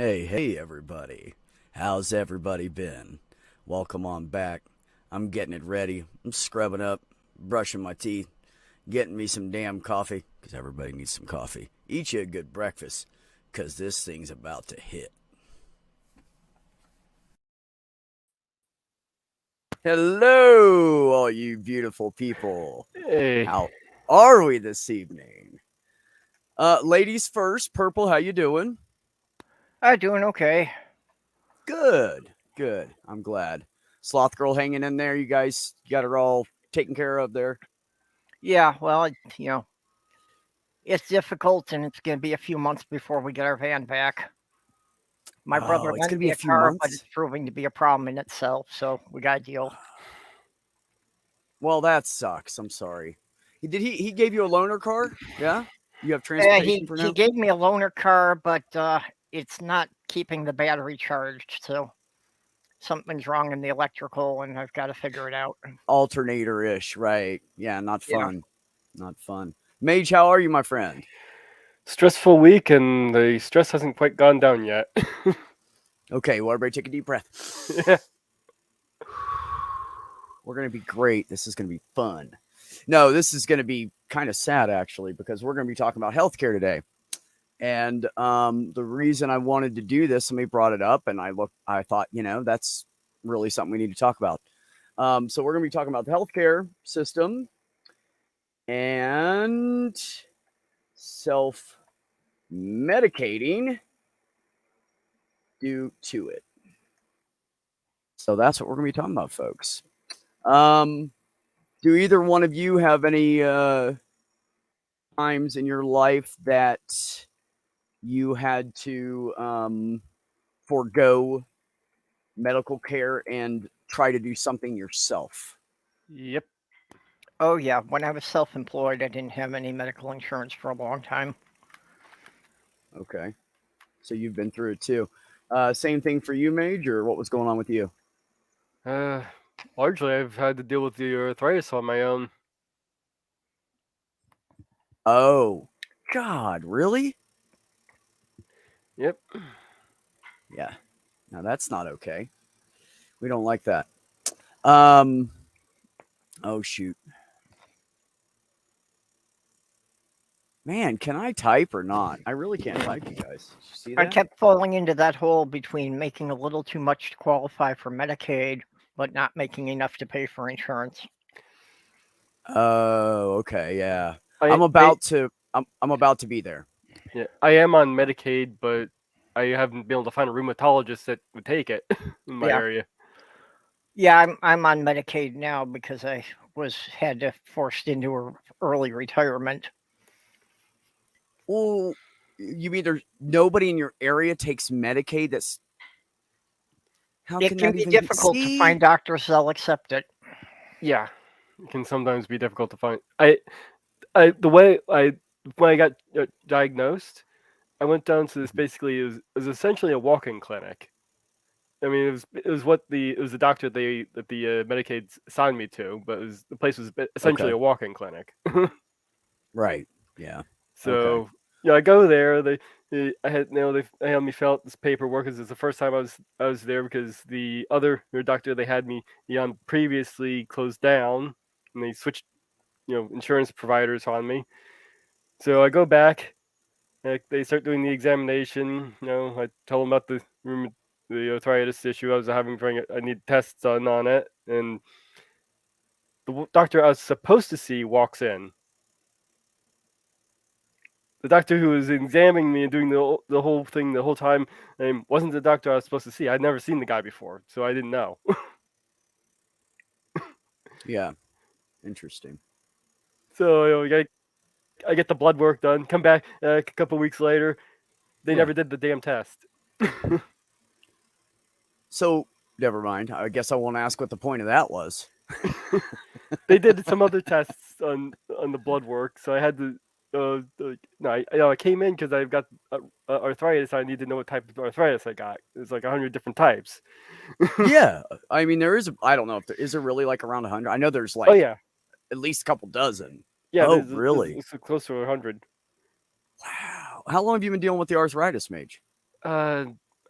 Hey, everybody. How's everybody been? Welcome on back. I'm getting it ready. I'm scrubbing up, brushing my teeth, getting me some damn coffee, because everybody needs some coffee. Eat you a good breakfast, because this thing's about to hit. Hello, all you beautiful people. Hey, How are we this evening? Ladies first, Purple, how you doing? I'm doing okay. Good. I'm glad. Sloth Girl hanging in there. You guys got her all taken care of there. Yeah, well, it's difficult, and it's going to be a few months before we get our van back. My brother Oh, it's lent gonna be me a a few car, but months. it's proving to be a problem in itself, so we got to deal. Well, that sucks. I'm sorry. He gave you a loaner car? Yeah. You have Uh, transportation he for he now. gave me a loaner car, but it's not keeping the battery charged, so something's wrong in the electrical, and I've got to figure it out. Alternator ish, right? Yeah, not Yeah. fun. Not fun. Mage, how are you, my friend? stressful week, and the stress hasn't quite gone down yet. Okay, well, everybody take a deep breath. Yeah. We're gonna be great. This is gonna be fun. No, this is gonna be kind of sad actually, because we're gonna be talking about healthcare today. And the reason I wanted to do this, somebody brought it up, and I thought, that's really something we need to talk about. So we're going to be talking about the healthcare system and self medicating due to it. So that's what we're going to be talking about, folks. Um, do either one of you have any times in your life that you had to forego medical care and try to do something yourself? Yep. Oh yeah, when I was self-employed, I didn't have any medical insurance for a long time. Okay. So you've been through it too. Same thing for you, Mage, or what was going on with you? Uh, Largely, I've had to deal with the arthritis on my own. Oh, God, really? Yep. Yeah. Now that's not okay. We don't like that. Um. Oh shoot, man, can I type or not? I really can't type, you guys. Did you see I that? kept falling into that hole between making a little too much to qualify for Medicaid, but not making enough to pay for insurance. Oh, okay, yeah. I, I'm I, about to. I'm about to be there. yeah, I am on Medicaid, but I haven't been able to find a rheumatologist that would take it in my Yeah, area. yeah, I'm on Medicaid now because I was had to forced into early retirement. Well, you mean there's nobody in your area takes Medicaid? That's how It can can that be even be? difficult to See, find doctors that'll accept it. Yeah, it can sometimes be difficult to find. I the way I when I got diagnosed, I went down to this. Basically, it was essentially a walk-in clinic. I mean, it was the doctor that the Medicaid assigned me to, but the place was essentially okay, a walk-in clinic. right, yeah, okay. So yeah, I go there. I had they had me fill out this paperwork because it's the first time I was there because the other doctor they had me on previously closed down, and they switched insurance providers on me. So I go back. They start doing the examination. I tell them about the arthritis issue I was having. I need tests done on it, and the doctor I was supposed to see walks in. The doctor who was examining me and doing the whole thing the whole time wasn't the doctor I was supposed to see. I'd never seen the guy before, so I didn't know. Yeah, interesting. So I get the blood work done. Come back a couple weeks later. They Yeah. never did the damn test. So, never mind. I guess I won't ask what the point of that was. They did some other tests on the blood work, so I had to. No, I came in because I've got arthritis. I need to know what type of arthritis I got. There's like 100 different types. Yeah, I mean there is. I don't know if there is there really like around 100. I know there's Oh like yeah, at least a couple dozen. yeah. Oh, really? There's close to 100. Wow. How long have you been dealing with the arthritis, Mage?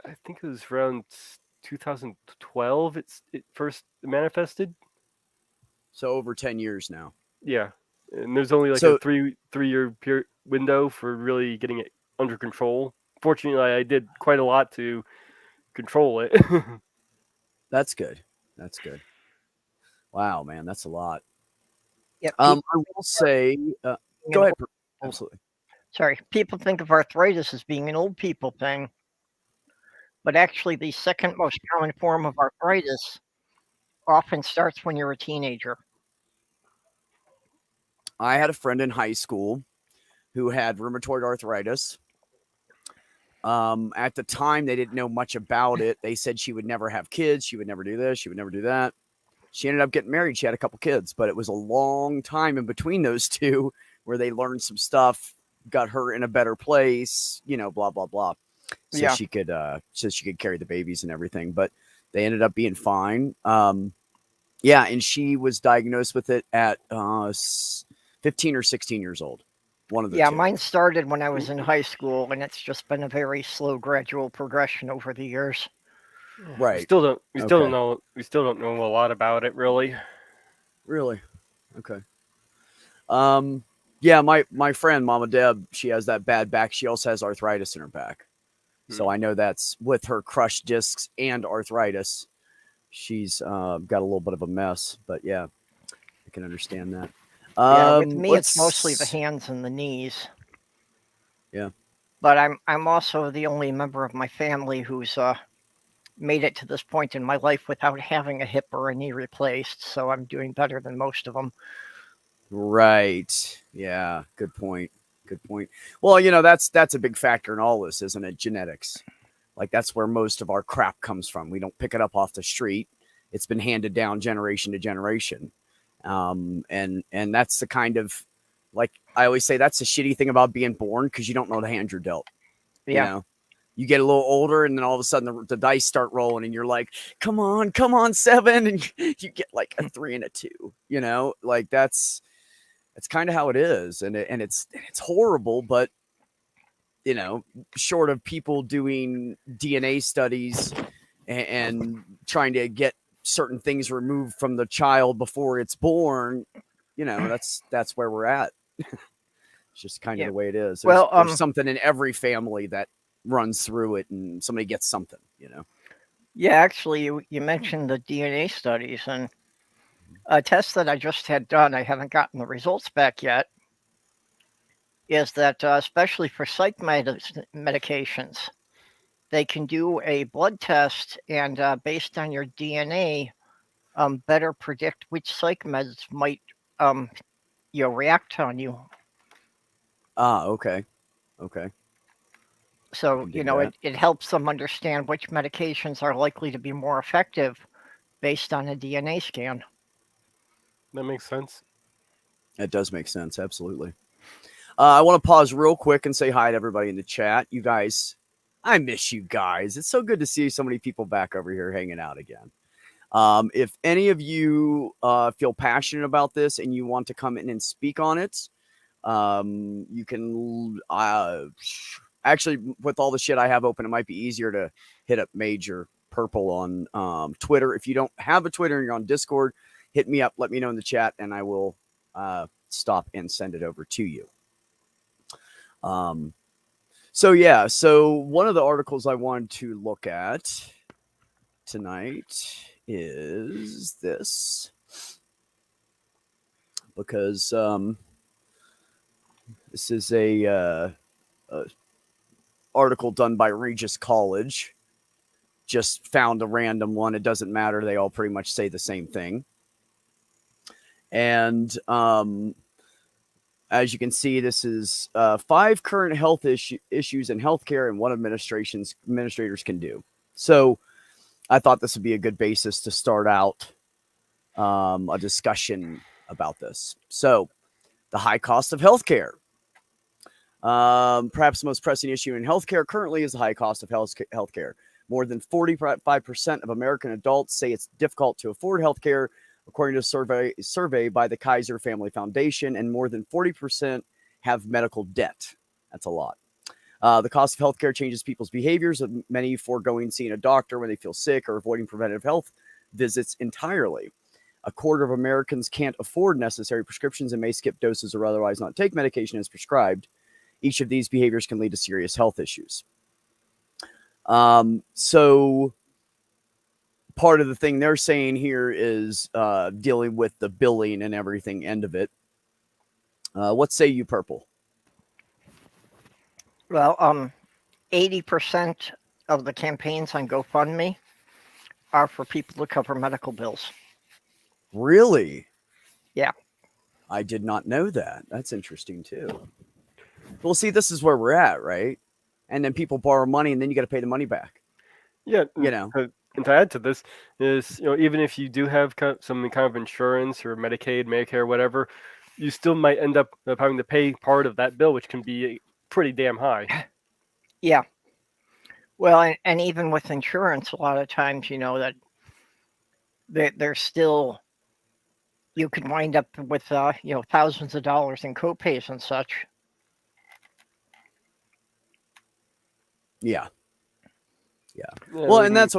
I think it was around 2012. It first manifested. So over 10 years now. Yeah, and there's only like a So three-year window for really getting it under control. Fortunately, I did quite a lot to control it. that's good. That's good. Wow, man, that's a lot. Yeah, I people will say, being go an ahead. old, Absolutely. sorry, people think of arthritis as being an old people thing, but actually, the second most common form of arthritis often starts when you're a teenager. I had a friend in high school who had rheumatoid arthritis. At the time, they didn't know much about it. They said she would never have kids. She would never do this. She would never do that. She ended up getting married. She had a couple kids, but it was a long time in between those two where they learned some stuff, got her in a better place, blah, blah, blah. So Yeah, she could carry the babies and everything, but they ended up being fine. Yeah. And she was diagnosed with it at 15 or 16 years old. One of the yeah, two. mine started when I was in high school, and it's just been a very slow, gradual progression over the years. We Right. still don't. We still Okay. don't know. We still don't know a lot about it, really. Really? Okay. Um, yeah, my friend Mama Deb, she has that bad back. She also has arthritis in her back. So I know that's with her crushed discs and arthritis. She's got a little bit of a mess, but yeah, I can understand that. Yeah, with me, it's mostly the Let's hands and the knees. yeah. But I'm also the only member of my family who's made it to this point in my life without having a hip or a knee replaced. So I'm doing better than most of them. Right. Yeah, good point. Good point. Well, that's a big factor in all this, isn't it? Genetics. Like that's where most of our crap comes from. We don't pick it up off the street. It's been handed down generation to generation. And that's the kind of, like I always say, that's the shitty thing about being born, because you don't know the hand you're dealt. You Yeah, know, you get a little older, and then all of a sudden the dice start rolling, and you're like, come on, seven, and you get like a 3 and a 2. Like that's kind of how it is, and it's horrible, but short of people doing DNA studies and trying to get certain things removed from the child before it's born, that's where we're at. It's just kind of yeah. the way it is. There's Well, there's something in every family that runs through it, and somebody gets something. yeah. Actually, you mentioned the DNA studies, and a test that I just had done. I haven't gotten the results back yet. Is that especially for medications, they can do a blood test and based on your DNA, better predict which psych meds might um, react on you. Okay. Okay. I So can dig that. it helps them understand which medications are likely to be more effective based on a DNA scan. That makes sense. That does make sense. Absolutely. I want to pause real quick and say hi to everybody in the chat. You guys, I miss you guys. It's so good to see so many people back over here hanging out again. If any of you feel passionate about this and you want to come in and speak on it, you can actually, with all the shit I have open, it might be easier to hit up Major Purple on Twitter. If you don't have a Twitter and you're on Discord, hit me up, let me know in the chat, and I will stop and send it over to you. So one of the articles I wanted to look at tonight is this, because this is a article done by Regis College. Just found a random one. It doesn't matter. They all pretty much say the same thing. And as you can see, this is 5 current health issues in healthcare and what administrators can do. So I thought this would be a good basis to start out a discussion about this. So the high cost of healthcare. Perhaps the most pressing issue in healthcare currently is the high cost of healthcare. More than 45% of American adults say it's difficult to afford healthcare, according to a survey by the Kaiser Family Foundation, and more than 40% have medical debt. That's a lot. The cost of healthcare changes people's behaviors, with many foregoing seeing a doctor when they feel sick or avoiding preventative health visits entirely. A quarter of Americans can't afford necessary prescriptions and may skip doses or otherwise not take medication as prescribed. Each of these behaviors can lead to serious health issues. So part of the thing they're saying here is dealing with the billing and everything end of it. What say you, Purple? Well, 80% of the campaigns on GoFundMe are for people to cover medical bills. Really? Yeah. I did not know that. That's interesting too. Well, see, this is where we're at, right? And then people borrow money, and then you got to pay the money back. Yeah, You know. And to add to this is, even if you do have some kind of insurance or Medicaid, Medicare, whatever, you still might end up having to pay part of that bill, which can be pretty damn high. Yeah. Well, and even with insurance, a lot of times, that there's still, you can wind up with, thousands of dollars in copays and such. Yeah. Yeah, Well, and that's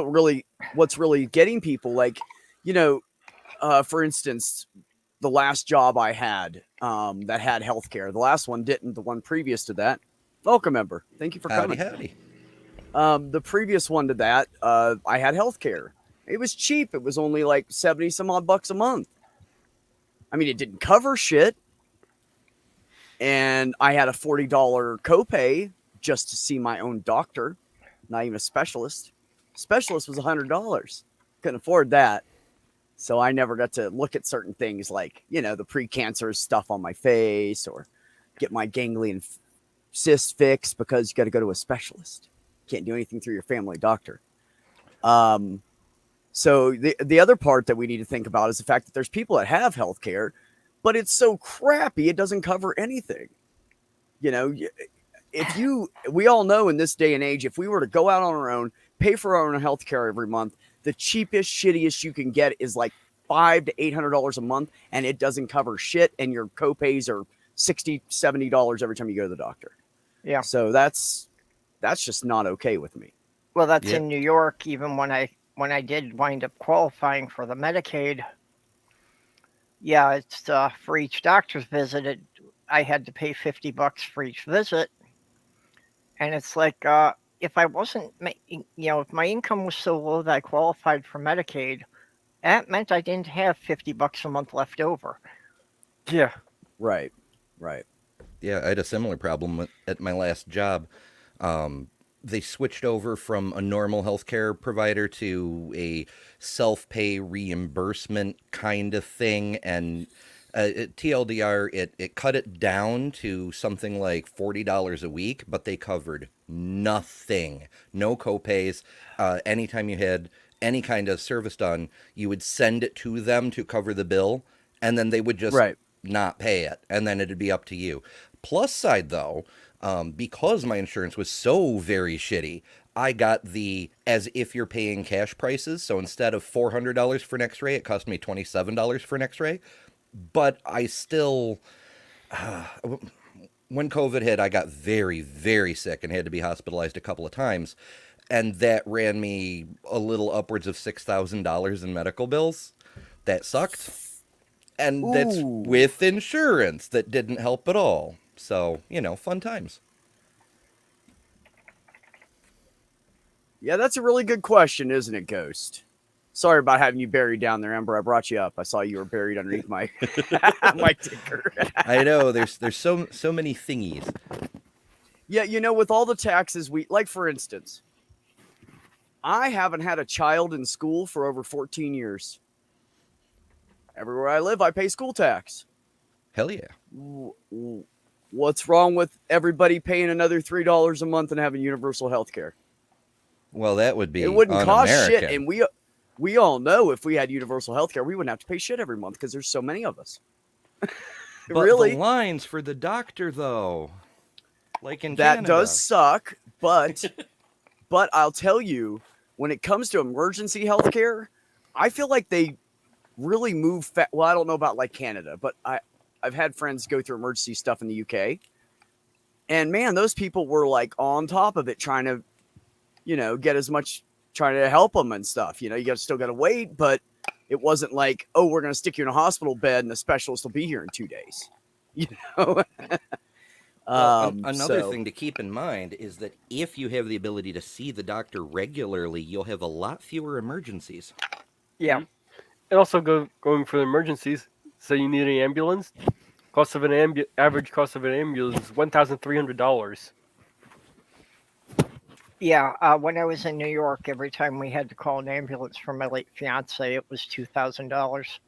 what's really getting people, like, for instance, the last job I had that had healthcare, the last one didn't. The one previous to that, welcome member. Thank you for coming. Howdy. The previous one to that, I had healthcare. It was cheap. It was only like 70 some odd bucks a month. I mean, it didn't cover shit. And I had a $40 copay just to see my own doctor, not even a specialist. Specialist was $100. Couldn't afford that. So I never got to look at certain things like, the precancerous stuff on my face or get my ganglion cyst fixed, because you got to go to a specialist. Can't do anything through your family doctor. So the other part that we need to think about is the fact that there's people that have health care, but it's so crappy it doesn't cover anything. We all know in this day and age, if we were to go out on our own, pay for our own health care every month, the cheapest, shittiest you can get is like $500 to $800 a month, and it doesn't cover shit, and your copays are $60, $70 every time you go to the doctor. Yeah. So that's just not okay with me. Well, that's in New York. Even when I did wind up qualifying for the Medicaid, yeah, it's for each doctor's visit. I had to pay $50 for each visit, and it's like, if I wasn't, if my income was so low that I qualified for Medicaid, that meant I didn't have $50 a month left over. Yeah. Right. Yeah, I had a similar problem at my last job. They switched over from a normal healthcare provider to a self-pay reimbursement kind of thing, and TLDR, it cut it down to something like $40 a week, but they covered nothing, no copays. Anytime you had any kind of service done, you would send it to them to cover the bill, and then they would just not pay it, and then it'd be up to you. Plus side, though, because my insurance was so very shitty, I got the as if you're paying cash prices. So instead of $400 for an x-ray, it cost me $27 for an x-ray. But I still, when COVID hit, I got very, very sick and had to be hospitalized a couple of times. And that ran me a little upwards of $6,000 in medical bills. That sucked. And that's with insurance. That didn't help at all. So, fun times. Yeah, that's a really good question, isn't it, Ghost? Sorry about having you buried down there, Ember. I brought you up. I saw you were buried underneath my my ticker. I know. There's so many thingies. Yeah, with all the taxes for instance, I haven't had a child in school for over 14 years. Everywhere I live, I pay school tax. Hell yeah. What's wrong with everybody paying another $3 a month and having universal health care? Well, that would be it wouldn't cost shit, un-American. and we all know if we had universal health care, we wouldn't have to pay shit every month because there's so many of us. But really, the lines for the doctor, though, like in that Canada. does suck. But I'll tell you, when it comes to emergency health care, I feel like they really move well, I don't know about like Canada, but I've had friends go through emergency stuff in the UK. And man, those people were like on top of it, trying to, get as much, trying to help them and stuff. You still got to wait, but it wasn't like, oh, we're going to stick you in a hospital bed and the specialist will be here in 2 days. You know? Well, another So- thing to keep in mind is that if you have the ability to see the doctor regularly, you'll have a lot fewer emergencies. Yeah. And also going for emergencies. Say you need an ambulance. Cost of an average cost of an ambulance is $1,300. Yeah. When I was in New York, every time we had to call an ambulance for my late fiance, it was $2,000.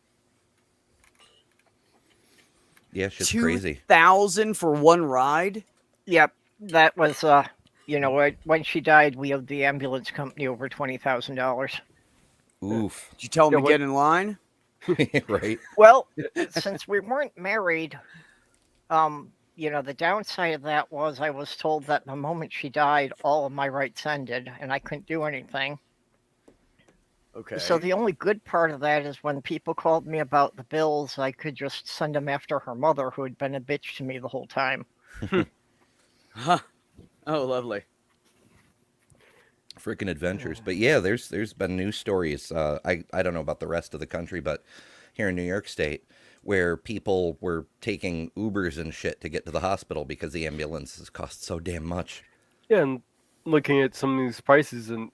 Yeah, shit's crazy. 2,000 for one ride. Yep. That was, when she died, we owed the ambulance company over $20,000. Oof. Did you tell them Yeah, to get in line? Right? Well, since we weren't married, the downside of that was I was told that the moment she died, all of my rights ended and I couldn't do anything. Okay. So the only good part of that is when people called me about the bills, I could just send them after her mother, who had been a bitch to me the whole time. Huh. Oh, lovely. Freaking adventures. But yeah, there's been news stories. I don't know about the rest of the country, but here in New York State, where people were taking Ubers and shit to get to the hospital because the ambulances cost so damn much. Yeah, and looking at some of these prices and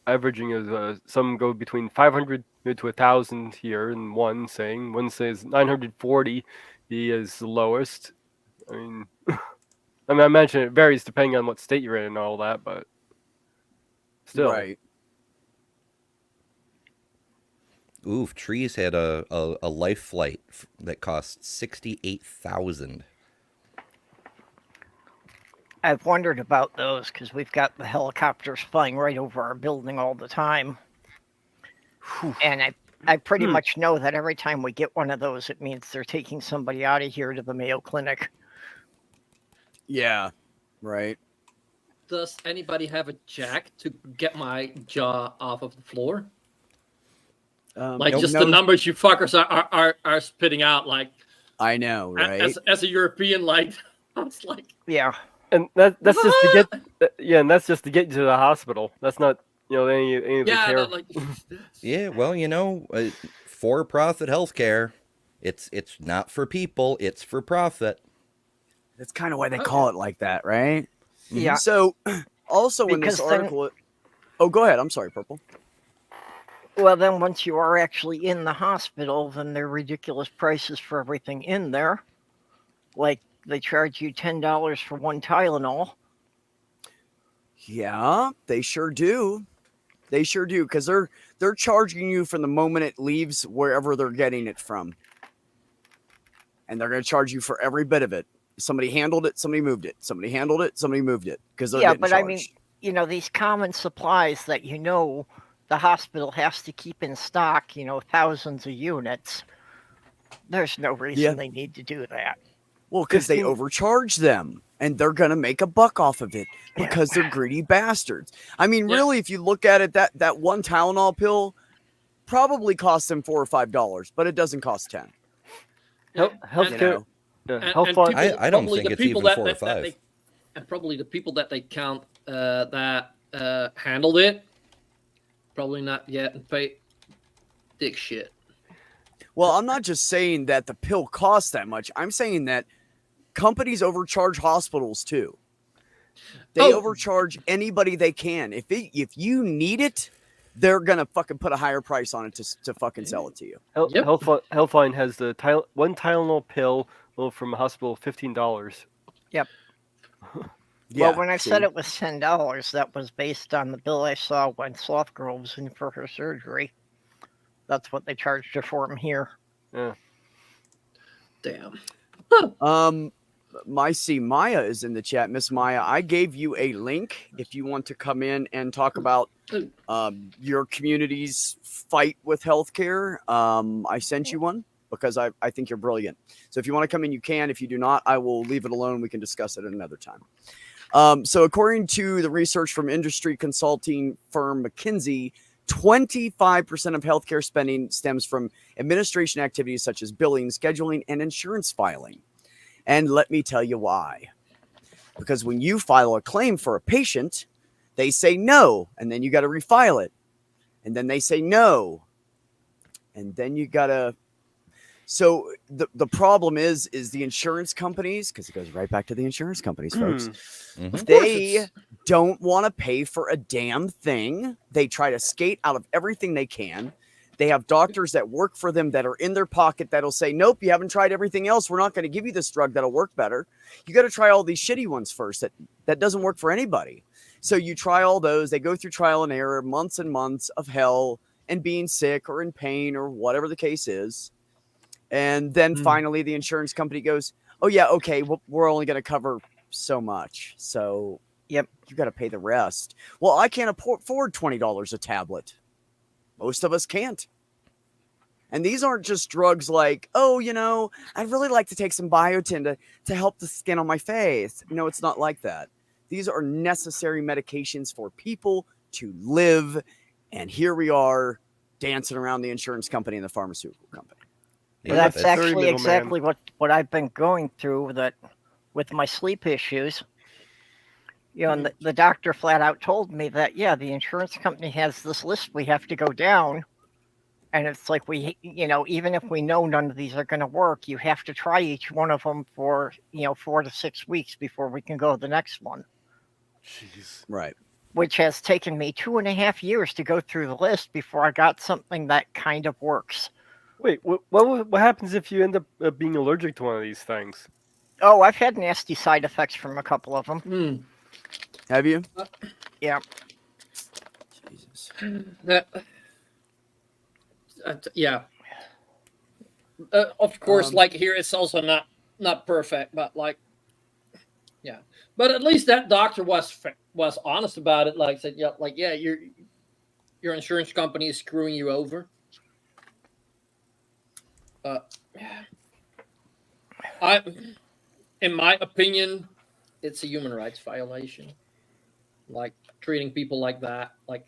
averaging as some go between 500 to 1,000 here, and one says 940 is the lowest. I mean, I imagine it varies depending on what state you're in and all that, but still. Right. Oof, Trees had a life flight that cost $68,000. I've wondered about those because we've got the helicopters flying right over our building all the time. And I pretty much know that every time we get one of those, it means they're taking somebody out of here to the Mayo Clinic. Yeah. Right. Does anybody have a jack to get my jaw off of the floor? Like Nope, just no- the numbers you fuckers are spitting out. Like I know, right? as a European, like I was like, Yeah. And that's just to get and that's just to get you to the hospital. That's not any of the yeah, care. but like Yeah, well, for-profit healthcare, it's not for people, it's for profit. That's kind of why they call it like that, right? Yeah. So, also in this Because then- article, oh, go ahead. I'm sorry, Purple. Well, then once you are actually in the hospital, then there are ridiculous prices for everything in there. Like they charge you $10 for one Tylenol. Yeah, they sure do. They sure do, because they're charging you from the moment it leaves wherever they're getting it from, and they're going to charge you for every bit of it. Somebody handled it, somebody moved it. Somebody handled it, somebody moved it, because they're getting but charged. I mean, these common supplies that the hospital has to keep in stock, thousands of units. There's no reason they need to do that. Well, because they overcharge them, and they're going to make a buck off of it because they're greedy bastards. I mean, Yeah. really, if you look at it, that one Tylenol pill probably costs them $4 or $5, but it doesn't cost 10. Healthcare. You know? Health I don't probably think the it's people even that, 4 or that 5. they, and probably the people that they count that handled it probably not yet pay dick shit. Well, I'm not just saying that the pill costs that much. I'm saying that companies overcharge hospitals too. They Oh. overcharge anybody they can. If you need it, they're gonna fucking put a higher price on it to fucking sell it to you. Yep. Healthline has the one Tylenol pill from a hospital, $15. Yep. Yeah, Well, when I said see? it was $10, that was based on the bill I saw when Sloth Girl was in for her surgery. That's what they charged her for him here. Yeah. Damn. Maya is in the chat. Miss Maya, I gave you a link if you want to come in and talk about your community's fight with healthcare. I sent you one because I think you're brilliant. So if you want to come in, you can. If you do not, I will leave it alone. We can discuss it at another time. So according to the research from industry consulting firm McKinsey, 25% of healthcare spending stems from administration activities such as billing, scheduling, and insurance filing. And let me tell you why. Because when you file a claim for a patient, they say no, and then you got to refile it. And then they say no. And then you got to. So the problem is the insurance companies, because it goes right back to the insurance companies, folks. They don't want to pay for a damn thing. They try to skate out of everything they can. They have doctors that work for them that are in their pocket that'll say, nope, you haven't tried everything else. We're not going to give you this drug that'll work better. You got to try all these shitty ones first. That doesn't work for anybody. So you try all those. They go through trial and error, months and months of hell and being sick or in pain or whatever the case is. And then finally the insurance company goes, oh, yeah, okay, well, we're only going to cover so much. So Yep. you got to pay the rest. Well, I can't afford $20 a tablet. Most of us can't. And these aren't just drugs like, oh, I'd really like to take some biotin to help the skin on my face. No, it's not like that. These are necessary medications for people to live. And here we are dancing around the insurance company and the pharmaceutical company. Well, that's actually exactly what I've been going through with my sleep issues. And the doctor flat out told me that, yeah, the insurance company has this list we have to go down. And it's like even if we know none of these are going to work, you have to try each one of them for, 4 to 6 weeks before we can go to the next one. Jeez. Right. Which has taken me 2.5 years to go through the list before I got something that kind of works. Wait, what happens if you end up being allergic to one of these things? Oh, I've had nasty side effects from a couple of them. Have you? Yeah. Jesus. Yeah. Of course, like here, it's also not perfect, but yeah. But at least that doctor was honest about it. Like said, yeah, your insurance company is screwing you over. In my opinion, it's a human rights violation. Like treating people like that. Like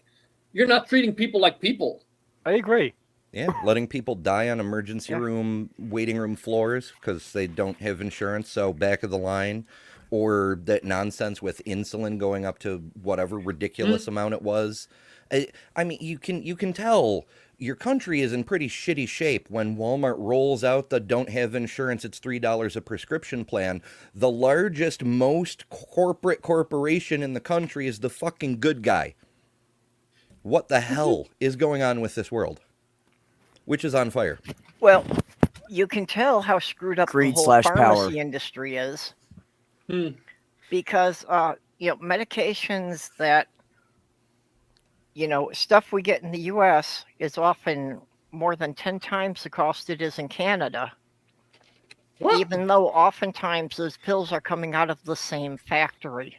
you're not treating people like people. I agree. Yeah, letting people die on emergency room, waiting room floors because they don't have insurance, so back of the line. Or that nonsense with insulin going up to whatever ridiculous amount it was. I mean, you can tell your country is in pretty shitty shape when Walmart rolls out the don't have insurance, it's $3 a prescription plan. The largest, most corporate corporation in the country is the fucking good guy. What the hell is going on with this world? Which is on fire. Well, you can tell how screwed up Greed the whole / pharmacy power. industry is. Because, medications that, stuff we get in the U.S. is often more than 10 times the cost it is in Canada. What? Even though oftentimes those pills are coming out of the same factory.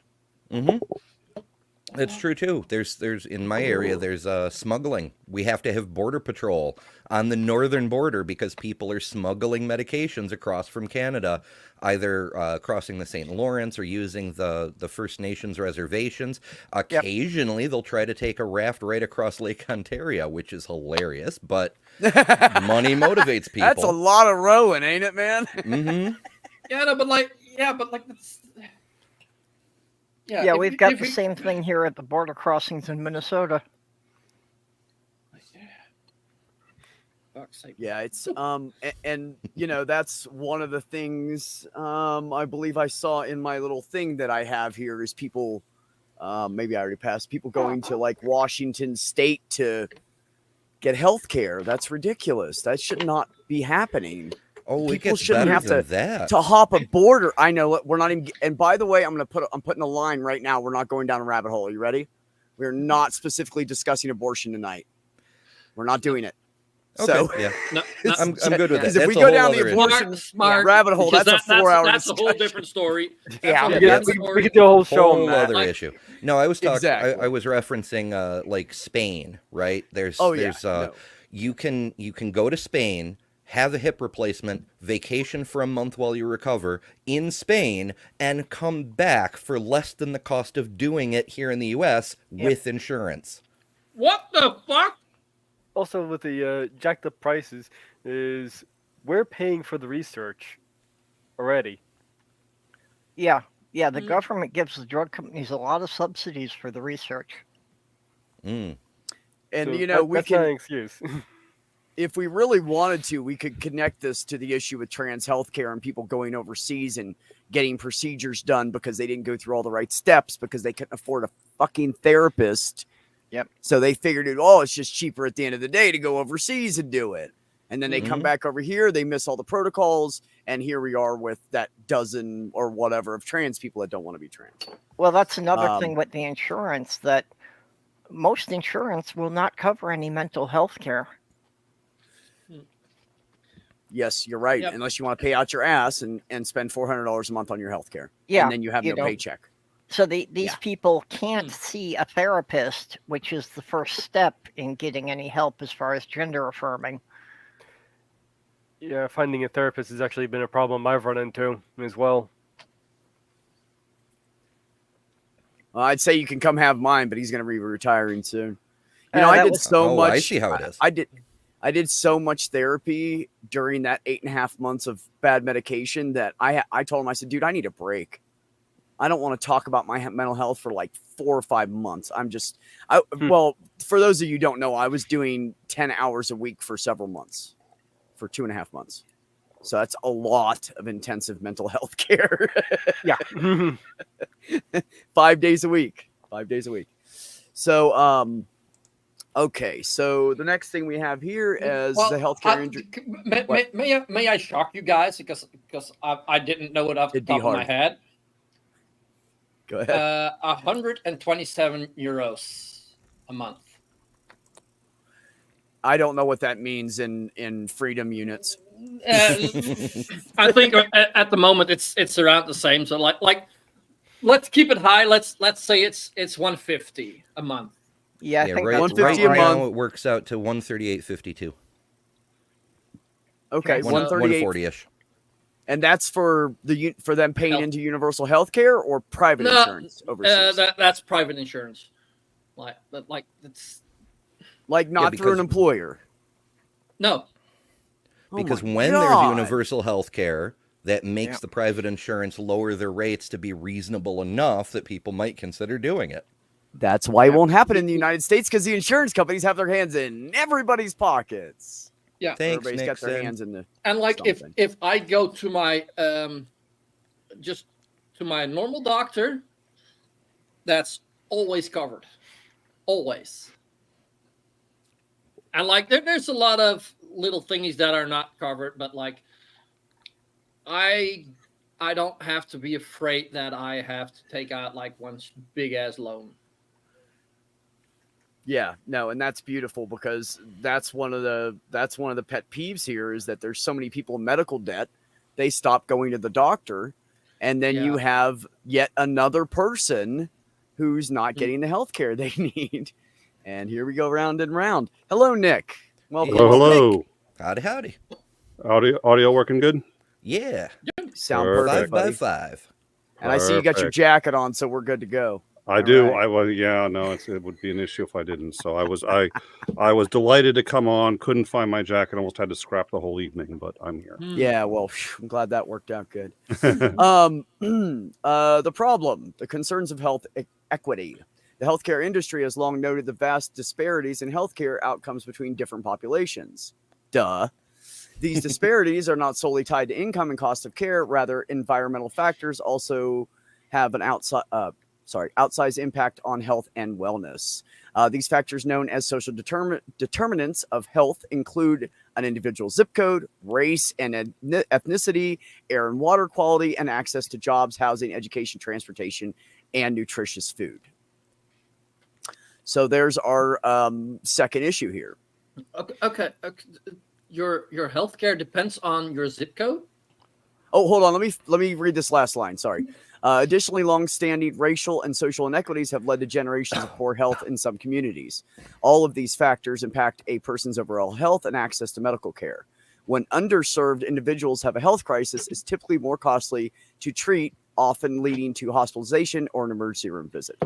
That's true too. There's in my area there's smuggling. We have to have border patrol on the northern border because people are smuggling medications across from Canada, either crossing the St. Lawrence or using the First Nations reservations. Occasionally they'll try to take a raft right across Lake Ontario, which is hilarious, but money motivates people. That's a lot of rowing, ain't it, man? Yeah, no, but that's... Yeah, we've got the same thing here at the border crossings in Minnesota. Yeah, it's and that's one of the things I believe I saw in my little thing that I have here is people maybe I already passed people going to like Washington State to get health care. That's ridiculous. That should not be happening. Oh, people it shouldn't have to hop a border. I know we're not even. And by the way, I'm putting a line right now. We're not going down a rabbit hole. Are you ready? We're not specifically discussing abortion tonight. We're not doing it. Okay, so yeah, no, I'm good with that. Because if we go down the abortion rabbit hole, that's a 4-hour That's a discussion. whole different story. We could do a whole show on that. Other issue. No, I was talking. Exactly. I was referencing like Spain, right? No. You can go to Spain, have a hip replacement, vacation for a month while you recover in Spain, and come back for less than the cost of doing it here in the U.S. with insurance. What the fuck? Also, with the jacked up prices, is we're paying for the research already. Yeah, Yeah, the government gives the drug companies a lot of subsidies for the research. Mm. And So we that's not an can, excuse. if we really wanted to, we could connect this to the issue with trans healthcare and people going overseas and getting procedures done because they didn't go through all the right steps because they couldn't afford a fucking therapist. Yep. So they figured it's just cheaper at the end of the day to go overseas and do it. And then they come back over here, they miss all the protocols, and here we are with that dozen or whatever of trans people that don't want to be trans. Well, that's another thing with the insurance, that most insurance will not cover any mental health care. Yes, you're right. Yep. Unless you want to pay out your ass and spend $400 a month on your health care. Yeah, And then you have no paycheck. So these people can't see a therapist, which is the first step in getting any help as far as gender affirming. Yeah, finding a therapist has actually been a problem I've run into as well. I'd say you can come have mine, but he's going to be retiring soon. That I did was- so much. I see how it is. I did so much therapy during that 8.5 months of bad medication that I told him, I said, dude, I need a break. I don't want to talk about my mental health for like 4 or 5 months. Well, for those of you who don't know, I was doing 10 hours a week for several months, for 2.5 months. So that's a lot of intensive mental health care. Yeah. 5 days a week. So, okay. So the next thing we have here is the healthcare injury. May I shock you guys because I didn't know it off the It'd be top of my hard. head. Go ahead. 127 euros a month. I don't know what that means in freedom units. I think at the moment it's around the same. So like let's keep it high. Let's say it's 150 a month. Yeah, I think right, that's $150 right a now month. it works out to 138.52. Okay, So- 138, 140ish. and that's for them paying No. into universal health care or private No, insurance overseas. That's private insurance. Like it's Like not through an because- employer. no. Because Oh my when there's God. universal health care, that makes Yep. the private insurance lower their rates to be reasonable enough that people might consider doing it. That's why it won't happen in the United States because the insurance companies have their hands in everybody's pockets. Yeah. Thanks, Everybody's got their Nixon. hands in the. And like something. if I go to my just to my normal doctor, that's always covered. Always. And like there's a lot of little thingies that are not covered, but like I don't have to be afraid that I have to take out like one big ass loan. Yeah, no, and that's beautiful because that's one of the pet peeves here is that there's so many people in medical debt, they stop going to the doctor, and then you have yet another person who's not getting the health care they need. And here we go round and round. Hello, Nick. Welcome. Hello. Howdy, howdy. Audio working good? Yeah. Sound Perfect. perfect, 5 by buddy. 5. And I see you got your Perfect. jacket on, so we're good to go. I do. right. It would be an issue if I didn't. So I was delighted to come on. Couldn't find my jacket. Almost had to scrap the whole evening, but I'm here. Yeah, well, I'm glad that worked out good. The problem, the concerns of health equity. The healthcare industry has long noted the vast disparities in healthcare outcomes between different populations. Duh. These disparities are not solely tied to income and cost of care. Rather, environmental factors also have an outsized impact on health and wellness. These factors, known as social determinants of health, include an individual's zip code, race and ethnicity, air and water quality, and access to jobs, housing, education, transportation, and nutritious food. So there's our second issue here. Okay. Your healthcare depends on your zip code. Oh, hold on. Let me read this last line. Sorry. Additionally, long-standing racial and social inequities have led to generations of poor health in some communities. All of these factors impact a person's overall health and access to medical care. When underserved individuals have a health crisis, it's typically more costly to treat, often leading to hospitalization or an emergency room visit.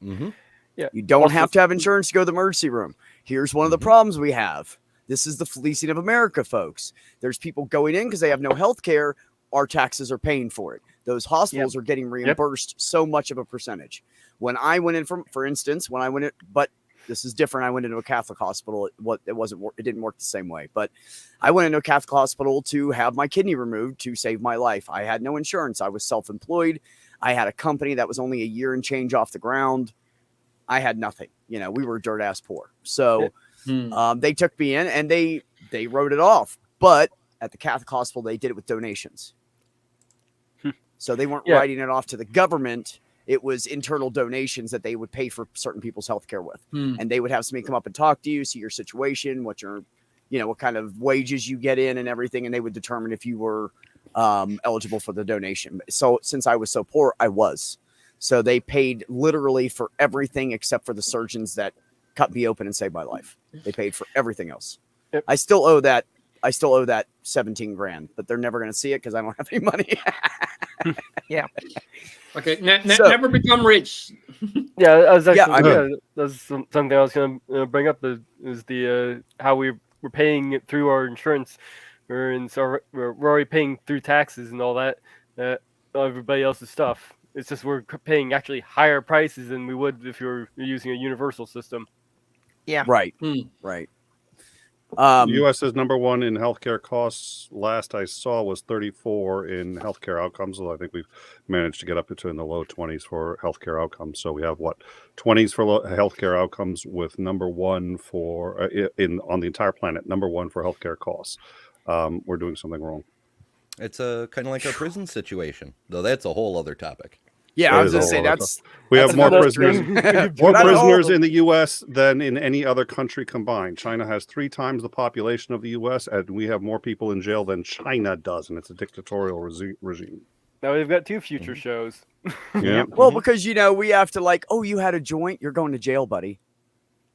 Mm-hmm. Yeah. You don't Also- have to have insurance to go to the emergency room. Here's one of the problems we have. This is the fleecing of America, folks. There's people going in because they have no health care. Our taxes are paying for it. Those hospitals are getting reimbursed so much of a percentage. When I went in, for instance, but this is different. I went into a Catholic hospital. It didn't work the same way. But I went into a Catholic hospital to have my kidney removed to save my life. I had no insurance. I was self-employed. I had a company that was only a year and change off the ground. I had nothing. We were dirt ass poor. So they took me in and they wrote it off. But at the Catholic hospital, they did it with donations. So they weren't writing it off to the government. It was internal donations that they would pay for certain people's healthcare with. And they would have somebody come up and talk to you, see your situation, what kind of wages you get in and everything. And they would determine if you were eligible for the donation. So since I was so poor, I was. So they paid literally for everything except for the surgeons that cut me open and saved my life. They paid for everything else. Yep. I still owe that 17 grand, but they're never going to see it because I don't have any money. Yeah. Okay. Never become rich. Yeah, I was actually, Yeah, that's something I was going to bring up is the how we're paying it through our insurance, so we're already paying through taxes and all that, everybody else's stuff. It's just we're paying actually higher prices than we would if you're using a universal system. Yeah. Right. Right. The U.S. is number one in healthcare costs. Last I saw was 34 in healthcare outcomes. So I think we've managed to get up into in the low 20s for healthcare outcomes. So we have 20s for healthcare outcomes, with number one for on the entire planet, number one for healthcare costs. We're doing something wrong. It's kind of like our prison situation, though that's a whole other topic. Yeah, I was going to say we have more prisoners, in the U.S. than in any other country combined. China has 3 times the population of the U.S., and we have more people in jail than China does, and it's a dictatorial regime. Now we've got 2 future shows. Yeah. Well, because we have to you had a joint, you're going to jail, buddy.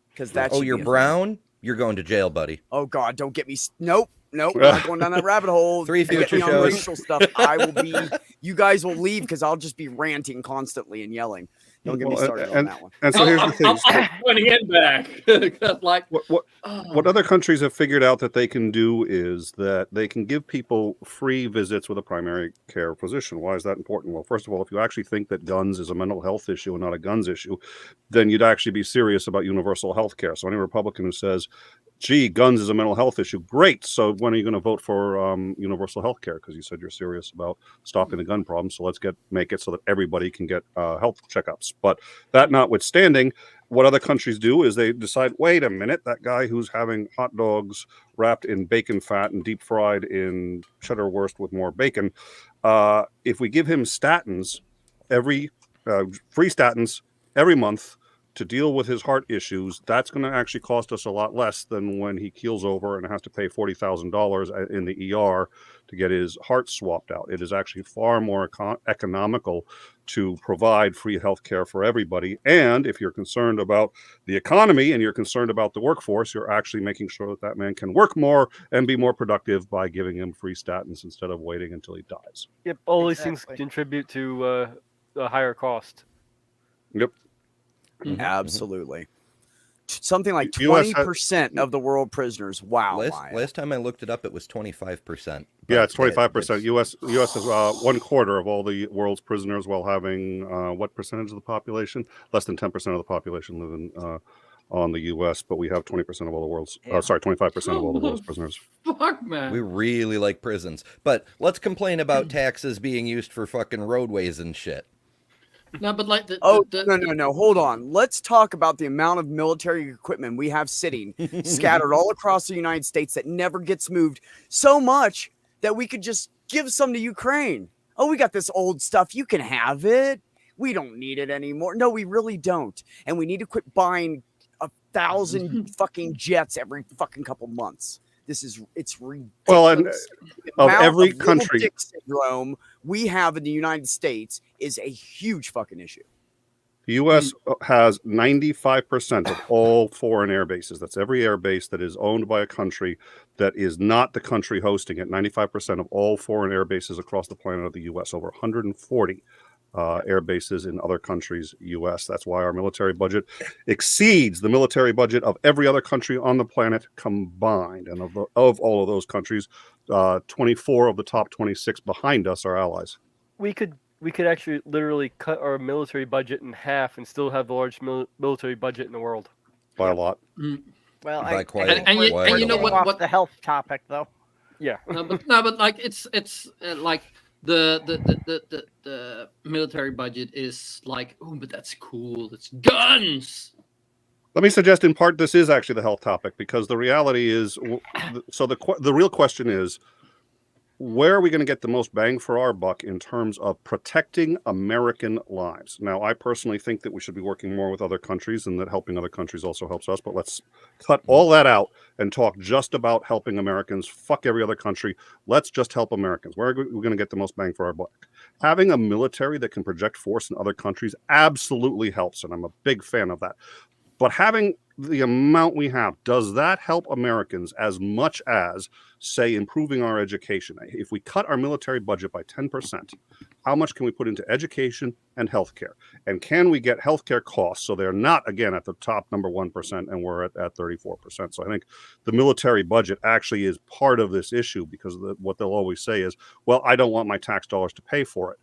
Because that's you're brown, you're going to jail, buddy. Oh God, don't get me. Nope. I'm not going down that rabbit hole. 3 future shows. Racial stuff. I will be. You guys will leave because I'll just be ranting constantly and yelling. Don't get me started on that one. And so here's the thing. I'm putting it back. Like what other countries have figured out that they can do is that they can give people free visits with a primary care physician. Why is that important? Well, first of all, if you actually think that guns is a mental health issue and not a guns issue, then you'd actually be serious about universal health care. So any Republican who says, gee, guns is a mental health issue, great. So when are you going to vote for universal health care? Because you said you're serious about stopping the gun problem. So let's make it so that everybody can get health checkups. But that notwithstanding, what other countries do is they decide, wait a minute, that guy who's having hot dogs wrapped in bacon fat and deep fried in cheddar wurst with more bacon, if we give him statins, free statins every month to deal with his heart issues, that's going to actually cost us a lot less than when he keels over and has to pay $40,000 in the ER to get his heart swapped out. It is actually far more economical to provide free health care for everybody. And if you're concerned about the economy and you're concerned about the workforce, you're actually making sure that man can work more and be more productive by giving him free statins instead of waiting until he dies. Yep, all these things contribute to a higher cost. Yep. Mm-hmm. Absolutely. Something like 20% of the world prisoners. Wow. Last time I looked it up, it was 25%. Yeah, it's 25%. U.S. is 1/4 of all the world's prisoners, while having what percentage of the population? Less than 10% of the population live in on the U.S., but we have 20% of all the world's. 25% of all the world's prisoners. Fuck, man. We really like prisons, but let's complain about taxes being used for fucking roadways and shit. No, but like no. Hold on. Let's talk about the amount of military equipment we have sitting scattered all across the United States that never gets moved, so much that we could just give some to Ukraine. Oh, we got this old stuff. You can have it. We don't need it anymore. No, we really don't. And we need to quit buying 1,000 fucking jets every fucking couple months. It's ridiculous. Well, and of every country, dick syndrome we have in the United States is a huge fucking issue. The U.S. has 95% of all foreign air bases. That's every air base that is owned by a country that is not the country hosting it. 95% of all foreign air bases across the planet of the U.S. Over 140 air bases in other countries, U.S. That's why our military budget exceeds the military budget of every other country on the planet combined. And of all of those countries, 24 of the top 26 behind us are allies. We could we could actually literally cut our military budget in half and still have the largest military budget in the world. by a lot. Well, By I quite think and we're, you- we're and you know getting what- off the health topic, though. Yeah. but like it's like the military budget is like, oh, but that's cool. It's guns. Let me suggest, in part, this is actually the health topic, because the reality is, so the real question is, where are we going to get the most bang for our buck in terms of protecting American lives? Now, I personally think that we should be working more with other countries, and that helping other countries also helps us. But let's cut all that out and talk just about helping Americans. Fuck every other country. Let's just help Americans. Where are we going to get the most bang for our buck? Having a military that can project force in other countries absolutely helps, and I'm a big fan of that. But having the amount we have, does that help Americans as much as, say, improving our education? If we cut our military budget by 10%, how much can we put into education and healthcare? And can we get healthcare costs so they're not, again, at the top number 1% and we're at 34%? So I think the military budget actually is part of this issue, because what they'll always say is, well, I don't want my tax dollars to pay for it.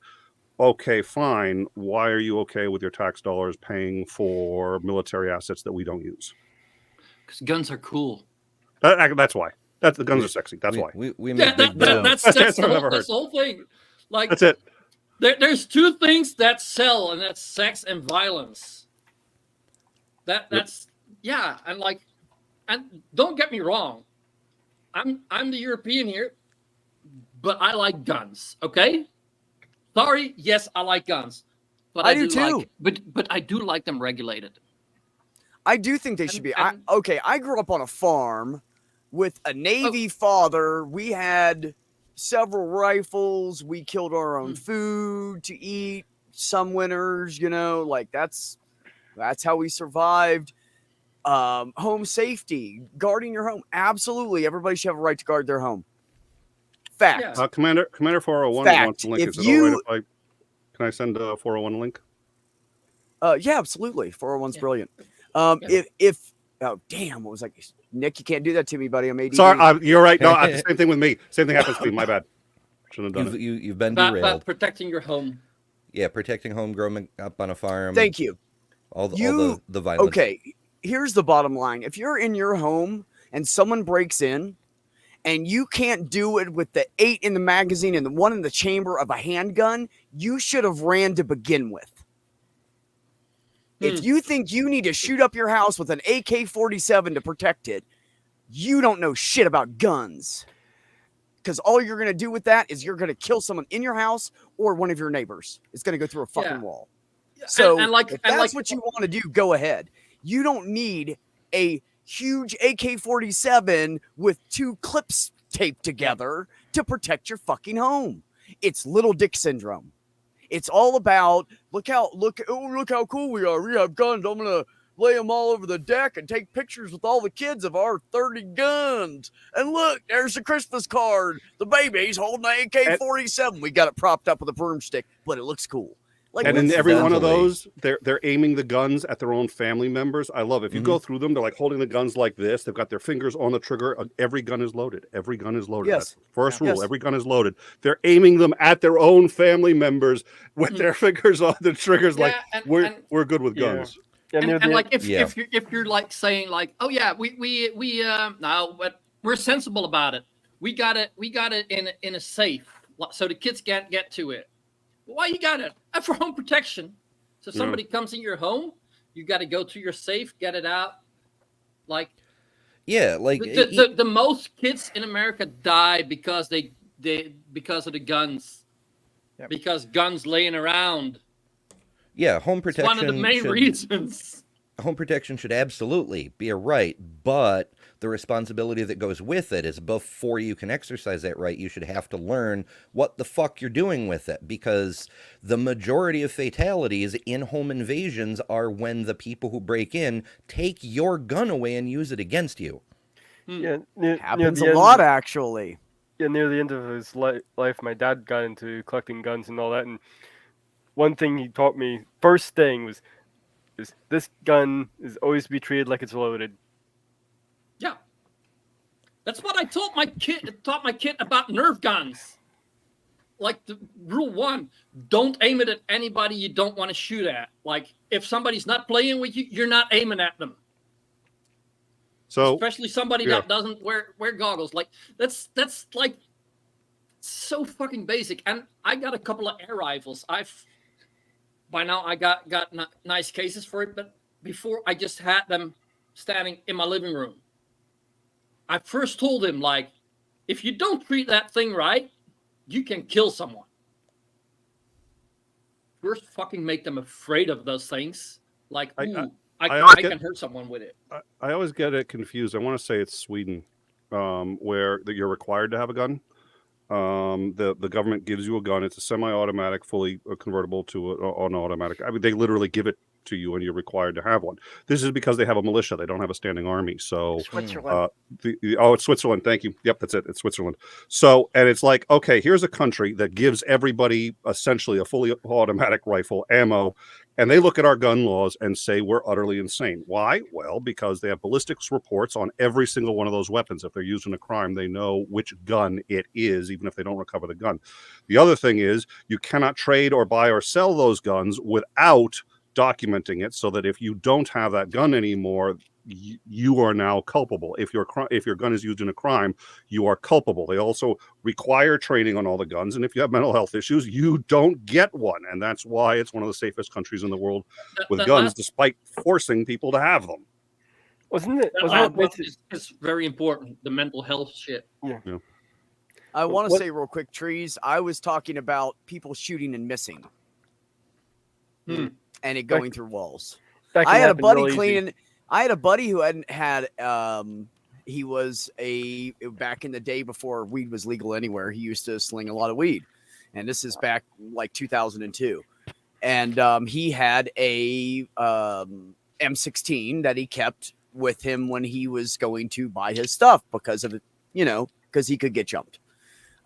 Okay, fine. Why are you okay with your tax dollars paying for military assets that we don't use? Because guns are cool. That's why. The guns are sexy. That's why. We make big That's the answer I've ever heard. That's the whole thing. Like, That's it. there's two things that sell, and that's sex and violence. That's yeah, and like, and don't get me wrong, I'm the European here, but I like guns. Okay. Sorry, yes, I like guns, but I do too. But I do like them regulated. I do think they should be. And- I grew up on a farm with a Navy father. We had several rifles. We killed our own food to eat. Some winters, like that's how we survived. Home safety, guarding your home. Absolutely, everybody should have a right to guard their home. Fact. Yeah. Commander 401 Fact. wants a link. If Is it you- all right if can I send 401 a link? Yeah, absolutely. 401's brilliant. Yeah. If oh damn, what was like, Nick? You can't do that to me, buddy. I'm ADD. Sorry, you're right. No, same thing with me. Same thing happens to me. My bad. Shouldn't have done it. You've been But derailed. protecting your home. Yeah, protecting home, growing up on a farm. Thank you. All the violence. Okay, here's the bottom line. If you're in your home and someone breaks in, and you can't do it with the 8 in the magazine and the 1 in the chamber of a handgun, you should have ran to begin with. If you think you need to shoot up your house with an AK-47 to protect it, you don't know shit about guns. Because all you're going to do with that is you're going to kill someone in your house or one of your neighbors. It's going to go through a fucking Yeah. wall. So and like, if and that's like, what you want to do, go ahead. You don't need a huge AK-47 with 2 clips taped together to protect your fucking home. It's little dick syndrome. It's all about look how cool we are. We have guns. I'm gonna lay them all over the deck and take pictures with all the kids of our 30 guns. And look, there's the Christmas card. The baby's holding an AK-47. We got it propped up with a broomstick, but it looks cool. Like, And in what's every the- one of those, they're aiming the guns at their own family members. I love it. If you go through them, they're like holding the guns like this. They've got their fingers on the trigger. Every gun is loaded. Every gun is loaded. Yes. That's the first rule. Yes. Every gun is loaded. They're aiming them at their own family members with their fingers on the triggers. Yeah, Like and- we're good with Yeah. guns. and like if Yeah. if you're like saying like, oh yeah, we now, but we're sensible about it. We got it in a safe so the kids can't get to it. Why you got it? For home protection. So if somebody comes in your home, you got to go to your safe, get it out. Like, Yeah, like the most kids in America die because because of the guns. Yep. Because guns laying around. yeah, home It's protection. one of the main reasons. Home protection should absolutely be a right, but the responsibility that goes with it is before you can exercise that right, you should have to learn what the fuck you're doing with it, because the majority of fatalities in home invasions are when the people who break in take your gun away and use it against you. Yeah, near happens the a end- lot, actually. Yeah, near the end of his life, my dad got into collecting guns and all that. And one thing he taught me, first thing was this gun is always to be treated like it's loaded. Yeah. That's what I taught my kid about Nerf guns. like the rule one, don't aim it at anybody you don't want to shoot at. Like if somebody's not playing with you, you're not aiming at them. So Especially somebody that doesn't wear goggles. Like that's like so fucking basic. And I got a couple of air rifles. By now I got nice cases for it, but before I just had them standing in my living room. I first told him, like, if you don't treat that thing right, you can kill someone. First, fucking make them afraid of those things. Like, ooh, I can hurt someone with it. I always get it confused. I want to say it's Sweden, where you're required to have a gun. The government gives you a gun. It's a semi-automatic, fully convertible to an automatic. I mean, they literally give it to you, and you're required to have one. This is because they have a militia. They don't have a standing army. So Switzerland. It's Switzerland. Thank you. Yep, that's it. It's Switzerland. So, and it's like, okay, here's a country that gives everybody essentially a fully automatic rifle, ammo, and they look at our gun laws and say we're utterly insane. Why? Well, because they have ballistics reports on every single one of those weapons. If they're used in a crime, they know which gun it is, even if they don't recover the gun. The other thing is you cannot trade or buy or sell those guns without documenting it, so that if you don't have that gun anymore, you are now culpable. If your gun is used in a crime, you are culpable. They also require training on all the guns, and if you have mental health issues, you don't get one. And that's why it's one of the safest countries in the world with guns, despite forcing people to have them. It's very important, the mental health shit. Yeah. I want to say real quick, Trees, I was talking about people shooting and missing. And it going through walls. I had a buddy cleaning. I had a buddy who hadn't had. He was back in the day before weed was legal anywhere. He used to sling a lot of weed, and this is back like 2002. And he had a M16 that he kept with him when he was going to buy his stuff because of it, because he could get jumped.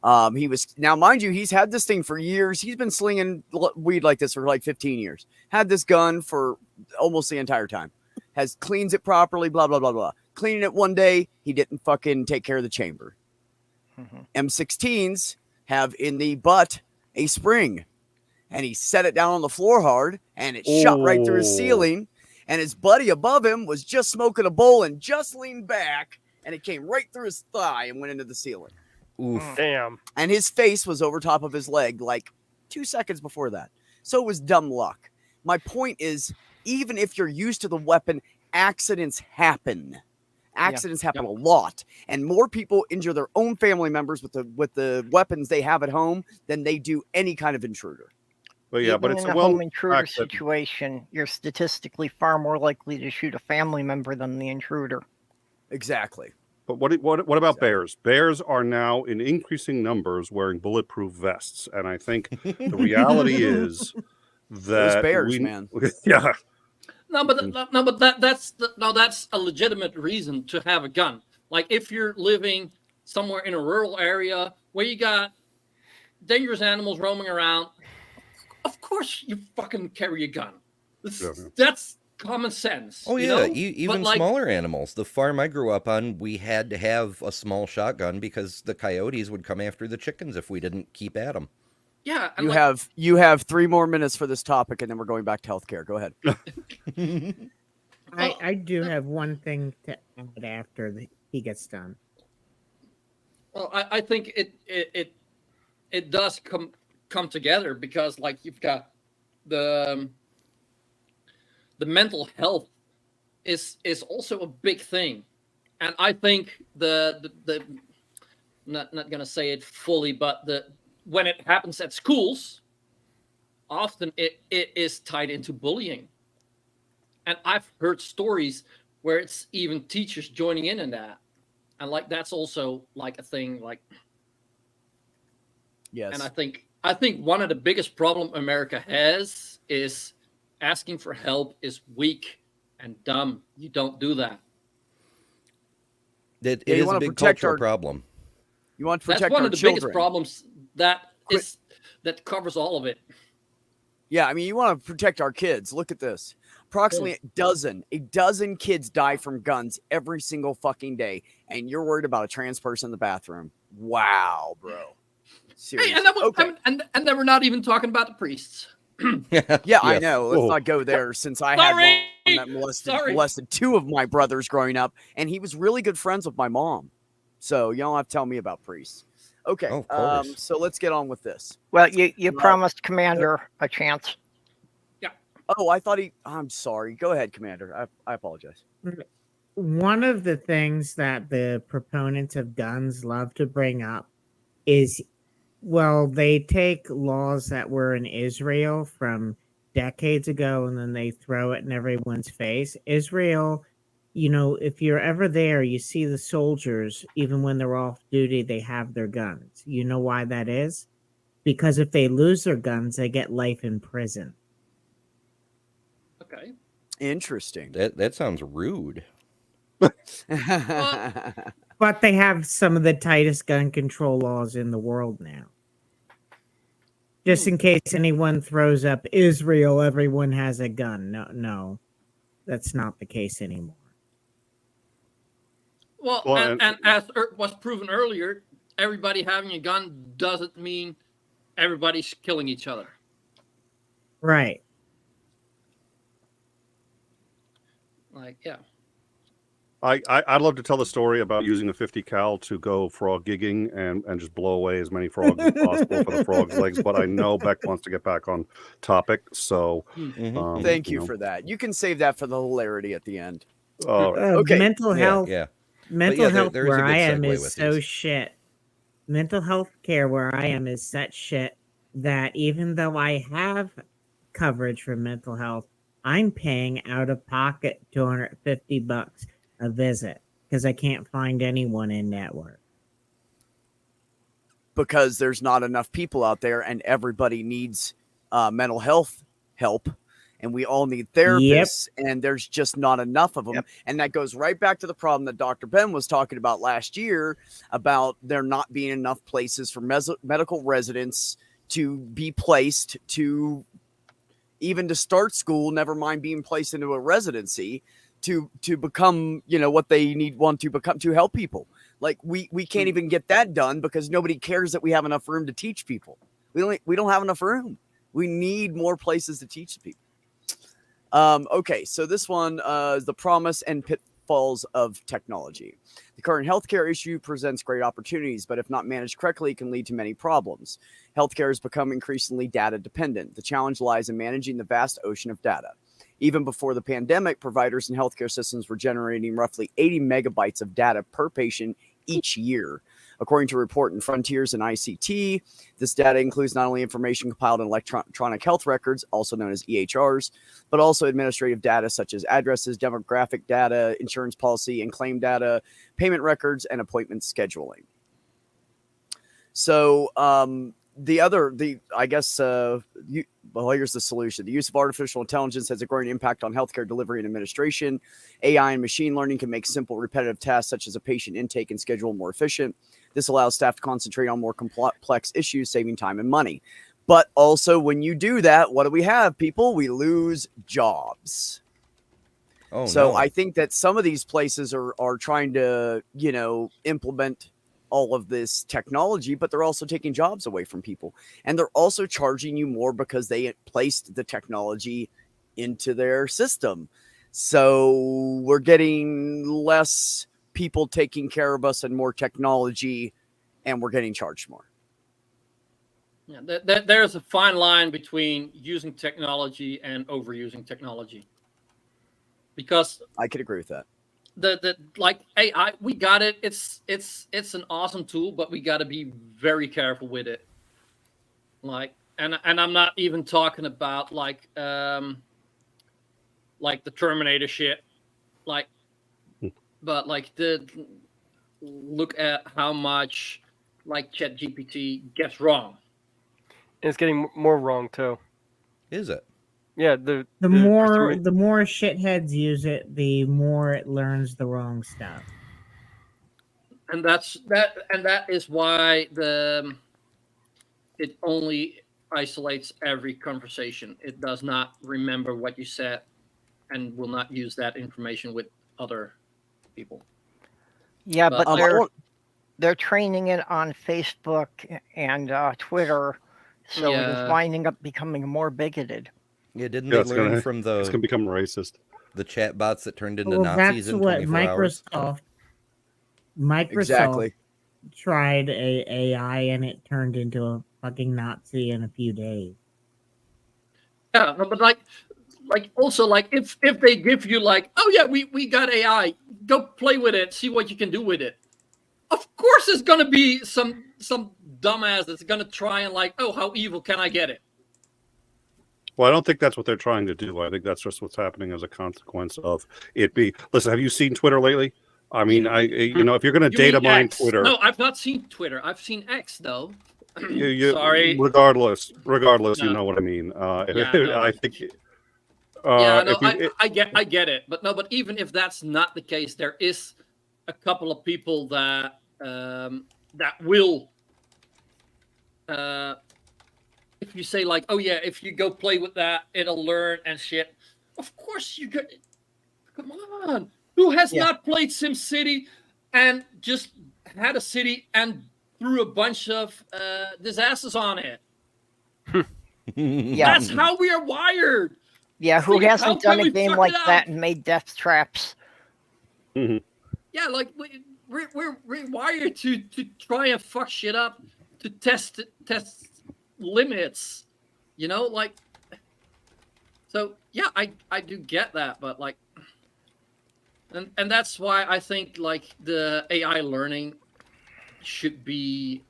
Now, mind you, he's had this thing for years. He's been slinging weed like this for like 15 years. Had this gun for almost the entire time. Cleans it properly, blah, blah, blah, blah. Cleaning it one day, he didn't fucking take care of the chamber. M16s have in the butt a spring. And he set it down on the floor hard, and it shot right through his ceiling. And his buddy above him was just smoking a bowl and just leaned back, and it came right through his thigh and went into the ceiling. Oof. Damn. And his face was over top of his leg like 2 seconds before that. So it was dumb luck. My point is, even if you're used to the weapon, accidents happen. Accidents happen a lot. And more people injure their own family members with the weapons they have at home than they do any kind of intruder. But yeah, but it's in a home intruder situation, you're statistically far more likely to shoot a family member than the intruder. Exactly. But what about bears? Bears are now in increasing numbers wearing bulletproof vests, and I think the reality is that those bears, man. Yeah. But that's a legitimate reason to have a gun. Like if you're living somewhere in a rural area where you got dangerous animals roaming around, of course you fucking carry a gun. That's common sense. Oh yeah, even smaller animals. The farm I grew up on, we had to have a small shotgun because the coyotes would come after the chickens if we didn't keep at them. Yeah, you have 3 more minutes for this topic, and then we're going back to healthcare. Go ahead. I do have one thing to add after he gets done. Well, I think it does come together because like you've got the mental health is also a big thing, and I think the not gonna say it fully, but when it happens at schools, often it is tied into bullying, and I've heard stories where it's even teachers joining in that, and like that's also like a thing. Like, yes, and I think one of the biggest problem America has is asking for help is weak and dumb. You don't do that. It is a big cultural problem. You want to protect That's one our of the children. biggest problems that covers all of it. Yeah, I mean, you want to protect our kids. Look at this. Approximately a dozen kids die from guns every single fucking day, and you're worried about a trans person in the bathroom. Wow, bro. Seriously. Hey, and that was, okay. and then we're not even talking about the priests. Yeah, I Yes. know. Let's Oh. not go there since I had Sorry. one that molested, Sorry. molested two of my brothers growing up, and he was really good friends with my mom. So you don't have to tell me about priests. Okay, Oh, of course. so let's get on with this. Well, you promised Commander a chance. Oh, I thought I'm sorry. Go ahead, Commander. I apologize. One of the things that the proponents of guns love to bring up is, well, they take laws that were in Israel from decades ago and then they throw it in everyone's face. Israel, if you're ever there, you see the soldiers, even when they're off duty, they have their guns. You know why that is? Because if they lose their guns, they get life in prison. Okay. Interesting. That sounds rude. But they have some of the tightest gun control laws in the world now. Just in case anyone throws up Israel, everyone has a gun. No, that's not the case anymore. Well, Well, and as was proven earlier, everybody having a gun doesn't mean everybody's killing each other. Right. Like, yeah. I'd love to tell the story about using a 50 cal to go frog gigging and just blow away as many frogs as possible for the frog's legs. But I know Beck wants to get back on topic, so Thank you for that. You can save that for the hilarity at the end. Okay. Mental health. Yeah. Mental health there is a where good I am segue is with so these. shit. Mental health care where I am is such shit that even though I have coverage for mental health, I'm paying out of pocket $250 a visit because I can't find anyone in network. Because there's not enough people out there and everybody needs mental health help. And we all need therapists, and there's just not enough of them. Yep. And that goes right back to the problem that Dr. Ben was talking about last year about there not being enough places for medical residents to be placed to even to start school, never mind being placed into a residency to become, what they want to become to help people. Like we can't even get that done because nobody cares that we have enough room to teach people. We don't have enough room. We need more places to teach people. Okay, so this one is the promise and pitfalls of technology. The current healthcare issue presents great opportunities, but if not managed correctly, it can lead to many problems. Healthcare has become increasingly data dependent. The challenge lies in managing the vast ocean of data. Even before the pandemic, providers and healthcare systems were generating roughly 80 megabytes of data per patient each year. According to a report in Frontiers in ICT, this data includes not only information compiled in electronic health records, also known as EHRs, but also administrative data such as addresses, demographic data, insurance policy and claim data, payment records, and appointment scheduling. So here's the solution. The use of artificial intelligence has a growing impact on healthcare delivery and administration. AI and machine learning can make simple repetitive tasks such as a patient intake and schedule more efficient. This allows staff to concentrate on more complex issues, saving time and money. But also when you do that, what do we have, people? We lose jobs. Oh, so no. I think that some of these places are trying to, implement all of this technology, but they're also taking jobs away from people. And they're also charging you more because they placed the technology into their system. So we're getting less people taking care of us and more technology, and we're getting charged more. Yeah, there's a fine line between using technology and overusing technology. Because I could agree with that. The like AI, we got it. It's an awesome tool, but we got to be very careful with it. Like, and I'm not even talking about like the Terminator shit, like, but like look at how much like ChatGPT gets wrong. And it's getting more wrong too. Is it? Yeah, The more shitheads use it, the more it learns the wrong stuff. And that is why it only isolates every conversation. It does not remember what you said and will not use that information with other people. Yeah, but they're they're training it on Facebook and Twitter, so it is Yeah. winding up becoming more bigoted. Yeah, didn't Yeah, they it's learn gonna from it's gonna become racist. the chat bots that turned into Well, Nazis that's in what 24 hours? Microsoft Exactly. tried a AI and it turned into a fucking Nazi in a few days. Yeah, no, but like also like if they give you like, oh yeah, we got AI, go play with it, see what you can do with it. Of course, there's gonna be some dumbass that's gonna try and like, oh, how evil can I get it? Well, I don't think that's what they're trying to do. I think that's just what's happening as a consequence of it be. Listen, have you seen Twitter lately? I mean, if you're going to You data mean mine X? Twitter, No, I've not seen Twitter. I've seen X though. Sorry. regardless, you No. know what I mean. Yeah, no. I think. Yeah, no, If you, I get it, but no, but even if that's not the case, there is a couple of people that that will, if you say like, oh yeah, if you go play with that, it'll learn and shit. Of course you could. Come on, who has Yeah. not played SimCity and just had a city and threw a bunch of disasters on it? Yeah. That's how we are wired. Yeah, who How hasn't can done a we game fuck like it up? that and made death traps? Yeah, like we're wired to try and fuck shit up, to test limits, you know, like. So yeah, I do get that, but like, and that's why I think like the AI learning should be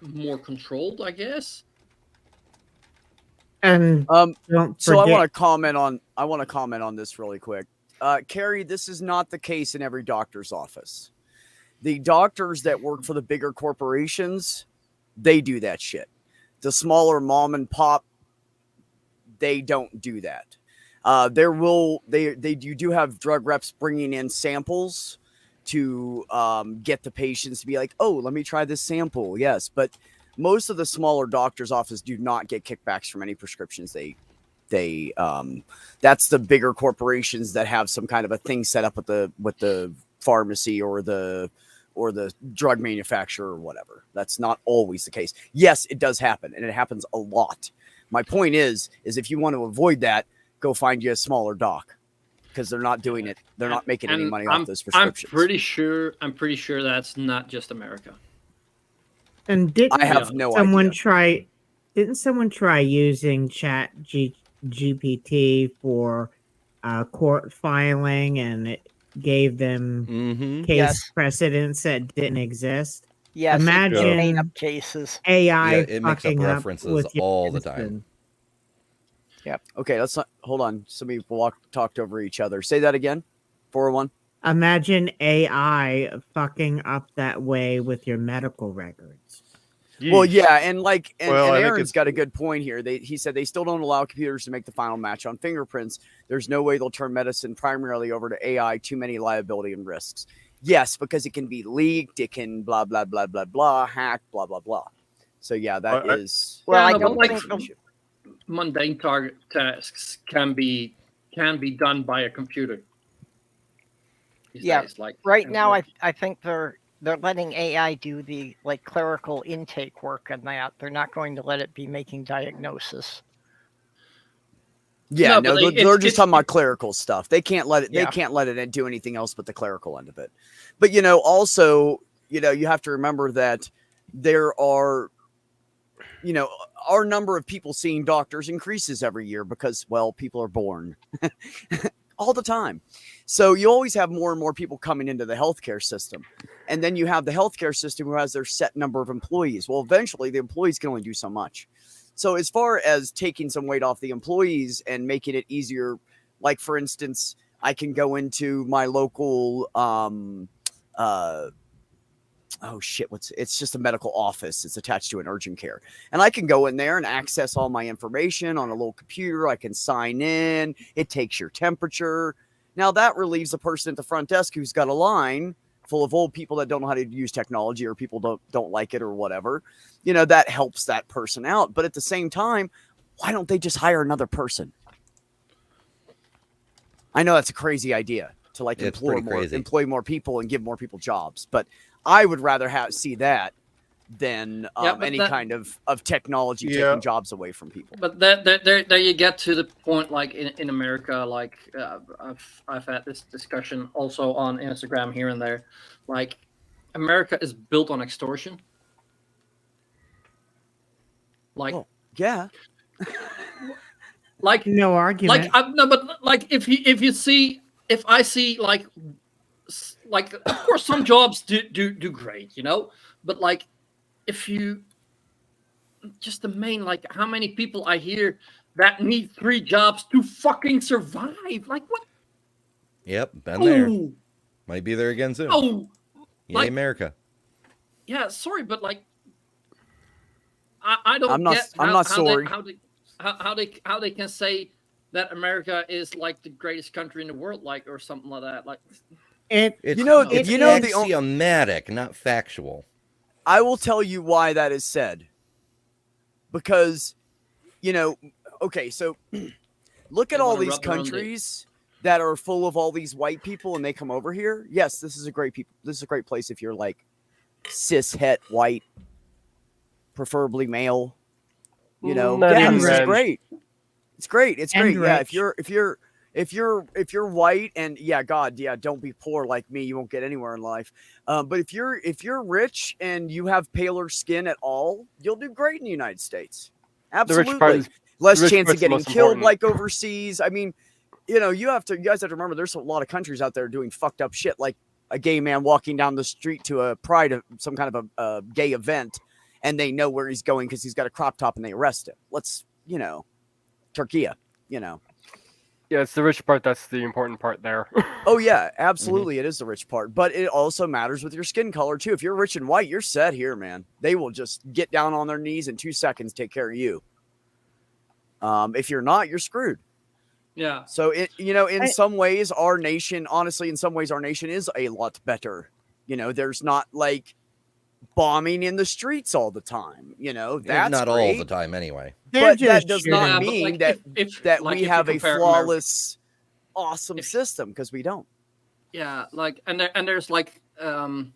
more controlled, I guess. And don't So I forget, want to comment on this really quick. Carrie, this is not the case in every doctor's office. The doctors that work for the bigger corporations, they do that shit. The smaller mom and pop, they don't do that. You do have drug reps bringing in samples to get the patients to be like, oh, let me try this sample. Yes, but most of the smaller doctors' offices do not get kickbacks from any prescriptions they that's the bigger corporations that have some kind of a thing set up with the pharmacy or the drug manufacturer or whatever. That's not always the case. Yes, it does happen, and it happens a lot. My point is if you want to avoid that, go find you a smaller doc, because they're not doing it. They're not making any money off those prescriptions. I'm pretty sure that's not just America. and I have no idea. didn't someone try using GPT for court filing, and it gave them case Yes. precedents that didn't exist? Yes, Imagine made up cases. AI Yeah, it makes up fucking references with your all the medicine. time. Okay, let's not hold on. Somebody talked over each other. Say that again. 401. Imagine AI fucking up that way with your medical records. Well, yeah, and like, and Well, I think Aaron's it's- got a good point here. He said they still don't allow computers to make the final match on fingerprints. There's no way they'll turn medicine primarily over to AI. Too many liability and risks. Yes, because it can be leaked. It can blah blah blah blah blah hacked blah blah blah. So yeah, that is. Well, Yeah, I no, don't but, think like, mundane target tasks can be done by a computer. these Yeah, days, like right now I think they're letting AI do the like clerical intake work and that. They're not going to let it be making diagnosis. Yeah, No, no, but they're it's- just talking about clerical stuff. They can't let it. Yeah. They can't let it do anything else but the clerical end of it. But also, you have to remember that there are, our number of people seeing doctors increases every year because, well, people are born all the time. So you always have more and more people coming into the healthcare system. And then you have the healthcare system who has their set number of employees. Well, eventually the employees can only do so much. So as far as taking some weight off the employees and making it easier, like for instance, I can go into my local, it's just a medical office. It's attached to an urgent care. And I can go in there and access all my information on a little computer. I can sign in. It takes your temperature. Now that relieves the person at the front desk who's got a line full of old people that don't know how to use technology, or people don't like it or whatever. That helps that person out. But at the same time, why don't they just hire another person? I know that's a crazy idea. to like It's pretty crazy. employ more people and give more people jobs. But I would rather see that than any kind of technology taking jobs away from people. But there you get to the point, like in America, like I've had this discussion also on Instagram here and there, like America is built on extortion. Like, yeah, like No argument. like no, but like if I see like of course some jobs do great, you know, but like if you just the main, like how many people I hear that need 3 jobs to fucking survive, like what? Yep, been there. Oh, Might be there again soon. oh, Yay, like- America. yeah, sorry, but like I don't I'm not- get I'm not sorry. how they can say that America is like the greatest country in the world, like, or something like that. Like, It It's, You know- it's you know the o- axiomatic, not factual. I will tell you why that is said. Because, okay, so look at They all wanna these rub their own dick. countries that are full of all these white people and they come over here. Yes, this is a great place if you're like cis het white, preferably male. Not Yeah, even this is rich. great. It's great. It's And great. Yeah, rich. if you're white and don't be poor like me. You won't get anywhere in life. But if you're rich and you have paler skin at all, you'll do great in the United States. The Absolutely. rich part is Less the rich chance of part's the getting most killed important. like overseas. I mean, you guys have to remember there's a lot of countries out there doing fucked up shit, like a gay man walking down the street to a pride of some kind of a gay event, and they know where he's going because he's got a crop top and they arrest him. Turkey, Yeah, it's the rich part that's the important part there. Oh yeah, absolutely. It is the rich part, but it also matters with your skin color too. If you're rich and white, you're set here, man. They will just get down on their knees in 2 seconds, take care of you. If you're not, you're screwed. yeah, So some ways our nation is a lot better. There's not like bombing in the streets all the time. That's not all great. the time, anyway. They're But that just does shooting. not Yeah, but, mean like, that if we you have a compare flawless, awesome If- system, because we don't. yeah, like and there's like Just gonna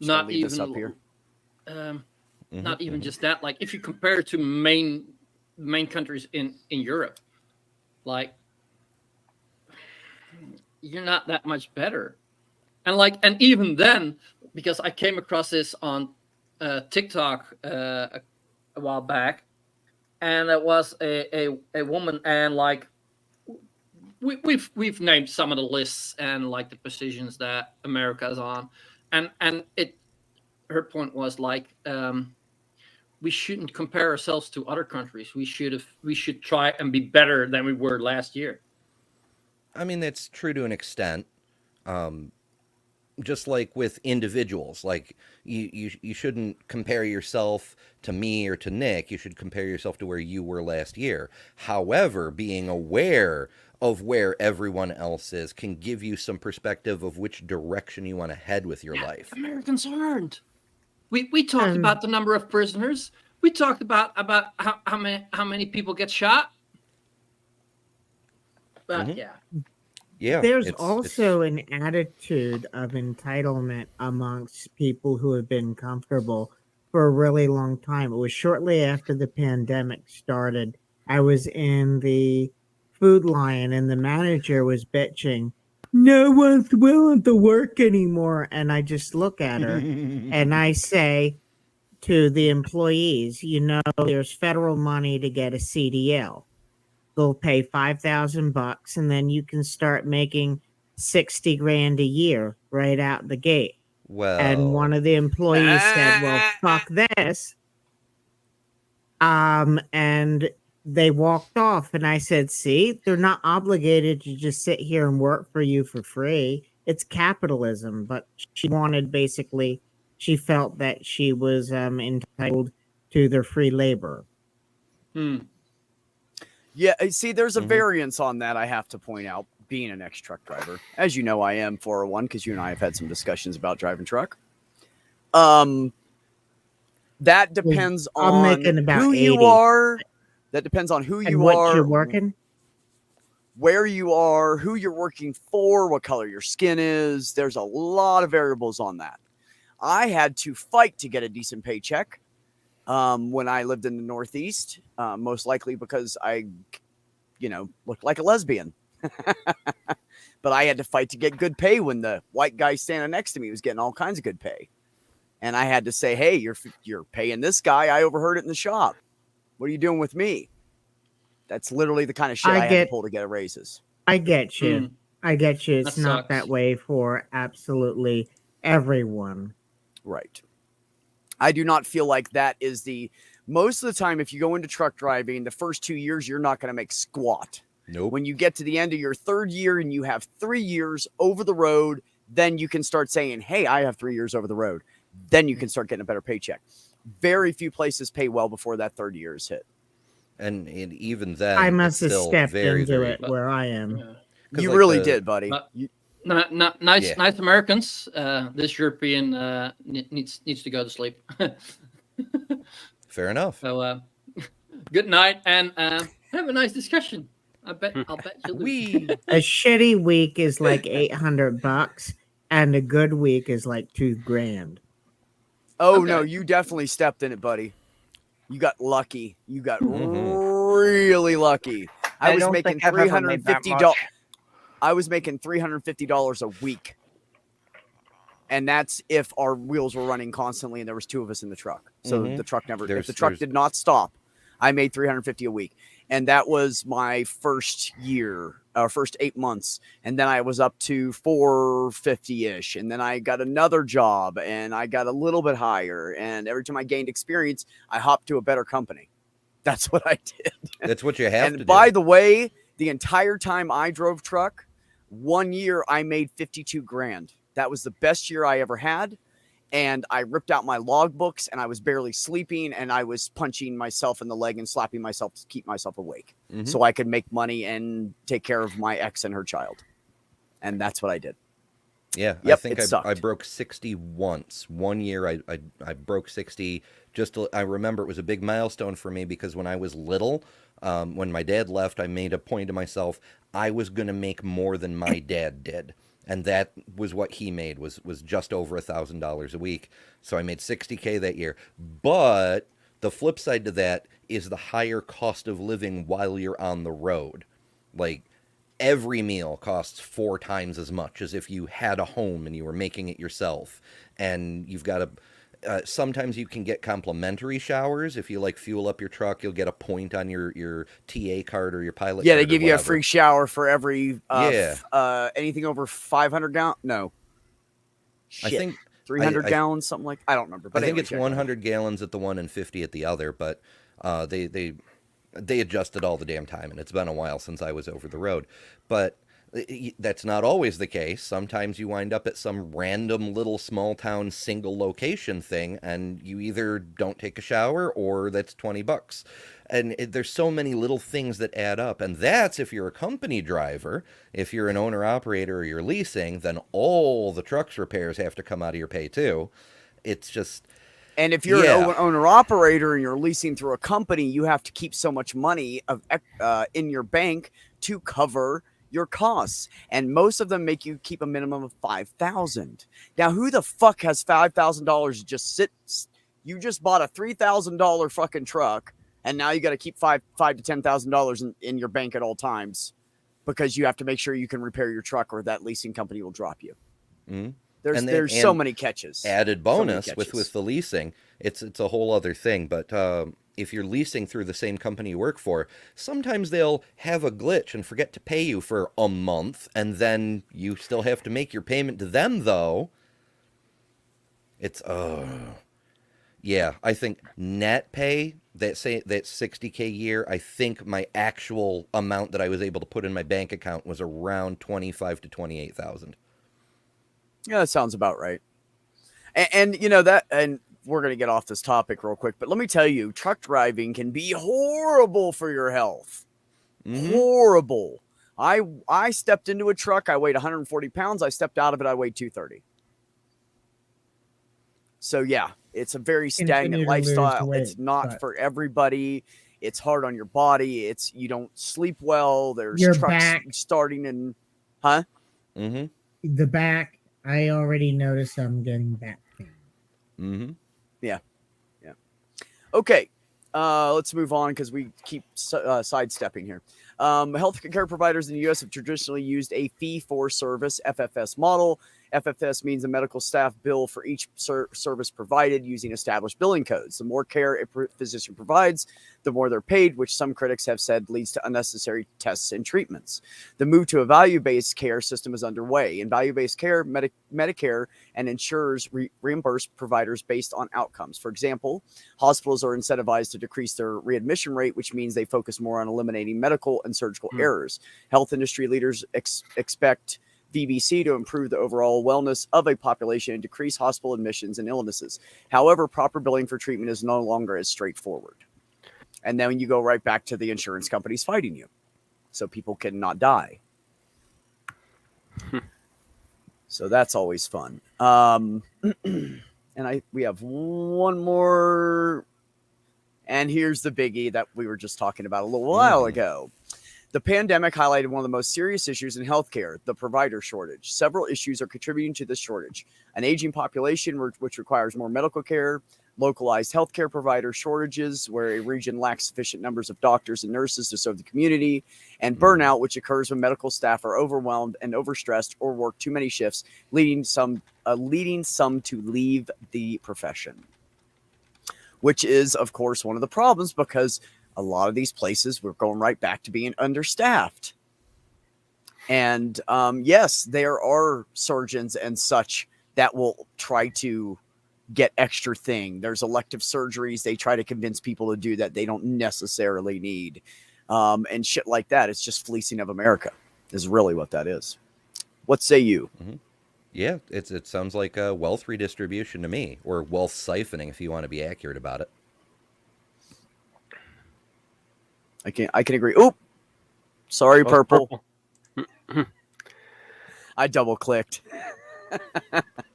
not leave this even up here. not even just that. Like if you compare it to main countries in Europe, like you're not that much better. And even then, because I came across this on TikTok a while back, and it was a woman, and like we've named some of the lists and like the positions that America is on, and her point was like we shouldn't compare ourselves to other countries. We should try and be better than we were last year. I mean, that's true to an extent. Just like with individuals, like you shouldn't compare yourself to me or to Nick. You should compare yourself to where you were last year. However, being aware of where everyone else is can give you some perspective of which direction you want to head with your life. Americans aren't. We talked about the number of prisoners. We talked about how many people get shot. But yeah. Yeah, There's it's- also an attitude of entitlement amongst people who have been comfortable for a really long time. It was shortly after the pandemic started. I was in the Food Lion and the manager was bitching, "No one's willing to work anymore." And I just look at her and I say to the employees, there's federal money to get a CDL. They'll pay $5,000 and then you can start making 60 grand a year right out the gate. well, And one of the employees said, "Well, fuck this." And they walked off and I said, "See, they're not obligated to just sit here and work for you for free. It's capitalism." But she felt that she was entitled to their free labor. Yeah, see, there's a Mhm. variance on that I have to point out, being an ex-truck driver. As you know, I am 401 because you and I have had some discussions about driving truck. That depends I'm on making about who you 80. are. That depends on who And you what are. you're working? where you are, who you're working for, what color your skin is. There's a lot of variables on that. I had to fight to get a decent paycheck when I lived in the Northeast, most likely because I, looked like a lesbian. But I had to fight to get good pay when the white guy standing next to me was getting all kinds of good pay. And I had to say, hey, you're paying this guy. I overheard it in the shop. What are you doing with me? That's literally the kind of shit I had to pull to get raises. I get you. Mm. I get you. It's That not sucks. that way for absolutely everyone. Right. I do not feel like that is most of the time, if you go into truck driving, the first 2 years, you're not going to make squat. Nope. When you get to the end of your third year and you have 3 years over the road, then you can start saying, hey, I have 3 years over the road. Then you can start getting a better paycheck. Very few places pay well before that third year is hit. And even then, I must have it's still stepped very, into very, it where I am. Yeah. You like really did, buddy. Nice, Yeah. nice Americans. This European needs to go to sleep. Fair enough. So good night and have a nice discussion. I'll bet you lose. A shitty week is like $800, and a good week is like $2,000. Oh, Okay. no, you definitely stepped in it, buddy. You got lucky. You got Mhm. really lucky. I was don't making think I've ever made that $350. much. I was making $350 a week. And that's if our wheels were running constantly and there was 2 of us in the truck. So Mhm. the truck if the There's- truck did not stop, I made $350 a week. And that was my first year, first 8 months. And then I was up to $450-ish. And then I got another job and I got a little bit higher. And every time I gained experience, I hopped to a better company. That's what I did. That's what you have to And by do. the way, the entire time I drove truck, 1 year I made 52 grand. That was the best year I ever had. And I ripped out my logbooks and I was barely sleeping and I was punching myself in the leg and slapping myself to keep myself awake Mhm. so I could make money and take care of my ex and her child. And that's what I did. Yeah, I Yep, think it I sucked. broke 60 once. 1 year I broke 60. I remember it was a big milestone for me because when I was little, when my dad left, I made a point to myself I was going to make more than my dad did. And that was what he made was just over $1,000 a week. So I made 60K that year. But the flip side to that is the higher cost of living while you're on the road. Like every meal costs 4 times as much as if you had a home and you were making it yourself. And you've got to sometimes you can get complimentary showers. If you like fuel up your truck, you'll get a point on your TA card or your pilot Yeah, card they or give you a whatever. free shower for every Yeah. anything over 500 gallons. No. I Shit. think 300 I- gallons, something like I don't remember. But I think anyway, it's check it out. 100 gallons at the one and 50 at the other, but they adjusted all the damn time, and it's been a while since I was over the road. But that's not always the case. Sometimes you wind up at some random little small town single location thing, and you either don't take a shower or that's $20. And there's so many little things that add up, and that's if you're a company driver. If you're an owner operator or you're leasing, then all the truck's repairs have to come out of your pay too. It's just And if you're Yeah. an owner operator and you're leasing through a company, you have to keep so much money in your bank to cover your costs. And most of them make you keep a minimum of $5,000. Now, who the fuck has $5,000 just sit? You just bought a $3,000 fucking truck, and now you got to keep five to $10,000 in your bank at all times because you have to make sure you can repair your truck, or that leasing company will drop you. Mhm. There's so many catches. Added So many bonus catches. with the leasing, it's a whole other thing. But if you're leasing through the same company you work for, sometimes they'll have a glitch and forget to pay you for a month, and then you still have to make your payment to them. Though it's yeah, I think net pay that 60K year. I think my actual amount that I was able to put in my bank account was around 25 to 28,000. Yeah, that sounds about right. And you know that, and we're going to get off this topic real quick, but let me tell you, truck driving can be horrible for your health. Mhm. Horrible. I stepped into a truck. I weighed 140 pounds. I stepped out of it. I weighed 230. So yeah, it's a very Continue stagnant to lose lifestyle. weight, It's not but- for everybody. It's hard on your body. You don't sleep well. There's Your trucks back. starting and, huh? Mm-hmm. The back, I already noticed I'm getting back pain. Mm-hmm. Yeah. Okay. Let's move on because we keep sidestepping here. Healthcare providers in the U.S. have traditionally used a fee-for-service (FFS) model. FFS means a medical staff bill for each service provided using established billing codes. The more care a physician provides, the more they're paid, which some critics have said leads to unnecessary tests and treatments. The move to a value-based care system is underway. In value-based care, Medicare and insurers reimburse providers based on outcomes. For example, hospitals are incentivized to decrease their readmission rate, which means they focus more on eliminating medical and surgical errors. Health industry leaders expect VBC to improve the overall wellness of a population and decrease hospital admissions and illnesses. However, proper billing for treatment is no longer as straightforward. And then you go right back to the insurance companies fighting you so people cannot die. So that's always fun. And we have one more. And here's the biggie that we were just talking about a little while ago. The pandemic highlighted one of the most serious issues in healthcare, the provider shortage. Several issues are contributing to this shortage. An aging population, which requires more medical care, localized healthcare provider shortages, where a region lacks sufficient numbers of doctors and nurses to serve the community, and burnout, which occurs when medical staff are overwhelmed and overstressed or work too many shifts, leading some to leave the profession. Which is, of course, one of the problems because a lot of these places we're going right back to being understaffed. And yes, there are surgeons and such that will try to get extra thing. There's elective surgeries. They try to convince people to do that they don't necessarily need. And shit like that. It's just fleecing of America is really what that is. What say you? Mm-hmm. Yeah, it sounds like a wealth redistribution to me, or wealth siphoning if you want to be accurate about it. I can agree. Oop. Sorry, Purple. I double clicked.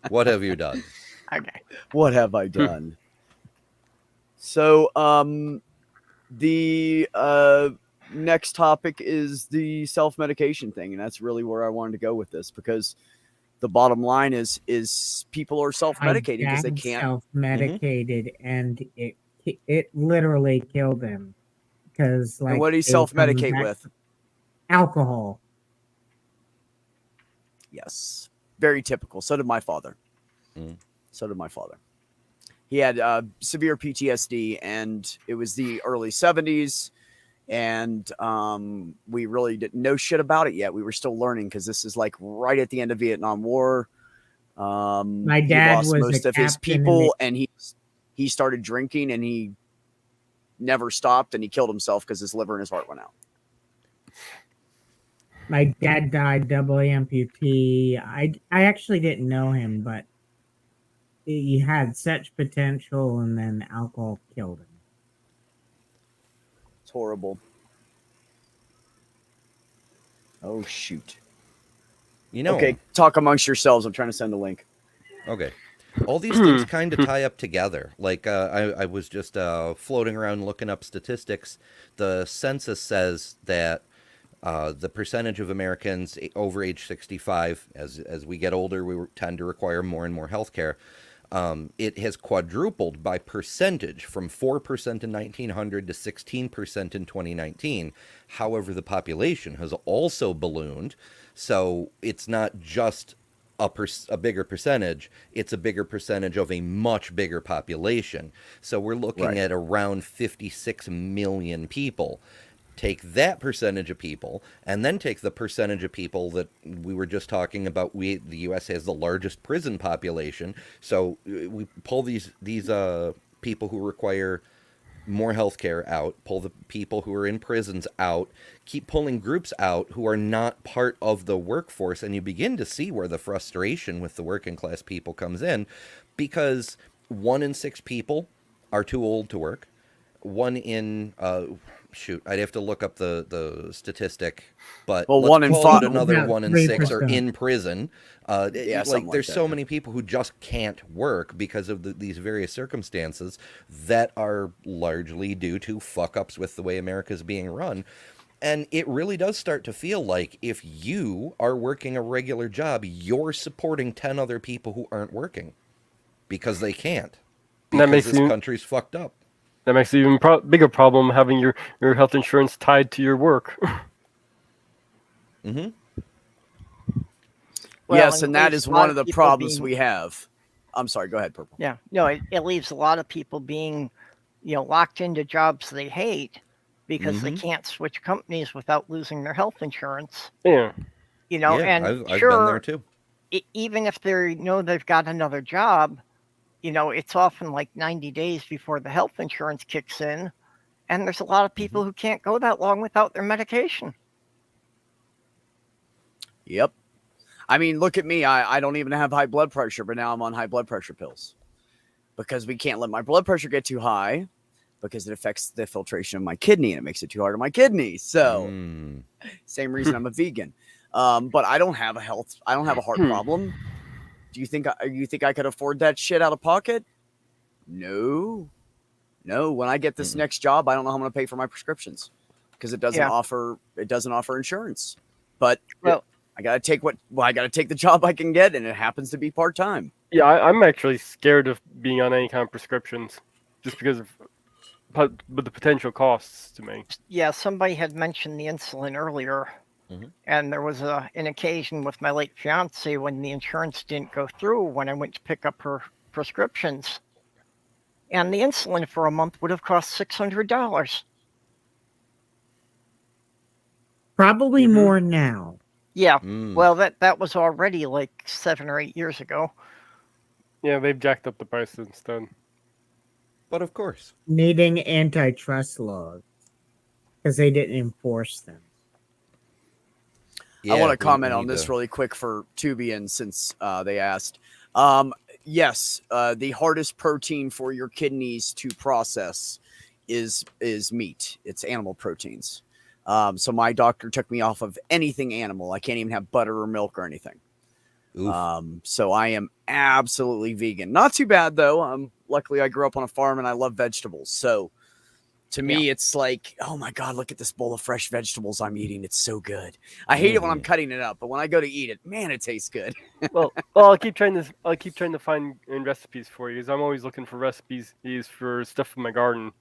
What have you done? Okay. What have I done? So, the next topic is the self-medication thing, and that's really where I wanted to go with this because the bottom line is people are self-medicating because they can't. Self-medicated, and it literally killed him because And what do you self-medicate with? Alcohol. Yes, very typical. So did my father. He had severe PTSD, and it was the early 70s, and we really didn't know shit about it yet. We were still learning because this is like right at the end of Vietnam War. My dad lost was most of his people, and he started drinking, and he never stopped, and he killed himself because his liver and his heart went out. My dad died double amputee. I actually didn't know him, but he had such potential, and then alcohol killed him. It's horrible. Oh, shoot. Okay, talk amongst yourselves. I'm trying to send a link. Okay. All these things kind of tie up together. Like, I was just floating around looking up statistics. The census says that the percentage of Americans over age 65, as we get older, we tend to require more and more health care. It has quadrupled by percentage from 4% in 1900 to 16% in 2019. However, the population has also ballooned. So it's not just a bigger percentage, it's a bigger percentage of a much bigger population. So we're looking at around 56 million people. Take that percentage of people, and then take the percentage of people that we were just talking about. The U.S. has the largest prison population, so we pull these people who require more health care out, pull the people who are in prisons out, keep pulling groups out who are not part of the workforce, and you begin to see where the frustration with the working class people comes in, because 1 in 6 people are too old to work. 1 in shoot, I'd have to look up the statistic, but Well, let's 1 in call 5 it another About 1 in 6 are 3%. in prison. Yeah, Like something like there's that, so yeah. many people who just can't work because of these various circumstances that are largely due to fuck ups with the way America's being run. And it really does start to feel like if you are working a regular job, you're supporting 10 other people who aren't working because they can't. And that Because makes this you country's fucked up. that makes it even bigger problem having your health insurance tied to your work. Mm-hmm. Well, Yes, and and it that leaves is a lot one of of the people problems being, we have. I'm sorry, go ahead, Purple. yeah, no, it leaves a lot of people being, locked into jobs they hate because they Mm-hmm. can't switch companies without losing their health insurance. Yeah. Yeah, And I've been there sure, too. even if they know they've got another job, it's often like 90 days before the health insurance kicks in. And there's a lot of Mm-hmm. people who can't go that long without their medication. Yep. I mean, look at me. I don't even have high blood pressure, but now I'm on high blood pressure pills because we can't let my blood pressure get too high because it affects the filtration of my kidney and it makes it too hard on my kidneys. So, same reason I'm a vegan. But I don't have a heart problem. Do you think I could afford that shit out of pocket? No. No, when I get this Mm-mm. next job, I don't know how I'm going to pay for my prescriptions because it doesn't Yeah. offer insurance. But Well, I got to take the job I can get, and it happens to be part-time. Yeah, I'm actually scared of being on any kind of prescriptions, just because of but the potential costs to me. yeah, somebody had mentioned the insulin earlier. Mhm. And there was an occasion with my late fiance when the insurance didn't go through when I went to pick up her prescriptions. And the insulin for a month would have cost $600. Probably Mhm. more now. Yeah. Mm. Well, that was already like 7 or 8 years ago. Yeah, they've jacked up the prices instead. But of course. Needing antitrust laws because they didn't enforce them. Yeah, I want to we comment on need this to- really quick for Tubian since they asked. Yes, the hardest protein for your kidneys to process is meat. It's animal proteins. So my doctor took me off of anything animal. I can't even have butter or milk or anything. Oof. So I am absolutely vegan. Not too bad though. Luckily I grew up on a farm and I love vegetables. So to me, it's like, oh my God, look at this bowl of fresh vegetables I'm eating. It's so good. I hate it when I'm cutting it up, but when I go to eat it, man, it tastes good. Well, I'll keep trying this. I'll keep trying to find recipes for you because I'm always looking for recipes for stuff in my garden.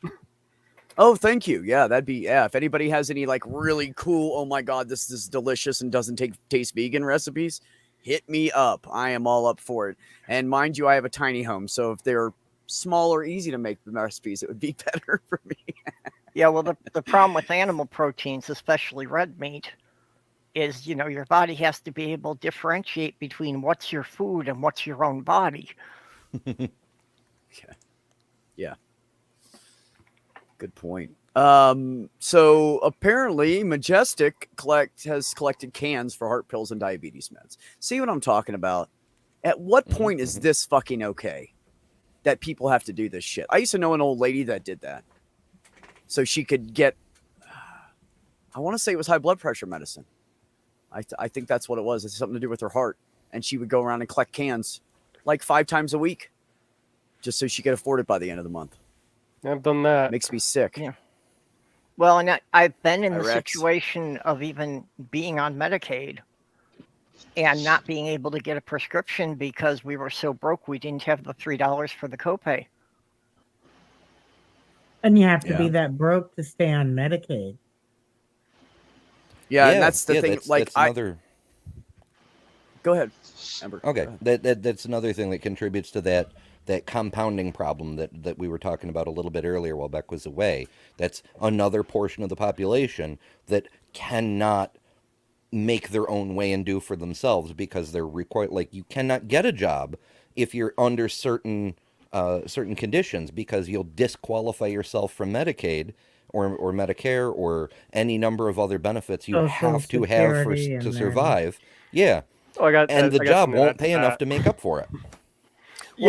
Oh, thank you. Yeah, that'd be, yeah. If anybody has any like really cool, oh my God, this is delicious and doesn't taste vegan recipes, hit me up. I am all up for it. And mind you, I have a tiny home. So if they're small or easy to make the recipes, it would be better for me. Yeah, well, the problem with animal proteins, especially red meat, is your body has to be able to differentiate between what's your food and what's your own body. Okay. Yeah. Good point. So apparently Majestic has collected cans for heart pills and diabetes meds. See what I'm talking about? At what point is this fucking okay that people have to do this shit? I used to know an old lady that did that. So she could get, I want to say it was high blood pressure medicine. I think that's what it was. It's something to do with her heart. And she would go around and collect cans like 5 times a week just so she could afford it by the end of the month. I've done that. Makes me sick. Yeah. Well, and I've been in the Iraq's- situation of even being on Medicaid and not being able to get a prescription because we were so broke we didn't have the $3 for the copay. And you have to be Yeah. that broke to stay on Medicaid. Yeah, and that's the thing. That's another. Go ahead, Amber. Okay, Go ahead. that's another thing that contributes to that compounding problem that we were talking about a little bit earlier while Beck was away. That's another portion of the population that cannot make their own way and do for themselves because they're required. Like you cannot get a job if you're under certain conditions because you'll disqualify yourself from Medicaid or Medicare or any number of other benefits you Social have to have Security and to then- survive. Yeah. Oh, I got And the I got job something to won't add to pay enough that. to make up for it. Well,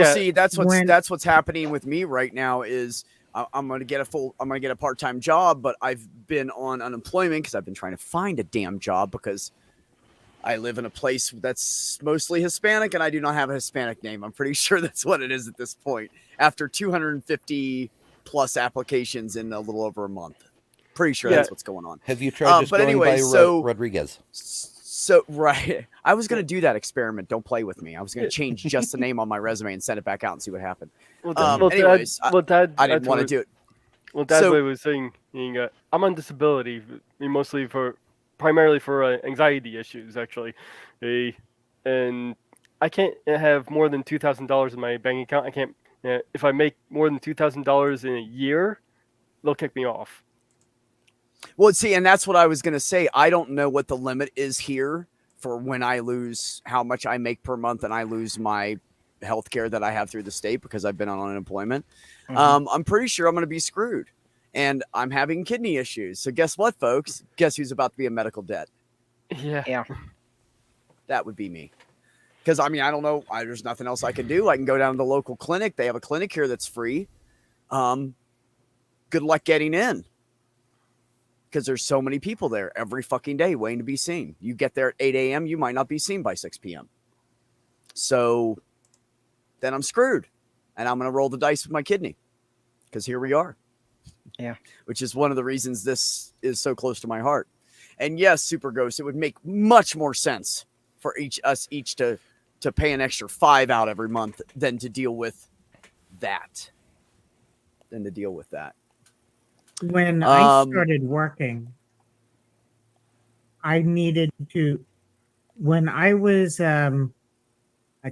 Yeah. see, that's When- what's happening with me right now is I'm going to get a part-time job, but I've been on unemployment because I've been trying to find a damn job because I live in a place that's mostly Hispanic and I do not have a Hispanic name. I'm pretty sure that's what it is at this point. After 250 plus applications in a little over a month. Pretty sure that's what's going on. Have you tried just but going anyway, by Rodriguez? So right, I was gonna do that experiment. Don't play with me. I was gonna change just the name on my resume and send it back out and see what happened. Anyways, I didn't want to do it. Well, that's what I was saying. I'm on disability, primarily for anxiety issues, actually, and I can't have more than $2,000 in my bank account. I can't. If I make more than $2,000 in a year, they'll kick me off. Well, see, and that's what I was going to say. I don't know what the limit is here for when I lose how much I make per month and I lose my health care that I have through the state because I've been on unemployment. I'm pretty sure I'm going to be screwed. And I'm having kidney issues. So guess what, folks? Guess who's about to be in medical debt? Yeah. That would be me. Because, I mean, I don't know. There's nothing else I can do. I can go down to the local clinic. They have a clinic here that's free. Good luck getting in. Because there's so many people there every fucking day waiting to be seen. You get there at 8 a.m., you might not be seen by 6 p.m. So then I'm screwed. And I'm going to roll the dice with my kidney. Because here we are. Yeah. Which is one of the reasons this is so close to my heart. And yes, Super Ghost, it would make much more sense for us each to pay an extra $5 out every month than to deal with that. When I started working, I needed to. When I was a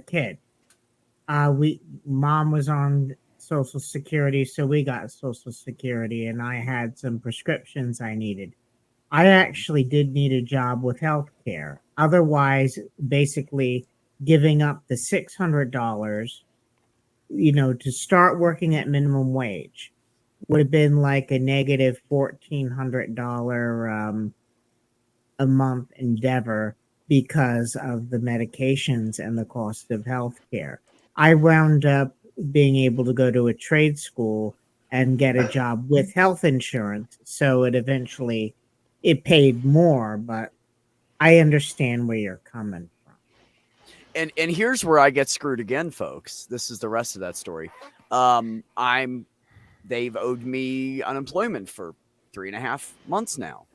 kid, mom was on Social Security, so we got Social Security, and I had some prescriptions I needed. I actually did need a job with health care. Otherwise, basically giving up the $600, to start working at minimum wage would have been like a negative $1,400 a month endeavor because of the medications and the cost of health care. I wound up being able to go to a trade school and get a job with health insurance. So it paid more, but I understand where you're coming from. And here's where I get screwed again, folks. This is the rest of that story. They've owed me unemployment for 3.5 months now.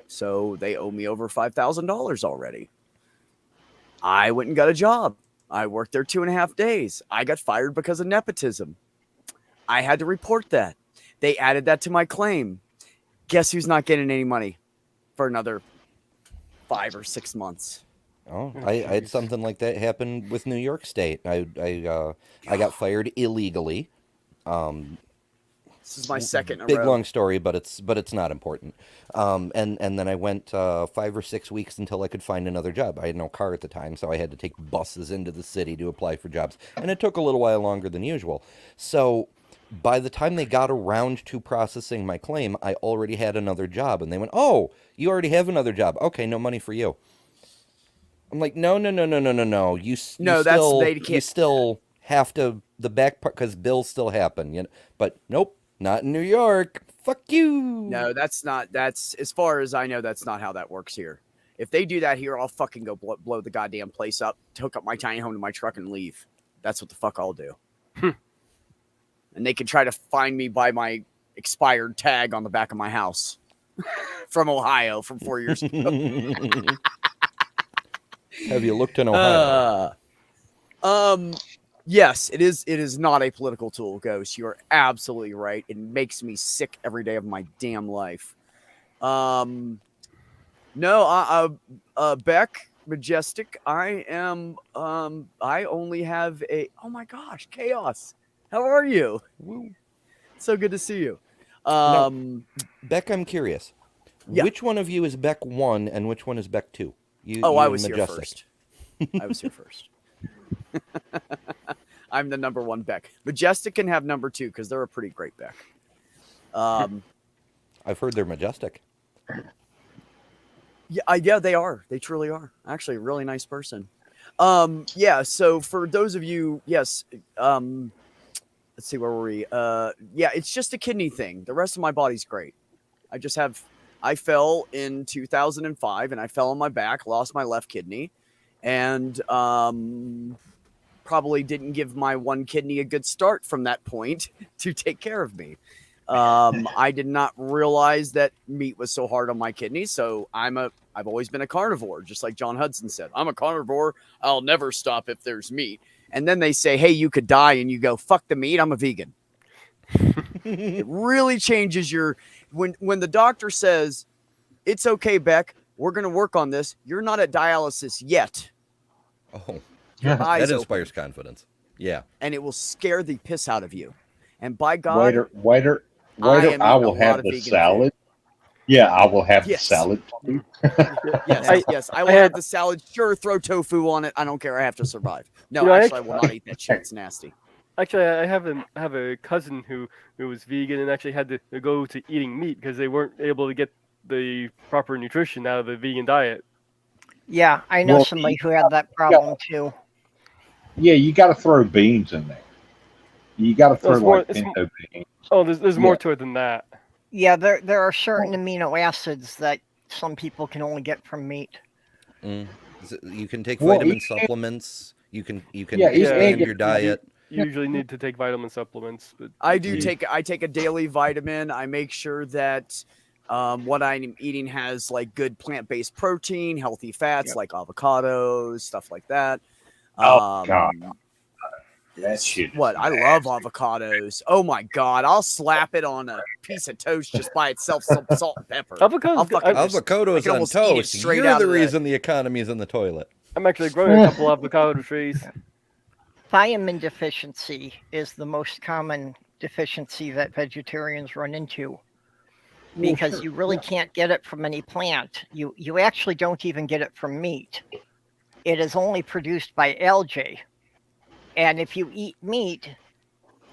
So they owe me over $5,000 already. I went and got a job. I worked there 2.5 days. I got fired because of nepotism. I had to report that. They added that to my claim. Guess who's not getting any money for another 5 or 6 months? Oh, I had something like that happen with New York State. I got fired illegally. This is my second in a big row. long story, but it's not important. And then I went 5 or 6 weeks until I could find another job. I had no car at the time, so I had to take buses into the city to apply for jobs, and it took a little while longer than usual. So by the time they got around to processing my claim, I already had another job, and they went, "Oh, you already have another job. Okay, no money for you." I'm like, no. You still have to the back part because bills still happen. But nope, not in New York. Fuck you. No, that's as far as I know, that's not how that works here. If they do that here, I'll fucking go blow the goddamn place up, hook up my tiny home to my truck, and leave. That's what the fuck I'll do. And they can try to find me by my expired tag on the back of my house from Ohio from 4 years ago. Have you looked in Ohio? Yes, it is not a political tool, Ghost. You're absolutely right. It makes me sick every day of my damn life. No, Beck, Majestic, I am, I only have oh my gosh, Chaos. How are you? Woo. So good to see you. Now, Beck, I'm curious. Yeah. Which one of you is Beck 1 and which one is Beck 2? I was here first. I was here first. I'm the number 1 Beck. Majestic can have number 2 because they're a pretty great Beck. I've heard they're majestic. Yeah, they are. They truly are. Actually, a really nice person. So for those of you, yes, let's see, where were we? Yeah, it's just a kidney thing. The rest of my body's great. I fell in 2005 and I fell on my back, lost my left kidney, and probably didn't give my one kidney a good start from that point to take care of me. I did not realize that meat was so hard on my kidneys. So I've always been a carnivore, just like John Hudson said. I'm a carnivore. I'll never stop if there's meat. And then they say, hey, you could die, and you go, fuck the meat. I'm a vegan. It really changes when the doctor says, it's okay, Beck, we're going to work on this. You're not at dialysis yet. Oh, Your that eyes inspires open, confidence. Yeah. and it will scare the piss out of you. And by God, Waiter, I am I eating will a lot have of the vegan salad. Yeah, I will have the Yes. salad. please. Yes, I will have the salad. Sure, throw tofu on it. I don't care. I have to survive. No, You know, actually, I will not eat that shit. It's nasty. Actually, I have a cousin who was vegan and actually had to go to eating meat because they weren't able to get the proper nutrition out of the vegan diet. Yeah, I know Well, somebody who had that problem too. Yeah, you got to throw beans in there. You got to throw it's more- like it's pinto beans. Oh, there's more Yeah. to it than that. Yeah, there are certain amino acids that some people can only get from meat. Mm. You can take Well, vitamin eat- supplements. You can Yeah, eat expand egg your diet. You usually need to take vitamin supplements. But I take a daily vitamin. I make sure that what I'm eating has like good plant-based protein, healthy fats like avocados, stuff like that. Oh, God. That shit. What I love avocados. Oh my God, I'll slap it on a piece of toast just by itself, some salt and pepper. Avocados I'll good. fucking I Avocados can on almost eat it toast. straight You're out the of that. reason the economy is in the toilet. I'm actually growing a couple avocado trees. Thiamine deficiency is the most common deficiency that vegetarians run into because you really can't get it from any plant. You actually don't even get it from meat. It is only produced by algae. And if you eat meat,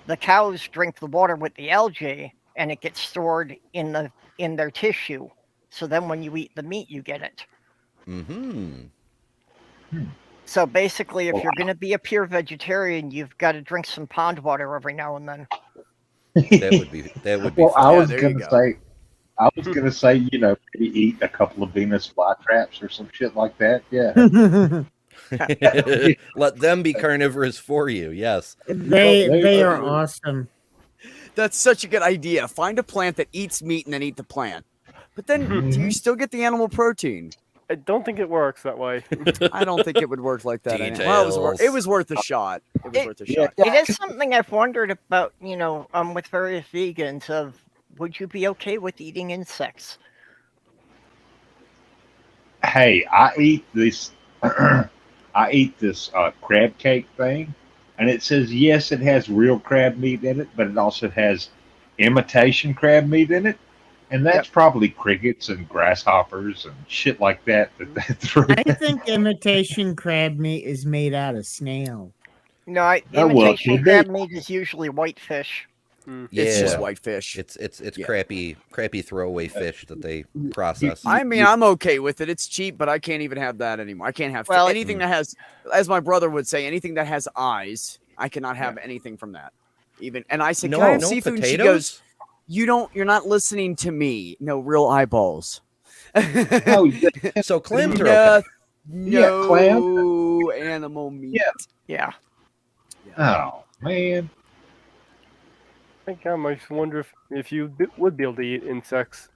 the cows drink the water with the algae and it gets stored in their tissue. So then when you eat the meat, you get it. Mm-hmm. So basically, if you're going to be a pure vegetarian, you've got to drink some pond water every now and then. That would be Well, fun. I Yeah, was there you gonna go. say, maybe eat a couple of Venus flytraps or some shit like that. Yeah. Let them be carnivorous for you. Yes. They are awesome. That's such a good idea. Find a plant that eats meat and then eat the plant. But then, do you still get the animal protein? I don't think it works that way. I don't think it would work like that. Well, it was worth a shot. It was worth a shot. It is something I've wondered about, with various vegans of would you be okay with eating insects? Hey, I eat this. I eat this crab cake thing, and it says yes, it has real crab meat in it, but it also has imitation crab meat in it, and that's probably crickets and grasshoppers and shit like that. I think imitation crab meat is made out of snail. No, well, imitation could crab be. meat is usually whitefish. It's just Yeah. whitefish. It's Yeah. crappy throwaway fish that they process. I mean, I'm okay with it. It's cheap, but I can't even have that anymore. I can't have Well, anything that has, as my brother would say, anything that has eyes. I cannot have anything from that. And I said, no, can I have no seafood? And potatoes. she goes, you're not listening to me. No real eyeballs. Oh, So clams are no, okay. no clam. animal meat. Yeah. Yeah. Oh man. I think I might wonder if you would be able to eat insects.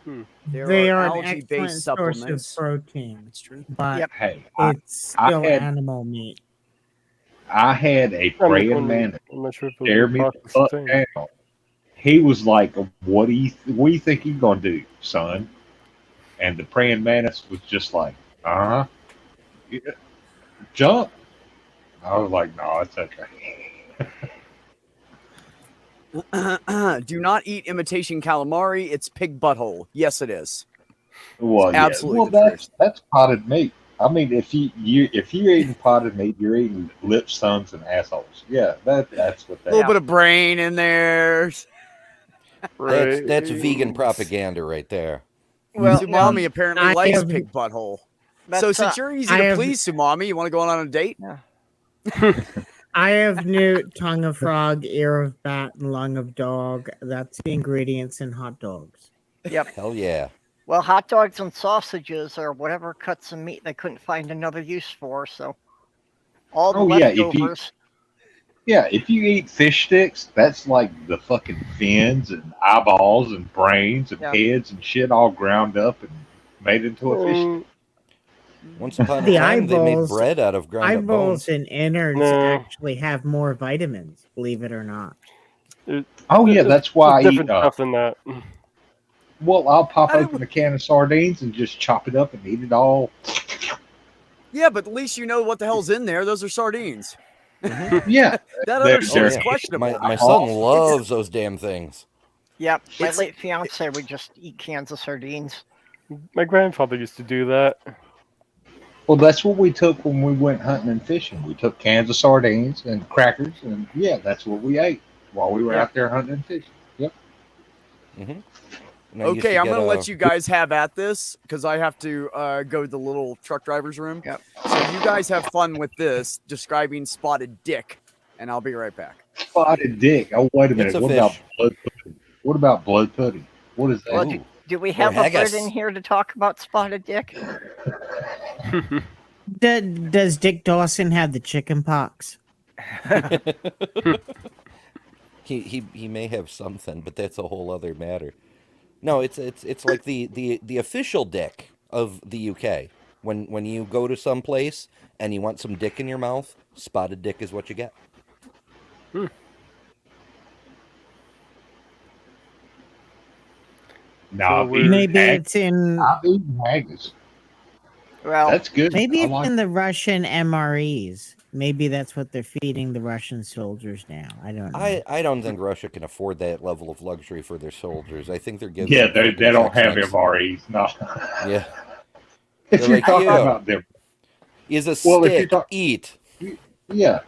There They are are an algae-based excellent source of supplements. protein, It's true. but Yep. Hey, it's I still had- animal meat. I had a I'm praying man not sure if it stare would me process the the fuck same. down. He was like, what do you think you're gonna do, son? And the praying mantis was just like, yeah, jump. I was like, no, it's okay. Do not eat imitation calamari. It's pig butthole. Yes, it is. Well, yeah. absolutely Well, the truth. that's potted meat. I mean, if you're eating potted meat, you're eating lips, tongues, and assholes. Yeah, that's what A that. little bit of brain in there. That's vegan propaganda right there. Well, Sumami apparently I likes have- pig butthole. That's, So since you're easy I to have- please, Sumami, you want to go on a date? Yeah. Eye of newt, tongue of frog, ear of bat, and lung of dog. That's the ingredients in hot dogs. Yep. Hell yeah. Well, hot dogs and sausages or whatever cuts of meat they couldn't find another use for, so all the Oh yeah, if you leftovers. if you eat fish sticks, that's like the fucking fins and eyeballs and brains and Yeah. heads and shit all ground up and made into a fish stick. Once upon a The time, they made eyeballs- bread out of ground up Eyeballs bones. and innards No. actually have more vitamins, believe it or not. Oh yeah, that's why I It's eat. different stuff than that. Well, I'll pop I open a can of sardines and just chop it up and eat it all. Yeah, but at least you know what the hell's in there. Those are sardines. Yeah, That They're- other shit they're- is questionable. My son loves those damn things. Yep. My It's- late fiance would just eat cans of sardines. My grandfather used to do that. well, that's what we took when we went hunting and fishing. We took cans of sardines and crackers, and yeah, that's what we ate while we were Yeah. out there hunting and fishing. Yep. And I used Okay, to I'm get gonna a- let you guys have at this because I have to go to the little truck driver's room. Yep. So you guys have fun with this describing spotted dick, and I'll be right back. Spotted dick. Oh, wait a minute. It's a What about fish. blood pudding? What about blood pudding? What is that? Well, Ooh. do we have a haggis. bird in here to talk about spotted dick? Does Dick Dawson have the chicken pox? He may have something, but that's a whole other matter. No, it's like the official dick of the UK. When you go to some place and you want some dick in your mouth, spotted dick is what you get. No, So I've we're- eaten Maybe haggis. it's in I've eaten haggis. Well, That's good. maybe I it's like in the Russian MREs. Maybe that's what they're feeding the Russian soldiers now. I don't know. I don't think Russia can afford that level of luxury for their soldiers. I think they're giving. Yeah, them they don't fucking have sex MREs. No. Yeah, If They're you're like, talking yeah. about them, is a Well, if you're stick talk- eat? yeah.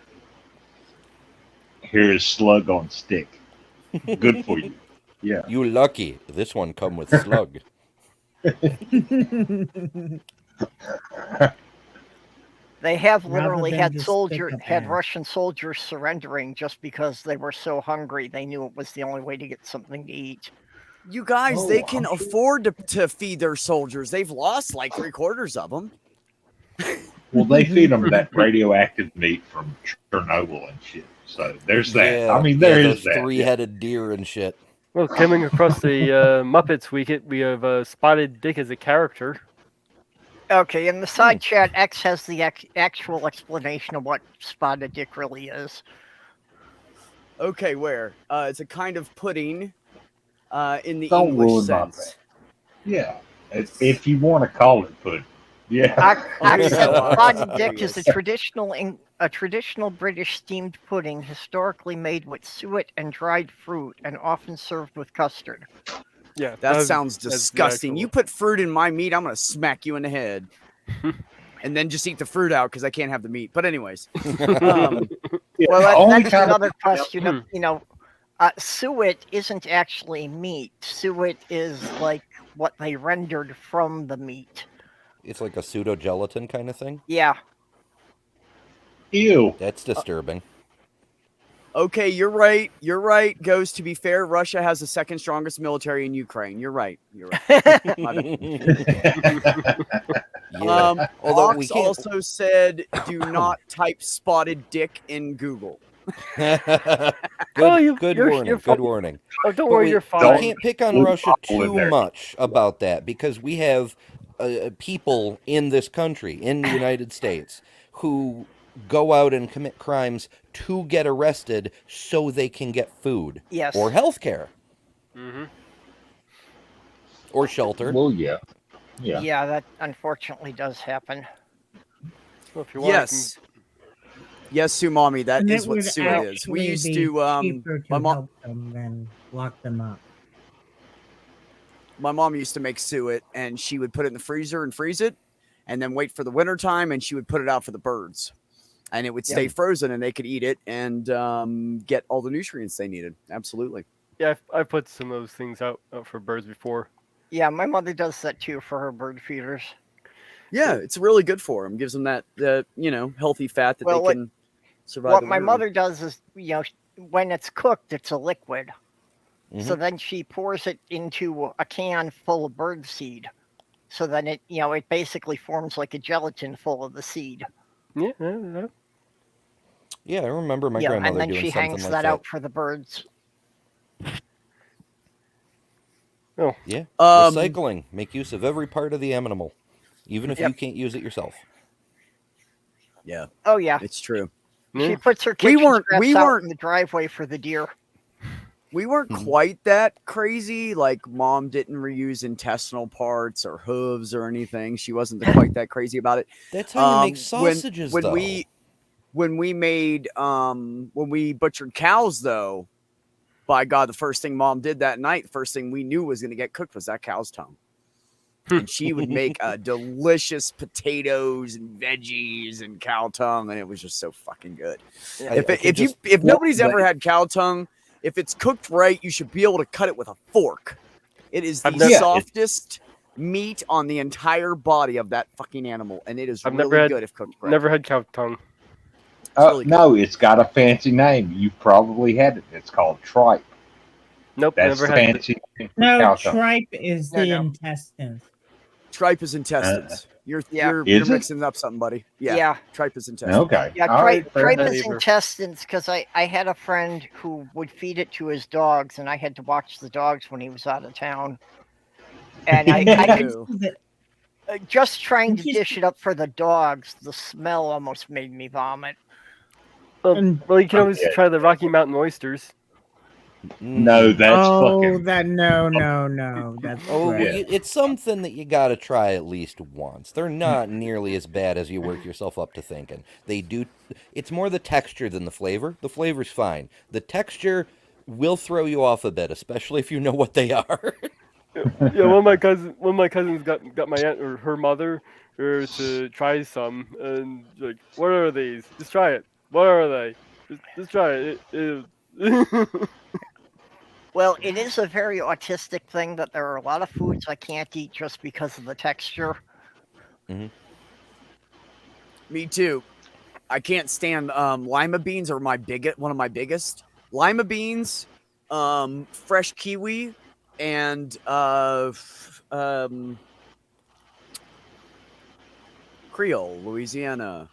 Here is slug on stick. Good for you. Yeah. You lucky. This one come with slug. they have Rather literally than had just stick a had bag. Russian soldiers surrendering just because they were so hungry. They knew it was the only way to get something to eat. You guys, Oh, they can I'm sure. afford to feed their soldiers. They've lost like 3/4 of them. Well, they feed them that radioactive meat from Chernobyl and shit. So there's that. Yeah, I mean, there is those that. three-headed deer and shit. Well, coming across the Muppets we have Spotted Dick as a character. Okay, in the side chat, X has the actual explanation of what spotted dick really is. Okay, where? It's a kind of pudding in the Don't English ruin my sense. Yeah. If you want to call it pudding. Yeah. Actually, Yeah. spotted dick is Yes. a traditional British steamed pudding historically made with suet and dried fruit and often served with custard. Yeah, That that's- sounds that's the disgusting. actual- You put fruit in my meat, I'm gonna smack you in the head. And then just eat the fruit out because I can't have the meat. But anyways, Well, The only that's kind of- another question. Suet isn't actually meat. Suet is like what they rendered from the meat. It's like a pseudo gelatin kind of thing. Yeah. Ew. That's disturbing. okay, you're right. You're right. Goes to be fair, Russia has the second strongest military in Ukraine. You're right. You're right. My bad. Yeah. Although we Ox can't. also said, "Do not type spotted dick in Google." good Well, good you're warning. fine. Good warning. Oh, don't But worry, we, you're we fine. can't pick on We'll Russia follow in too there. much about that because we have people in this country, in the United States, who go out and commit crimes to get arrested so they can get food Yes. or health care Mhm. or shelter. Well, yeah. Yeah. Yeah, that unfortunately does happen. Well, if you want, Yes. Yes, Sumami, that And is it what would suet is. We actually used be to cheaper to my mom help them than lock them up. my mom used to make suet and she would put it in the freezer and freeze it and then wait for the winter time and she would put it out for the birds. And it would stay frozen and they could eat it and get all the nutrients they needed. Absolutely. yeah, I've put some of those things out for birds before. Yeah, my mother does that too for her bird feeders. Yeah, it's really good for them. Gives them that healthy fat that Well, they can survive what the my winter. mother does is, when it's cooked, it's a liquid. So Mhm. then she pours it into a can full of bird seed. So then it basically forms like a gelatin full of the seed. Yeah. Yeah, I remember my Yeah, and grandmother then doing she something hangs like that that. out for the birds. Oh, Yeah. Um, Recycling. Make use of every part of the animal, even if Yep. you can't use it yourself. yeah, Oh yeah, it's true. she yeah. puts her We kitchen weren't- scraps we out weren't- in the driveway for the deer. We weren't Mhm. quite that crazy. Like mom didn't reuse intestinal parts or hooves or anything. She wasn't quite that crazy about it. That's how you make When sausages, when though. we made when we butchered cows, though, by God, the first thing mom did that night, the first thing we knew was going to get cooked was that cow's tongue. And she would make delicious potatoes and veggies and cow tongue, and it was just so fucking good. Yeah. If nobody's ever had cow tongue, if it's cooked right, you should be able to cut it with a fork. It is the I've never- Yeah, softest meat on the entire body of that fucking animal, and it is I've really never had- good if cooked right. Never had cow tongue. really good. No, it's got a fancy name. You probably had it. It's called tripe. Nope, That's never the had. fancy name for No, cow tongue. tripe is No, the no. intestines. Tripe is intestines. You're Yeah. you're Is it? mixing up something, buddy. Yeah, Yeah. tripe is intestines. Okay. Yeah, All right, fair tripe enough. is Neighbor. intestines because I had a friend who would feed it to his dogs, and I had to watch the dogs when he was out of town. And I could, Ew. just trying to Interesting. dish it up for the dogs, the smell almost made me vomit. Well, And- you can always Okay. try the Rocky Mountain oysters. No, that's Oh, fucking. no, that's Oh, gross. Yeah. it's something that you gotta try at least once. They're not nearly as bad as you work yourself up to thinking. They do. It's more the texture than the flavor. The flavor's fine. The texture will throw you off a bit, especially if you know what they are. Yeah, one of my cousins got my aunt or her mother to try some, and like, what are these? Just try it. What are they? Just try it. Well, it is a very autistic thing that there are a lot of foods I can't eat just because of the texture. Me too. I can't stand lima beans are one of my biggest. Lima beans, fresh kiwi, and Creole, Louisiana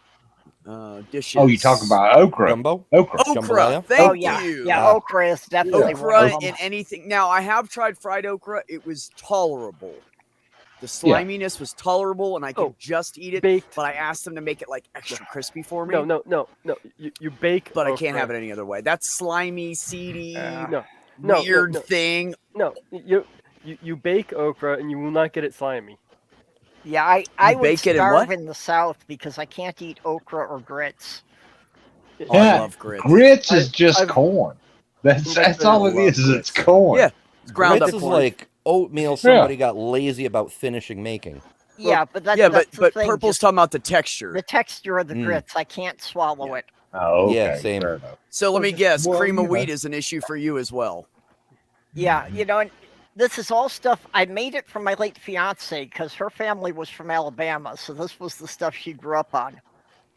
dishes. Oh, you talk about okra. Gumbo? Okra. okra. jambalaya? Thank Oh yeah, you. yeah. Okra is definitely one Okra of them. and anything. Now I have tried fried okra. It was tolerable. The sliminess was tolerable, and I could just eat it. Baked. But I asked them to make it like extra crispy for me. No. You bake. But I can't okra. have it any other way. That slimy, seedy, No, weird no. thing. No, you bake okra and you will not get it slimy. Yeah, I You would bake it in starve what? in the South because I can't eat okra or grits. Oh, I Yeah, love grits. Grits is just I've- corn. That's That's all I it love is. It's grits. corn. Yeah, it's ground Grits up is corn. like oatmeal somebody got lazy about finishing making. Yeah, but yeah, that's the but thing. Purple's Just talking about the texture. the texture of the Mm. grits, I can't swallow it. Oh, okay. Yeah, same. Fair enough. So let me just guess, boil cream of it. wheat is an issue for you as well. Yeah, and this is all stuff I made it for my late fiance because her family was from Alabama, so this was the stuff she grew up on.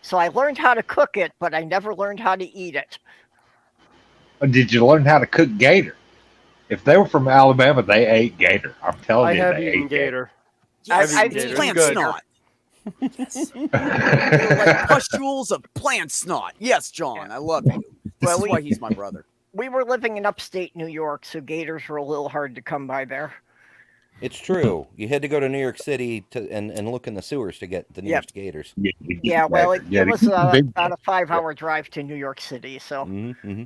So I learned how to cook it, but I never learned how to eat it. Did you learn how to cook gator? If they were from Alabama, they ate gator. I'm telling I you, have they eaten ate gator. gator. Yes, I've it's eaten plant gator. snot. Yes. They're like pustules of plant snot. Yes, John, I love you. This Well, is why he's my brother. We were living in upstate New York, so gators were a little hard to come by there. It's true. You had to go to New York City and look in the sewers to get the nearest gators. Yeah, well, it was big- about a 5-hour drive to New York City, so. Mm-hmm.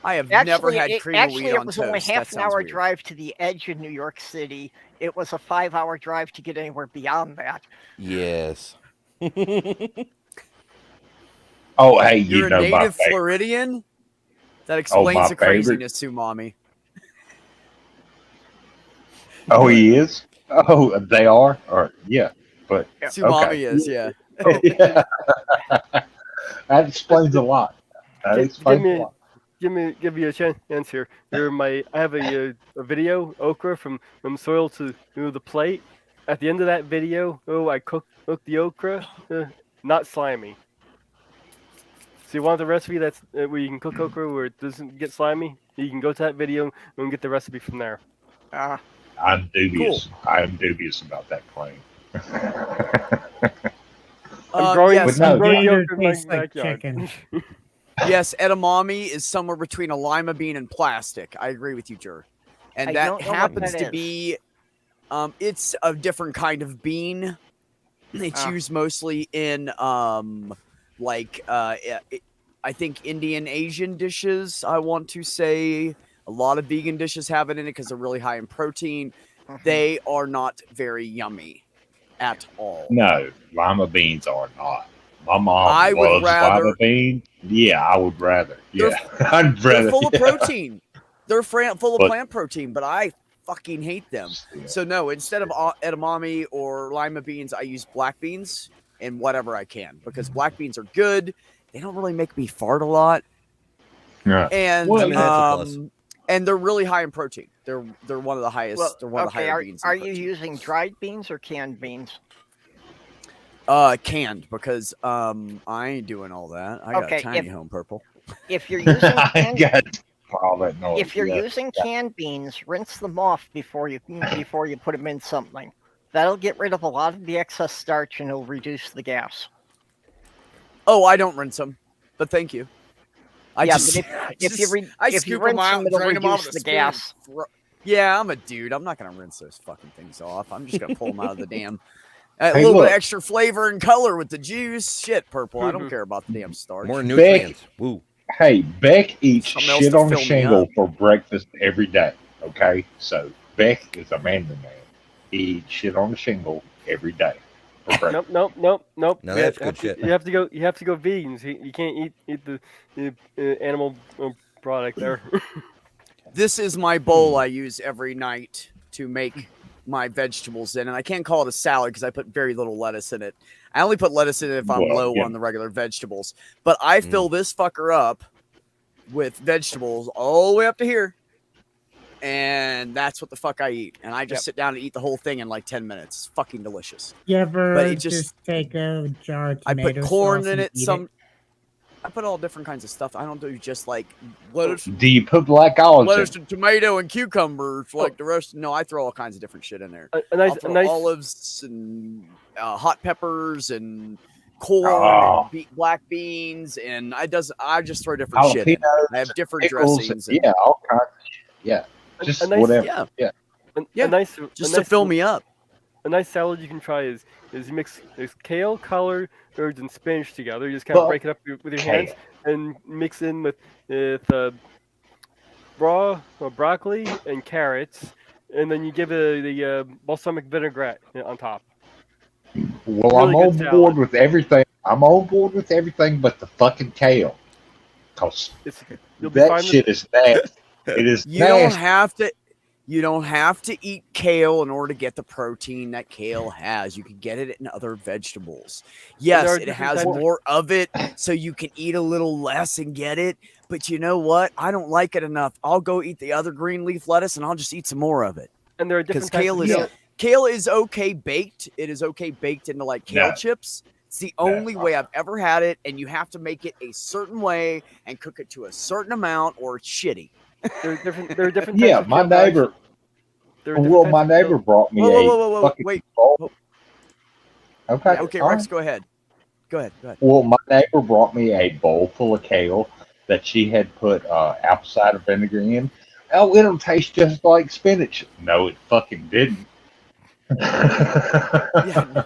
I have never had cream of wheat it on was toast. only That half an sounds hour weird. drive to the edge of New York City. It was a 5-hour drive to get anywhere beyond that. Yes. Oh, hey, You're you a know my native favorite. Floridian? That explains my the favorite. craziness to mommy. Oh, he is. Oh, they are. Or yeah, but Sumami is, yeah. yeah. That explains a lot. That Give explains a me- lot. Give you a chance here. I have a video okra from soil to the plate. At the end of that video, I cooked the okra, not slimy. So you want the recipe that's where you can cook okra where it doesn't get slimy? You can go to that video and get the recipe from there. Uh, I'm dubious. I'm dubious about that claim. I'm growing, Yes, But no. I'm growing the Gator okra in my tastes like backyard. chicken. yes, edamame is somewhere between a lima bean and plastic. I agree with you, Jer. And I that don't know what happens that to is. be, it's a different kind of bean. It's Ah. used mostly in, I think Indian Asian dishes. I want to say a lot of vegan dishes have it in it because they're really high in protein. Mhm. They are not very yummy at all. No, lima beans are not. My mom I would loves rather- lima beans. Yeah, I would rather. They're- Yeah, I'd They're rather. full of yeah. protein. They're full of But- plant protein, but I fucking hate them. Yeah. So no, instead of edamame or lima beans, I use black beans and whatever I can because black beans are good. They don't really make me fart a lot, Yeah. and Well, I mean, that's a plus. and they're really high in protein. They're one of the highest. Well, they're one of the okay, higher beans. in are you protein. using dried beans or canned beans? Canned because I ain't doing all that. I got Okay, a tiny home purple. If you're using I canned, got all that noise. if you're yeah. using canned beans, rinse them off before you put them in something. That'll get rid of a lot of the excess starch and it'll reduce the gas. Oh, I don't rinse them, but thank you. I Yeah, just, but if you scoop rinse them out, them, it'll drain them off reduce with a the spoon gas. and yeah, I'm a dude. I'm not gonna rinse those fucking things off. I'm just gonna pull them out of the damn. A Hey, little bit look. of extra flavor and color with the juice. Shit, purple. I don't care about the damn starch. More nutrients. Woo. Hey, Beck eats Something else shit to on the fill me shingle up. for breakfast every day. Okay, so Beck is a manly man. He eats shit on the shingle every day for breakfast. Nope. No, You that's have good to- shit. You have to go. You have to go vegans. You can't eat the animal product there. This is my bowl I use every night to make my vegetables in, and I can't call it a salad because I put very little lettuce in it. I only put lettuce in it if I'm Well, low yeah. on the regular vegetables. But I fill this fucker up with vegetables all the way up to here, and that's what the fuck I eat. And I just sit down and eat the whole thing in like 10 minutes. It's fucking delicious. You ever But it just take a jar of I tomato put corn sauce in and it. eat I put all different kinds of stuff. I don't do just like lettuce, Do you put black olives lettuce in? and tomato and cucumbers like the rest. No, I throw all kinds of different shit in there. A I'll nice, throw nice. olives and hot peppers and corn Oh. and black beans, and I just throw different shit in. Jalapenos, I have different pickles, dressings. And, yeah, all kinds of shit. Yeah, A- just a nice- whatever. yeah, A Yeah, nice, just to fill me up. A nice salad you can try is you mix kale, collard, herbs, and spinach together. You just kind of Well, break it up with your hands and mix in with raw broccoli and carrots, and then you give it the balsamic vinaigrette on top. Well, Really I'm good on salad. board with everything. I'm on board with everything but the fucking kale. Cause You'll be that fine shit is nasty. It is You don't nasty. have to. You don't have to eat kale in order to get the protein that kale has. You can get it in other vegetables. Yes, are it different has types of- more of it, so you can eat a little less and get it. But you know what? I don't like it enough. I'll go eat the other green leaf lettuce and I'll just eat some more of it. And there are Because different types kale of is kale. kale is okay baked. It is okay baked into like kale No. chips. It's the No. only way I've ever had it, and you have to make it a certain way and cook it to a certain amount, or it's shitty. There are different. There are different. Yeah, types of my kale that neighbor. there are different Well, types my of kale- neighbor brought me Whoa, a fucking wait. bowl. Whoa. Okay, Okay, all Rex, right. go ahead. Go ahead. Well, my neighbor brought me a bowl full of kale that she had put apple cider vinegar in. Oh, it'll taste just like spinach. No, it fucking didn't. Yeah,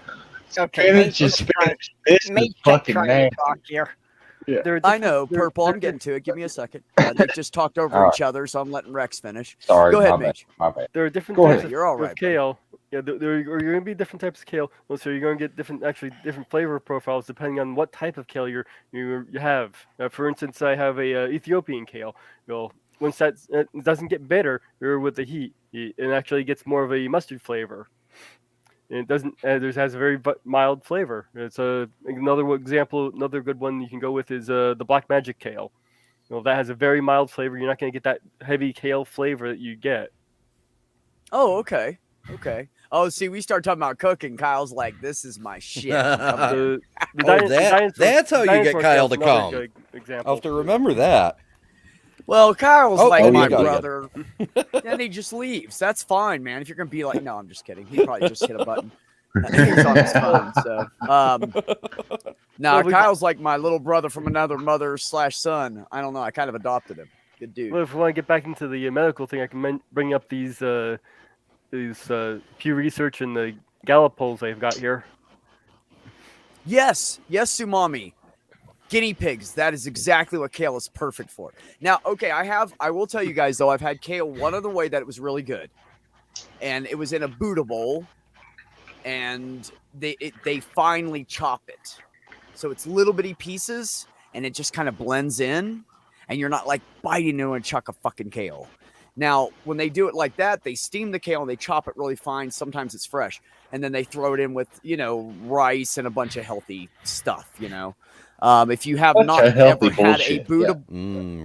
Okay, Spinach is spinach. This is Mate, fucking trying to nasty. talk here. There are I different- know, there- Purple. I'm there- getting to it. Give me a second. They just talked over All each other, so I'm letting Rex finish. Sorry, Go ahead, my bad. Mitch. My bad. There are different Go types ahead. of, You're all of right, buddy. kale. Yeah, there are going to be different types of kale. Well, so you're going to get different flavor profiles depending on what type of kale you have. For instance, I have a Ethiopian kale. Well, once that doesn't get bitter with the heat, it actually gets more of a mustard flavor. And it doesn't. It has a very mild flavor. It's another example. Another good one you can go with is the black magic kale. Well, that has a very mild flavor. You're not going to get that heavy kale flavor that you get. Oh, okay. Okay. Oh, see, we start talking about cooking. Kyle's like, this is my shit. I'm coming in. The Oh, that's how you get dinosaur Kyle kale's to another come. example. I'll have to remember that. Well, Kyle's Oh, like oh, my you got it. brother. Then he just leaves. That's fine, man. If you're gonna be like, no, I'm just kidding. He probably just hit a button. He's on his phone. So, Well, we- Kyle's like my little brother from another mother/son. I don't know. I kind of adopted him. Good dude. Well, if we want to get back into the medical thing, I can bring up these Pew Research and the Gallup polls I've got here. Yes, Sumami. Guinea pigs. That is exactly what kale is perfect for. Now, okay, I will tell you guys though, I've had kale one other way that it was really good, and it was in a Buddha bowl, and they finely chop it, so it's little bitty pieces, and it just kind of blends in, and you're not like biting into and chuck a fucking kale. Now, when they do it like that, they steam the kale and they chop it really fine. Sometimes it's fresh, and then they throw it in with rice and a bunch of healthy stuff. If you have Bunch not of healthy ever had a bullshit, Buddha,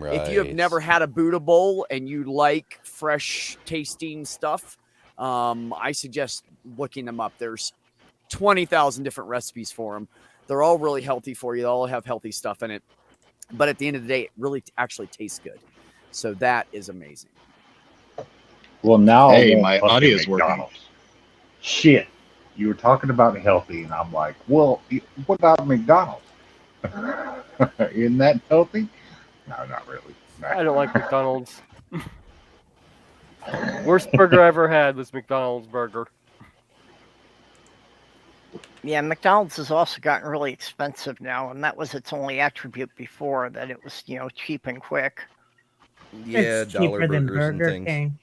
Right. if you have never had a Buddha bowl and you like fresh tasting stuff, I suggest looking them up. There's 20,000 different recipes for them. They're all really healthy for you. They all have healthy stuff in it. But at the end of the day, it really actually tastes good. So that is amazing. Well, now I Hey, want my fucking audio's working. McDonald's. Shit, you were talking about healthy, and I'm like, well, what about McDonald's? Isn't that healthy? No, not really. I don't like McDonald's. Worst burger I ever had was McDonald's burger. Yeah, McDonald's has also gotten really expensive now, and that was its only attribute before, that it was, cheap and quick. Yeah, It's dollar cheaper than burgers and Burger things. King.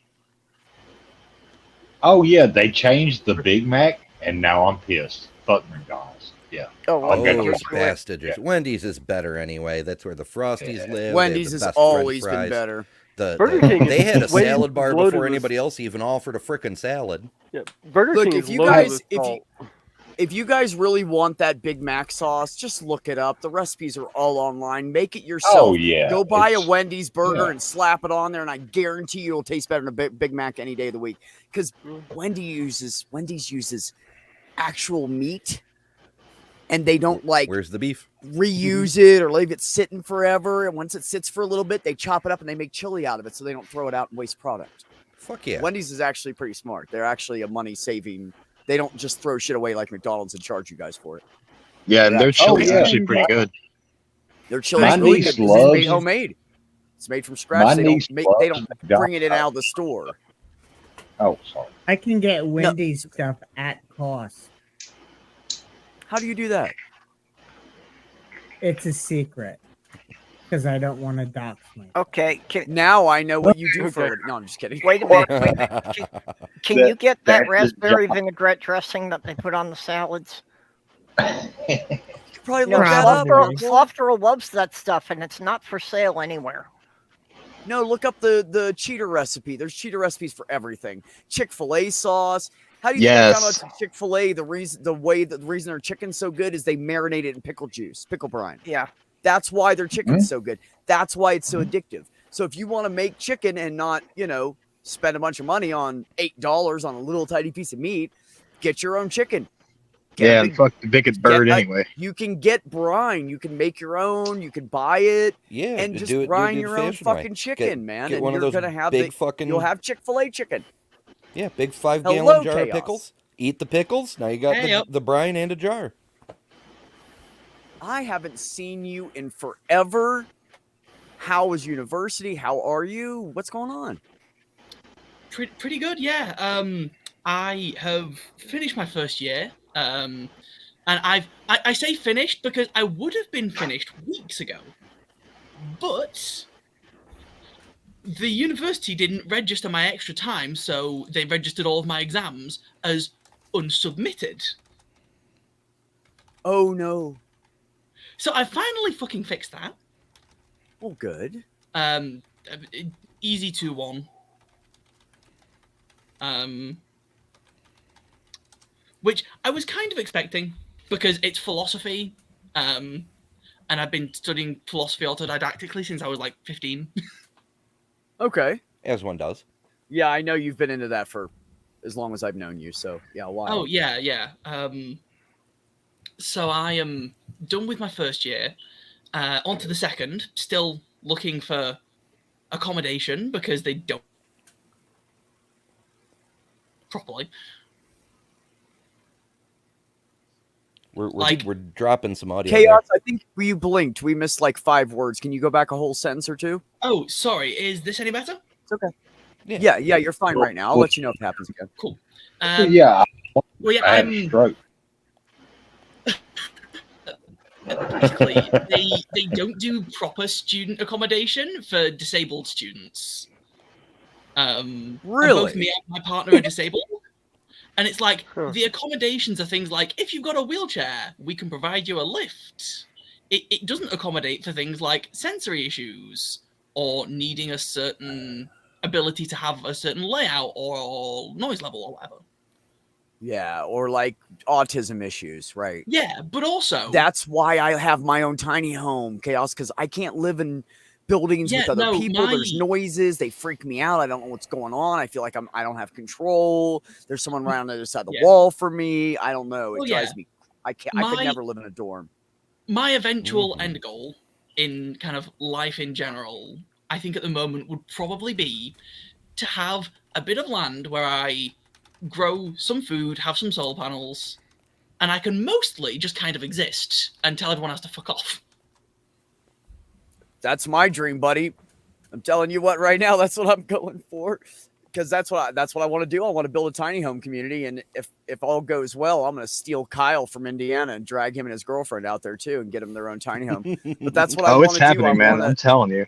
Oh yeah, they changed the Big Mac, and now I'm pissed. Fuck McDonald's. Yeah. Oh, I'll get Wendy's those is great. bastards. Wendy's is better anyway. That's where the Frosties Yeah. live. They have Wendy's the has best French always been fries. better. Burger King They is had a way salad bar loaded before with- anybody else even offered a frickin' salad. Yeah, Burger Look, King if is you loaded guys- with if you- salt. If you guys really want that Big Mac sauce, just look it up. The recipes are all online. Make it yourself. Oh yeah. Go buy a it's- Wendy's burger yeah. and slap it on there, and I guarantee you it'll taste better than a Big Mac any day of the week. Because Wendy's uses actual meat, and they don't Where's the beef? reuse it or leave it sitting forever. And once it sits for a little bit, they chop it up and they make chili out of it, so they don't throw it out and waste product. Fuck yeah. Wendy's is actually pretty smart. They're actually a money saving. They don't just throw shit away like McDonald's and charge you guys for it. Yeah, and their Oh, chili's yeah. actually pretty good. Their chili's My really niece good because it's made loves- homemade. It's made from My scratch. They niece don't bring loves it in out of the store. Oh, sorry. I can get Wendy's stuff at cost. How do you do that? It's a secret because I don't want to dox me. Okay, Now I know what you do for Okay. it. No, I'm just kidding. wait a minute. Can you get that that's the raspberry job. vinaigrette dressing that they put on the salads? You probably No, look that up. Probably. Sloth Girl loves that stuff, and it's not for sale anywhere. No, look up the cheater recipe. There's cheater recipes for everything. Chick-fil-A sauce. How do you think they found Yes. out Chick-fil-A? The reason their chicken's so good is they marinate it in pickle juice, pickle brine. Yeah. That's why their chicken's so good. That's why it's so addictive. So if you want to make chicken and not, spend a bunch of money on $8 on a little tiny piece of meat, get your own chicken. Get a Yeah, big- and fuck the biggest bird get a- anyway. You can get brine. You can make your own. You can buy it Yeah, and to just do it brine the your own good-fashioned way. fucking chicken, man. Get And one of you're those gonna have big fucking. you'll have Chick-fil-A chicken. Yeah, big 5 Hello, gallon jar of chaos. pickles. Eat the pickles. Now you got Hey, yep. the brine and a jar. I haven't seen you in forever. How was university? How are you? What's going on? Pretty good, yeah. I have finished my first year, and I say finished because I would have been finished weeks ago, but the university didn't register my extra time, so they registered all of my exams as unsubmitted. Oh no. So I finally fucking fixed that. Well, good. Easy 2-1. Which I was kind of expecting because it's philosophy, and I've been studying philosophy autodidactically since I was like 15. Okay. As one does. Yeah, I know you've been into that for as long as I've known you. So yeah, why? Oh yeah. So I am done with my first year, On to the second, still looking for accommodation because they don't properly. We're dropping some audio Chaos, I think you blinked. We missed like 5 words. Can you go back a whole sentence or two? Oh, sorry. Is this any better? It's okay. Yeah, you're fine right now. I'll let you know if it happens again. Cool. Yeah. Well, yeah, I had a stroke. Basically, they don't do proper student accommodation for disabled students. And both me and my partner are disabled. And it's like, the accommodations are things like, if you've got a wheelchair, we can provide you a lift. It doesn't accommodate for things like sensory issues or needing a certain ability to have a certain layout or noise level or whatever. Yeah, or like autism issues, right? Yeah, but also... That's why I have my own tiny home, Chaos, because I can't live in buildings with other people. There's noises. They freak me out. I don't know what's going on. I feel like I don't have control. There's someone right on the other side of the wall for me. I don't know. It drives me. I could never live in a dorm. My eventual end goal in kind of life in general, I think at the moment would probably be to have a bit of land where I grow some food, have some solar panels, and I can mostly just kind of exist and tell everyone else to fuck off. That's my dream, buddy. I'm telling you what, right now, that's what I'm going for, because that's what I want to do. I want to build a tiny home community, and if all goes well, I'm going to steal Kyle from Indiana and drag him and his girlfriend out there too, and get them their own tiny home. But that's what I want to do. Oh, it's happening, man. I'm telling you.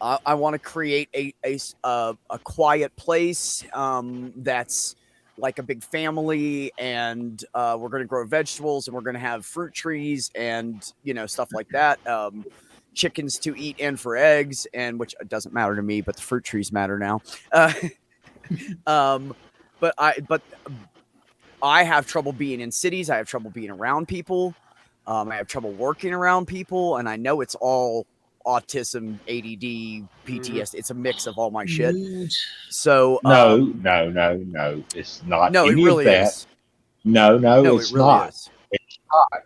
I want to create a quiet place that's like a big family, and we're going to grow vegetables, and we're going to have fruit trees and stuff like that. Chickens to eat and for eggs, and which doesn't matter to me, but the fruit trees matter now. But I have trouble being in cities. I have trouble being around people. I have trouble working around people, and I know it's all autism, ADD, PTSD. It's a mix of all my shit. So no, it's not. No, any it really of that. is. No, it it's really not. is. It's not.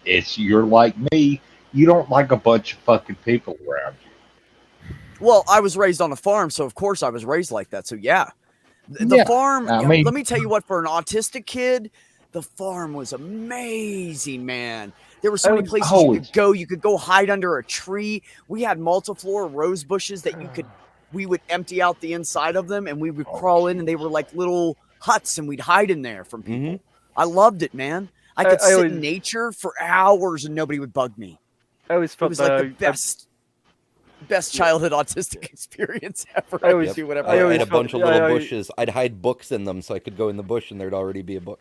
It's you're like me. You don't like a bunch of fucking people around you. Well, I was raised on a farm, so of course I was raised like that. So yeah, the farm. I mean, let me tell you what. For an autistic kid, the farm was amazing, man. There were so many places you could go. You could go hide under a tree. We had multiflora rose bushes that we would empty out the inside of them, and we would crawl in, and they were like little huts, and we'd hide in there from people. I loved it, man. I could sit in nature for hours, and nobody would bug me. I always felt it was like the best childhood autistic experience ever. I always do whatever. I had a bunch of little bushes. I'd hide books in them so I could go in the bush and there'd already be a book.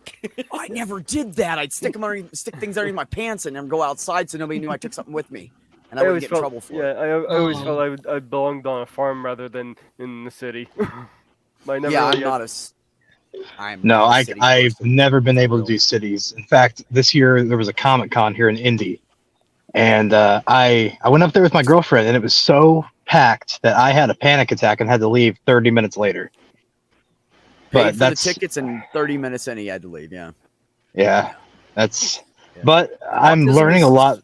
I never did that. I'd stick things underneath my pants and then go outside so nobody knew I took something with me, and I wouldn't get in trouble for it. I always felt I belonged on a farm rather than in the city. I'm I've never been able to do cities. In fact, this year there was a Comic-Con here in Indy. And I went up there with my girlfriend, and it was so packed that I had a panic attack and had to leave 30 minutes later. Paid for the tickets and 30 minutes in, he had to leave. Yeah, But I'm learning a lot.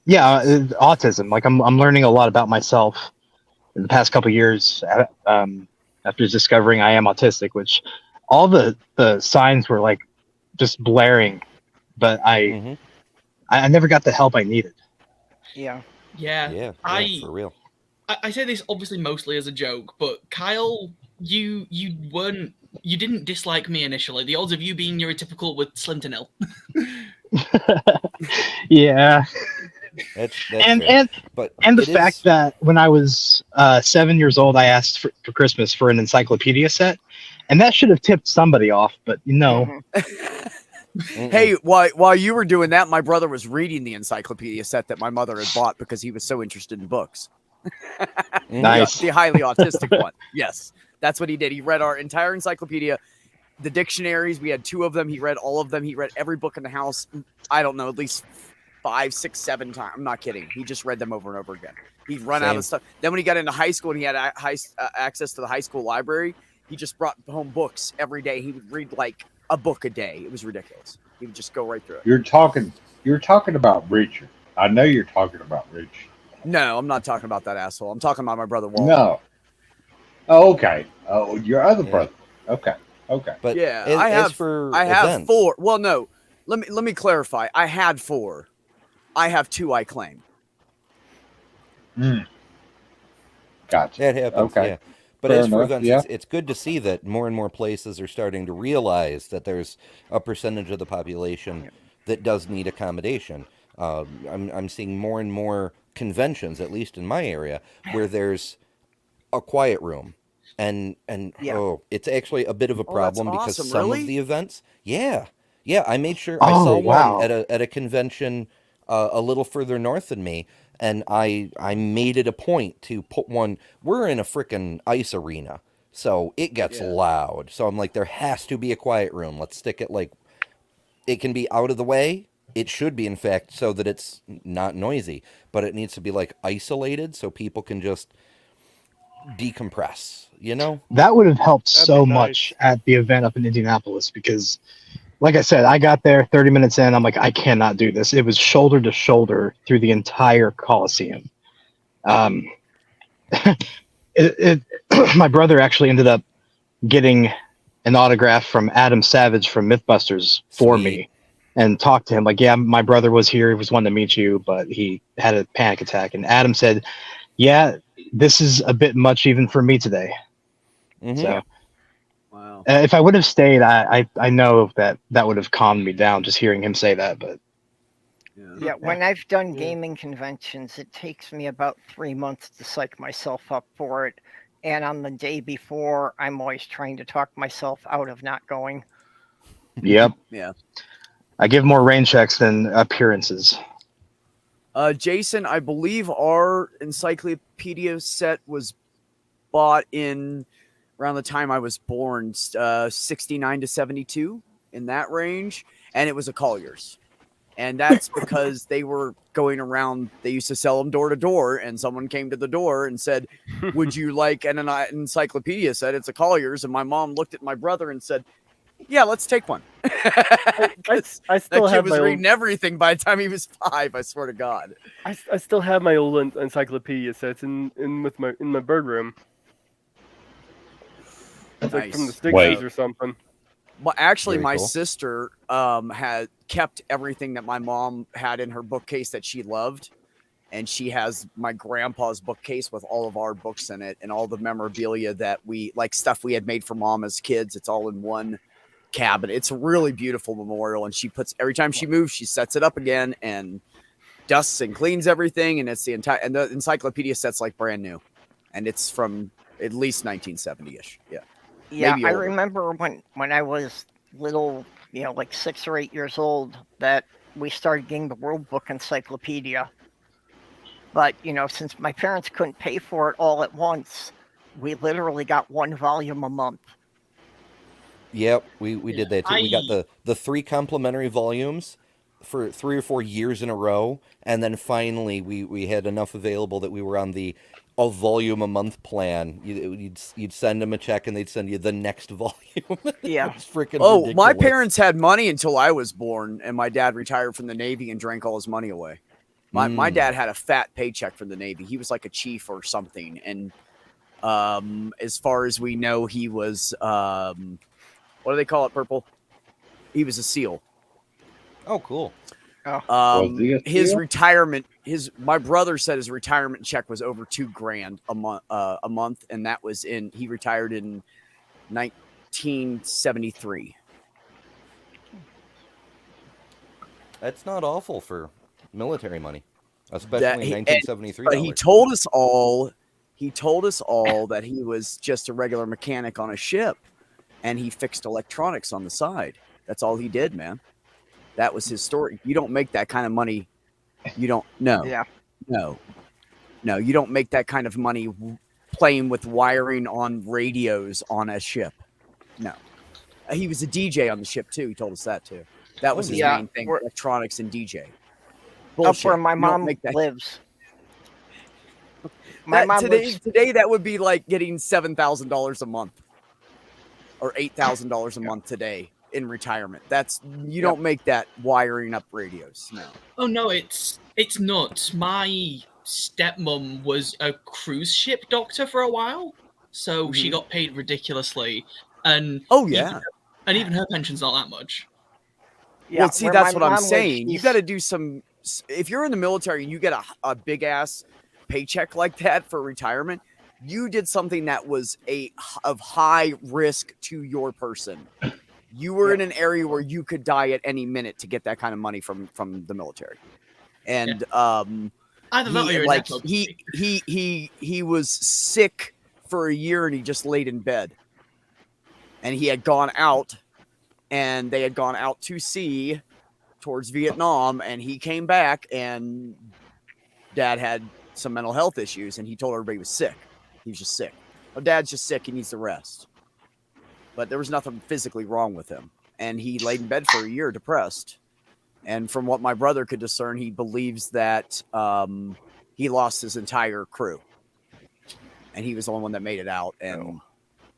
Yeah, autism. Like I'm learning a lot about myself in the past couple of years. After discovering I am autistic, which all the signs were like just blaring, but I never got the help I needed. Yeah, for real. I say this obviously mostly as a joke, but Kyle, you didn't dislike me initially. The odds of you being neurotypical were slim to nil. Yeah. That's and the fact that when I was 7 years old, I asked for Christmas for an encyclopedia set, and that should have tipped somebody off, but Hey, while you were doing that, my brother was reading the encyclopedia set that my mother had bought because he was so interested in books. Nice. The highly autistic one. Yes, that's what he did. He read our entire encyclopedia, the dictionaries. We had 2 of them. He read all of them. He read every book in the house. I don't know, at least 5, 6, 7 times. I'm not kidding. He just read them over and over again. He'd run out of stuff. Then when he got into high school and he had access to the high school library, he just brought home books every day. He would read like a book a day. It was ridiculous. He would just go right through it. You're talking about Richard. I know you're talking about Rich. No, I'm not talking about that asshole. I'm talking about my brother Walter. No. Oh, okay. Oh, your other Yeah. brother. Okay. Okay. But Yeah, as for I have events, 4. Well, no. Let me clarify. I had 4. I have 2 I claim. Gotcha. that happens, Okay. yeah. But Fair as for enough. events, Yeah. it's good to see that more and more places are starting to realize that there's a percentage of the population that does need accommodation. I'm seeing more and more conventions, at least in my area, where there's a quiet room, and Yeah. oh, it's actually a bit of a Oh, that's problem because awesome. some of Really? the events, yeah, I made sure I Oh saw one wow. at a convention a little further north than me, and I made it a point to put one. We're in a freaking ice arena, so it gets Yeah. loud. So I'm like, there has to be a quiet room. Let's stick it like it can be out of the way. It should be, in fact, so that it's not noisy, but it needs to be like isolated so people can just decompress, you know? That would have helped That'd be so nice. much at the event up in Indianapolis because, like I said, I got there 30 minutes in. I'm like, I cannot do this. It was shoulder to shoulder through the entire Coliseum. Um, my brother actually ended up getting an autograph from Adam Savage from Mythbusters for Sweet. me and talked to him. Like, yeah, my brother was here. He was wanting to meet you, but he had a panic attack. And Adam said, yeah, this is a bit much even for me today. Mhm. So Wow. if I would have stayed, I know that would have calmed me down just hearing him say that. But Yeah, when I've done gaming conventions, it takes me about 3 months to psych myself up for it. And on the day before, I'm always trying to talk myself out of not going. yep, Yeah. I give more rain checks than appearances. Jason, I believe our encyclopedia set was bought in around the time I was born, 69 to 72, in that range, and it was a Collier's. And that's because they were going around, they used to sell them door to door, and someone came to the door and said, would you like an encyclopedia set? It's a Collier's. And my mom looked at my brother and said, yeah, let's take one. I 'Cause I that still kid have was my reading old, everything by the time he was 5, I swear to God. I still have my old encyclopedia sets in my bird room. It's like from the Nice. 60s Wait. or something. Well, actually, Very my cool. sister had kept everything that my mom had in her bookcase that she loved. And she has my grandpa's bookcase with all of our books in it and all the memorabilia that we like, stuff we had made for mom as kids. It's all in one cabinet. It's a really beautiful memorial. And she puts, every time she moves, she sets it up again and dusts and cleans everything. And it's the entire, and the encyclopedia set's like brand new. And it's from at least 1970-ish. Yeah. Yeah, Maybe I older. remember when I was little, like 6 or 8 years old, that we started getting the World Book Encyclopedia. But, since my parents couldn't pay for it all at once, we literally got 1 volume a month. Yep, we did that too. We got I- the 3 complimentary volumes for 3 or 4 years in a row, and then finally we had enough available that we were on the a volume a month plan. You'd send them a check and they'd send you the next volume. Yeah. It's freaking Oh, ridiculous. my parents had money until I was born, and my dad retired from the Navy and drank all his money away. My dad had a fat paycheck from the Navy. He was like a chief or something. And as far as we know, he was, what do they call it, Purple? He was a SEAL. Oh, cool. Was he a His SEAL? retirement, my brother said his retirement check was over $2,000 a month, and that was he retired in 1973. That's not awful for military money, especially in 1973 But dollars. he told us all that he was just a regular mechanic on a ship, and he fixed electronics on the side. That's all he did, man. That was his story. You don't make that kind of money. You don't. No. Yeah. No. You don't make that kind of money playing with wiring on radios on a ship. No. He was a DJ on the ship too. He told us that too. That was his Yeah, main thing: we're- electronics and DJ. Up Bullshit. where my You don't mom make that. lives. My mom lives. Today that would be like getting $7,000 a month or $8,000 a month today in retirement. You don't make that wiring up radios. No. Oh no, it's It's nuts. My stepmom was a cruise ship doctor for a while, so she got paid ridiculously, and Oh yeah. even her pension's not that much. Yeah, Well, see, where my that's what I'm mom lives, saying. You got to do some. If you're in the military and you get a big ass paycheck like that for retirement, you did something that was of high risk to your person. You were in an area where you could die at any minute to get that kind of money from the military, and Either that or you're like a he was sick for a year and he just laid in bed, and he had gone out, and they had gone out to sea towards Vietnam, and he came back, and Dad had some mental health issues, and he told everybody he was sick. He was just sick. Oh, Dad's just sick. He needs to rest. But there was nothing physically wrong with him, and he laid in bed for a year, depressed. And from what my brother could discern, he believes that he lost his entire crew, and he was the only one that made it out, and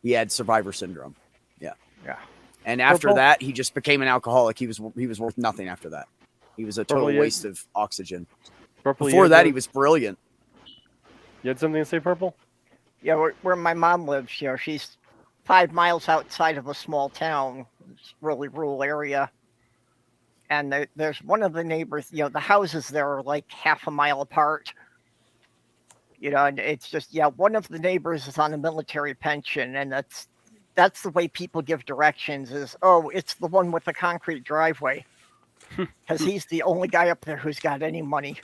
he had survivor syndrome. Yeah. And after that, he just became an alcoholic. He was worth nothing after that. He was a total waste of oxygen. Before that, he was brilliant. You had something to say, Purple? Yeah, where my mom lives, she's 5 miles outside of a small town, it's a really rural area. And there's one of the neighbors, the houses there are like half a mile apart. And it's just, one of the neighbors is on a military pension, and that's the way people give directions is, it's the one with the concrete driveway. Because he's the only guy up there who's got any money.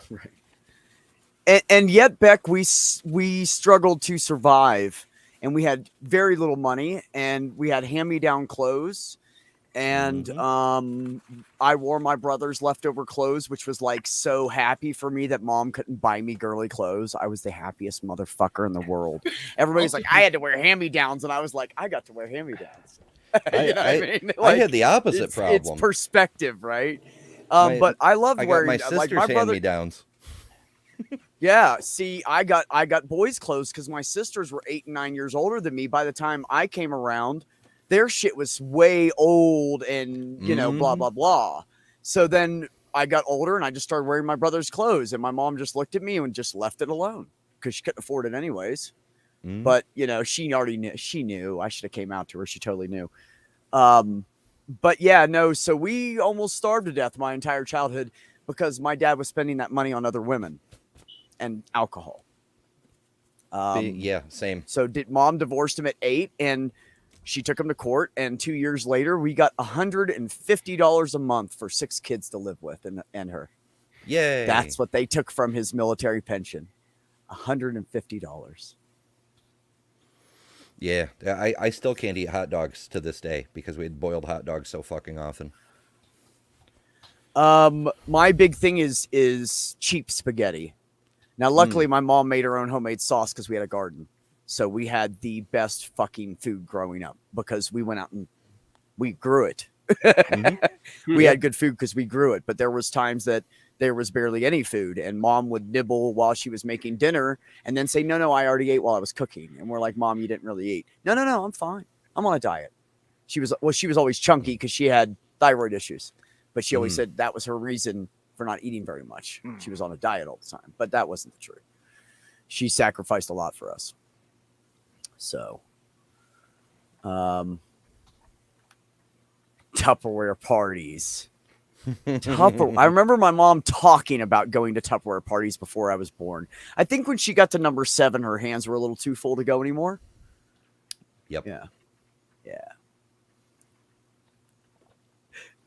Right. And yet, Beck, we struggled to survive, and we had very little money, and we had hand-me-down clothes. And I wore my brother's leftover clothes, which was like so happy for me that Mom couldn't buy me girly clothes. I was the happiest motherfucker in the world. Everybody's like, I had to wear hand-me-downs, and I was like, I got to wear hand-me-downs. I had the opposite problem. It's perspective, right? But I loved wearing my sister's hand-me-downs. Yeah, see, I got boys' clothes because my sisters were 8 and 9 years older than me. By the time I came around, their shit was way old and, blah, blah, blah. So then I got older and I just started wearing my brother's clothes. And my mom just looked at me and just left it alone because she couldn't afford it anyways. But, she already knew. She knew. I should have came out to her. She totally knew. But yeah, no. So we almost starved to death my entire childhood because my dad was spending that money on other women and alcohol. Yeah, same. So Mom divorced him at 8 and she took him to court, and 2 years later, we got $150 a month for 6 kids to live with and her. Yay. That's what they took from his military pension. $150. Yeah, I still can't eat hot dogs to this day because we had boiled hot dogs so fucking often. My big thing is cheap spaghetti. Now, luckily, my mom made her own homemade sauce because we had a garden. So we had the best fucking food growing up because we went out and we grew it. We had good food because we grew it. But there was times that there was barely any food, and Mom would nibble while she was making dinner and then say, no, I already ate while I was cooking. And we're like, Mom, you didn't really eat. No, I'm fine. I'm on a diet. She was always chunky because she had thyroid issues, but she always said that was her reason for not eating very much. She was on a diet all the time, but that wasn't the truth. She sacrificed a lot for us. So, Tupperware parties. I remember my mom talking about going to Tupperware parties before I was born. I think when she got to number 7, her hands were a little too full to go anymore. Yep. Yeah.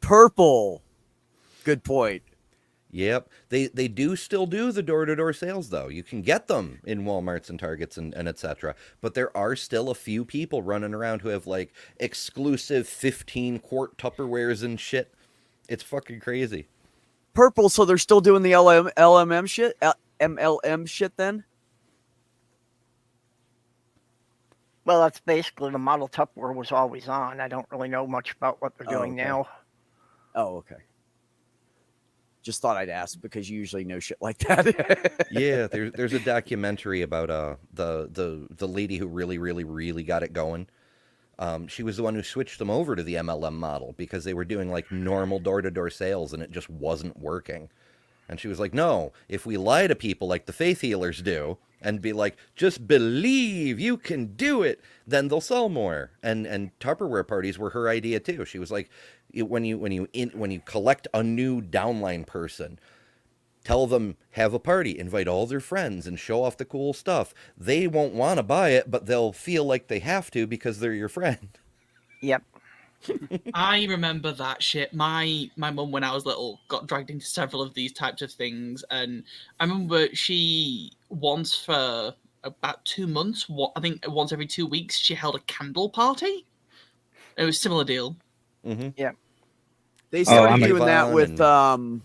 Purple. Good point. Yep. They do still do the door-to-door sales, though. You can get them in Walmarts and Targets and etc. But there are still a few people running around who have, like, exclusive 15-quart Tupperwares and shit. It's fucking crazy. Purple, so they're still doing the LMM shit? MLM shit, then? Well, that's basically the model Tupperware was always on. I don't really know much about what they're doing now. Oh, okay. Just thought I'd ask because you usually know shit like that. Yeah, there's a documentary about the lady who really got it going. She was the one who switched them over to the MLM model because they were doing like normal door-to-door sales and it just wasn't working. And she was like, no, if we lie to people like the faith healers do and be like, just believe you can do it, then they'll sell more. And Tupperware parties were her idea too. She was like, when you collect a new downline person, tell them, have a party, invite all their friends and show off the cool stuff. They won't want to buy it, but they'll feel like they have to because they're your friend. Yep. I remember that shit. My mum, when I was little, got dragged into several of these types of things, and I remember she once for about 2 months, I think once every 2 weeks, she held a candle party. It was a similar deal. Mm-hmm. Yeah. They started doing that Avon with and-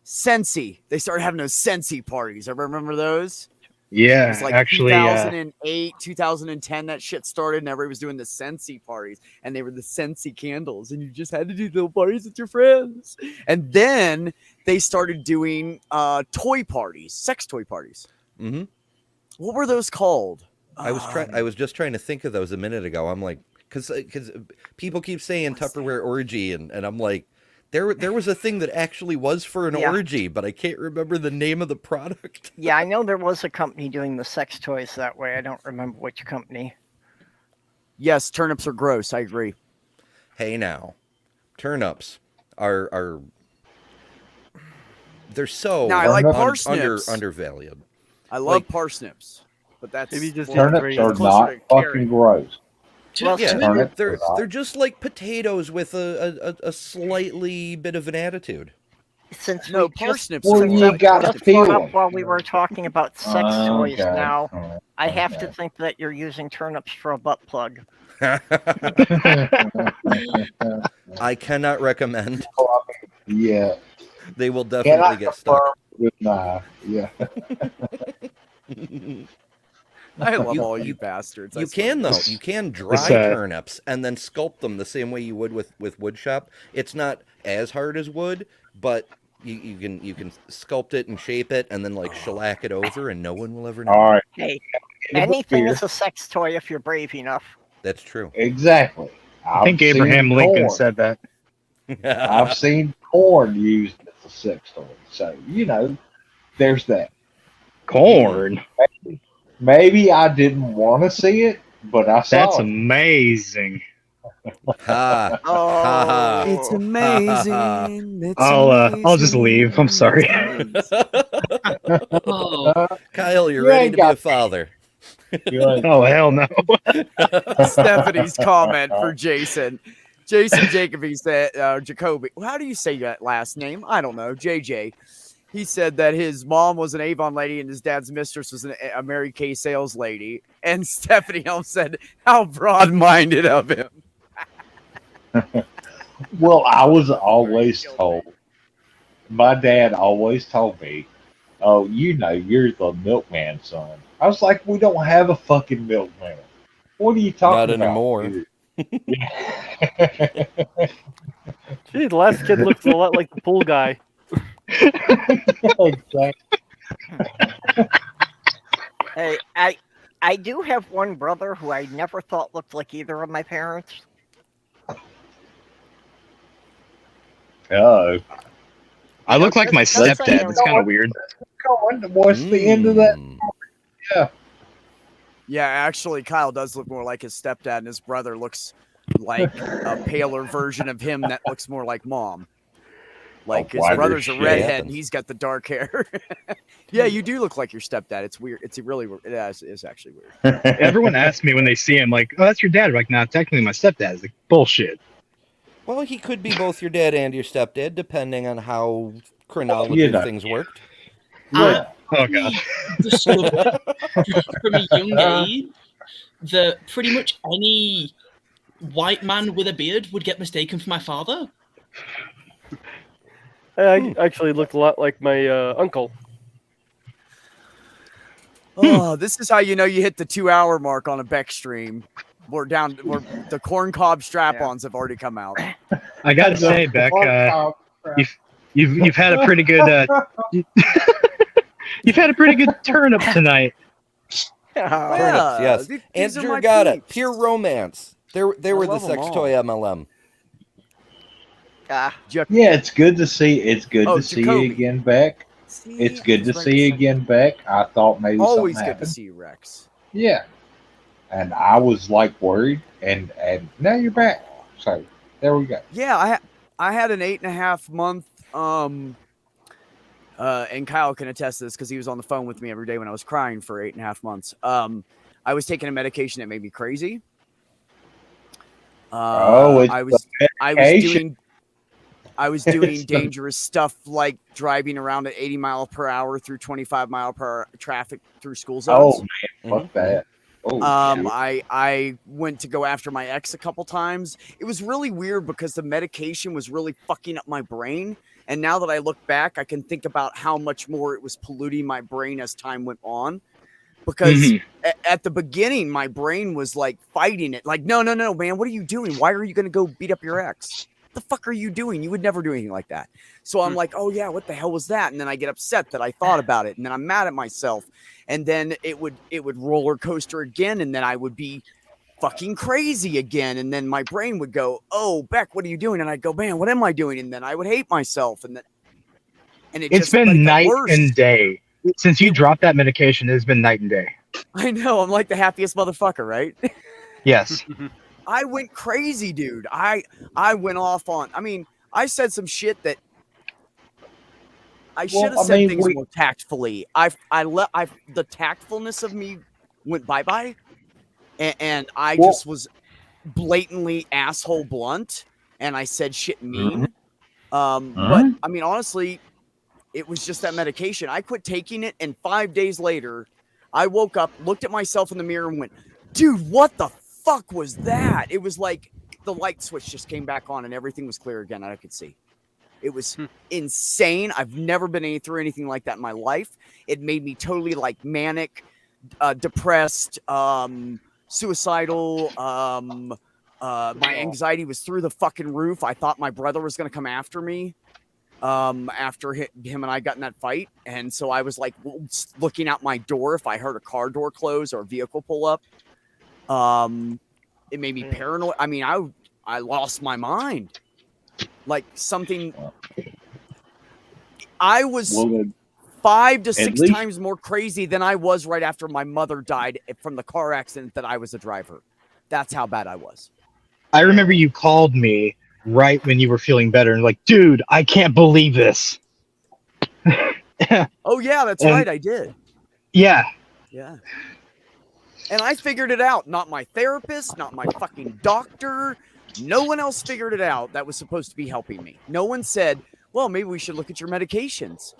Sensi. They started having those Sensi parties. I remember those. It Yeah, was like actually, 2008, 2010, that shit started, and everybody was doing the Sensi parties, and they were the Sensi candles, and you just had to do little parties with your friends. And then they started doing toy parties, sex toy parties. Mm-hmm. What were those called? I was just trying to think of those a minute ago. I'm like, because people keep saying Tupperware orgy, and I'm like, there was a thing that actually was for an orgy, but I can't remember the name of the product. Yeah, I know there was a company doing the sex toys that way. I don't remember which company. Yes, turnips are gross. I agree. Hey, now, turnips are they're so Now, I like parsnips. undervalued. I love like- parsnips, but that's Maybe just more- the Turnips green. are closer not to carrot. fucking gross. Well, Yeah, Turnips they're are not. they're just like potatoes with a slightly bit of an attitude. Since No, we just parsnips Well, are you like- gotta brought peel up them. while we were talking about sex toys Okay. now, All right. I have to Okay. think that you're using turnips for a butt plug. I cannot recommend. Yeah. They will definitely Cannot get confirm stuck. with nah. Yeah. I love You- all you you- bastards. I You swear can to though. God. You can dry This, turnips and then sculpt them the same way you would with wood shop. It's not as hard as wood, but you can sculpt it and shape it and then like shellac it over, and no one will ever know. All right. Hey, End of anything beer. is a sex toy if you're brave enough. That's true. Exactly. I think I've Abraham seen Lincoln porn. said that. I've seen porn used as a sex toy. So, there's that. Corn. Maybe I didn't want to see it, but I saw That's it. amazing. Ha. Oh, It's amazing. It's I'll just amazing. leave. I'm sorry. It's amazing. Oh, Kyle, you're You ready ain't to be a got- father. Oh hell no. Stephanie's comment for Jason. Jason Jacoby said, Jacoby, how do you say that last name? I don't know. JJ. He said that his mom was an Avon lady and his dad's mistress was a Mary Kay sales lady. And Stephanie Helm said, how broad-minded of him. Well, I was always told, my dad always told me, oh, you're the milkman's son. I was like, we don't have a fucking milkman. What are you talking Not about? anymore. dude?" Gee, the last kid looks a lot like the pool guy. Exactly. hey, I do have one brother who I never thought looked like either of my parents. Oh, I look like my That's saying- stepdad. That's kind of weird. what's the end of that? Mm. Yeah, actually, Kyle does look more like his stepdad, and his brother looks like a paler version of him that looks more like mom. Like his wider brother's a shit. redhead, and he's got the dark hair. Yeah, you do look like your stepdad. It's weird. It's really weird. It's actually weird. Everyone asks me when they see him, like, "Oh, that's your dad." I'm like, "Nah, technically my stepdad." It's like bullshit. Well, he could be both your dad and your stepdad, depending on how chronology You know. things worked. Yeah. Oh god. discovered from a young age that pretty much any white man with a beard would get mistaken for my father. I actually look a lot like my uncle. Oh, this is how you know you hit the 2-hour mark on a Beck stream. We're the corn cob strap-ons have already come out. I gotta say, Beck, you've had a pretty good you've had a pretty good turnip tonight. Turnips, yes. These are Andrew my got it. peeps. Pure romance. They were the love 'em sex all. toy MLM. Ah, Yeah, it's good to see. It's good Oh, to see Jacoby. you again, Beck. It's See, I good was to right see a you second. again, Beck. I thought maybe something Always good to happened. see you, Rex. Yeah, and I was like worried, and now you're back. Aw. So there we go. Yeah, I had an 8.5 month and Kyle can attest to this because he was on the phone with me every day when I was crying for 8.5 months. I was taking a medication that made me crazy. Oh, it's I the was I was medication. doing I was It's doing the dangerous stuff like driving around at 80 mile per hour through 25 mile per hour traffic through school oh zones. man, Hmm. fuck that. Oh shit. I went to go after my ex a couple times. It was really weird because the medication was really fucking up my brain. And now that I look back, I can think about how much more it was polluting my brain as time went on. Because at the beginning, my brain was like fighting it. Like, no, man, what are you doing? Why are you going to go beat up your ex? What the fuck are you doing? You would never do anything like that. So I'm like, oh yeah, what the hell was that? And then I get upset that I thought about it, and then I'm mad at myself. And then it would roller coaster again, and then I would be fucking crazy again. And then my brain would go, oh, Beck, what are you doing? And I'd go, man, what am I doing? And then I would hate myself. And it It's just, but been it got night worse. and day since you It, dropped that medication. It's been night and day. I know, I'm like the happiest motherfucker, right? Yes. I went crazy, dude. I went off on. I mean, I said some shit that I should Well, have I said mean, things we more tactfully. The tactfulness of me went bye, and I well, just was blatantly asshole blunt, and I said shit mhm, mean. But mhm. I mean, honestly, it was just that medication. I quit taking it, and 5 days later, I woke up, looked at myself in the mirror, and went, dude, what the fuck was that? It was like the light switch just came back on and everything was clear again. And I could see. It was insane. I've never been through anything like that in my life. It made me totally like manic, depressed, suicidal. My anxiety was through the fucking roof. I thought my brother was going to come after me after him and I got in that fight. And so I was like looking out my door if I heard a car door close or a vehicle pull up. It made me paranoid. I mean, I lost my mind. Like something. I was Well, then, 5 to at 6 least times more crazy than I was right after my mother died from the car accident that I was a driver. That's how bad I was. I remember you called me right when you were feeling better and like, dude, I can't believe this. Oh yeah, that's And right. I did. yeah, Yeah. And I figured it out. Not my therapist, not my fucking doctor. No one else figured it out that was supposed to be helping me. No one said, well, maybe we should look at your medications.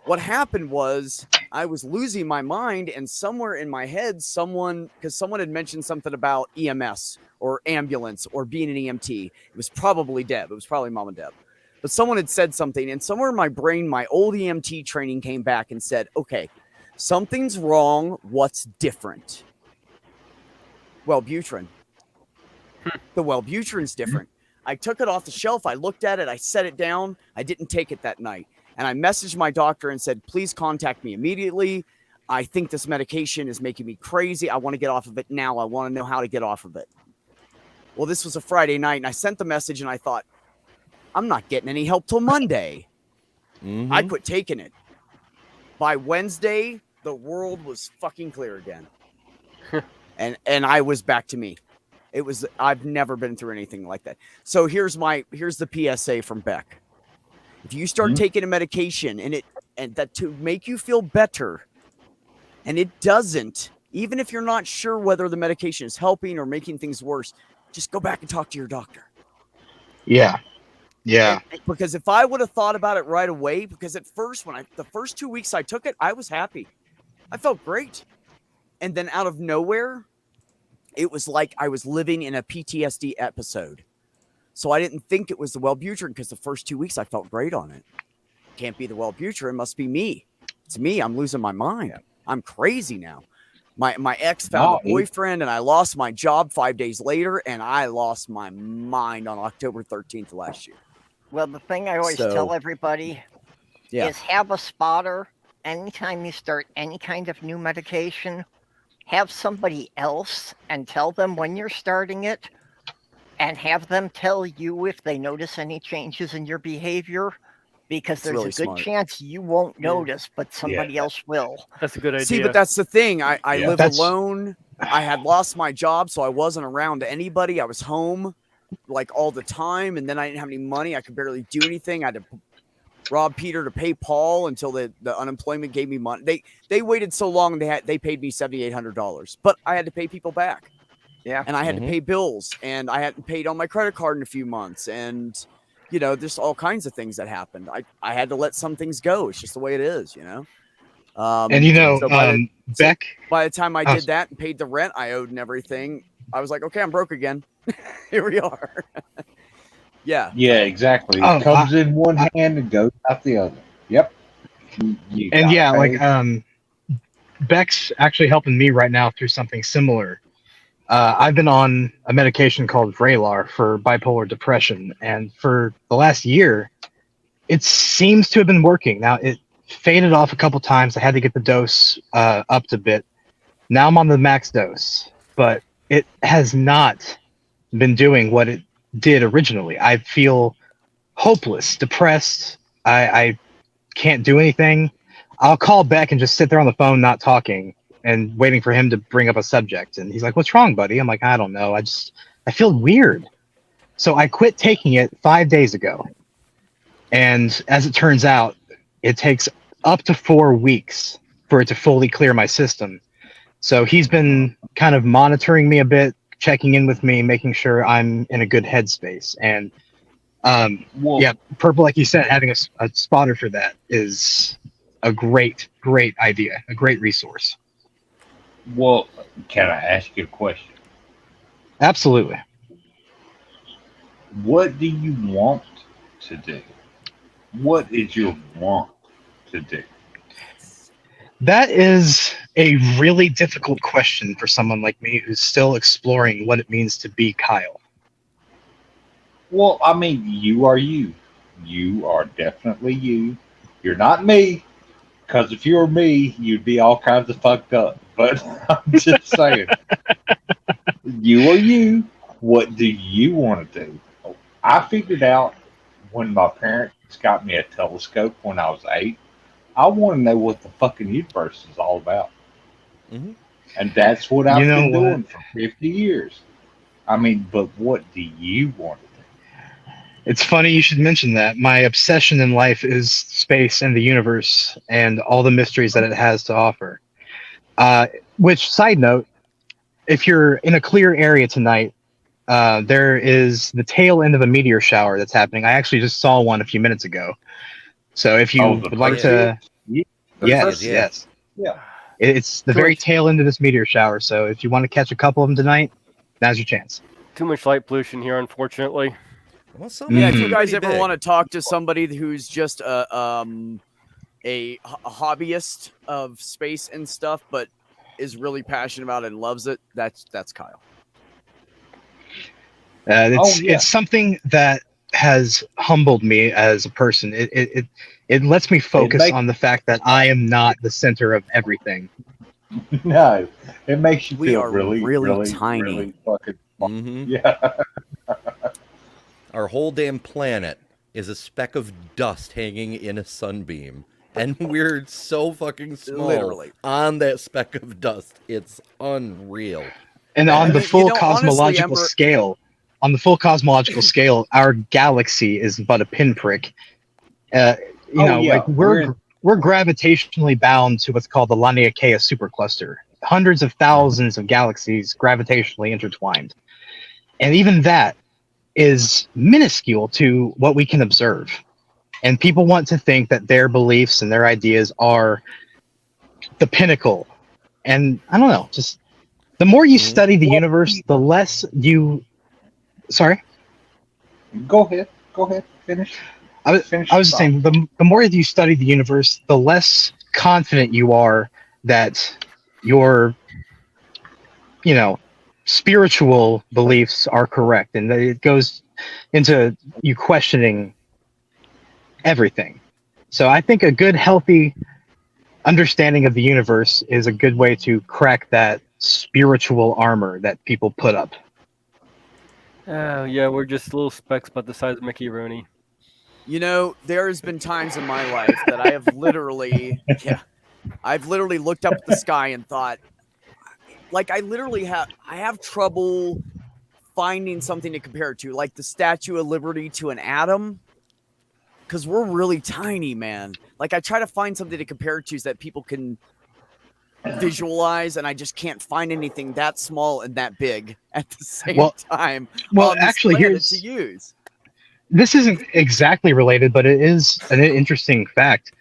What happened was I was losing my mind, and somewhere in my head, because someone had mentioned something about EMS or ambulance or being an EMT. It was probably Deb. It was probably Mom and Deb. But someone had said something, and somewhere in my brain, my old EMT training came back and said, okay, something's wrong. What's different? Wellbutrin. The Wellbutrin's different. I took it off the shelf. I looked at it. I set it down. I didn't take it that night. And I messaged my doctor and said, please contact me immediately. I think this medication is making me crazy. I want to get off of it now. I want to know how to get off of it. Well, this was a Friday night, and I sent the message, and I thought, I'm not getting any help till Monday. Hmm. I quit taking it. By Wednesday, the world was fucking clear again. and I was back to me. I've never been through anything like that. So here's the PSA from Beck. If you start taking a medication and that to make you feel better, and it doesn't, even if you're not sure whether the medication is helping or making things worse, just go back and talk to your doctor. yeah, yeah. Because if I would have thought about it right away, because at first, the first 2 weeks I took it, I was happy. I felt great. And then out of nowhere, it was like I was living in a PTSD episode. So I didn't think it was the Wellbutrin because the first 2 weeks I felt great on it. Can't be the Wellbutrin, must be me. It's me. I'm losing my mind. I'm crazy now. My ex found a boyfriend, and I lost my job 5 days later, and I lost my mind on October 13th last year. Well, the thing I always tell everybody is have a spotter anytime you start any kind of new medication. Have somebody else and tell them when you're starting it, and have them tell you if they notice any changes in your behavior. because It's there's really a good smart. chance you won't Yeah. notice, but somebody else will. That's a good idea. See, but that's the thing. I Yeah. live That's- alone. I had lost my job, so I wasn't around anybody. I was home like all the time, and then I didn't have any money. I could barely do anything. I had to rob Peter to pay Paul until the unemployment gave me money. They waited so long, they paid me $7,800, but I had to pay people back. Yeah. And I had Mhm. to pay bills, and I hadn't paid on my credit card in a few months, and there's all kinds of things that happened. I had to let some things go. It's just the way it is, And so by Beck. by the time I Oh, did that and paid the rent I owed and everything, I was like, okay, I'm broke again. Here we are. Yeah. Yeah, exactly. Oh, It comes in one hand and goes out the other. Yep. You and got yeah, paid. like Beck's actually helping me right now through something similar. I've been on a medication called Vraylar for bipolar depression, and for the last year, it seems to have been working. Now it faded off a couple times. I had to get the dose upped a bit. Now I'm on the max dose, but it has not been doing what it did originally. I feel hopeless, depressed. I can't do anything. I'll call Beck and just sit there on the phone, not talking, and waiting for him to bring up a subject. And he's like, "What's wrong, buddy?" I'm like, "I don't know. I feel weird." So I quit taking it 5 days ago. And as it turns out, it takes up to 4 weeks for it to fully clear my system. So he's been kind of monitoring me a bit, checking in with me, making sure I'm in a good headspace. And Well, yeah, Purple, like you said, having a spotter for that is a great idea, a great resource. well, can I ask you a question? Absolutely. What do you want to do? What is your want to do? That is a really difficult question for someone like me who's still exploring what it means to be Kyle. Well, I mean, you are you. You are definitely you. You're not me, because if you were me, you'd be all kinds of fucked up. But I'm just saying, you are you. What do you want to do? I figured out when my parents got me a telescope when I was 8. I want to know what the fucking universe is all about. Mhm. And that's what You I've know been what? doing for 50 years. I mean, but what do you want to do? It's funny you should mention that. My obsession in life is space and the universe and all the mysteries that it has to offer. Which, side note, if you're in a clear area tonight, there is the tail end of a meteor shower that's happening. I actually just saw one a few minutes ago. So if you Oh, the would like first to, Yeah. The yes, first- yeah. yes, Yeah. it's the Too very much. tail end of this meteor shower. So if you want to catch a couple of them tonight, now's your chance. Too much light pollution here, unfortunately. Well, some Yeah, Mm. if you pretty guys ever big. want to talk to somebody who's just a hobbyist of space and stuff, but is really passionate about it and loves it, that's Kyle. Yeah. It's something that has humbled me as a person. It lets me focus makes- on the fact that I am not the center of everything. No, it makes you We feel are really, really really, tiny. really fucking. Hmm. Yeah. Our whole damn planet is a speck of dust hanging in a sunbeam. And we're so fucking small Literally. on that speck of dust. It's unreal. And on the You full know, honestly, cosmological Ember- scale, our galaxy is but a pinprick. Yeah, Like we're gravitationally bound to what's called the Laniakea supercluster. Hundreds of thousands of galaxies gravitationally intertwined. And even that is minuscule to what we can observe. And people want to think that their beliefs and their ideas are the pinnacle. And I don't know, just the more you study the universe, the less you. Sorry? Go ahead. Finish. I was Finish just the saying, the more you study the universe, the less confident you are that your, spiritual beliefs are correct, and that it goes into you questioning everything. So I think a good, healthy understanding of the universe is a good way to crack that spiritual armor that people put up. Yeah, we're just little specks about the size of Mickey Rooney. You know, there has been times in my life that I have literally, I've literally looked up at the sky and thought, like, I have trouble finding something to compare it to, like the Statue of Liberty to an atom, because we're really tiny, man. Like, I try to find something to compare it to so that people can visualize, and I just can't find anything that small and that big at the same time on this actually, planet to use. This isn't exactly related, but it is an interesting fact.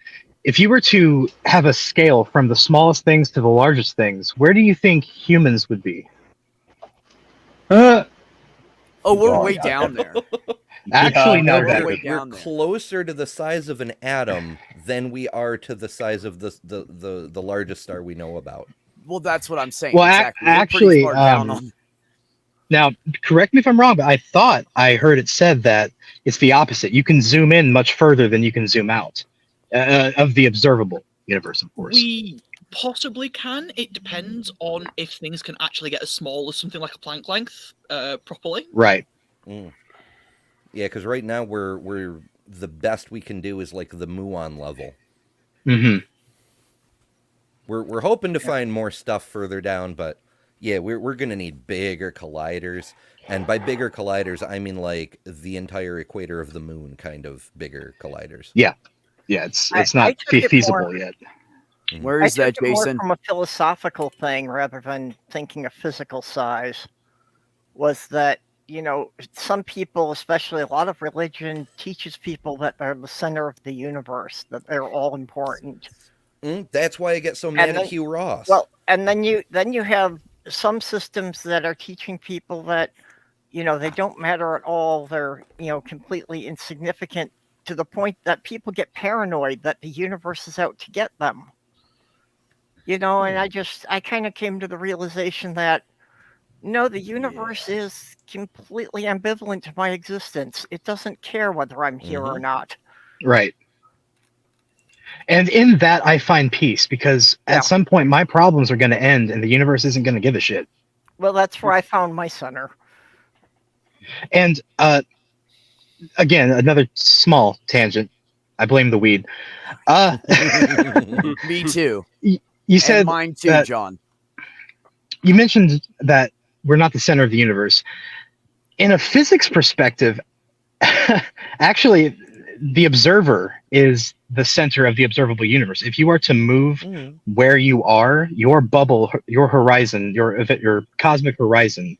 If you were to have a scale from the smallest things to the largest things, where do you think humans would be? Oh, we're way down there. Actually, no. We're closer to the size of an atom than we are to the size of the largest star we know about. Well, that's what I'm saying. Well, exactly. actually, now, correct me if I'm wrong, but I thought I heard it said that it's the opposite. You can zoom in much further than you can zoom out of the observable universe, of course. We possibly can. It depends on if things can actually get as small as something like a Planck length properly. Right. Mm. Yeah, because right now we're the best we can do is like the muon level. Mm-hmm. We're hoping to find more stuff further down, but yeah, we're gonna need bigger colliders, and by bigger colliders I mean like the entire equator of the moon kind of bigger colliders. Yeah, it's not feasible yet. Where is that, Jason? More from a philosophical thing rather than thinking of physical size. Was that, you know, some people, especially a lot of religion, teaches people that they're the center of the universe, that they're all important. That's why I get so mad at Hugh Ross. Well, and then you have some systems that are teaching people that, you know, they don't matter at all. They're, you know, completely insignificant, to the point that people get paranoid that the universe is out to get them. You know, and I kind of came to the realization that, no, the universe is completely ambivalent to my existence. It doesn't care whether I'm here or not. Right. And in that, I find peace, because at some point my problems are going to end and the universe isn't going to give a shit. Well, that's where I found my center. And again, another small tangent. I blame the weed. Me too. You said and mine too, John. You mentioned that we're not the center of the universe. In a physics perspective, actually, the observer is the center of the observable universe. If you are to move where you are, your bubble, your horizon, your cosmic horizon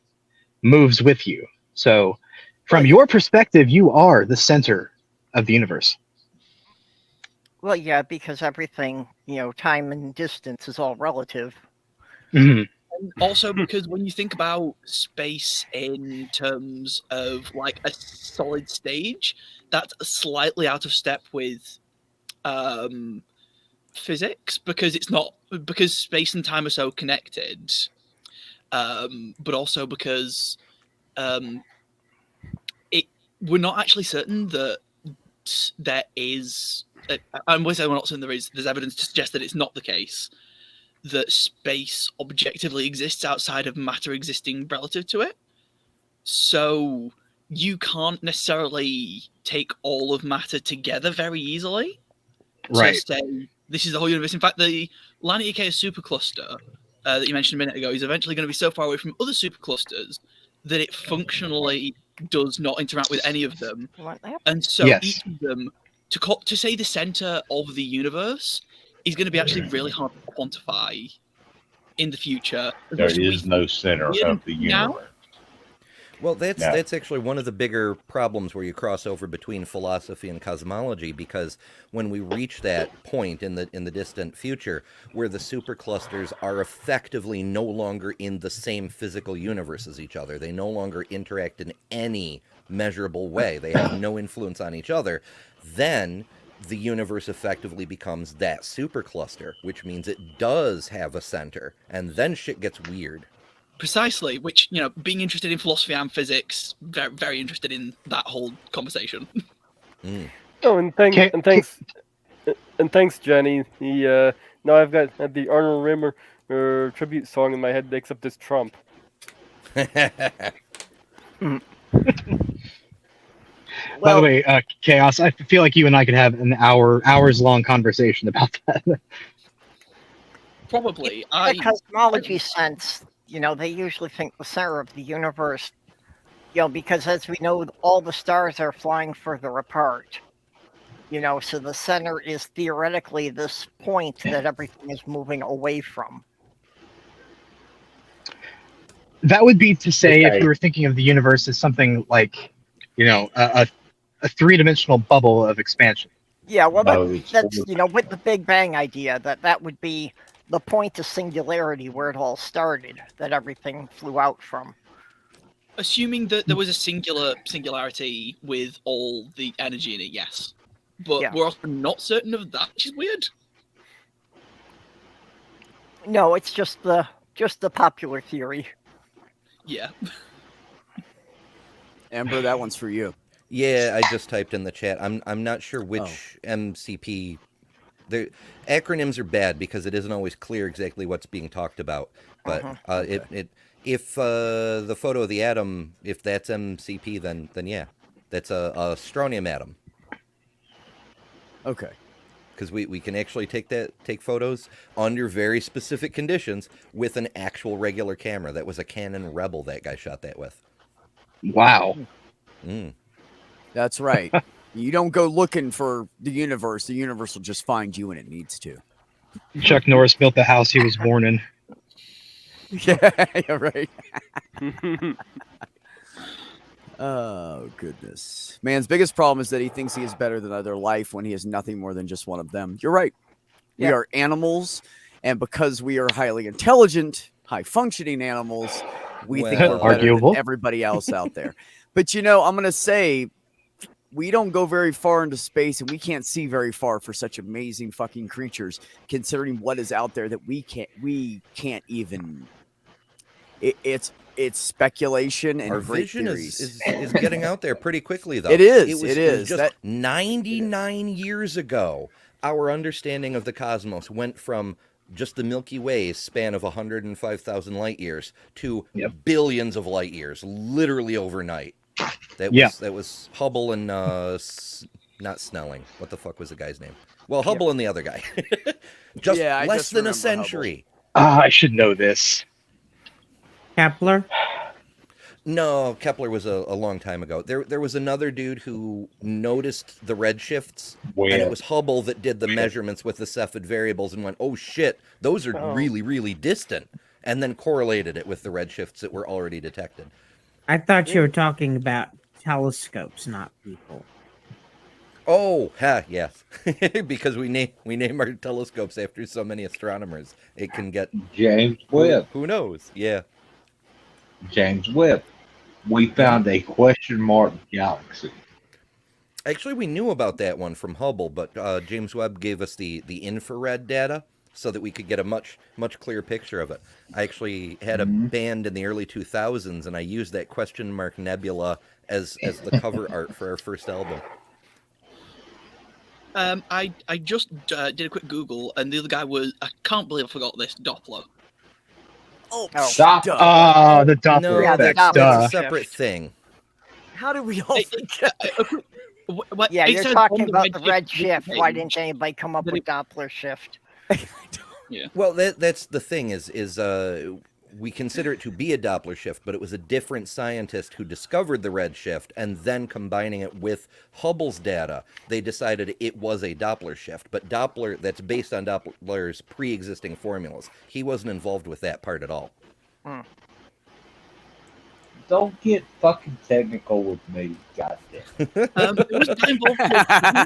moves with you. So from your perspective, you are the center of the universe. Well, yeah, because everything, you know, time and distance is all relative. Mm-hmm. And also because when you think about space in terms of like a solid stage, that's slightly out of step with physics, because because space and time are so connected, but also because we're not actually certain that there is. I'm going to say we're not certain there's evidence to suggest that it's not the case, that space objectively exists outside of matter existing relative to it. So you can't necessarily take all of matter together very easily to say this is the whole universe. In fact, the Laniakea supercluster that you mentioned a minute ago is eventually going to be so far away from other superclusters that it functionally does not interact with any of them. And so each of them, to say the center of the universe, is going to be actually really hard to quantify in the future. There is no center of the universe. Well, that's actually one of the bigger problems where you cross over between philosophy and cosmology, because when we reach that point in the distant future where the superclusters are effectively no longer in the same physical universe as each other, they no longer interact in any measurable way, they have no influence on each other, then the universe effectively becomes that supercluster, which means it does have a center, and then shit gets weird. Precisely, which, you know, being interested in philosophy and physics, very, very interested in that whole conversation. Oh, and thanks, Jenny. Now I've got the Arnold Rimmer tribute song in my head, except it's Trump. By the Well, way, Chaos, I feel like you and I could have an hours long conversation about that. Probably. in a cosmology sense, they usually think the center of the universe, because as we know, all the stars are flying further apart. So the center is theoretically this point that everything is moving away from. That would be to say if Okay. you were thinking of the universe as something like, a three-dimensional bubble of expansion. Yeah, well, No, it's that's with the Big Bang idea, that would be the point of singularity where it all started, that everything flew out from. Assuming that there was a singularity with all the energy in it, yes. But Yeah. we're also not certain of that, which is weird. No, it's just the popular theory. Yeah. Ember, that one's for you. Yeah, I just typed in the chat. I'm not sure which MCP. The acronyms are bad because it isn't always clear exactly what's being talked about. But if the photo of the atom, if that's MCP, then yeah, that's a strontium atom. Okay. Because we can actually take photos under very specific conditions with an actual regular camera. That was a Canon Rebel that guy shot that with. Wow. Mm. That's right. You don't go looking for the universe. The universe will just find you when it needs to. Chuck Norris built the house he was born in. Yeah, right. Oh, goodness. Man's biggest problem is that he thinks he is better than other life when he is nothing more than just one of them. You're right. We Yeah. are animals, and because we are highly intelligent, high-functioning animals, we think we're Well, better arguable. than everybody else out there. But, I'm going to say we don't go very far into space, and we can't see very far for such amazing fucking creatures, considering what is out there that we can't even... It's speculation and Our great vision theories. is getting out there pretty quickly, though. It is. It It was is. just 99 years ago. Our understanding of the cosmos went from just the Milky Way's span of 105,000 light years to billions of light years, literally overnight. That was Hubble and not Snelling. What the fuck was the guy's name? Well, Hubble and the other guy. Just Yeah, I less just than a remember Hubble. century. I should know this. Kepler? No, Kepler was a long time ago. There was another dude who noticed the redshifts, and it was Hubble that did the measurements with the Cepheid variables and went, oh shit, those are really, really distant, and then correlated it with the redshifts that were already detected. I thought you were talking about telescopes, not people. Oh, yes. Because we name our telescopes after so many astronomers. It can get James Webb. Who knows? Yeah. James Webb. We found a question mark galaxy. Actually, we knew about that one from Hubble, but James Webb gave us the infrared data so that we could get a much clearer picture of it. I actually had a band in the early 2000s, and I used that question mark nebula as the cover art for our first album. I just did a quick Google, and the other guy was, I can't believe I forgot this, Doppler. Oh, Stop. The Doppler No, effect. that's Duh. a separate thing. How do we all forget? Yeah, it you're says talking on the about the redshift red shift. Why page didn't anybody come up that with Doppler shift? Well, that's the thing is we consider it to be a Doppler shift, but it was a different scientist who discovered the red shift, and then combining it with Hubble's data, they decided it was a Doppler shift. But Doppler, that's based on Doppler's pre-existing formulas. He wasn't involved with that part at all. Don't get fucking technical with me, goddamn. It was involved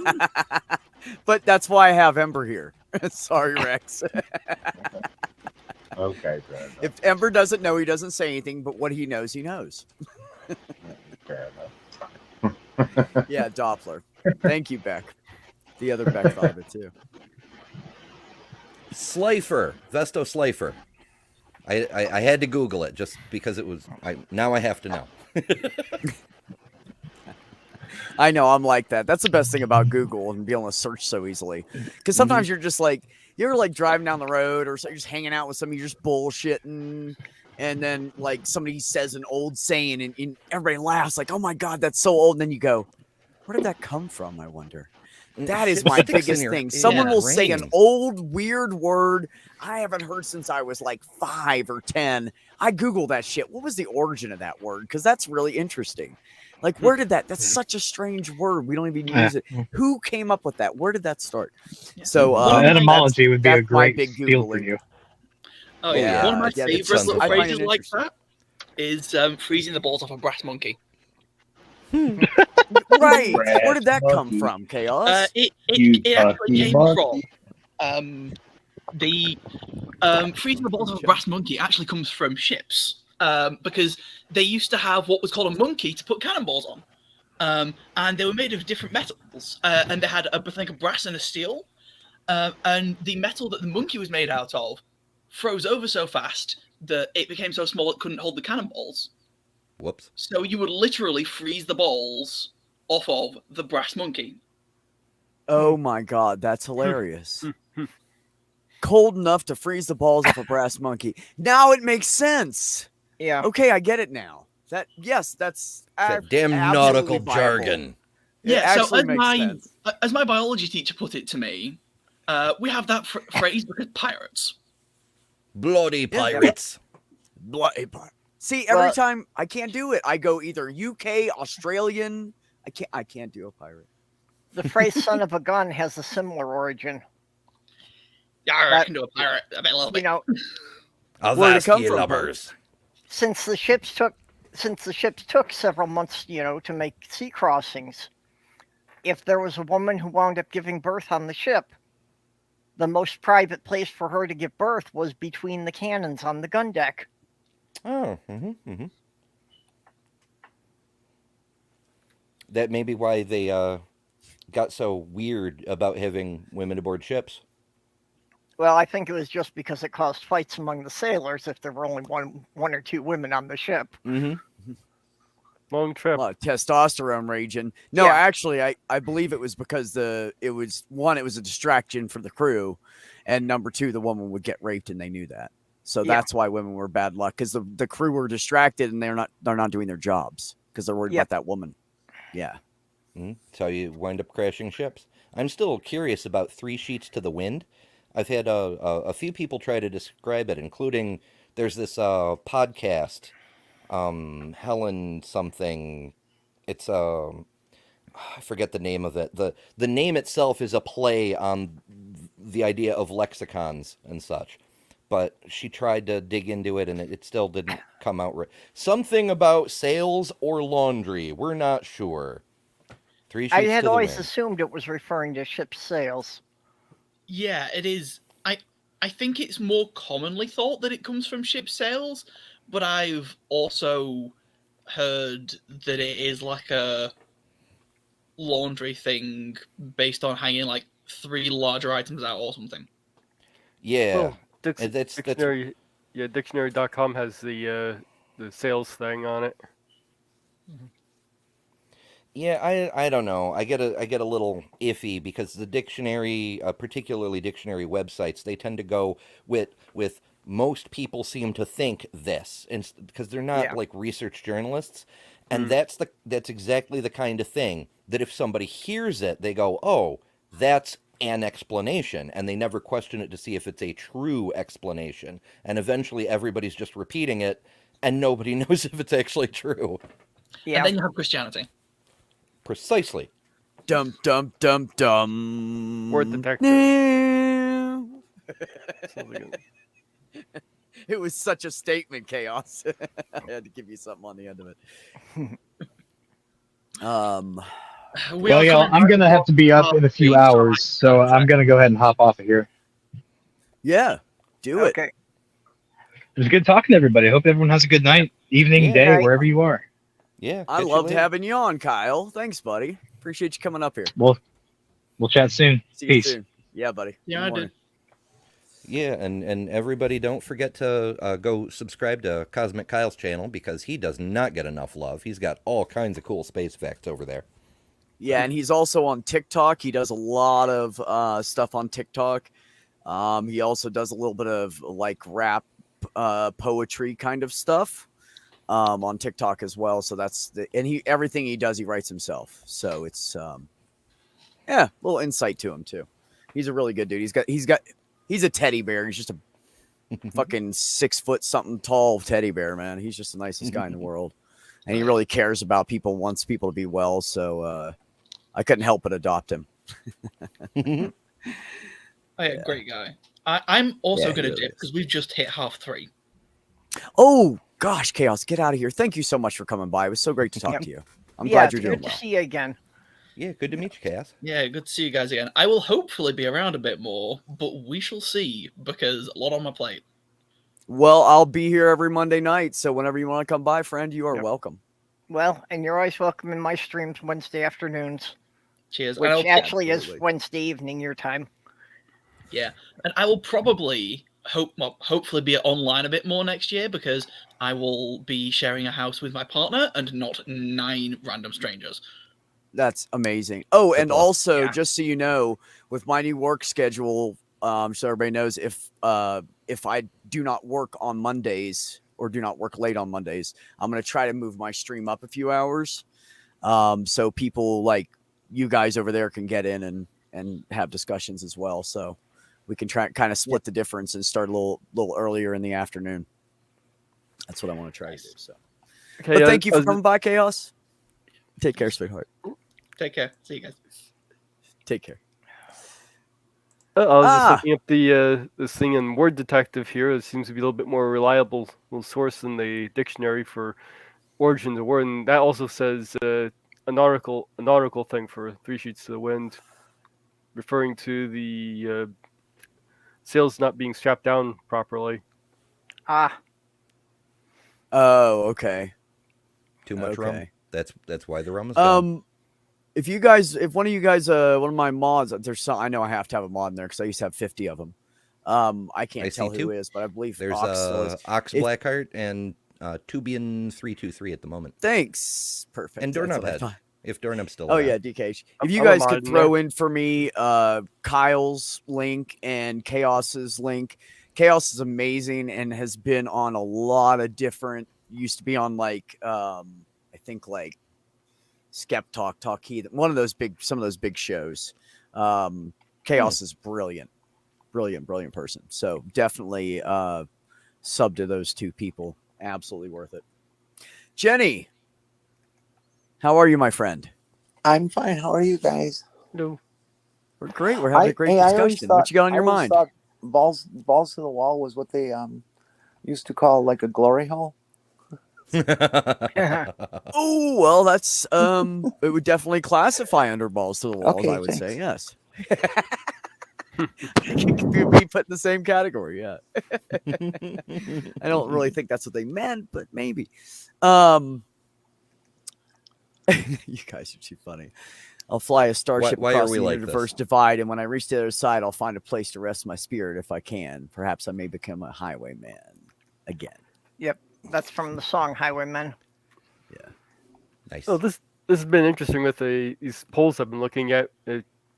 with- But that's why I have Ember here. Sorry, Rex. Okay, fair enough. If Ember doesn't know, he doesn't say anything, but what he knows, he knows. Fair enough. Yeah, Doppler. Thank you, Beck. The other Beck thought of it too. Slifer, Vesto Slifer. I had to Google it just because it was. Now I have to know. I know, I'm like that. That's the best thing about Google and being able to search so easily. Because sometimes you're just like, you're like driving down the road or so you're just hanging out with somebody, you're just bullshitting. And then like somebody says an old saying and everybody laughs like, oh my God, that's so old. And then you go, Where did that come from, I wonder? That is my Sticks in biggest your- thing. in Someone your will say an brain. old weird word I haven't heard since I was like 5 or 10. I Google that shit. What was the origin of that word? Because that's really interesting. Like, where did that's such a strange word. We don't even use it. Who came up with that? Where did that start? Yeah. So etymology would be a that's my great big field for Googling. you. Oh Yeah, yeah, one of my yeah, favorite sounds little I fun. find phrases it like interesting. that is freezing the balls off a brass monkey. Right. Brass Where did that come monkey. from, Chaos? You It actually cocky came monkey. from the freezing the balls of a brass monkey actually comes from ships because they used to have what was called a monkey to put cannonballs on. And they were made of different metals, and they had, I think, a brass and a steel. And the metal that the monkey was made out of froze over so fast that it became so small it couldn't hold the cannonballs. Whoops. So you would literally freeze the balls off of the brass monkey. Oh my god, that's hilarious. Cold enough to freeze the balls off a brass monkey. Now it makes sense. Yeah. Okay, I get it now. That's It's that damn absolutely nautical viable. jargon. It Yeah, so actually makes sense. as my biology teacher put it to me, we have that phrase because pirates. Bloody pirates. Bloody part. See, every Well- time I can't do it, I go either UK, Australian. I can't do a pirate. The phrase "son of a gun" has a similar origin. Yeah, I can do a pirate a little You bit. know, Where'd it come Avast ye from, lubbers. since the ships took several months, to make sea crossings, if there was a woman who wound up giving birth on the ship, the most private place for her to give birth was between the cannons on the gun deck. Oh, That may be why they got so weird about having women aboard ships. Well, I think it was just because it caused fights among the sailors if there were only one or two women on the ship. Mm-hmm. Long trip. A lot of testosterone raging. No, Yeah. actually, I believe it was because it was a distraction for the crew, and number two, the woman would get raped, and they knew that. So Yeah. that's why women were bad luck, because the crew were distracted and they're not doing their jobs because they're worried Yep. about that woman. Yeah. So you wind up crashing ships. I'm still curious about Three Sheets to the Wind. I've had a few people try to describe it, including there's this podcast, Helen something. It's I forget the name of it. The name itself is a play on the idea of lexicons and such. But she tried to dig into it, and it still didn't come out right. Something about sales or laundry. We're not sure. Three Sheets I to had the always Wind. assumed it was referring to ship sails. Yeah, it is. I think it's more commonly thought that it comes from ship sails, but I've also heard that it is like a laundry thing based on hanging like 3 larger items out or something. Yeah. Well, That's dictionary. Yeah, dictionary.com has the sales thing on it. Yeah, I don't know. I get a little iffy because the dictionary, particularly dictionary websites, they tend to go with most people seem to think this, and because they're not Yeah. like research journalists, and that's exactly the kind of thing that if somebody hears it, they go, "Oh, that's an explanation," and they never question it to see if it's a true explanation, and eventually everybody's just repeating it, and nobody knows if it's actually true. Yeah. And then you have Christianity. Precisely. Dum dum dum dum. Word detector. No. Something- It was such a statement, Chaos. I had to give you something on the end of it. We Well, are yeah, coming I'm back gonna have to be up in a few so hours, so I'm gonna go ahead and hop off of here. Yeah, do it. Okay. It was good talking to everybody. I hope everyone has a good night, evening, Yeah. day, Night. wherever you are. Yeah. I catch you loved later. having you on, Kyle. Thanks, buddy. Appreciate you coming up here. We'll chat soon. See you Peace. soon. Yeah, buddy. Yeah, Good I morning. did. Yeah, and everybody don't forget to go subscribe to Cosmic Kyle's channel because he does not get enough love. He's got all kinds of cool space facts over there. Yeah, and he's also on TikTok. He does a lot of stuff on TikTok. He also does a little bit of like rap, poetry kind of stuff. on TikTok as well. So everything he does, he writes himself. So it's a little insight to him too. He's a really good dude. He's a teddy bear. He's just a fucking 6 foot something tall teddy bear, man. He's just the nicest guy in the world. And he really cares about people, wants people to be well. So I couldn't help but adopt him. Great guy. I'm also Yeah, going to really dip because we've just hit 3:30. Oh gosh, Chaos, get out of here. Thank you so much for coming by. It was so great to talk to you. I'm glad you're it's doing good well. to see you again. Yeah, good to meet you, Cass. Yeah, good to see you guys again. I will hopefully be around a bit more, but we shall see because a lot on my plate. Well, I'll be here every Monday night. So whenever you want to come by, friend, you are welcome. Well, and you're always welcome in my streams Wednesday afternoons. Cheers. Which actually is Wednesday evening your time. Yeah, and I will probably hopefully be online a bit more next year because I will be sharing a house with my partner and not 9 random strangers. That's amazing. Oh, and also, just so you know, with my new work schedule, so everybody knows, if I do not work on Mondays or do not work late on Mondays, I'm going to try to move my stream up a few hours, so people like you guys over there can get in and have discussions as well. So we can try kind of split the difference and start a little earlier in the afternoon. That's what I want to try to do. So, Okay, but thank you for coming by, Chaos. Take care, sweetheart. Take care. See you guys. Take care. I was just looking up this thing in Word Detective here. It seems to be a little bit more reliable source than the dictionary for origins of word, and that also says an nautical thing for 3 sheets to the wind, referring to the sails not being strapped down properly. Oh, okay. Too much rum. That's why the rum is gone. If one of you guys, one of my mods, I know I have to have a mod in there because I used to have 50 of them. I can't tell who is, but I believe there's Ox Blackheart and Tubian 323 at the moment. Thanks, perfect. And Doorknob Head, if Doorknob's still. Oh yeah, DK. If you guys could throw in for me, Kyle's link and Chaos's link. Chaos is amazing and has been on a lot of different. Used to be on I think Skep Talk Heathen, some of those big shows. Chaos is brilliant person. So definitely sub to those 2 people. Absolutely worth it. Jenny, how are you, my friend? I'm fine. How are you guys? No, we're great. We're having a great discussion. What you got on your mind? Thought balls to the wall was what they used to call like a glory hole. Oh, well, that's it would definitely classify under balls to the walls. Okay, I would say yes. It could be put in the same category. Yeah. I don't really think that's what they meant, but maybe. You guys are too funny. I'll fly a starship across the universe divide, and when I reach the other side, I'll find a place to rest my spirit if I can. Perhaps I may become a highwayman again. Yep. That's from the song Highwaymen. Yeah. Nice. Oh, this has been interesting with these polls I've been looking at,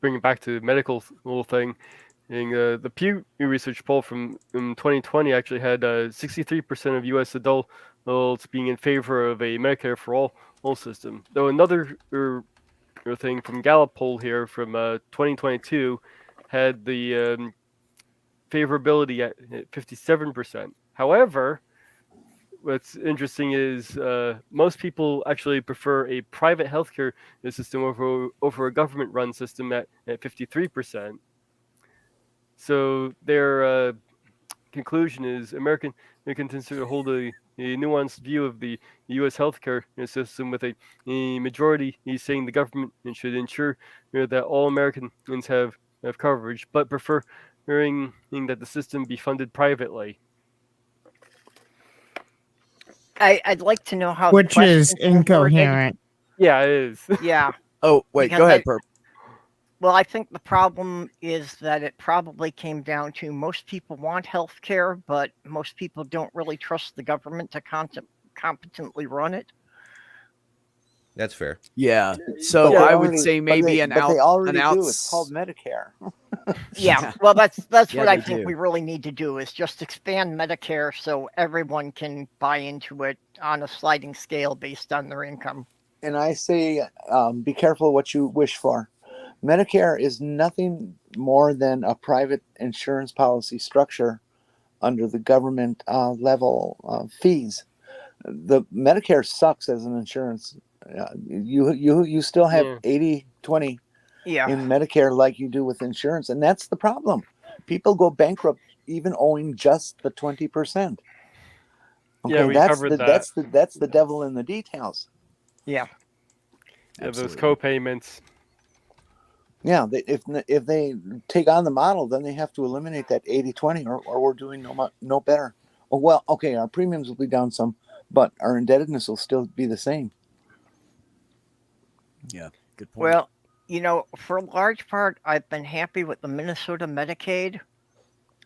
bringing back to the medical little thing. And, the Pew Research poll from 2020 actually had 63% of U.S. adults being in favor of a Medicare for all system. Though another thing from Gallup poll here from 2022 had the favorability at 57%. However, what's interesting is most people actually prefer a private healthcare system over a government-run system at 53%. So their conclusion is Americans consider to hold a nuanced view of the U.S. healthcare system, with a majority saying the government should ensure that all Americans have coverage, but preferring that the system be funded privately. I'd like to know how. Which is incoherent. Yeah, it is. Yeah. Oh, wait, go ahead, Perp. Well, I think the problem is that it probably came down to most people want health care, but most people don't really trust the government to competently run it. That's fair. Yeah. So I would say maybe they already do. It's called Medicare. Yeah, well, that's Yeah, what I they think do. we really need to do is just expand Medicare so everyone can buy into it on a sliding scale based on their income. And I say, be careful what you wish for. Medicare is nothing more than a private insurance policy structure under the government level fees. The Medicare sucks as an insurance. You still have Yeah. 80/20 Yeah, in Medicare like you do with insurance, and that's the problem. People go bankrupt even owing just the 20%. Yeah, Okay, we covered that. that's the devil in the details. yeah. Yeah, those Absolutely. co-payments. Yeah, if they take on the model, then they have to eliminate that 80/20, or we're doing no better. Oh, well, okay, our premiums will be down some, but our indebtedness will still be the same. Yeah, good point. Well, for a large part, I've been happy with the Minnesota Medicaid.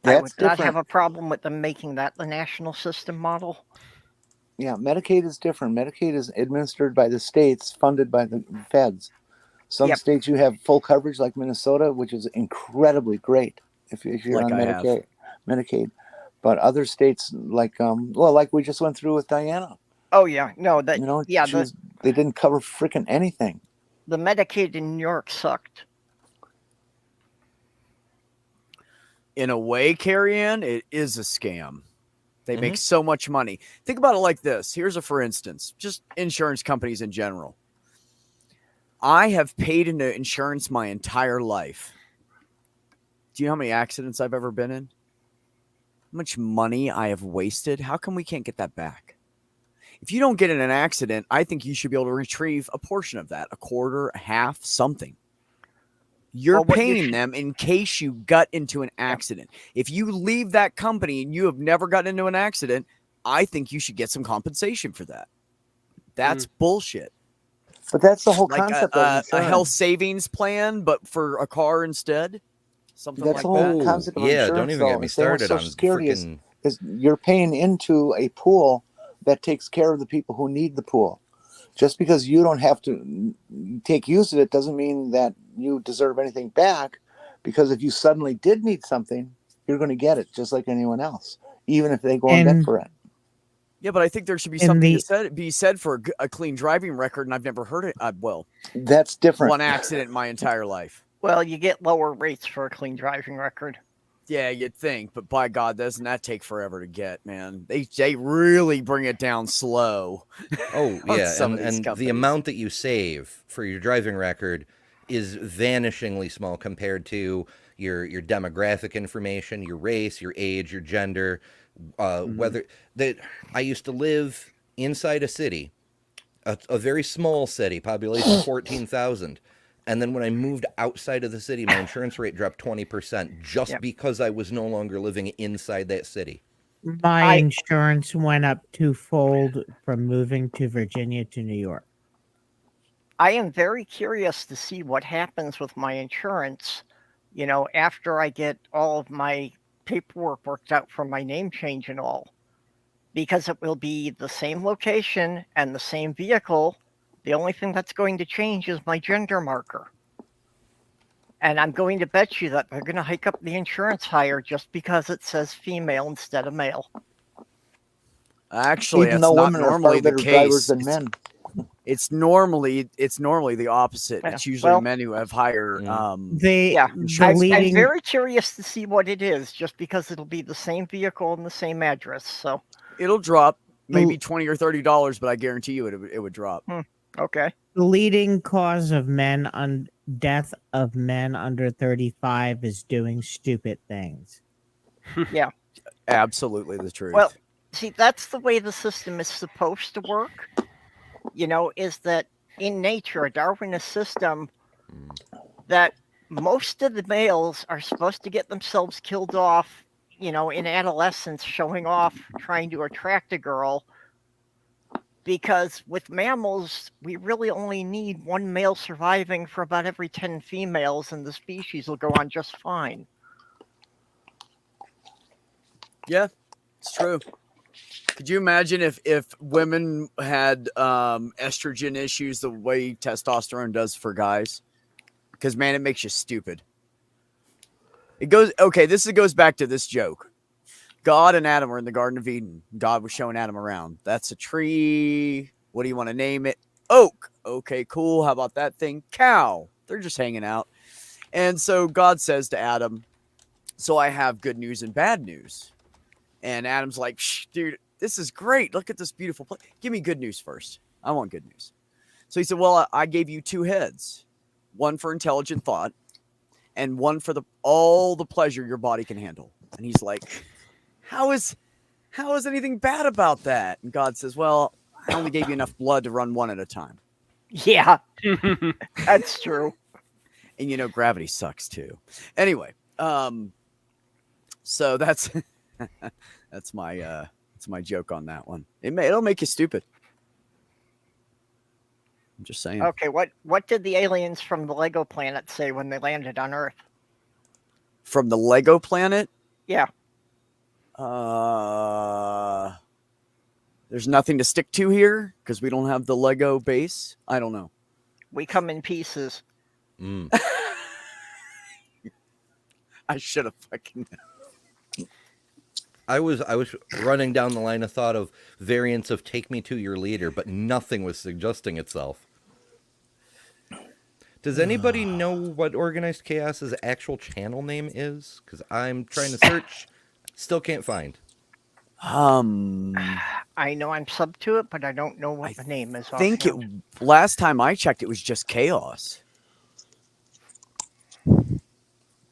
I would That's not have different. a problem with them making that the national system model. Yeah, Medicaid is different. Medicaid is administered by the states, funded by the feds. Some Yep. states you have full coverage, like Minnesota, which is incredibly great if you're Like on I have. Medicaid. But other states, like we just went through with Diana, Oh yeah, no, that yeah they didn't cover freaking anything. the Medicaid in New York sucked. In a way, Carrie Ann, it is a scam. They make Mhm. so much money. Think about it like this. Here's a for instance, just insurance companies in general. I have paid into insurance my entire life. Do you know how many accidents I've ever been in? How much money I have wasted? How come we can't get that back? If you don't get in an accident, I think you should be able to retrieve a portion of that, a quarter, a half, something. You're Well, what you paying should- them in case you got into an accident. If you leave that company and you have never gotten into an accident, I think you should get some compensation for that. That's bullshit. But that's the whole Like concept of a insurance. health savings plan, but for a car instead. Something That's like the whole that. concept of Yeah, insurance. don't even though. get me The same with started on Social Security freaking. is you're paying into a pool that takes care of the people who need the pool. Just because you don't have to take use of it doesn't mean that you deserve anything back. Because if you suddenly did need something, you're going to get it just like anyone else, even if they go in debt And for it. Yeah, but I think there should be in something the be said for a clean driving record, and I've never heard it. That's different. One accident in my entire life. Well, you get lower rates for a clean driving record. Yeah, you'd think, but by God, doesn't that take forever to get, man? They really bring it down slow. Oh on yeah, some and of these the companies. amount that you save for your driving record is vanishingly small compared to your demographic information, your race, your age, your gender, whether that I used to live inside a city, a very small city, population 14,000. And then when I moved outside of the city, my insurance rate dropped 20% just Yep. because I was no longer living inside that city. my I- insurance went up twofold from moving to Virginia to New York. I am very curious to see what happens with my insurance, after I get all of my paperwork worked out for my name change and all. Because it will be the same location and the same vehicle. The only thing that's going to change is my gender marker. And I'm going to bet you that they're going to hike up the insurance higher just because it says female instead of male. Actually, Even that's though not women are far normally the better drivers case. than men. It's normally the opposite. Yeah, It's usually well- men who have higher. They Yeah, the I'm leading very curious to see what it is, just because it'll be the same vehicle and the same address. So, It'll drop maybe Ooh. $20 or $30, but I guarantee you it would drop. okay. the leading cause of death of men under 35 is doing stupid things. Yeah. Absolutely the truth. Well, see, that's the way the system is supposed to work. Is that in nature, a Darwinist system, that most of the males are supposed to get themselves killed off, in adolescence, showing off, trying to attract a girl. Because with mammals, we really only need one male surviving for about every 10 females, and the species will go on just fine. Yeah, it's true. Could you imagine if women had estrogen issues the way testosterone does for guys? Because man, it makes you stupid. It goes okay. Goes back to this joke. God and Adam were in the Garden of Eden. God was showing Adam around. That's a tree. What do you want to name it? Oak. Okay, cool. How about that thing? Cow. They're just hanging out. And so God says to Adam, so I have good news and bad news. And Adam's like, shh, dude, this is great. Look at this beautiful place. Give me good news first. I want good news. So he said, well, I gave you 2 heads, one for intelligent thought and one for all the pleasure your body can handle. And he's like, how is anything bad about that? And God says, well, I only gave you enough blood to run one at a time. Yeah, that's true. And gravity sucks too. Anyway, so that's that's my joke on that one. It'll make you stupid. I'm just saying. Okay, what did the aliens from the Lego planet say when they landed on Earth? From the Lego planet? Yeah. There's nothing to stick to here because we don't have the Lego base. I don't know. We come in pieces. I should have fucking. I was running down the line of thought of variants of "Take Me to Your Leader," but nothing was suggesting itself. Does anybody know what Organized Chaos's actual channel name is? Because I'm trying to search, still can't find. I know I'm sub to it, but I don't know what the name is. I think last time I checked, it was just Chaos.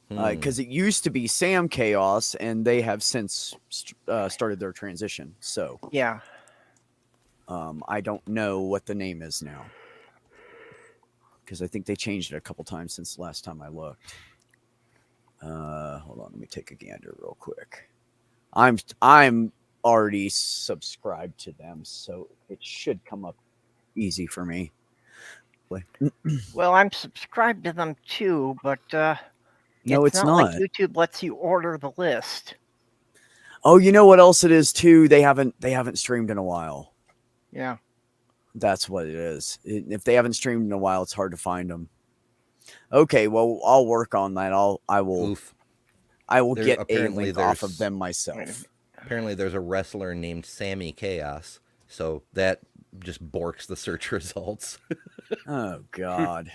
Because it used to be Sam Chaos, and they have since started their transition. So yeah, I don't know what the name is now, because I think they changed it a couple times since the last time I looked. Hold on, let me take a gander real quick. I'm already subscribed to them, so it should come up easy for me. Well, I'm subscribed to them too, but no, it's not. Like YouTube lets you order the list. Oh, you know what else it is too? They haven't streamed in a while. Yeah, that's what it is. If they haven't streamed in a while, it's hard to find them. Okay, well, I'll work on that. I will get a link off of them myself. Apparently, there's a wrestler named Sammy Chaos, so that just borks the search results. Oh God.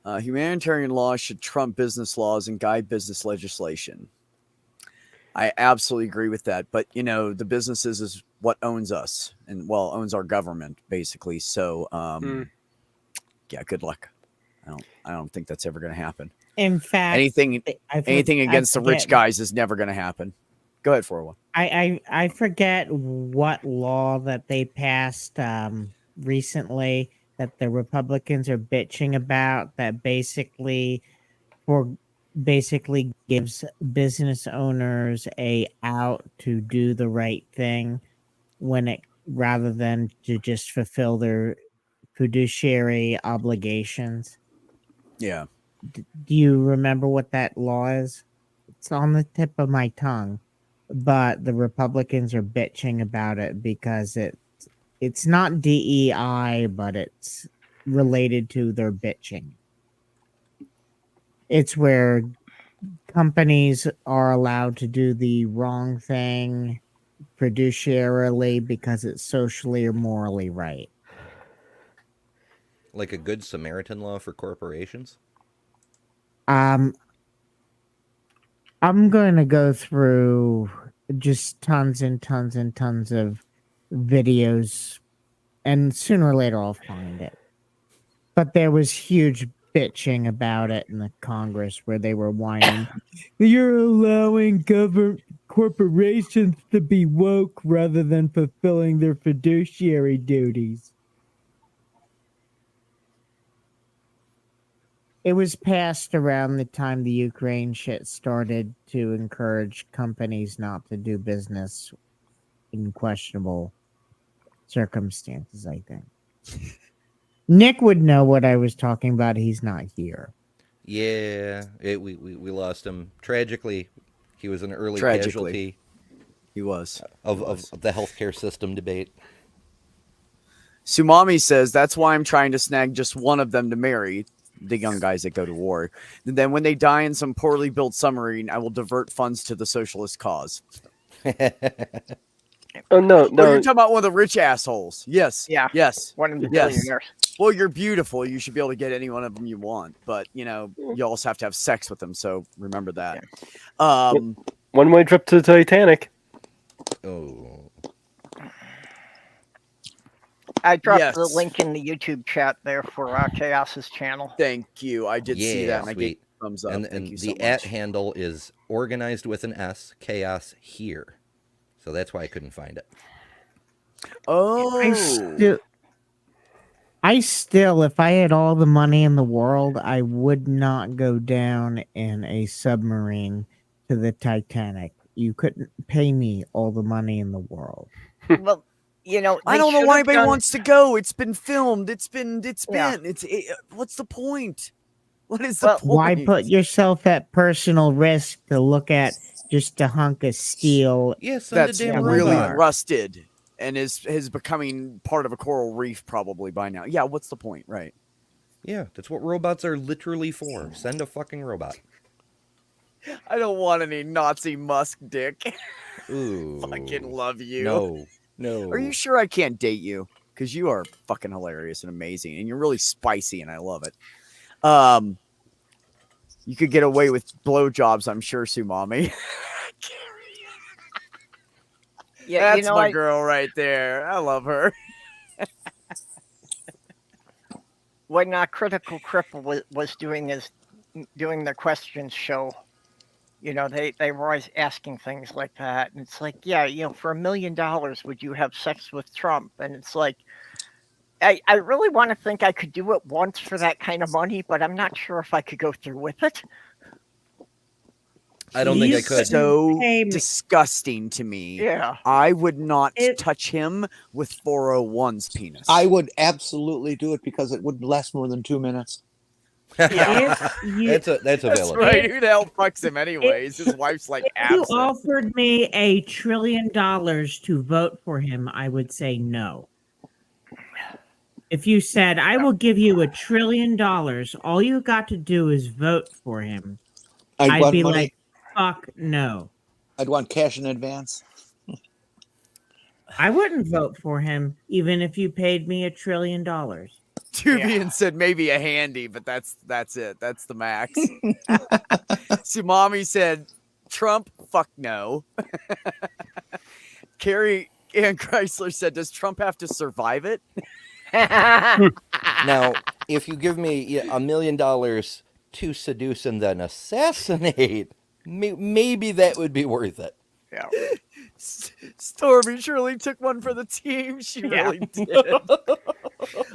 Humanitarian laws should trump business laws and guide business legislation. I absolutely agree with that. But, the businesses is what owns us and, owns our government, basically. So, yeah, good luck. I don't think that's ever going to happen. In fact, anything against the rich guys is never going to happen. Go ahead, 401. I forget what law that they passed recently that the Republicans are bitching about that basically gives business owners a out to do the right thing rather than to just fulfill their fiduciary obligations. Yeah. Do you remember what that law is? It's on the tip of my tongue, but the Republicans are bitching about it because it's not DEI, but it's related to their bitching. It's where companies are allowed to do the wrong thing fiduciarily because it's socially or morally right. Like a good Samaritan law for corporations? I'm going to go through just tons and tons and tons of videos, and sooner or later I'll find it. But there was huge bitching about it in the Congress where they were whining, you're allowing corporations to be woke rather than fulfilling their fiduciary duties. It was passed around the time the Ukraine shit started to encourage companies not to do business in questionable circumstances, I think. Nick would know what I was talking about. He's not here. Yeah, we lost him. Tragically, he was an early casualty. He was. Of the healthcare system debate. Sumami says, that's why I'm trying to snag just one of them to marry. the young guys that go to war. And then when they die in some poorly built submarine, I will divert funds to the socialist cause. Oh no, Oh, no. you're talking about one of the rich assholes. Yes. Yeah. Yes. One of the Yes. billionaires. Well, you're beautiful. You should be able to get any one of them you want. But, you know, you also have to have sex with them. So remember that. One-way trip to the Titanic. Oh. I dropped Yes. the link in the YouTube chat there for Chaos's channel. Thank you. I did see that, and I gave sweet. you a thumbs up. And Thank you so the much. @ handle is organized with an S, chaos here. So that's why I couldn't find it. Oh. I still, if I had all the money in the world, I would not go down in a submarine to the Titanic. You couldn't pay me all the money in the world. Well, you know, I they don't know should why have anybody done- wants to go. It's been filmed. Yeah. What's the point? What is the Well, point? Why put yourself at personal risk to look at just a hunk of steel? Yeah, send That's a damn really robot. rusted and is becoming part of a coral reef probably by now. Yeah, what's the point, right? Yeah, that's what robots are literally for. Send a fucking robot. I don't want any Nazi Musk dick. Ooh. Fucking love you. No. Are you sure I can't date you? Because you are fucking hilarious and amazing, and you're really spicy, and I love it. You could get away with blowjobs, I'm sure, Sumami. Yeah, That's you know, my girl right there. I love her. when Critical Cripple was doing the questions show, you know, they were always asking things like that, and it's like, yeah, you know, for $1 million, would you have sex with Trump? And it's like, I really want to think I could do it once for that kind of money, but I'm not sure if I could go through with it. I don't think I He's could. So Pay me. disgusting to me. Yeah. I would not It- touch him with 401's penis. I would absolutely do it because it wouldn't last more than 2 minutes. If you, That's a That's valid. right. Who the hell fucks him anyways? His wife's like if you absent. offered me $1 trillion to vote for him, I would say no. If you said, I will give you $1 trillion, all you got to do is vote for him, I'd want be money. like, fuck no. I'd want cash in advance. I wouldn't vote for him even if you paid me $1 trillion. Tubian said maybe a handy, but that's it. That's the max. Sumami said Trump, fuck no. Carrie Ann Chrysler said, does Trump have to survive it? Now, if you give me $1 million to seduce and then assassinate, maybe that would be worth it. Yeah. Stormy surely took one for the team. She really did.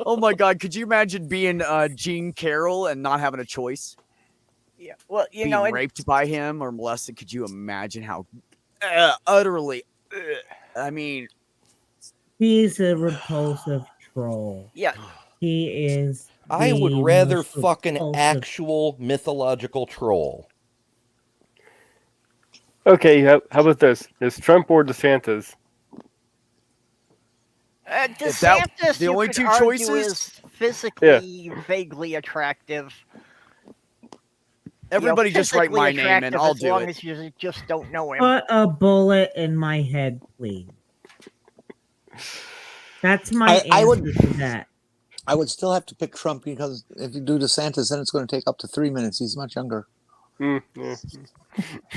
Oh my God. Could you imagine being Gene Carroll and not having a choice? Yeah. Well, you Being know, raped by him or molested? Could you imagine how utterly, I mean, He's a repulsive troll. yeah. He is. I would the rather most fuck an repulsive- actual mythological troll. Okay, how about this? Is Trump or DeSantis? DeSantis, the you only could two argue, choices? is physically vaguely attractive. everybody You know, just write physically my name and attractive I'll as do long it. as you just don't know him. Put a bullet in my head, please. That's my I answer would- to that. I would still have to pick Trump because if you do DeSantis, then it's going to take up to 3 minutes. He's much younger. Yeah.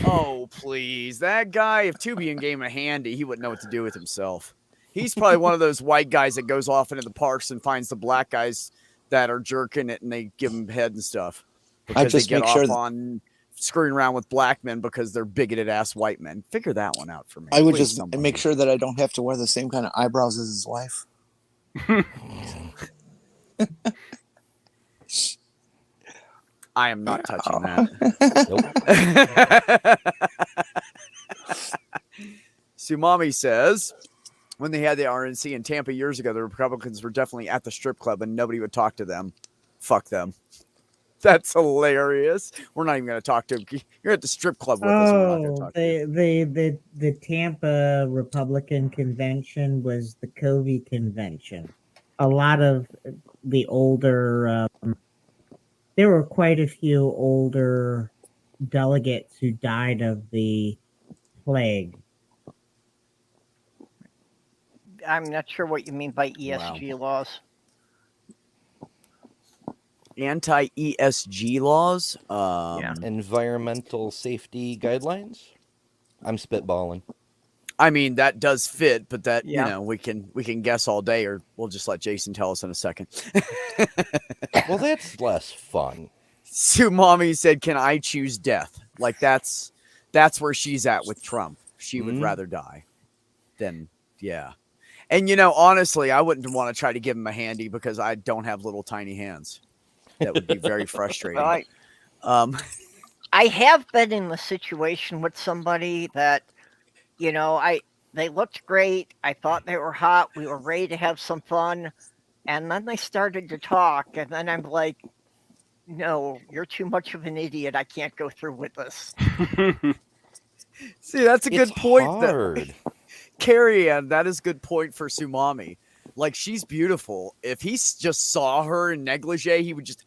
Oh, please. That guy, if Tubian gave him a handy, he wouldn't know what to do with himself. He's probably one of those white guys that goes off into the parks and finds the black guys that are jerking it and they give them head and stuff. Because just they get make off sure that- on screwing around with black men because they're bigoted ass white men. Figure that one out for me. I would please, just somebody. make sure that I don't have to wear the same kind of eyebrows as his wife. I am not touching that. Sumami says, when they had the RNC in Tampa years ago, the Republicans were definitely at the strip club and nobody would talk to them. Fuck them. That's hilarious. We're not even going to talk to them. You're at the strip club with us. We're not going to Oh, talk to you. the Tampa Republican convention was the Covey convention. A lot of the older there were quite a few older delegates who died of the plague. I'm not sure what you mean by Wow. ESG laws. Anti-ESG laws. Yeah. Environmental safety guidelines. I'm spitballing. I mean, that does fit, but that Yeah. we can guess all day, or we'll just let Jason tell us in a second. Well, that's less fun. Sue Mommy said, "Can I choose death?" Like that's where she's at with Trump. She would rather die than And honestly, I wouldn't want to try to give him a handy because I don't have little tiny hands. That would be very frustrating. I have been in the situation with somebody that, they looked great. I thought they were hot. We were ready to have some fun. And then they started to talk. And then I'm like, no, you're too much of an idiot. I can't go through with this. See, that's a good It's point. hard. Carrie Ann, that is a good point for Sumami. Like, she's beautiful. If he just saw her in negligee, he would just,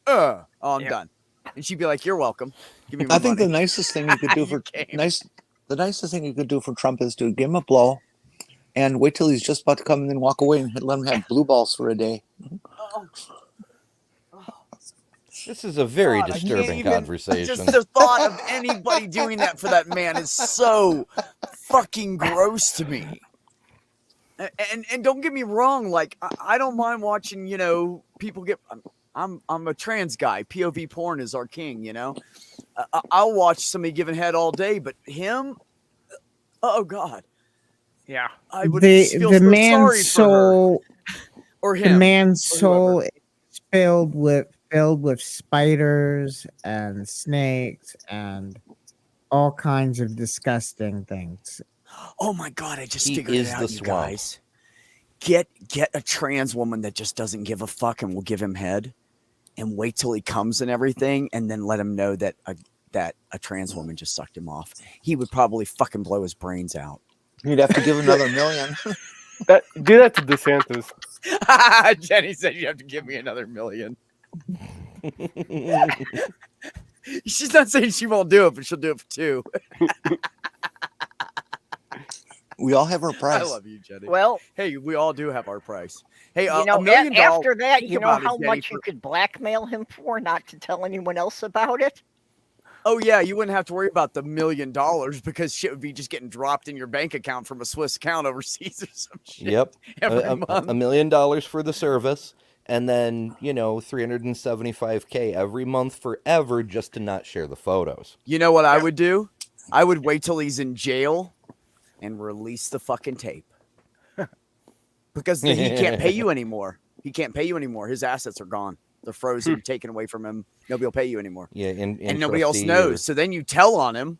I'm done. And she'd be like, "You're welcome. Give me my I think money." the nicest thing you could do for came. the nicest thing you could do for Trump is to give him a blow and wait till he's just about to come and then walk away and let him have blue balls for a day. This is a very God, I can't disturbing even- conversation. Just the thought of anybody doing that for that man is so fucking gross to me. And don't get me wrong, like I don't mind watching, people get. I'm a trans guy. POV porn is our king, I'll watch somebody giving head all day, but him, oh God, Yeah. I would feel The so man's sorry for her soul, or the him. man's or whoever. soul is filled with spiders and snakes and all kinds of disgusting things. Oh my God, I just He figured is it the out, you swamp. guys. Get a trans woman that just doesn't give a fuck and will give him head, and wait till he comes and everything, and then let him know that a trans woman just sucked him off. He would probably fucking blow his brains out. He'd have to give another million. Do that to DeSantis. Jenny said you have to give me another million. She's not saying she won't do it, but she'll do it for two. We all have our I price. love you, Jenny. Well, Hey, we all do have our price. Hey, $1 million. after that, think you know about it, how Jenny, much you could blackmail him for not to tell anyone else about it? Oh yeah, you wouldn't have to worry about the $1 million because shit would be just getting dropped in your bank account from a Swiss account overseas or some shit. Yep. Every $1 month. million for the service, and then, $375K every month forever just to not share the photos. You know what I would do? I would wait till he's in jail and release the fucking tape. Because he can't pay you anymore. He can't pay you anymore. His assets are gone. They're frozen, taken away from him. Nobody will pay you anymore. Yeah, and nobody else knows. So then you tell on him,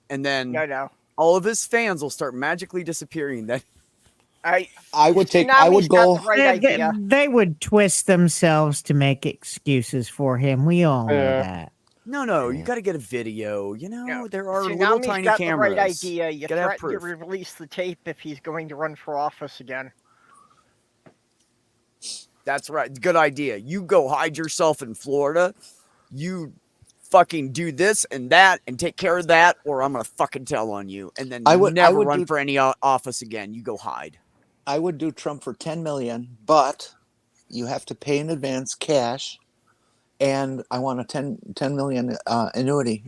and then No. all of his fans will start magically disappearing. Then I would go. The right idea. They would twist themselves to make excuses for him. We all know Yeah. that. no, you got to get a video. There are little Tsunami's tiny got cameras. the right idea. You Gotta have threaten to proof. release the tape if he's going to run for office again. That's right. Good idea. You go hide yourself in Florida. You fucking do this and that and take care of that, or I'm gonna fucking tell on you. And then never run for any office again. You go hide. I would do Trump for 10 million, but you have to pay in advance cash, and I want a 10 million annuity.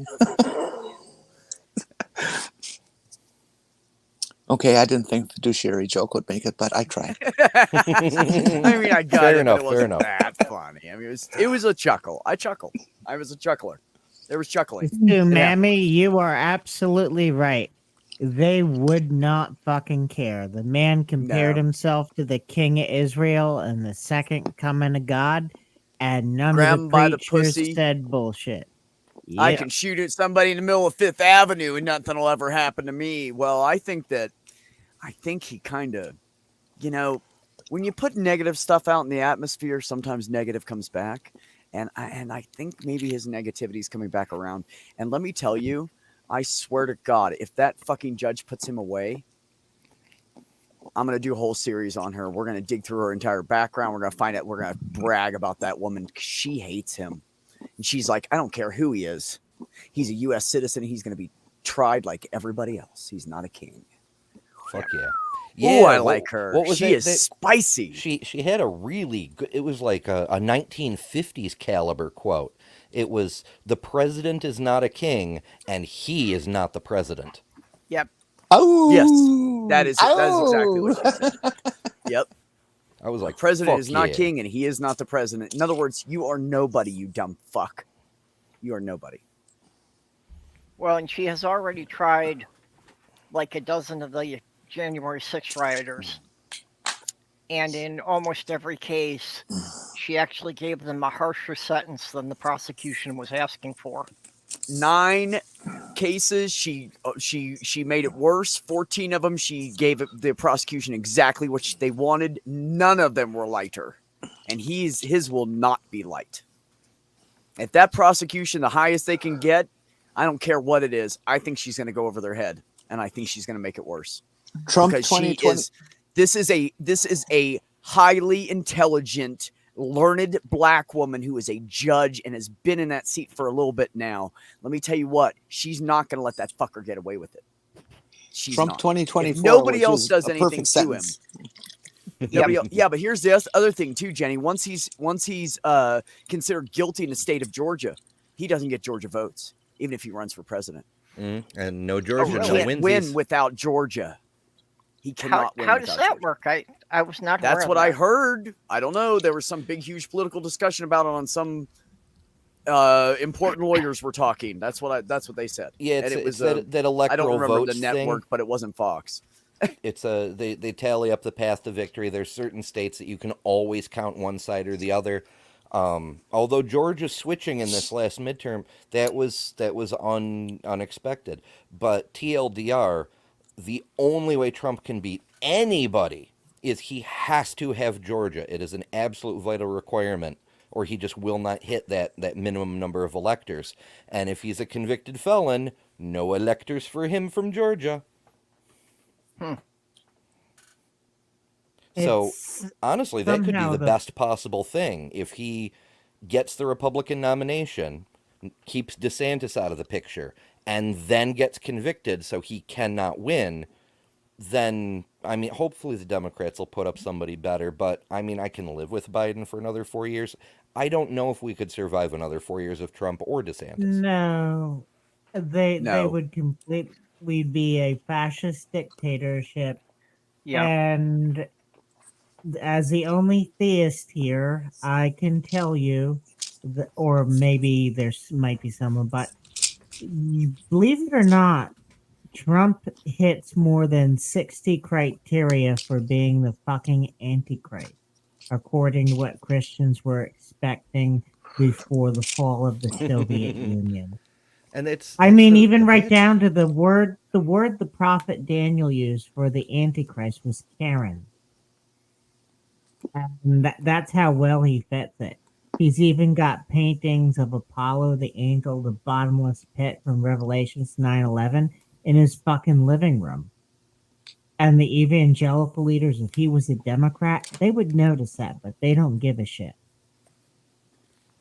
Okay, I didn't think fiduciary joke would make it, but I tried. I mean, I got Fair it, enough, but it fair wasn't enough. that funny. I mean, it was a chuckle. I chuckled. I was a chuckler. There was chuckling. Mammy, you are absolutely right. They would not fucking care. The man compared himself to the king of Israel and the second coming of God, and none Grab of him the by the preachers pussy. said bullshit. I Yep. can shoot at somebody in the middle of Fifth Avenue and nothing will ever happen to me. Well, I think he kind of, when you put negative stuff out in the atmosphere, sometimes negative comes back. And I think maybe his negativity is coming back around. And let me tell you, I swear to God, if that fucking judge puts him away, I'm going to do a whole series on her. We're going to dig through her entire background. We're going to find out. We're going to brag about that woman. She hates him. And she's like, I don't care who he is. He's a U.S. citizen. He's going to be tried like everybody else. He's not a king. Fuck yeah. Yeah, I like her. What was she is spicy. She had a really good. It was like a 1950s caliber quote. It was, "The president is not a king, and he is not the president." Yep. Oh, yes, that is exactly what she said. Yep. I was like, the president fuck is not yeah. king, and he is not the president. In other words, you are nobody, you dumb fuck. You are nobody. Well, and she has already tried like a dozen of the January 6th rioters. And in almost every case, she actually gave them a harsher sentence than the prosecution was asking for. 9 cases, she made it worse. 14 of them, she gave the prosecution exactly what they wanted. None of them were lighter. And his will not be light. If that prosecution, the highest they can get, I don't care what it is, I think she's going to go over their head. And I think she's going to make it worse. Trump because 2020. This is a highly intelligent, learned black woman who is a judge and has been in that seat for a little bit now. Let me tell you what, she's not going to let that fucker get away with it. She's Trump not. 2024. If nobody else is does a anything perfect to him. sentence. Yeah, but here's the other thing too, Jenny. Once he's considered guilty in the state of Georgia, he doesn't get Georgia votes, even if he runs for president. And no Georgia, He no can't winsies. win without Georgia. He cannot win. How does that Georgia. work? I was not. That's aware what of I that. heard. I don't know. There was some big, huge political discussion about it on some important lawyers were talking. That's what they said. Yeah, And it's was that electoral I don't remember votes the network, thing. but it wasn't Fox. It's they tally up the path to victory. There's certain states that you can always count one side or the other. Although Georgia's switching in this last midterm, that was unexpected. But TLDR, the only way Trump can beat anybody is he has to have Georgia. It is an absolute vital requirement, or he just will not hit that minimum number of electors. And if he's a convicted felon, no electors for him from Georgia. So It's honestly, that could be somehow the the- best possible thing if he gets the Republican nomination, keeps DeSantis out of the picture, and then gets convicted so he cannot win. Then, I mean, hopefully the Democrats will put up somebody better. But I mean, I can live with Biden for another 4 years. I don't know if we could survive another 4 years of Trump or DeSantis. No, they No. would completely be a fascist dictatorship. Yeah. And as the only theist here, I can tell you, or maybe might be someone, but believe it or not, Trump hits more than 60 criteria for being the fucking Antichrist, according to what Christians were expecting before the fall of the Soviet Union. And I mean, even right down to the word the prophet Daniel used for the Antichrist was Karen. And that's how well he fits it. He's even got paintings of Apollo, the angel, the bottomless pit from Revelations 9:11 in his fucking living room. And the evangelical leaders, if he was a Democrat, they would notice that, but they don't give a shit.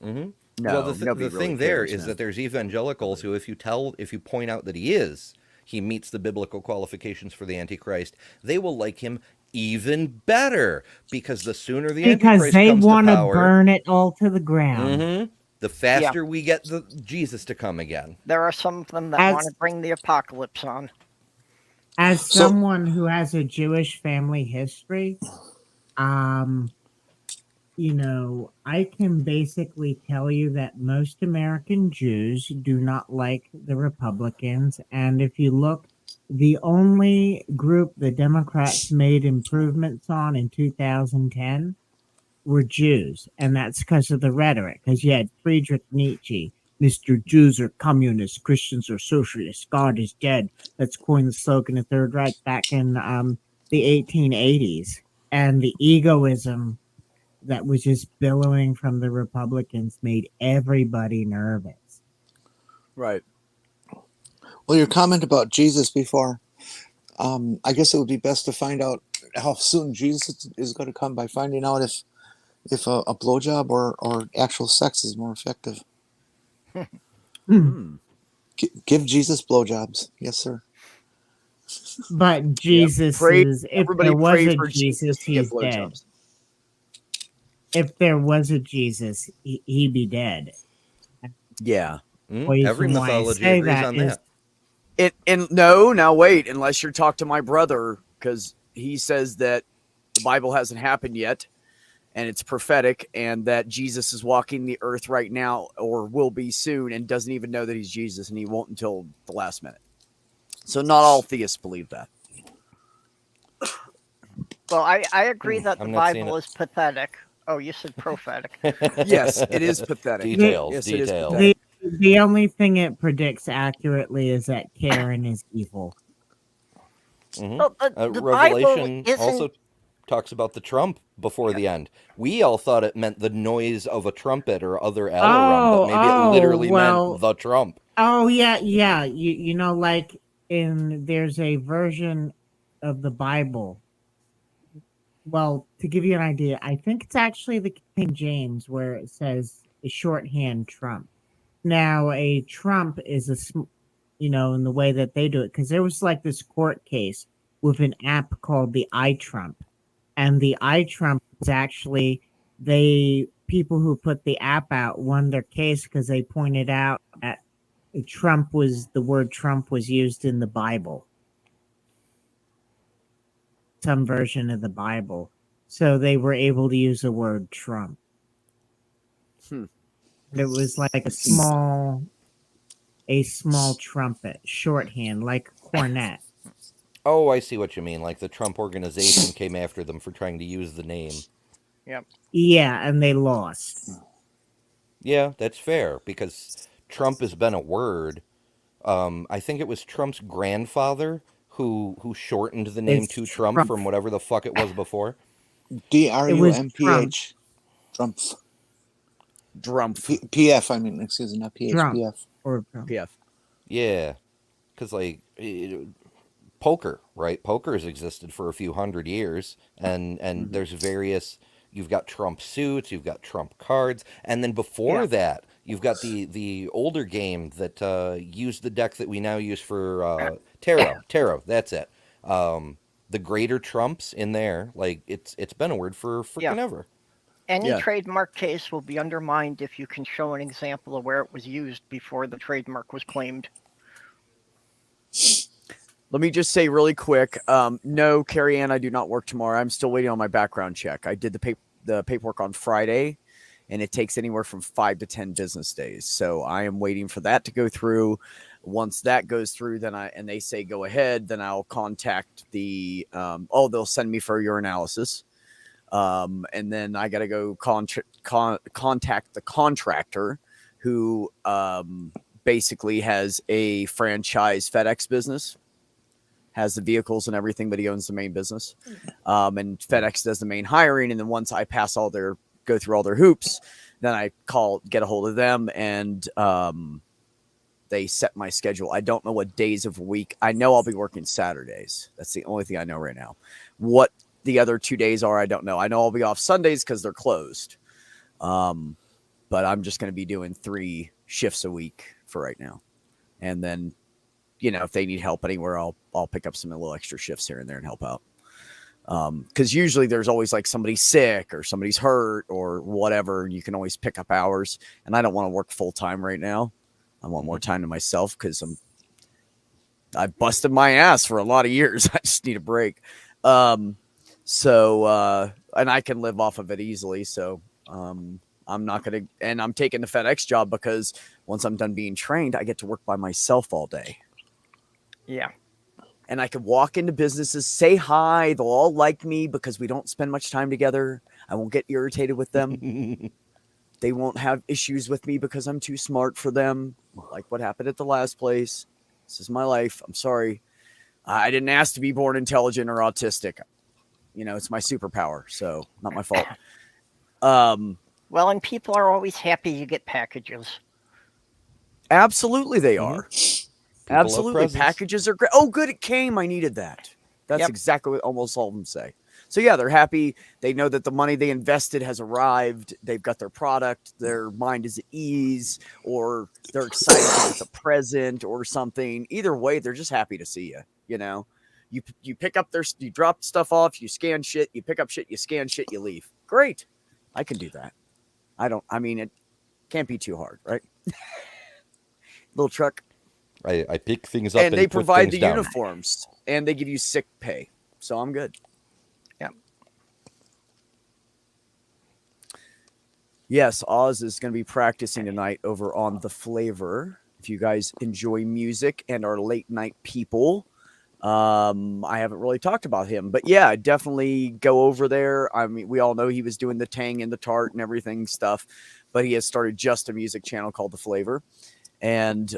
No, well, the nobody thing really there cares, is man. that there's evangelicals who, if you point out that he meets the biblical qualifications for the Antichrist, they will like him even better, because the sooner the Because Antichrist they comes to want to power, burn it all to the ground. the faster we get the Jesus to come again. There are some of them that want to bring the apocalypse on. As someone who has a Jewish family history, you know, I can basically tell you that most American Jews do not like the Republicans. And if you look, the only group the Democrats made improvements on in 2010 were Jews. And that's because of the rhetoric. Because you had Friedrich Nietzsche, Mr. Jews are communists, Christians are socialists, God is dead. Let's coin the slogan of Third Reich back in the 1880s. And the egoism that was just billowing from the Republicans made everybody nervous. Right. Well, your comment about Jesus before, I guess it would be best to find out how soon Jesus is going to come by finding out if a blowjob or actual sex is more effective. Hmm. Give Jesus blowjobs, yes, sir. But Jesus Pray, is, if everybody there was pray a for Jesus Jesus, to get he's dead. blowjobs. If there was a Jesus, he'd be dead. Yeah. Every Reason why I mythology say agrees that on is that. And no, now wait, unless you're talk to my brother, because he says that the Bible hasn't happened yet and it's prophetic, and that Jesus is walking the earth right now or will be soon and doesn't even know that he's Jesus, and he won't until the last minute. So not all theists believe that. Well, I agree that the I'm not seeing Bible it. is pathetic. Oh, you said prophetic. Yes, it is pathetic. Details, Yes, it is details. pathetic. the only thing it predicts accurately is that Karen is evil. Well, the Bible Revelation isn't. also talks about the trump before the end. We all thought it meant the noise of a trumpet or other alarum, but maybe it literally well, meant the trump. oh yeah. You know, like there's a version of the Bible. Well, to give you an idea, I think it's actually the King James where it says a shorthand trump. Now, a trump is in the way that they do it, because there was like this court case with an app called the iTrump, and the iTrump is actually they people who put the app out won their case because they pointed out that the word Trump was used in the Bible, some version of the Bible, so they were able to use the word Trump. Hmm. It was like a small trumpet, shorthand, like cornet. Oh, I see what you mean. Like the Trump organization came after them for trying to use the name. Yep. Yeah, and they lost. Yeah, that's fair because Trump has been a word. I think it was Trump's grandfather who shortened the name It's to Trump Trump. from whatever the fuck it was before. It was Trump. DRUMPH. Drumpf. Drumpf. PF, I mean, excuse me, not PH, Trump. PF. Or Trump. PF. Yeah, because poker, right? Poker has existed for a few hundred years, and there's various. You've got Trump suits, you've got Trump cards, and then before Yeah. that, you've got the older game that used the deck that we now use for tarot. Tarot, that's it. The greater Trumps in there, like it's been a word for freaking ever. Any Yeah. trademark case will be undermined if you can show an example of where it was used before the trademark was claimed. Let me just say really quick. No, Carrie Ann, I do not work tomorrow. I'm still waiting on my background check. I did the paperwork on Friday, and it takes anywhere from 5 to 10 business days. So I am waiting for that to go through. Once that goes through, and they say go ahead, then I'll contact they'll send me for your analysis. And then I got to go contact the contractor who basically has a franchise FedEx business, has the vehicles and everything, but he owns the main business. And FedEx does the main hiring. And then once I go through all their hoops, then I get a hold of them, and they set my schedule. I don't know what days of the week. I know I'll be working Saturdays. That's the only thing I know right now. What the other 2 days are, I don't know. I know I'll be off Sundays because they're closed. But I'm just going to be doing 3 shifts a week for right now. And then, if they need help anywhere, I'll pick up some little extra shifts here and there and help out. Because usually there's always like somebody sick or somebody's hurt or whatever. And you can always pick up hours. And I don't want to work full time right now. I want more time to myself because I busted my ass for a lot of years. I just need a break. And I can live off of it easily. So, I'm not going to, and I'm taking the FedEx job because once I'm done being trained, I get to work by myself all day. Yeah. And I can walk into businesses, say hi. They'll all like me because we don't spend much time together. I won't get irritated with them. They won't have issues with me because I'm too smart for them. Like what happened at the last place. This is my life. I'm sorry. I didn't ask to be born intelligent or autistic. It's my superpower. So not my fault. Well, and people are always happy you get packages. Absolutely they are. Absolutely. presents. Packages are great. Oh, good. It came. I needed that. That's Yep. exactly what almost all of them say. So yeah, they're happy. They know that the money they invested has arrived. They've got their product. Their mind is at ease, or they're excited because it's a present or something. Either way, they're just happy to see you. You know, you pick up you drop stuff off, you scan shit, you pick up shit, you scan shit, you leave. Great, I can do that. I mean, it can't be too hard, right? Little truck. I pick things up And they put provide things the down. uniforms, and they give you sick pay. So I'm good. Yeah. Yes, Oz is going to be practicing tonight over on The Flavor. If you guys enjoy music and are late night people, I haven't really talked about him, but yeah, definitely go over there. I mean, we all know he was doing the Tang and the Tart and everything stuff, but he has started just a music channel called The Flavor. And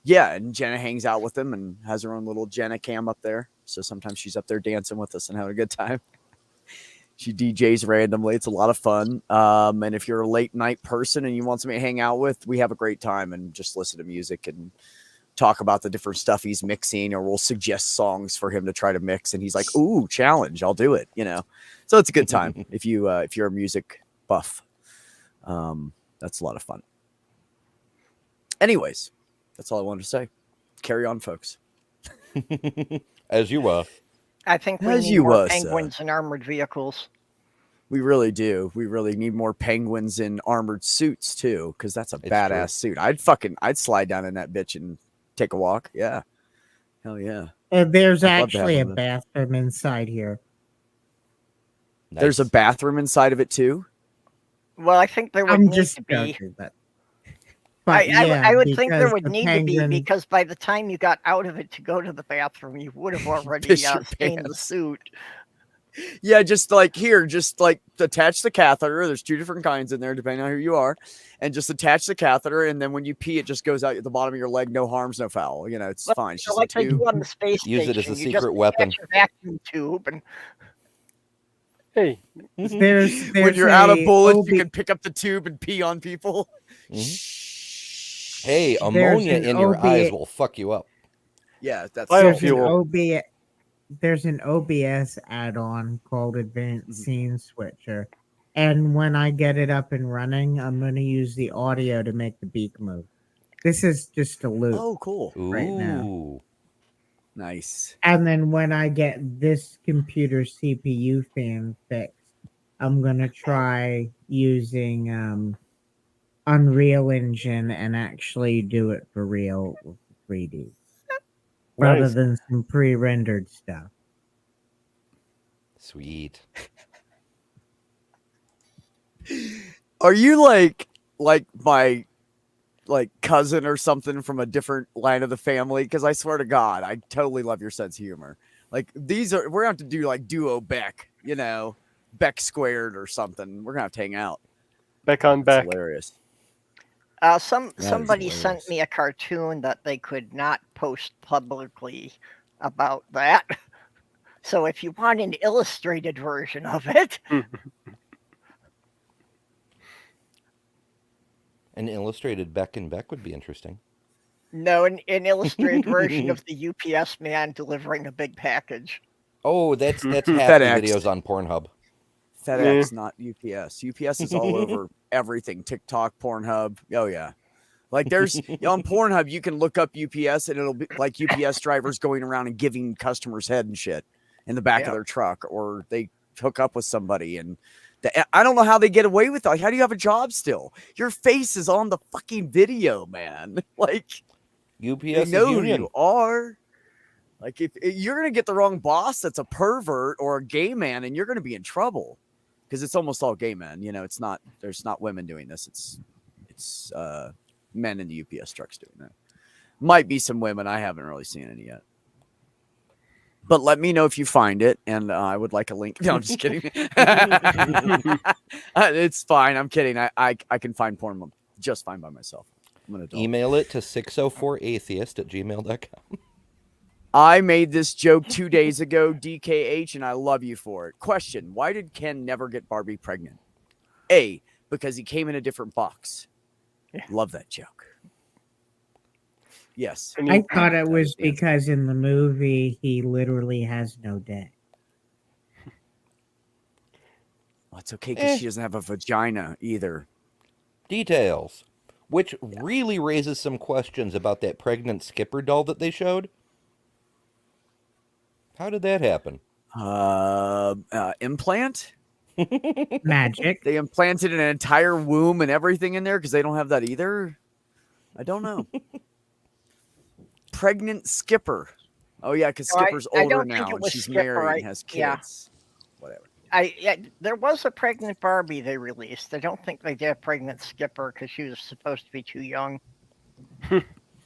yeah, and Jenna hangs out with him and has her own little Jenna cam up there. So sometimes she's up there dancing with us and having a good time. She DJs randomly. It's a lot of fun. And if you're a late night person and you want somebody to hang out with, we have a great time and just listen to music and talk about the different stuff he's mixing, or we'll suggest songs for him to try to mix. And he's like, ooh, challenge, I'll do it. You know? So it's a good time if you're a music buff. That's a lot of fun. Anyways, that's all I wanted to say. Carry on, folks. As you were. I think we As need you more was, penguins in armored vehicles. We really do. We really need more penguins in armored suits too, because that's a It's badass true. suit. I'd slide down in that bitch and take a walk. Yeah. Hell yeah. There's I'd love to have actually a one of them. bathroom inside here. There's a Nice. bathroom inside of it too. Well, I think there would I'm need just to be. joking, but I yeah, would think there because would the need to be, penguin, because by the time you got out of it to go to the bathroom, you would have already Piss your stained the pants. suit. Yeah, just like attach the catheter. There's two different kinds in there, depending on who you are, and just attach the catheter. And then when you pee, it just goes out at the bottom of your leg. No harms, no foul. You know, it's fine. It's just Like a they do tube. on the space Use station. it as a You just secret weapon. attach a vacuum tube and Hey, there's When you're out of a bullets, you OB can pick up the tube and pee on people. Hey, There's ammonia an in your OB eyes will fuck you up. Yeah, that's there's an Biofuel. there's an OBS add-on called Advanced Mhm. Scene Switcher, and when I get it up and running, I'm going to use the audio to make the beak move. This is just a loop Oh, cool. right now. Ooh. Nice. And then when I get this computer CPU fan fixed, I'm gonna try using Unreal Engine and actually do it for real with 3D rather Nice. than some pre-rendered stuff. Sweet. Are you like my cousin or something from a different line of the family? Because I swear to God, I totally love your sense of humor. Like we're gonna have to do like duo Beck, you know, Beck squared or something. We're gonna have to hang out. Back on That's back. hilarious. somebody sent hilarious. me a cartoon that they could not post publicly about that. So if you want an illustrated version of it, An illustrated Beck and Beck would be interesting. no, an illustrated version of the UPS man delivering a big package. Oh, that's half the FedEx. videos on Pornhub. FedEx, not UPS. UPS is all over everything. TikTok, Pornhub. Oh yeah. Like there's on Pornhub, you can look up UPS and it'll be like UPS drivers going around and giving customers head and shit in the back of their truck, or they hook up with somebody and I don't know how they get away with that. Like, how do you have a job still? Your face is on the fucking video, man. Like UPS they is know who union. you are. Like if you're gonna get the wrong boss that's a pervert or a gay man, and you're gonna be in trouble. Because it's almost all gay men, you know. It's not. There's not women doing this. It's men in the UPS trucks doing that. Might be some women. I haven't really seen any yet. But let me know if you find it, and I would like a link. No, I'm just kidding. It's fine. I'm kidding. I can find porn just fine by myself. I'm an adult. Email it to 604atheist@gmail.com. I made this joke 2 days ago, DKH, and I love you for it. Question: why did Ken never get Barbie pregnant? A, because he came in a different box. Love that joke. Yes. I thought it was because in the movie he literally has no day. Well, it's okay because she doesn't have a vagina either. Details. Which really raises some questions about that pregnant Skipper doll that they showed. How did that happen? Implant? Magic. They implanted an entire womb and everything in there because they don't have that either. I don't know. Pregnant Skipper. Oh yeah, because No, Skipper's I older don't think now it and was she's Skipper. married and has Yeah. kids. Whatever. There was a pregnant Barbie they released. I don't think they did a pregnant Skipper because she was supposed to be too young.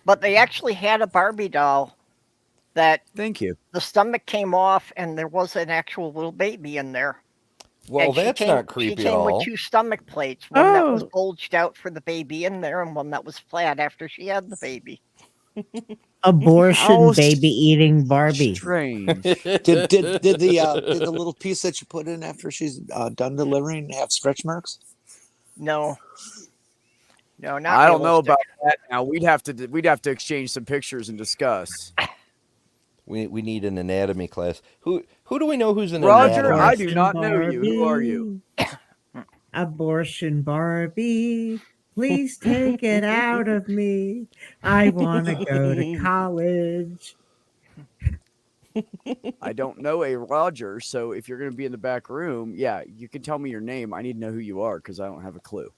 But they actually had a Barbie doll that Thank you. the stomach came off and there was an actual little baby in there. Well, And that's not creepy She came at with all. 2 stomach plates, one that was Oh. bulged out for the baby in there and one that was flat after she had the baby. Abortion How baby eating Barbie. Strange. Did the little piece that you put in after she's done delivering have stretch marks? No. No, not I don't know realistic. about that. Now we'd have to exchange some pictures and discuss. We need an anatomy class. Who do we know who's an Roger, anatomy? I do not know you. Who are you? Abortion Barbie. Please take it out of me. I want to go to college. I don't know a Roger, so if you're going to be in the back room, yeah, you can tell me your name. I need to know who you are because I don't have a clue.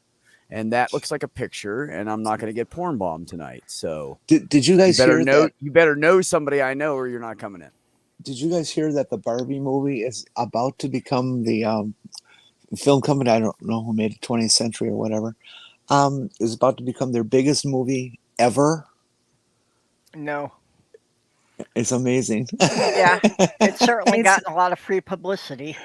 And that looks like a picture, and I'm not going to get porn bombed tonight. So Did you guys hear that? You better know somebody I know, or you're not coming in. Did you guys hear that the Barbie movie is about to become the film company? I don't know who made it, 20th Century or whatever. Is about to become their biggest movie ever. No. It's amazing. Yeah. It's certainly It's- gotten a lot of free publicity.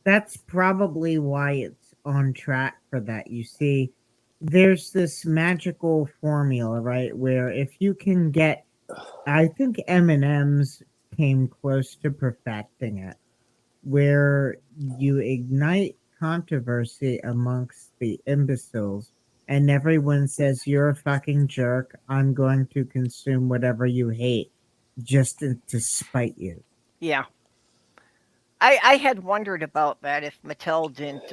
That's probably why it's on track for that. You see, there's this magical formula, right? Where if you can get, I think M&M's came close to perfecting it, where you ignite controversy amongst the imbeciles, and everyone says you're a fucking jerk. I'm going to consume whatever you hate, just to spite you. Yeah. I had wondered about that if Mattel didn't,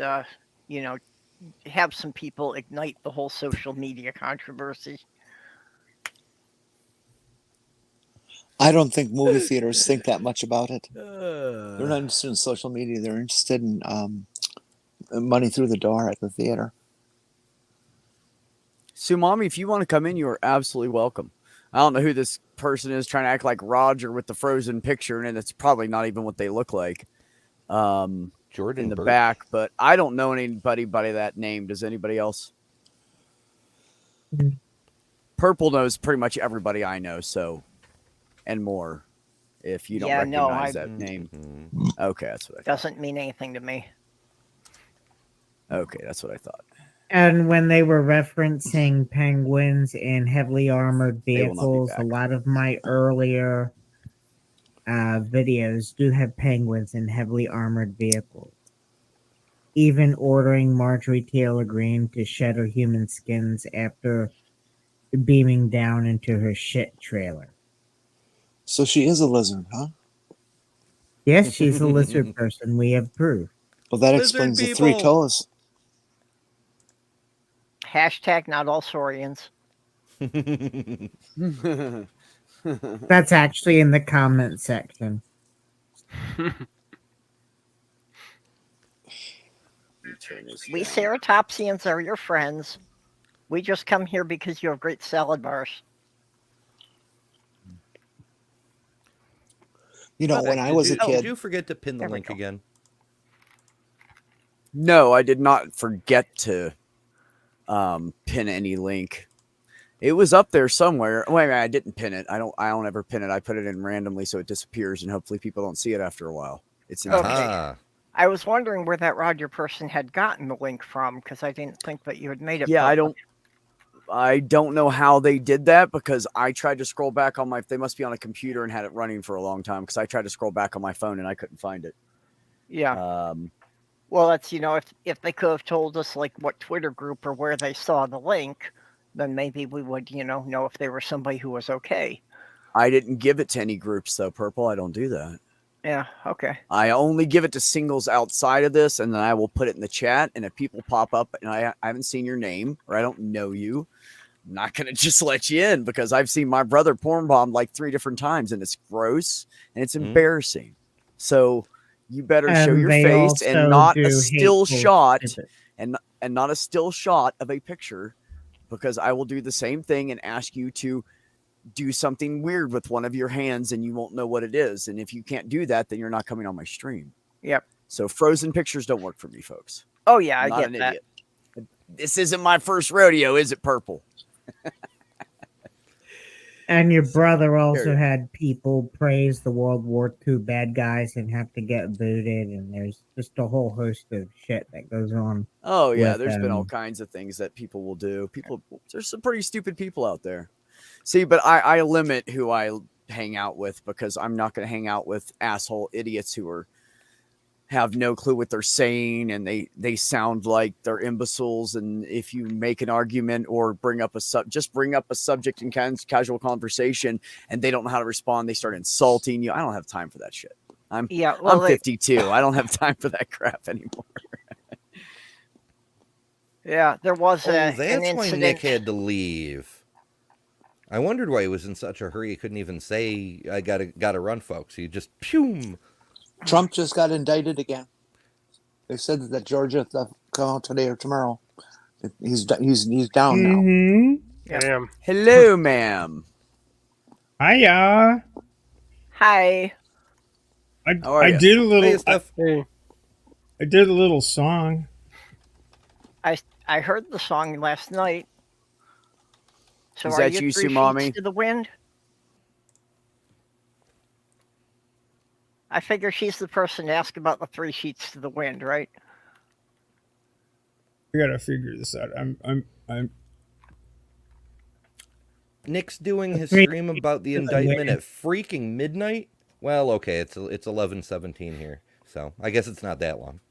have some people ignite the whole social media controversy. I don't think movie theaters think that much about it. They're Uh, not interested in social media. They're interested in money through the door at the theater. Sumami, if you want to come in, you are absolutely welcome. I don't know who this person is trying to act like Roger with the frozen picture, and it's probably not even what they look like. Jordan In the Birch. back, but I don't know anybody by that name. Does anybody else? Mm. Purple knows pretty much everybody I know, so and more. If you don't Yeah, no, recognize I- that name, Mhm. okay, that's what I thought. Doesn't mean anything to me. Okay, that's what I thought. And when they were referencing penguins in heavily armored They will not be vehicles, a back. lot of my earlier videos do have penguins in heavily armored vehicles. Even ordering Marjorie Taylor Greene to shed her human skins after beaming down into her shit trailer. So she is a lizard, huh? Yes, she's a lizard person. We have proof. Well, that Lizard explains the 3 people. toes. Hashtag not all saurians. That's actually in the comment section. We ceratopsians are your friends. We just come here because you have great salad bars. You know, when I was a Did kid, you forget to pin the There we link go. again? No, I did not forget to pin any link. It was up there somewhere. Wait a minute, I didn't pin it. I don't ever pin it. I put it in randomly so it disappears and hopefully people don't see it after a while. It's in Okay. Aha. I was wondering where that Roger person had gotten the link from because I didn't think that you had made it. Yeah, public. I don't know how they did that because I tried to scroll back on my. They must be on a computer and had it running for a long time because I tried to scroll back on my phone and I couldn't find it. Yeah. Well, that's if they could have told us like what Twitter group or where they saw the link, then maybe we would know if they were somebody who was okay. I didn't give it to any groups though. Purple, I don't do that. Yeah. Okay. I only give it to singles outside of this, and then I will put it in the chat. And if people pop up and I haven't seen your name or I don't know you, I'm not going to just let you in because I've seen my brother porn bomb like 3 different times, and it's gross and it's embarrassing. So you better show And your they face and also not a do still hateful shot snippets. and not a still shot of a picture, because I will do the same thing and ask you to do something weird with one of your hands and you won't know what it is. And if you can't do that, then you're not coming on my stream. Yep. So frozen pictures don't work for me, folks. Oh yeah, I'm I not get an that. idiot. This isn't my first rodeo, is it, Purple? And your brother also Period. had people praise the World War II bad guys and have to get booted, and there's just a whole host of shit that goes on. Oh yeah, with there's been all them. kinds of things that people will do. There's some pretty stupid people out there. See, but I limit who I hang out with because I'm not going to hang out with asshole idiots who have no clue what they're saying, and they sound like they're imbeciles. And if you make an argument or bring up a subject in casual conversation and they don't know how to respond, they start insulting you. I don't have time for that shit. I'm 52. I don't have time for that crap anymore. Yeah, there was Oh, an that's why incident. Nick had to leave. I wondered why he was in such a hurry. He couldn't even say, "I gotta run, folks." He just pew. Trump just got indicted again. They said that Georgia come out today or tomorrow. He's down now. Mm-hmm. Damn. Hello, ma'am. Hiya. Hi. How are I ya? did a little. Hey, Steph. I did a little song. I heard the song last night. So Is are that you you, 3 sheets Sumami? to the wind? I figure she's the person to ask about the 3 sheets to the wind, right? I gotta figure this out. I'm Nick's doing his Three- stream about the indictment at freaking midnight. Well, okay, it's 11:17 here, so I guess it's not that long.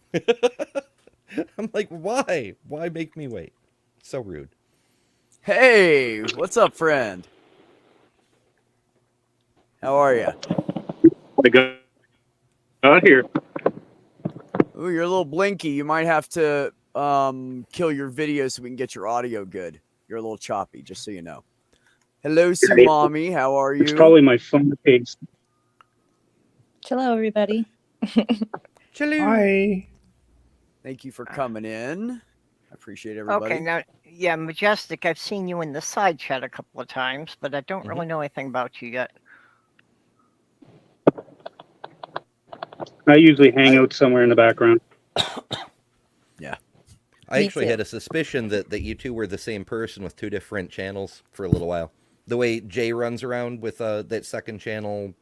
I'm like, why? Why make me wait? So rude. Hey, what's up, friend? How are you? I got here. Ooh, you're a little blinky. You might have to kill your video so we can get your audio good. You're a little choppy, just so you know. Hello, Sumami. How are you? It's probably my phone case. Hello, everybody. Chilly. Hi. Thank you for coming in. I appreciate everybody. Okay, now, yeah, Majestic, I've seen you in the side chat a couple of times, but I don't really know anything about you yet. I usually hang out somewhere in the background. Yeah. I Me actually too. had a suspicion that you two were the same person with 2 different channels for a little while. The way Jay runs around with that second channel,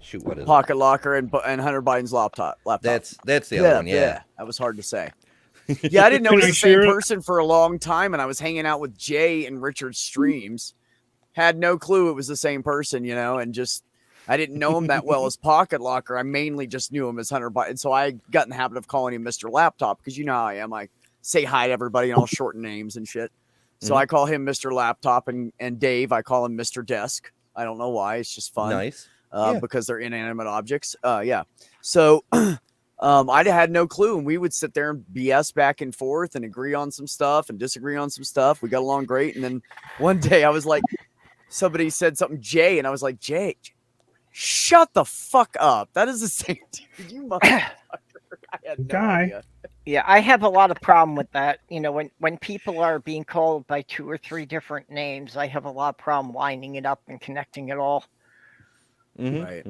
shoot, what is Pocket Locker and Hunter Biden's laptop. it? That's the other one, yeah. That was hard to say. Yeah, I didn't know it Can was I the same share it? person for a long time, and I was hanging out with Jay and Richard's streams. Had no clue it was the same person, and just I didn't know him that well as Pocket Locker. I mainly just knew him as Hunter Biden. So I got in the habit of calling him Mr. Laptop because you know how I am. I say hi to everybody and I'll shorten names and shit. So I call him Mr. Laptop, and Dave, I call him Mr. Desk. I don't know why. It's just fun. Nice. Yeah. Because they're inanimate objects. Yeah. So I had no clue. And we would sit there and BS back and forth and agree on some stuff and disagree on some stuff. We got along great. And then one day I was like, somebody said something, Jay, and I was like, Jay, shut the fuck up. That is the same dude. You motherfucker. I had no idea. Yeah, I have a lot of problem with that. When people are being called by 2 or 3 different names, I have a lot of problem lining it up and connecting it all. Right.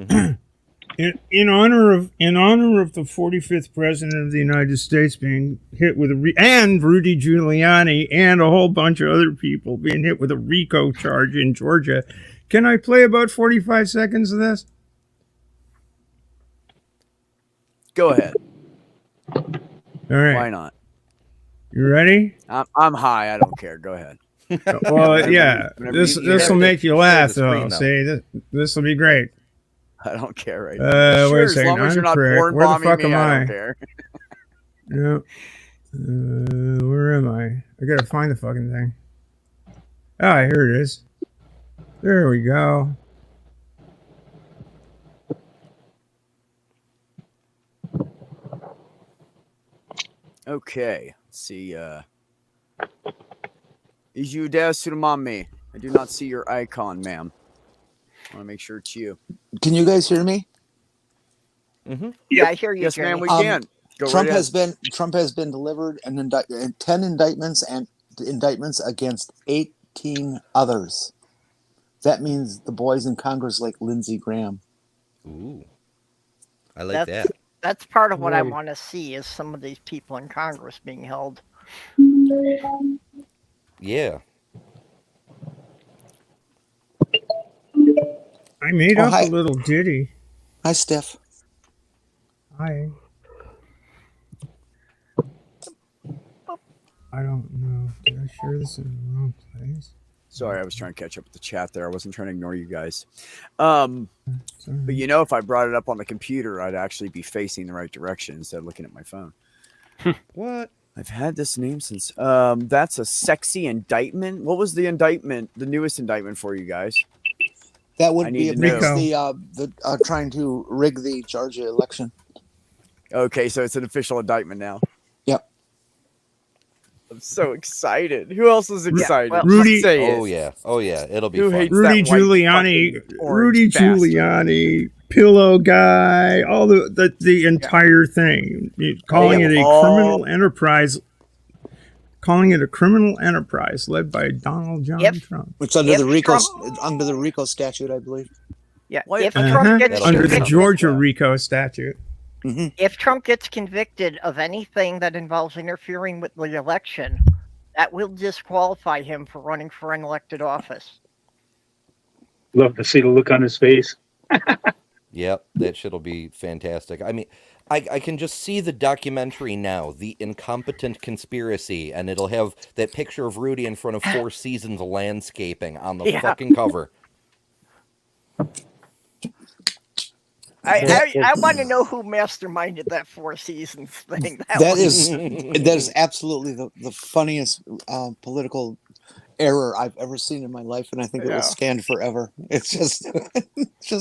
In honor of the 45th president of the United States being hit with and Rudy Giuliani and a whole bunch of other people being hit with a RICO charge in Georgia, can I play about 45 seconds of this? Go ahead. All right. Why not? You ready? I'm high. I don't care. Go ahead. Well, yeah. This will make you laugh, though. See, this will be great. I don't care right now. Wait a as second. long as you're not correct. porn Where the bombing fuck me, am I I? don't care. No. Where am I? I gotta find the fucking thing. Ah, here it is. There we go. Okay. Let's see. Is you there, Surmami? I do not see your icon, ma'am. I want to make sure it's you. Can you guys hear me? Mm-hmm. Yeah, I hear you, Yes, Jeremy. ma'am. We can. Go Trump right has ahead. been delivered 10 indictments and indictments against 18 others. That means the boys in Congress like Lindsey Graham. Ooh, I like that. That's part of what I want to see is some of these people in Congress being held. Yeah. I made Oh, up hi. a little ditty. Hi, Steph. Hi. I don't know. Did I share this in the wrong place? Sorry, I was trying to catch up with the chat there. I wasn't trying to ignore you guys. Sorry. But you know, if I brought it up on the computer, I'd actually be facing the right direction instead of looking at my phone. What? I've had this name since. That's a sexy indictment. What was the indictment? The newest indictment for you guys? That I would need be to know. against the trying to rig the Georgia election. Okay, so it's an official indictment now. Yep. I'm so excited. Who else is excited? well, Rudy- Say Oh it. yeah. Oh yeah. It'll be Who fun. hates Rudy that white Giuliani, fucking orange Rudy bastard? Giuliani, pillow guy, all the entire thing, calling it a criminal enterprise, calling it a criminal enterprise led by Donald John Trump. It's under If the RICO Trump- under the RICO statute, I believe. Yeah, What? if Trump gets That'll Under be the fun. Georgia RICO statute. if Trump gets convicted of anything that involves interfering with the election, that will disqualify him for running for an elected office. Love to see the look on his face. Yep, that shit'll be fantastic. I mean, I can just see the documentary now, The Incompetent Conspiracy, and it'll have that picture of Rudy in front of Four Seasons landscaping on the Yeah. fucking cover. I want to know who masterminded that Four Seasons thing. That is absolutely the funniest political error I've ever seen in my life, and I think it will stand forever. It's just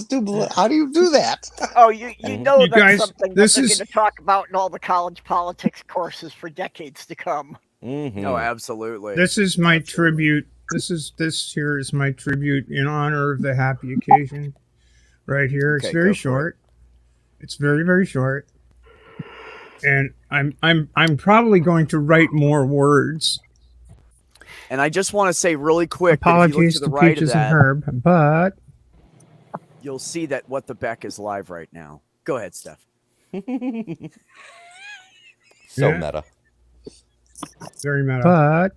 too. How do you do that? Oh, you know You that's guys, something that this they're is- going to talk about in all the college politics courses for decades to come. Mm-hmm. No, absolutely. This is my tribute. This here is my tribute in honor of the happy occasion. Right here, it's Okay, very go for short. It's very, very short, and I'm probably going to write more words. And I just want to say really quick that if you look Apologies to the to right of Peaches and that, Herb, but you'll see that What the Beck is live right now. Go ahead, Steph. So Yeah. meta. very meta. But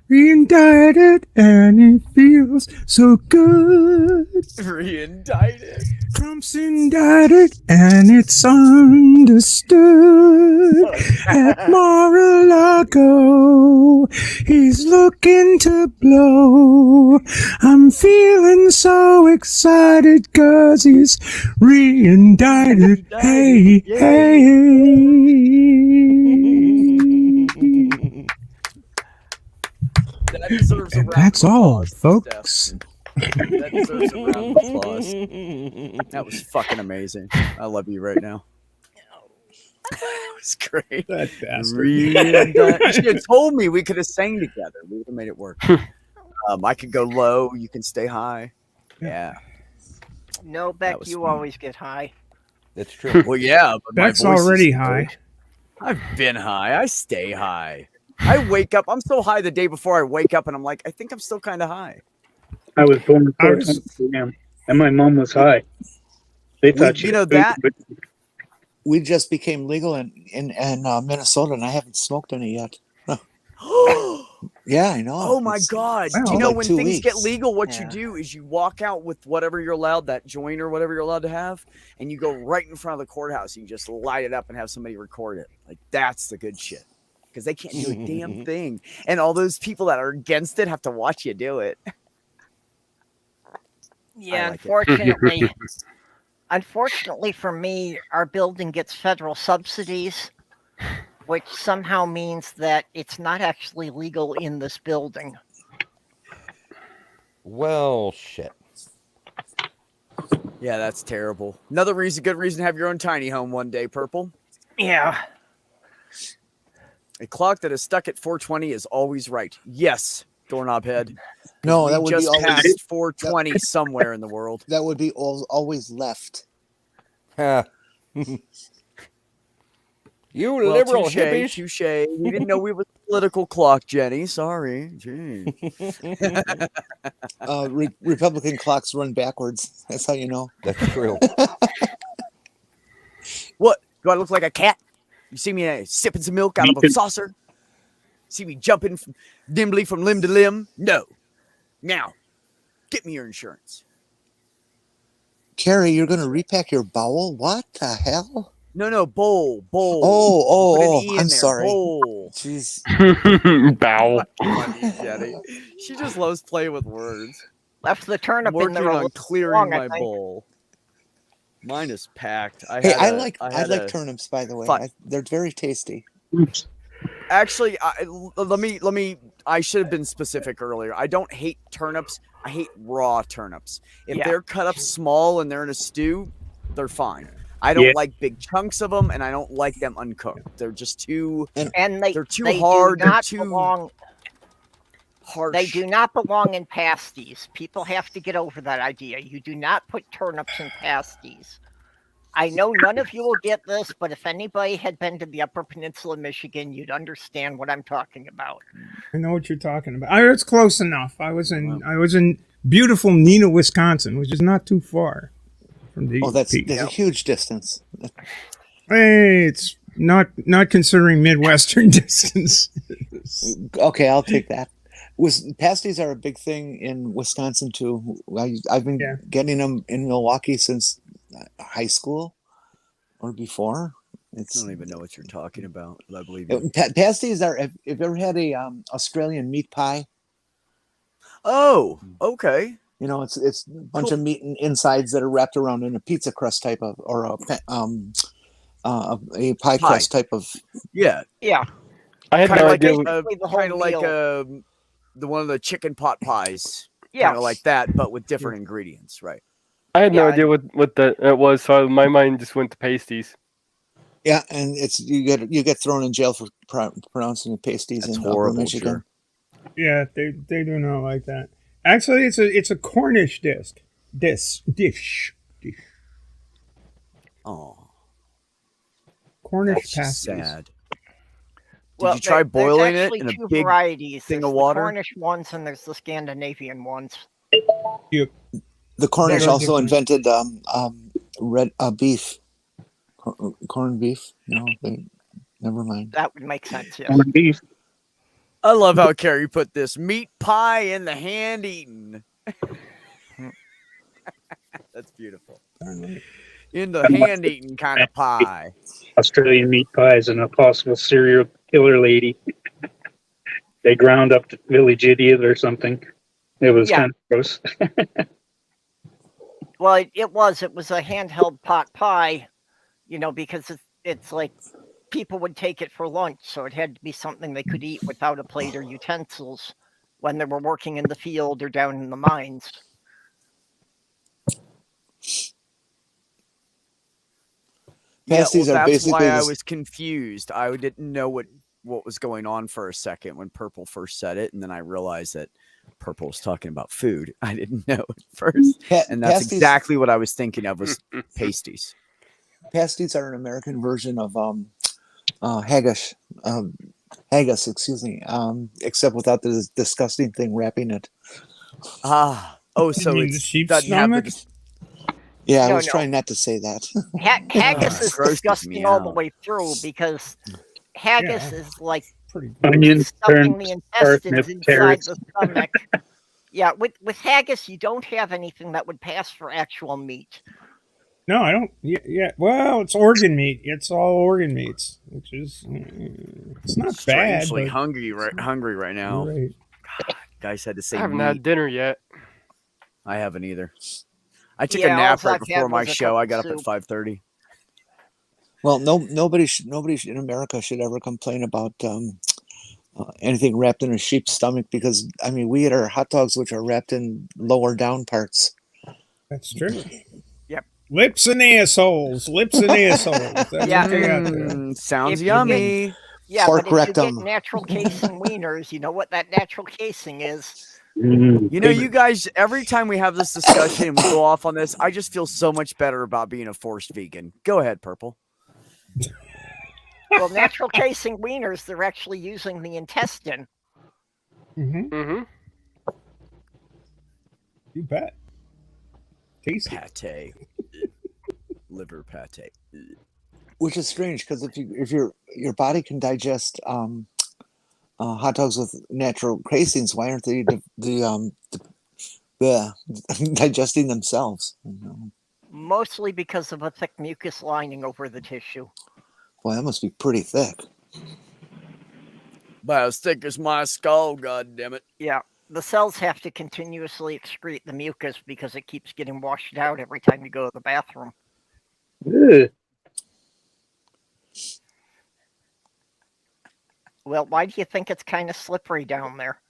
reindicted, and it feels so good. Reindicted. Trump's indicted, and it's understood. At Mar-a-Lago, he's looking to blow. I'm feeling so excited, 'cause he's reindicted. Hey, hey. That deserves a And round that's of all, applause, folks. Steph. That deserves a round of applause. That was fucking amazing. I love you right now. That was great. That bastard. You should have told me we could have sang together. We would have made it work. I could go low. You can stay high. Yeah. No, Beck, was you fun. always get high. That's true. Well, yeah. But my Beck's voice is already low. high. I've been high. I stay high. I wake up. I'm so high the day before I wake up, and I'm like, I think I'm still kind of high. I was born I at was- 4:20 a.m. and my mom was high. They thought You know that. We just became legal in Minnesota, and I haven't smoked any yet. Yeah, I know. Oh my It's- God. Wow. Do you know Like when 2 things get weeks. legal, what you Yeah. do is you walk out with whatever you're allowed, that joint or whatever you're allowed to have, and you go right in front of the courthouse and you just light it up and have somebody record it. Like, that's the good shit. Because they can't do a damn thing. And all those people that are against it have to watch you do it. Yeah, like it. unfortunately for me, our building gets federal subsidies, which somehow means that it's not actually legal in this building. Well, shit. Yeah, that's terrible. Another reason, good reason to have your own tiny home one day, Purple. Yeah. A clock that is stuck at 420 is always right. Yes, doorknob head. No, We that would be just always passed 420 somewhere in the world. that would be always left. You Well, liberal touche, hippies. touche. We didn't know we was a political clock, Jenny. Sorry. Gee. Republican clocks run backwards. That's how you know. That's true. What? Do I look like a cat? You see me sipping some milk out of a saucer? See me jumping nimbly from limb to limb? No. Now, get me your insurance. Carrie, you're going to repack your bowel? What the hell? No, bowl. Oh, Put an E in I'm there. sorry. Bowl. Jeez. Bow. Funny, Jenny. She just loves playing with words. Left the I'm turnip in working there a on little clearing long, my I think. bowl. Mine is packed. Hey, I like turnips, by the way. Fun. They're very tasty. Oops. Actually, let me. I should have been specific earlier. I don't hate turnips. I hate raw turnips. If Yeah. they're cut up small and they're in a stew, they're fine. I don't like big chunks of them, and I don't like them uncooked. They're just too. And they're too hard. Do not they're too belong. harsh. They do not belong in pasties. People have to get over that idea. You do not put turnips in pasties. I know none of you will get this, but if anybody had been to the Upper Peninsula of Michigan, you'd understand what I'm talking about. I know what you're talking about. It's close enough. I was in beautiful Neenah, Wisconsin, which is not too far from the that's peak. a huge distance. Hey, it's not considering Midwestern distance. Okay, I'll take that. Pasties are a big thing in Wisconsin too. I've been getting them in Milwaukee since high school or before. I don't even know what you're talking about, but I believe you. you. Pasties are. Have you ever had a Australian meat pie? Oh, okay. You know, it's a bunch of meat and insides that are wrapped around in a pizza crust type of, or a pie crust type of. Yeah. I had no idea. Kind of like the one of the chicken pot pies. Yeah. Kind of like that, but with different ingredients, right? I had no idea what that was, so my mind just went to pasties. Yeah, and you get thrown in jail for pronouncing it pasties in Upper Michigan. Sure. Yeah, they do not like that. Actually, it's a Cornish dish. Oh, Cornish pasties. Sad. Did you try boiling it in a two big varieties. thing There's of water? The Cornish ones and there's the Scandinavian ones. Yep. The Cornish also invented red beef, corned beef. No, never mind. That would make sense. Yeah. Corned beef. I love how Carrie put this meat pie in the hand eaten. That's beautiful. In the hand eaten kind of pie. Australian meat pie is an impossible serial killer lady. They ground up the village idiot or something. It was kind of gross. Well, it was a handheld pot pie, because it's like people would take it for lunch, so it had to be something they could eat without a plate or utensils when they were working in the field or down in the mines. Pasties are basically why I was confused. I didn't know what was going on for a second when Purple first said it, and then I realized that Purple was talking about food. I didn't know at first, and that's exactly what I was thinking of was pasties. Pasties are an American version of haggis. Haggis, excuse me. Except without the disgusting thing wrapping it. So it doesn't have the. Yeah, I was trying not to say that. Haggis is disgusting all the way through because haggis is like onions, stuffing the intestines inside the stomach. Yeah, with haggis, you don't have anything that would pass for actual meat. No, I don't. Yeah. Well, it's organ meat. It's all organ meats, which is it's not bad. Strangely But hungry right now. Right. God, guys had to say I haven't meat. had dinner yet. I haven't either. I took a nap right before my show. I got up at 5:30. Well, nobody in America should ever complain about anything wrapped in a sheep's stomach because we eat our hot dogs which are wrapped in lower down parts. That's true. Yep. Lips and assholes. That's what they got there. Sounds yummy. Yeah, Pork but if you get rectum. natural casing wieners, you know what that natural casing is. You know, you guys, every time we have this discussion and we go off on this, I just feel so much better about being a forced vegan. Go ahead, Purple. Well, natural casing wieners, they're actually using the intestine. Mm-hmm. You bet. Tasty. Pate. Liver pate. Which is strange because if your body can digest hot dogs with natural casings, why aren't they digesting themselves? Mostly because of a thick mucus lining over the tissue. Boy, that must be pretty thick. About as thick as my skull, goddammit. Yeah, the cells have to continuously excrete the mucus because it keeps getting washed out every time you go to the bathroom. Ugh. Well, why do you think it's kind of slippery down there?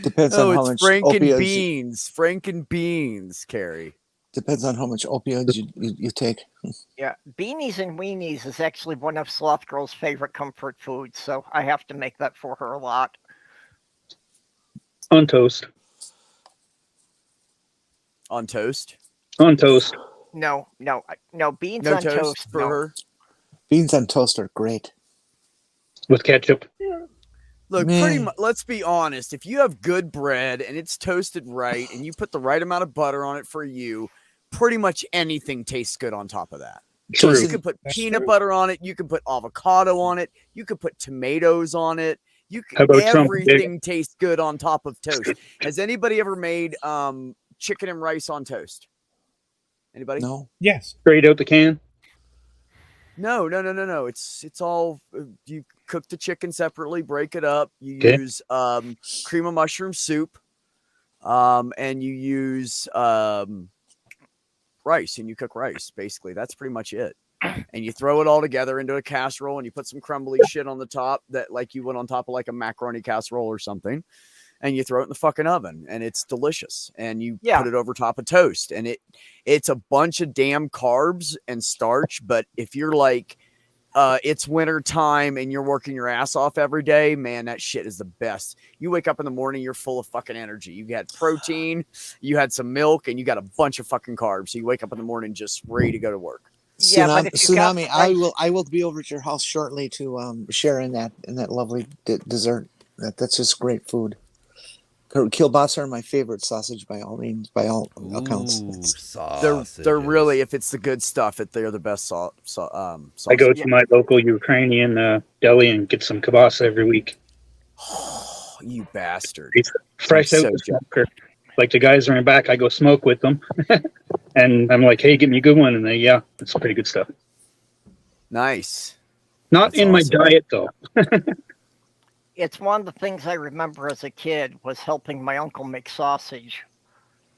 Depends on how it's much Franken opioids. beans. Franken beans, Carrie. Depends on how much opioids you take. Yeah, beanies and weenies is actually one of Sloth Girl's favorite comfort foods, so I have to make that for her a lot. On toast. On toast? On toast. No, beans No on toast for no. her? Beans on toast are great. With ketchup. Look, Man. pretty much, let's be honest. If you have good bread and it's toasted right and you put the right amount of butter on it for you, pretty much anything tastes good on top of that. True. You can put peanut butter on it. You can put avocado on it. You can put tomatoes on it. You How can, about Trump? everything tastes good on top of toast. Has anybody ever made chicken and rice on toast? Anybody? No. Yes. Straight out the can. No. It's all you cook the chicken separately, break it up. You Okay. use cream of mushroom soup, and you use rice, and you cook rice. Basically, that's pretty much it. And you throw it all together into a casserole, and you put some crumbly shit on the top that like you would on top of like a macaroni casserole or something. And you throw it in the fucking oven, and it's delicious. And you put it over top of toast, and it's a bunch of damn carbs and starch. But if you're like, it's winter time and you're working your ass off every day, man, that shit is the best. You wake up in the morning, you're full of fucking energy. You had protein, you had some milk, and you got a bunch of fucking carbs. So you wake up in the morning just ready to go to work. Yeah, but if you got Tsunami, I will be over at your house shortly to share in that lovely dessert. That's just great food. Kielbasa are my favorite sausage by all means, by all accounts. They're really, if it's the good stuff, they're the best sausage. I go to my local Ukrainian deli and get some kielbasa every week. Oh, you bastard! It's fresh out the smoker. Like the guys are in back, I go smoke with them, and I'm like, "Hey, get me a good one," and they, it's pretty good stuff. Nice. Not in my diet though. It's one of the things I remember as a kid was helping my uncle make sausage,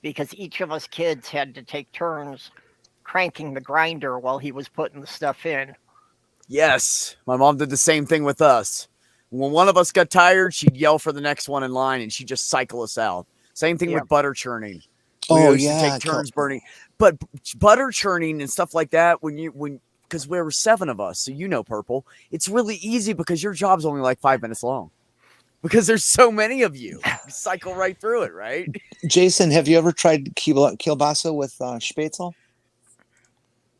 because each of us kids had to take turns cranking the grinder while he was putting the stuff in. Yes, my mom did the same thing with us. When one of us got tired, she'd yell for the next one in line, and she'd just cycle us out. Same thing with butter churning. We used to take turns burning, but butter churning and stuff like that. Because there were 7 of us, so Purple. It's really easy because your job's only like 5 minutes long. Because there's so many of you. You cycle right through it, right? Jason, have you ever tried kielbasa with spätzle?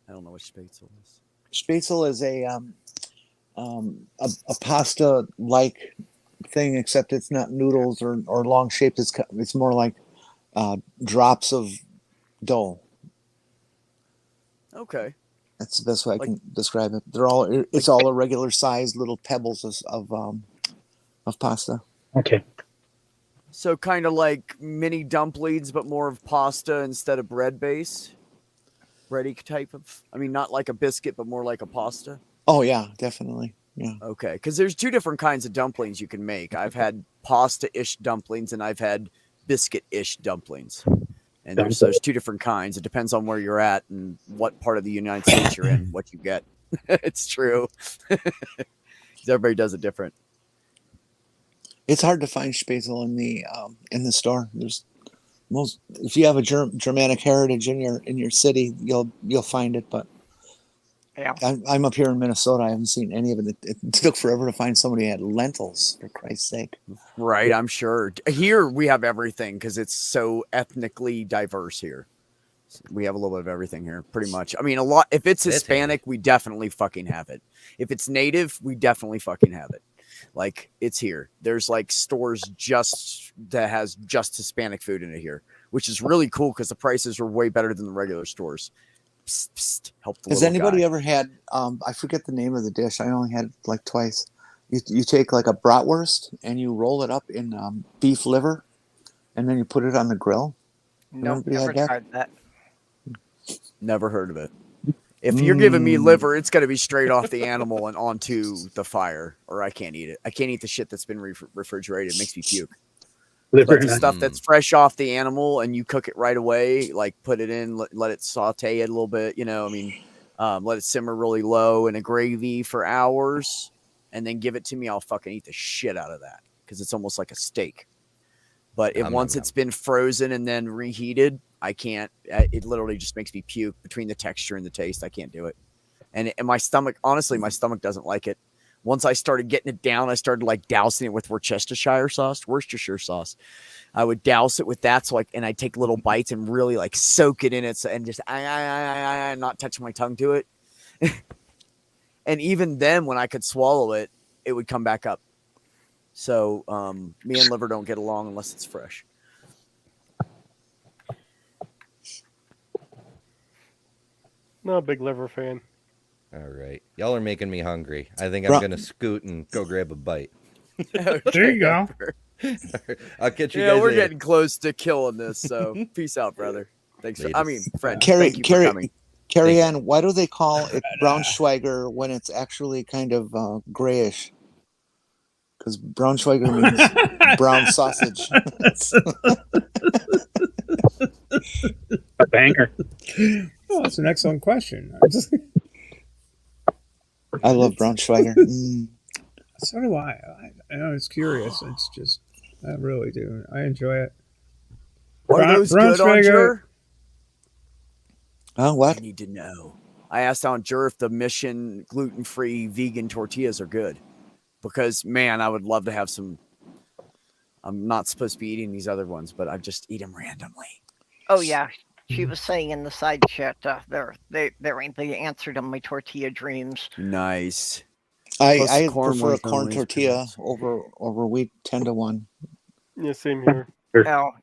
I don't know what spätzle is. Spätzle is a pasta-like thing, except it's not noodles or long shaped. It's more like drops of dough. Okay. That's the best way I can describe it. It's all irregular sized little pebbles of pasta. Okay. So kind of like mini dumplings, but more of pasta instead of bread base. Bready type of. I mean, not like a biscuit, but more like a pasta. Oh yeah, definitely. Yeah. Okay, because there's 2 different kinds of dumplings you can make. I've had pasta-ish dumplings, and I've had biscuit-ish dumplings. And there's 2 different kinds. It depends on where you're at and what part of the United States you're in, what you get. It's true. Everybody does it different. It's hard to find spätzle in the store. If you have a Germanic heritage in your city, you'll find it, but Yeah. I'm up here in Minnesota. I haven't seen any of it. It took forever to find somebody who had lentils, for Christ's sake. Right, I'm sure. Here we have everything because it's so ethnically diverse here. We have a little bit of everything here, pretty much. I mean, a lot. If it's Hispanic, we definitely fucking have it. If it's native, we definitely fucking have it. Like, it's here. There's like stores just that has just Hispanic food in it here, which is really cool because the prices are way better than the regular stores. Psst, psst, help the Has little anybody guy. ever had? I forget the name of the dish. I only had it like twice. You take like a bratwurst and you roll it up in beef liver, and then you put it on the grill. Nope, Anybody never had that? tried that. Never heard of it. If you're giving me liver, it's got to be straight off the animal and onto the fire, or I can't eat it. I can't eat the shit that's been refrigerated. It makes me puke. Liver Like the and stuff that's fresh off the animal and you cook it right away, like put it in, let it saute it a little bit, you know, I mean, let it simmer really low in a gravy for hours and then give it to me. I'll fucking eat the shit out of that because it's almost like a steak. But once it's been frozen and then reheated, I can't. It literally just makes me puke between the texture and the taste. I can't do it. And my stomach, honestly, my stomach doesn't like it. Once I started getting it down, I started like dousing it with Worcestershire sauce. I would douse it with that. So and I'd take little bites and really like soak it in it and just not touch my tongue to it. And even then, when I could swallow it, it would come back up. So me and liver don't get along unless it's fresh. Not a big liver fan. All right. Y'all are making me hungry. I think I'm going to scoot and go grab a bite. There you go. I'll catch you Yeah, guys we're later. getting close to killing this. So peace out, brother. Thanks. Friend. Carrie, thank you for coming. Carrie Ann, why do they call it Braunschweiger when it's actually kind of grayish? Because Braunschweiger means brown sausage. A banger. Oh, that's an excellent question. I love Braunschweiger. So do I. I know it's curious. It's just, I really do. I enjoy it. Are those good on Jur? What? I need to know. I asked on Jur if the Mission gluten-free vegan tortillas are good. Because, man, I would love to have some. I'm not supposed to be eating these other ones, but I just eat them randomly. Oh, yeah. She was saying in the side chat, they answered on my tortilla dreams. Nice. I prefer a corn tortilla over wheat 10-1. Yeah, same here.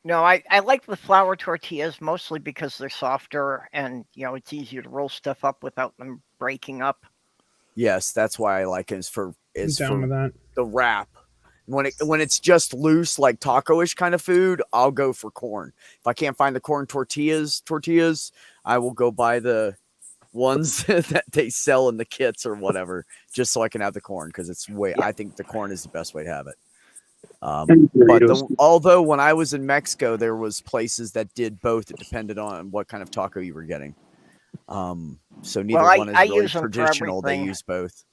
No, I like the flour tortillas mostly because they're softer and, it's easier to roll stuff up without them breaking up. Yes, that's why I like it. For that. The wrap. When it's just loose, like taco-ish kind of food, I'll go for corn. If I can't find the corn tortillas, I will go buy the ones that they sell in the kits or whatever, just so I can have the corn because I think the corn is the best way to have it. Although when I was in Mexico, there was places that did both. It depended on what kind of taco you were getting. So neither one is really traditional. They use both.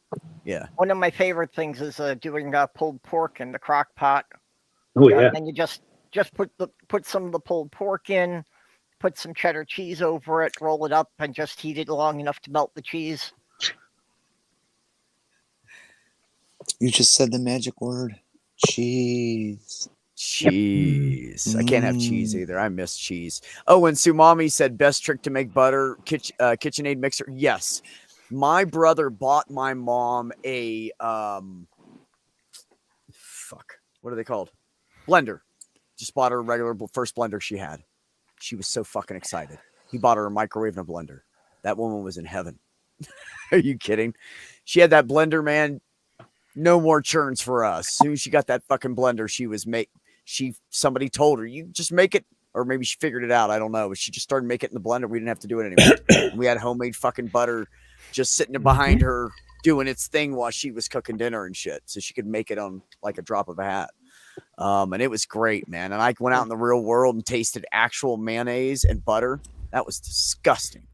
Yeah. One of my favorite things is doing pulled pork in the crock pot. Oh yeah. And you just put some of the pulled pork in, put some cheddar cheese over it, roll it up, and just heat it long enough to melt the cheese. You just said the magic word. Cheese. Cheese. I can't have cheese either. I miss cheese. Oh, and Sumami said best trick to make butter, KitchenAid mixer. Yes. My brother bought my mom a what are they called? Blender. Just bought her a regular first blender she had. She was so fucking excited. He bought her a microwave and a blender. That woman was in heaven. Are you kidding? She had that blender, man. No more churns for us. As soon as she got that fucking blender, somebody told her, you just make it, or maybe she figured it out. I don't know. But she just started making it in the blender. We didn't have to do it anymore. We had homemade fucking butter just sitting behind her doing its thing while she was cooking dinner and shit. So she could make it on like a drop of a hat. And it was great, man. And I went out in the real world and tasted actual mayonnaise and butter. That was disgusting.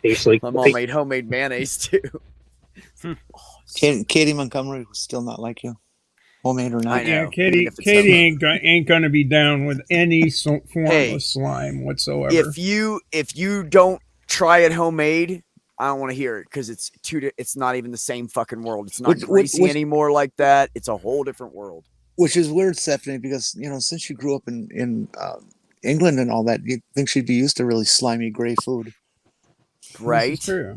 Tastes like my mom made homemade mayonnaise too. Katie Montgomery will still not like you, homemade or not. I know. Yeah, Katie ain't gonna be down with any form of slime whatsoever. If you don't try it homemade, I don't want to hear it because it's it's not even the same fucking world. It's not Which- greasy which- anymore like that. It's a whole different world. Which is weird, Stephanie, because since you grew up in England and all that, you'd think she'd be used to really slimy gray food. This Right? is true.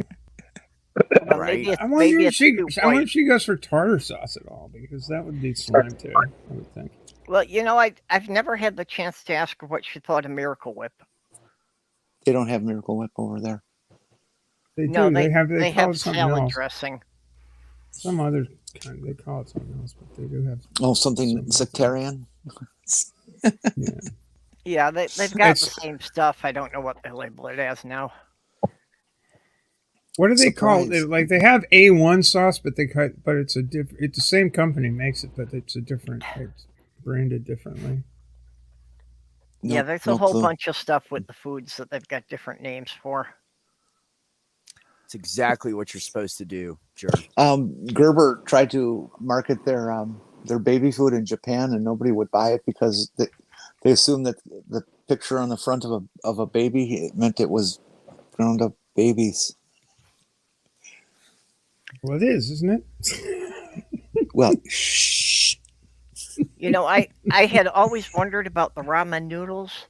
Well, Right. maybe it's, I wonder maybe if it's she. too I wonder white. if she goes for tartar sauce at all, because that would be slime too. I would think. Well, I've never had the chance to ask her what she thought of Miracle Whip. They don't have Miracle Whip over there. They No, do. they They they call have it something salad else. dressing. Some other kind. They call it something else, but they do have. Oh, something sectarian. Yeah. Yeah, they've got It's- the same stuff. I don't know what they label it as now. What do they call Surprise. it? Like they have A1 sauce, but it's a it's the same company makes it, but it's it's branded differently. Yeah, No- there's no a whole clue. bunch of stuff with the foods that they've got different names for. It's exactly what you're supposed to do, Jerry. Gerber tried to market their baby food in Japan, and nobody would buy it because they assumed that the picture on the front of a baby, it meant it was ground up babies. Well, it is, isn't it? Well, shh. I had always wondered about the ramen noodles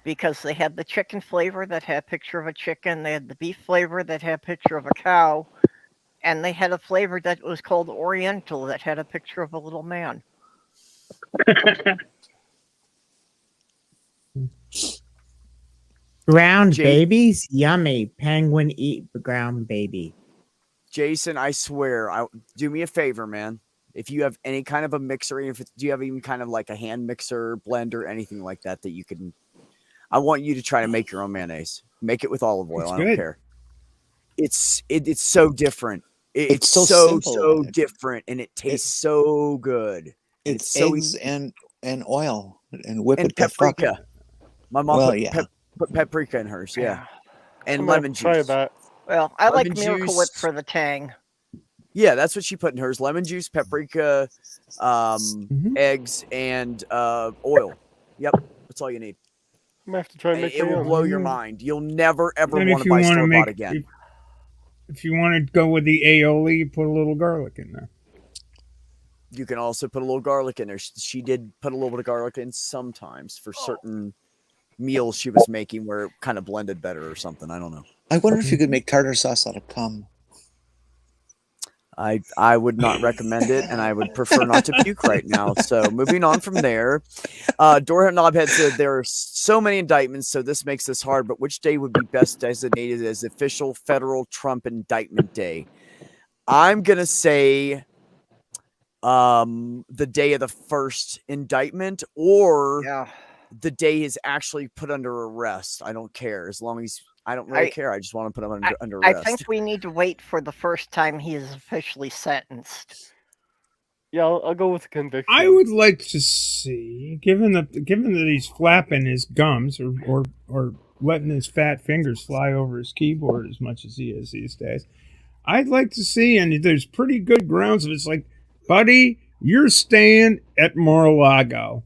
because they had the chicken flavor that had a picture of a chicken, they had the beef flavor that had a picture of a cow, and they had a flavor that was called Oriental that had a picture of a little man. Ground Jake- babies, yummy. Penguin eat the ground baby. Jason, I swear, do me a favor, man. If you have any kind of a mixer, do you have even kind of like a hand mixer, blender, anything like that that you can? I want you to try to make your own mayonnaise. Make it with olive oil. It's I don't good. care. It's so different. It's so so simple. different, and it tastes so good. It's so eggs easy. and oil and whip And it the fuck. paprika. My mom Well, put, yeah. put paprika in hers, yeah, and I'm gonna lemon try juice. that. Well, I like Lemon Miracle Whip juice. for the tang. Yeah, that's what she put in hers: lemon juice, paprika, Mhm. eggs, and oil. Yep, that's all you need. I'm gonna have to try and make It my will own. blow your mind. You'll never ever And want if to you buy want to store bought make, again. if you want to go with the aioli, you put a little garlic in there. You can also put a little garlic in there. She did put a little bit of garlic in sometimes for certain meals she was making where it kind of blended better or something. I don't know. I wonder if you could make tartar sauce out of cum. I would not recommend it, and I would prefer not to puke right now. So moving on from there, Doorhead Knobhead said there are so many indictments, so this makes this hard. But which day would be best designated as official federal Trump indictment day? I'm gonna say the day of the first indictment, or Yeah. the day he's actually put under arrest. I don't care as long as I don't really care. I just want to put him under I arrest. think we need to wait for the first time he is officially sentenced. Yeah, I'll go with the conviction. I would like to see, given that he's flapping his gums or letting his fat fingers fly over his keyboard as much as he is these days, I'd like to see, and there's pretty good grounds of it's like, buddy, you're staying at Mar-a-Lago.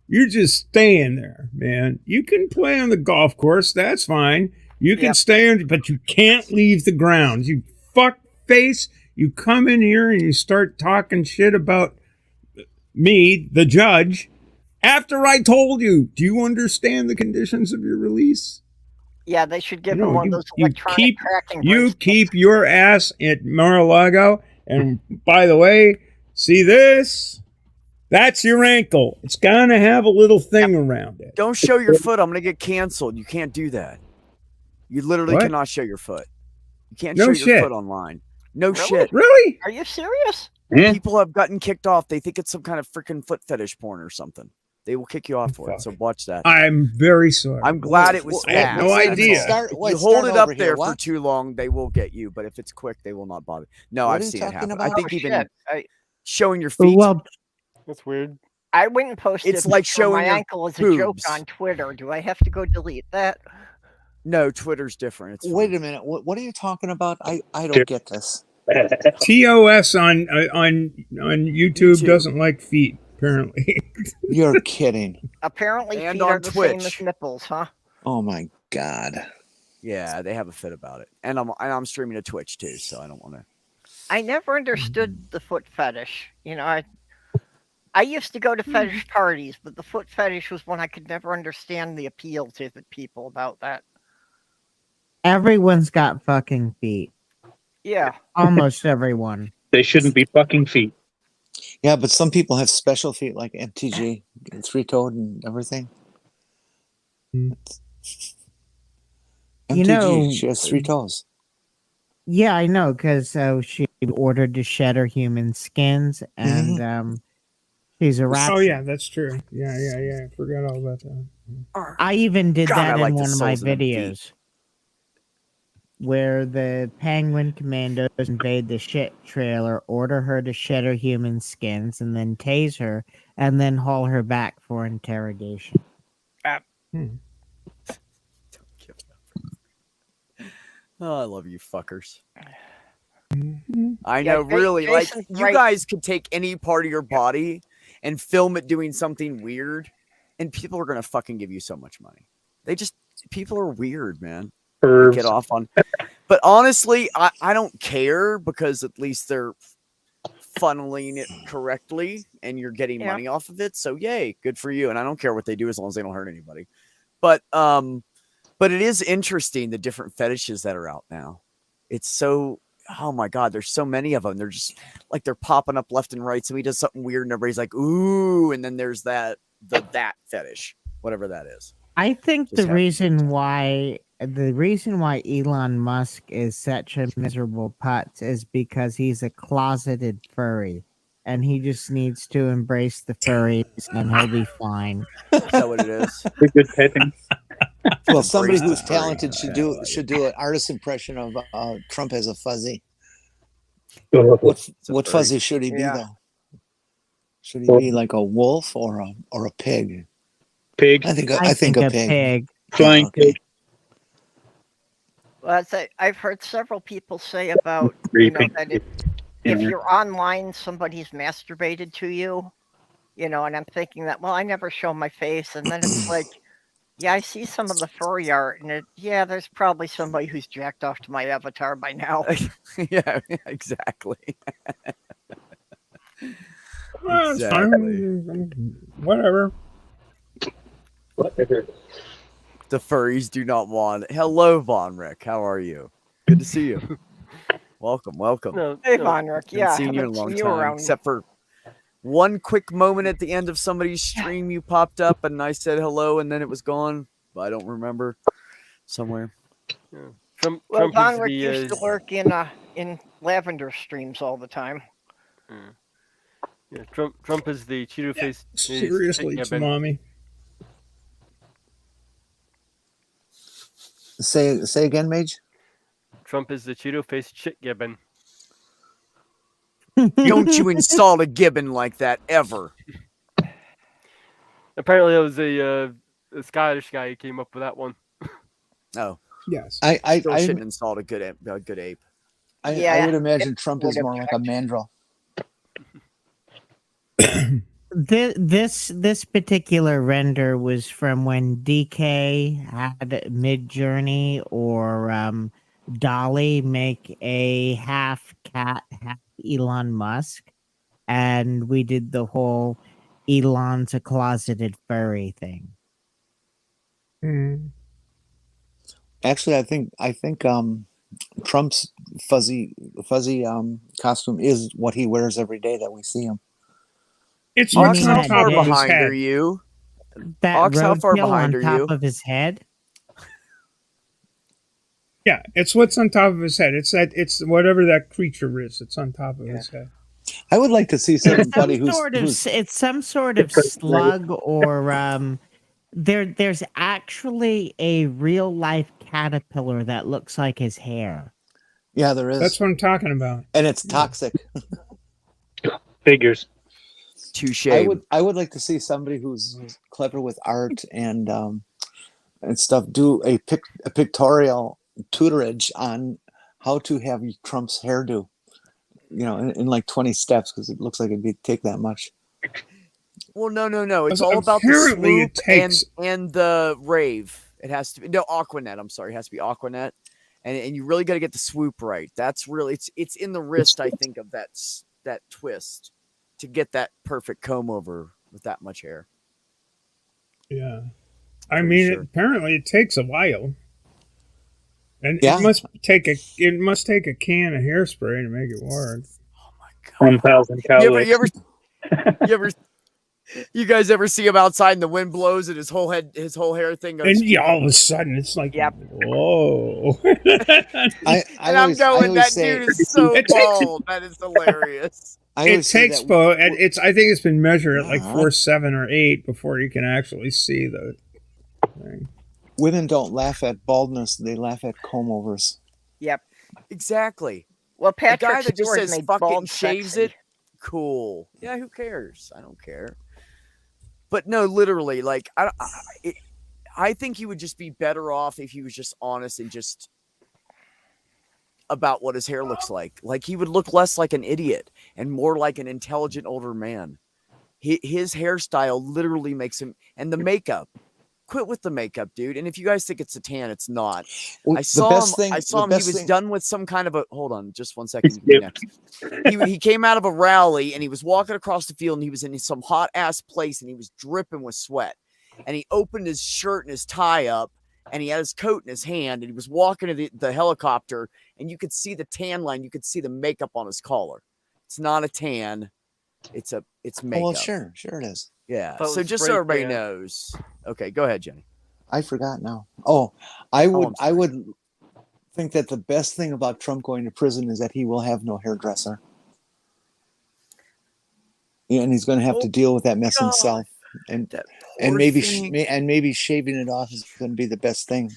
You're just staying there, man. You can play on the golf course, that's fine. You can stay on, but you can't leave the grounds. You fuck face. You come in here and you start talking shit about me, the judge, after I told you. Do you understand the conditions of your release? Yeah, they should give No, him one you- of those you electronic keep- tracking You bracelets. keep your ass at Mar-a-Lago. And by the way, see this? That's your ankle. It's going to have a little thing around it. Don't show your foot. I'm going to get canceled. You can't do that. You literally What? cannot show your foot. You can't No show shit. your foot online. No Really? shit. Really? Are you serious? People have gotten kicked off. They think it's some kind of freaking foot fetish porn or something. They will kick you off for it. So watch that. I'm very sorry. I'm glad it was I had fast. no idea. If you hold it up there for too long, they will get you. But if it's quick, they will not bother. No, What I've are you seen it talking happen. about? I think Oh, even shit. showing your feet. Well, That's weird. I went and posted It's like showing my your ankle as a joke boobs. on Twitter. Do I have to go delete that? No, Twitter's different. It's Wait fine. a minute. What are you talking about? I don't get this. TOS on YouTube doesn't like feet, apparently. You're kidding. Apparently, And feet on are the same as Twitch. nipples, huh? Oh my god. Yeah, they have a fit about it, and I'm streaming to Twitch too, so I don't want to. I never understood the foot fetish. I used to go to fetish parties, but the foot fetish was one I could never understand the appeal to the people about that. Everyone's got fucking feet. Yeah. Almost everyone. They shouldn't be fucking feet. Yeah, but some people have special feet like MTG, three-toed and everything. You MTG, know, she has 3 toes. yeah, I know, because she ordered to shed her human skins, and she's a rat. Oh yeah, that's true. Yeah. I forgot all about that. I even did God, that I like in the one of my soles of them feet. videos, where the Penguin Commandos invade the shit trailer, order her to shed her human skins, and then tase her, and then haul her back for interrogation. Oh, I love you fuckers. Mm-hmm. I know, really. Jason's Like, you right. guys could take any part of your body and film it doing something weird, and people are gonna fucking give you so much money. People are weird, man. They get off on. But honestly, I don't care, because at least they're funneling it correctly, and you're getting money off of it. So yay, good for you. And I don't care what they do as long as they don't hurt anybody. But it is interesting, the different fetishes that are out now. It's so, oh my God, there's so many of them. They're just like, they're popping up left and right. Somebody does something weird and everybody's like, ooh. And then there's that fetish, whatever that is. I think the reason why Elon Musk is such a miserable putz is because he's a closeted furry, and he just needs to embrace the furries, and he'll be fine. Is that what it is? Good petting. Well, somebody Embrace who's the furry. talented should do an artist impression of Trump as a fuzzy. What fuzzy should he be though? Should he be like a wolf or a pig? Pig. I think a pig. Flying pig. Well, I've heard several people say about that if you're online, somebody's masturbated to you, and I'm thinking that, well, I never show my face, and then it's like, yeah, I see some of the furry art, and there's probably somebody who's jacked off to my avatar by now. Yeah, exactly. Well, it's fine. Whatever. The furries do not want. Hello, Von Rick. How are you? Good to see you. Welcome. Hey, Von Rick. Haven't Yeah, seen you in a haven't long seen you time, around. except for one quick moment at the end of somebody's stream. You popped up and I said hello, and then it was gone. But I don't remember. Somewhere. Trump Von is Rick the, used to lurk in Lavender streams all the time. Yeah, Trump is the Cheeto face. Seriously, it's mommy. Say again, Mage. Trump is the Cheeto face shit gibbon. Don't you insult a gibbon like that ever. Apparently, it was a Scottish guy who came up with that one. Oh, yes. I still shouldn't insult a good ape. I would imagine Trump is more like a mandrill. This particular render was from when DK had Mid-Journey or Dolly make a half cat, half Elon Musk, and we did the whole Elon's a closeted furry thing. Actually, I think Trump's fuzzy costume is what he wears every day that we see him. It's Ox, what's how on far top of his behind head. are you? That Ox, how far roadkill behind on are top you? of his head. Yeah, it's what's on top of his head. It's whatever that creature is. It's on top of his head. I would like to see somebody who's It's some sort of slug or there's actually a real life caterpillar that looks like his hair. Yeah, there is. That's what I'm talking about. And it's toxic. Figures. Touche. I would like to see somebody who's clever with art and stuff do a pictorial tutorage on how to have Trump's hairdo. In like 20 steps, because it looks like it'd take that much. Well, no. It's all about the swoop and the rave It has to be Aquanet. I'm sorry, it has to be Aquanet, and you really got to get the swoop right. That's really it's in the wrist. I think of that twist to get that perfect comb over with that much hair. Yeah. I Pretty mean, sure. apparently it takes a while. And Yeah. it must take a can of hairspray to make it work. 1,000 calories. You guys ever see him outside and the wind blows and his whole hair thing goes? And all of a sudden it's like, Yep. whoa. I And I'm always, I going, always that say, dude is so It takes- bald. That is hilarious. I It always say takes that I think it's been measured at like Yeah. 4, 7, or 8 before you can actually see the thing. women don't laugh at baldness; they laugh at comb overs. Yep. Exactly. Well, A Patrick guy that just Stewart says made fuck it bald and shaves sexy. it, cool. Yeah, who cares? I don't care. But no, literally, like I think he would just be better off if he was just honest and just about what his hair looks like. Like he would look less like an idiot and more like an intelligent older man. His hairstyle literally makes him, and the makeup. Quit with the makeup, dude. And if you guys think it's a tan, it's not. Well, I saw him. I saw him. He best was thing- done with some kind of a. Hold on, just 1 second. You can be next. He came out of a rally and he was walking across the field and he was in some hot ass place and he was dripping with sweat. And he opened his shirt and his tie up and he had his coat in his hand and he was walking to the helicopter and you could see the tan line. You could see the makeup on his collar. It's not a tan. It's makeup. Oh, well, sure it is. Yeah. Thought it So was just so spray everybody tan. knows. Okay, go ahead, Jenny. I forgot now. Oh, I would, I'm I sorry. would think that the best thing about Trump going to prison is that he will have no hairdresser. Yeah, and he's going to have to deal with that mess God. himself, and That and poor maybe thing. maybe shaving it off is going to be the best thing.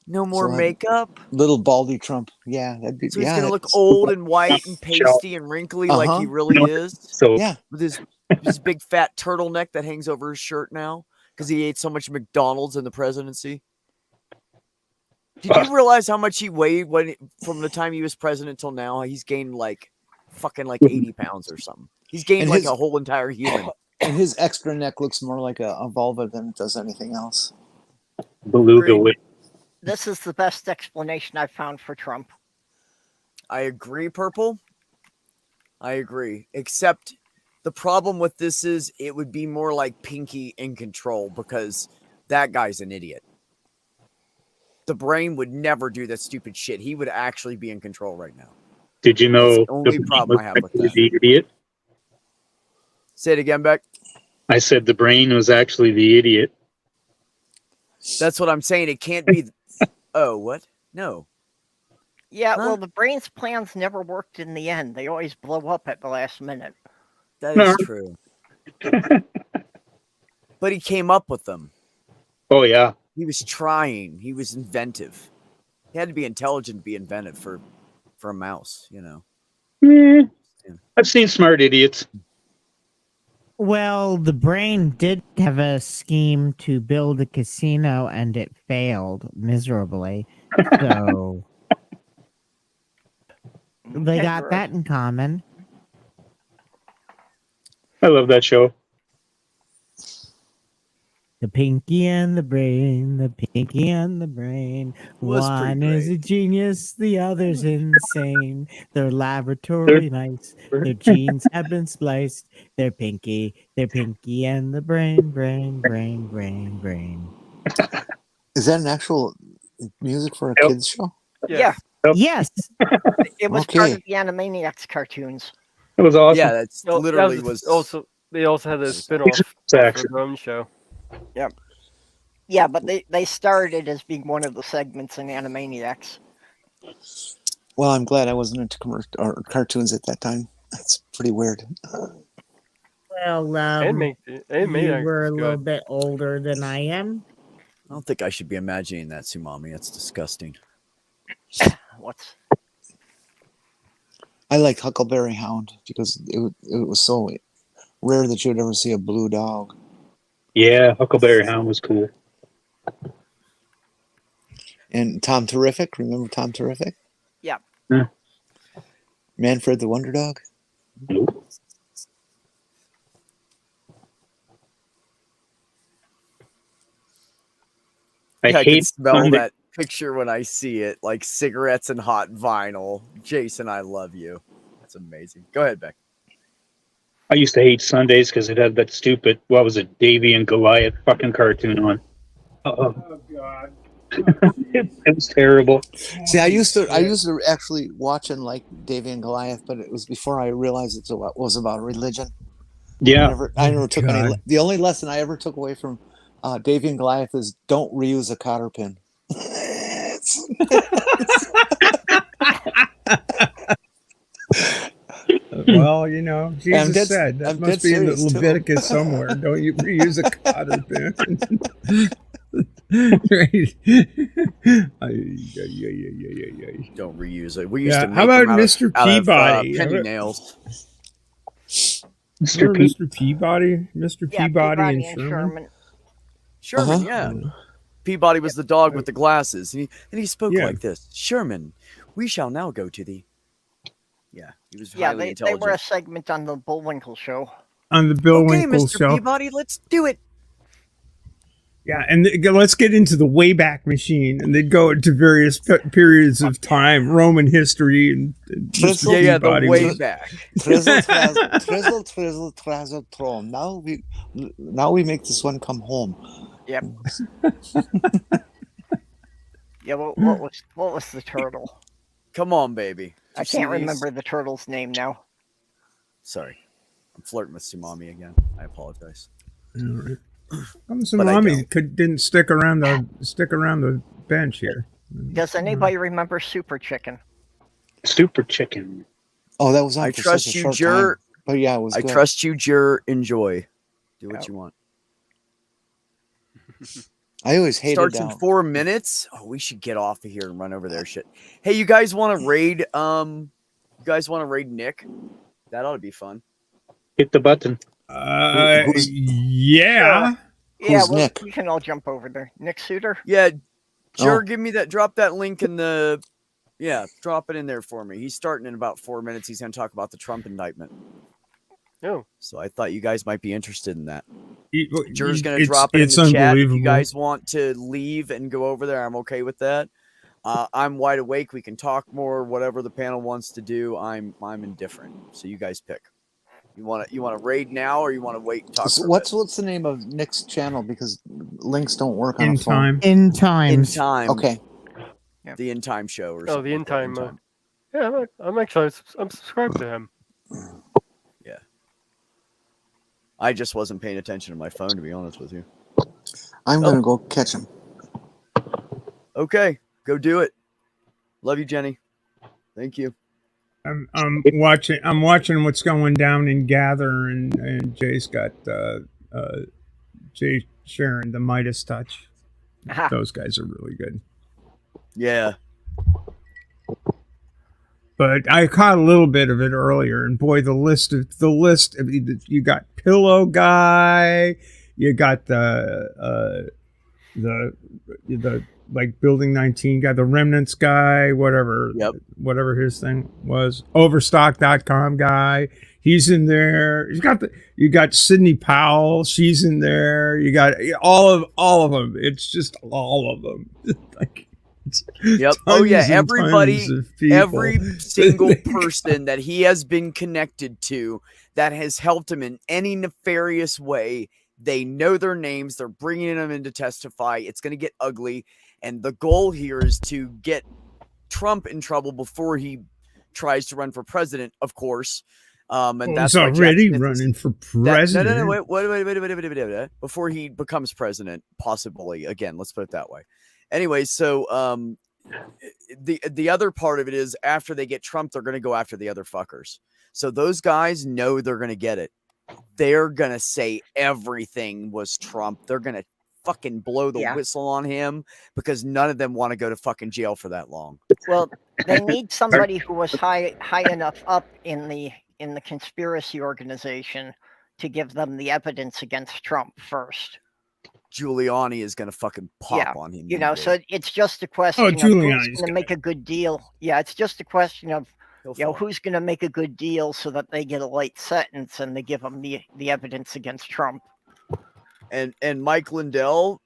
No more So, makeup. Little baldy Trump, yeah, that'd be So he's yeah, gonna look that's- old and white and pasty and wrinkly like he Uh-huh. really is. So yeah. With his big fat turtleneck that hangs over his shirt now because he ate so much McDonald's in the presidency. Did you realize how much he weighed from the time he was president till now? He's gained like fucking like 80 pounds or something. He's gained And like his- a whole entire human. And his extra neck looks more like a vulva than it does anything else. beluga Agreed. wing. This is the best explanation I've found for Trump. I agree, Purple. I agree. Except the problem with this is it would be more like Pinky in control because that guy's an idiot. The brain would never do that stupid shit. He would actually be in control right now. Did you That's know the only brain problem I was have with actually that. the idiot? Say it again, Beck. I said the brain was actually the idiot. That's what I'm saying. It can't be. Oh, what? No. Yeah, Huh? well, the brain's plans never worked in the end. They always blow up at the last minute. That No. is true. But he came up with them. Oh yeah. He was trying. He was inventive. He had to be intelligent to be inventive for a mouse, you know. I've seen smart idiots. Well, the brain did have a scheme to build a casino and it failed miserably. So they got that in common. I love that show. The pinky and the brain, the pinky and the brain. Was pretty One is great. a genius, the other's insane. They're laboratory mice. Their genes have been spliced. They're pinky and the brain, brain. Is that an actual music for a Yep. kids show? Yeah, Yes. it was part Okay. of the Animaniacs cartoons. It was awesome. Yeah, that's No, that literally was. also they also had a spin-off for Action. their own show. Yeah, but they started as being one of the segments in Animaniacs. Well, I'm glad I wasn't into commercial or cartoons at that time. That's pretty weird. Well, Animaniacs you were a is little good. bit older than I am. I don't think I should be imagining that, Sumami. That's disgusting. What's I like Huckleberry Hound because it was so rare that you'd ever see a blue dog. Yeah, Huckleberry Hound was cool. And Tom Terrific, remember Tom Terrific? Yeah. Yeah. Manfred the Wonder Dog? Nope. I I can hate smell Sunday. that picture when I see it, like cigarettes and hot vinyl. Jason, I love you. That's amazing. Go ahead, Beck. I used to hate Sundays because it had that stupid, what was it, Davy and Goliath fucking cartoon on. Oh God. It was terrible. See, I used to actually watch and like Davy and Goliath, but it was before I realized it was about religion. Yeah. I never took any. God. The only lesson I ever took away from Davy and Goliath is don't reuse a cotter pin. Well, you know, Jesus said that I'm must dead be in the serious, too. Leviticus somewhere. Don't you reuse a cotter pin? Right. Don't reuse it. We used to Yeah. make How about them out of, Mr. out of Peabody? penny nails. Mr. Remember Pete. Mr. Peabody? Mr. Yeah, Peabody and and Sherman? Sherman, yeah. Peabody was the dog with the glasses. And he spoke Yeah. like this. Sherman, we shall now go to the... Yeah, he was Yeah, highly they intelligent. were a segment on the Bullwinkle show. On the Bill Okay, Winkle Mr. show. Peabody, let's do it. Yeah, and let's get into the Wayback Machine, and they'd go into various periods of time, Roman history, and Mr. Yeah, the Peabody way was- back. Trizzle, trazzle, troll. Now we make this one come home. Yep. Yeah, what was the turtle? Come on, baby. I can't remember the turtle's name now. Sorry. I'm flirting with Sumami again. I apologize. All right. But I Salami didn't stick around the bench here. Does anybody remember Super Chicken? Super Chicken. Oh, that was on I for trust such a you, short Jur. time. But yeah, it was I good. trust you, Jur. Enjoy. Do what you want. I always hated Starts in 4 minutes. Oh, we should get off of here and run over there. Shit. Hey, you guys want to raid? You guys want to raid Nick? That ought to be fun. Hit the button. Yeah. Yeah, Who's Nick? we can all jump over there. Nick Suter? Yeah, Jur, Oh. give me that. Drop that link in the. Yeah, drop it in there for me. He's starting in about 4 minutes. He's going to talk about the Trump indictment. Oh, So I thought you guys might be interested in that. It- Jur's going to it's- drop it in it's the chat. If unbelievable. you guys want to leave and go over there, I'm okay with that. I'm wide awake. We can talk more. Whatever the panel wants to do, I'm indifferent. So you guys pick. You want to raid now, or you want to wait and talk? So for a what's the name of Nick's channel? Because links don't work on In a phone. time. In bit? In times. time. Okay. The in time show or oh, something. the in like that, time. Yeah, I'm actually I'm subscribed to him. Yeah. I just wasn't paying attention to my phone, to be honest with you. I'm gonna go catch him. Okay, go do it. Love you, Jenny. Thank you. I'm watching what's going down in Gather, and Jay's got Jay sharing the Midas touch. Aha. Those guys are really good. Yeah. But I caught a little bit of it earlier, and boy, the list. You got Pillow Guy, you got the like Building 19 guy, the Remnants guy, whatever his thing was, Overstock.com guy. He's in there. You got Sidney Powell. She's in there. You got all of them. It's just all of them. Like, Yep. Oh yeah. tons and Everybody, tons of people. every single person that he has been connected to that has helped him in any nefarious way. They know their names. They're bringing them in to testify. It's going to get ugly. And the goal here is to get Trump in trouble before he tries to run for president, of course. And that's he's why Jack already Smith is- running for president. No, wait. Before he becomes president, possibly. Again, let's put it that way. Anyway, so the other part of it is after they get Trump, they're going to go after the other fuckers. So those guys know they're going to get it. They're going to say everything was Trump. They're going to fucking blow the whistle on him because none of them want to go to fucking jail for that long. Well, they need somebody who was high enough up in the conspiracy organization to give them the evidence against Trump first. Giuliani is going to fucking pop on him. You know, so it's just a question of who's Giuliani's going to make a good deal. Yeah, it's just a question of who's going to make a good deal so that they get a light sentence and they give them the evidence against Trump. And Mike Lindell,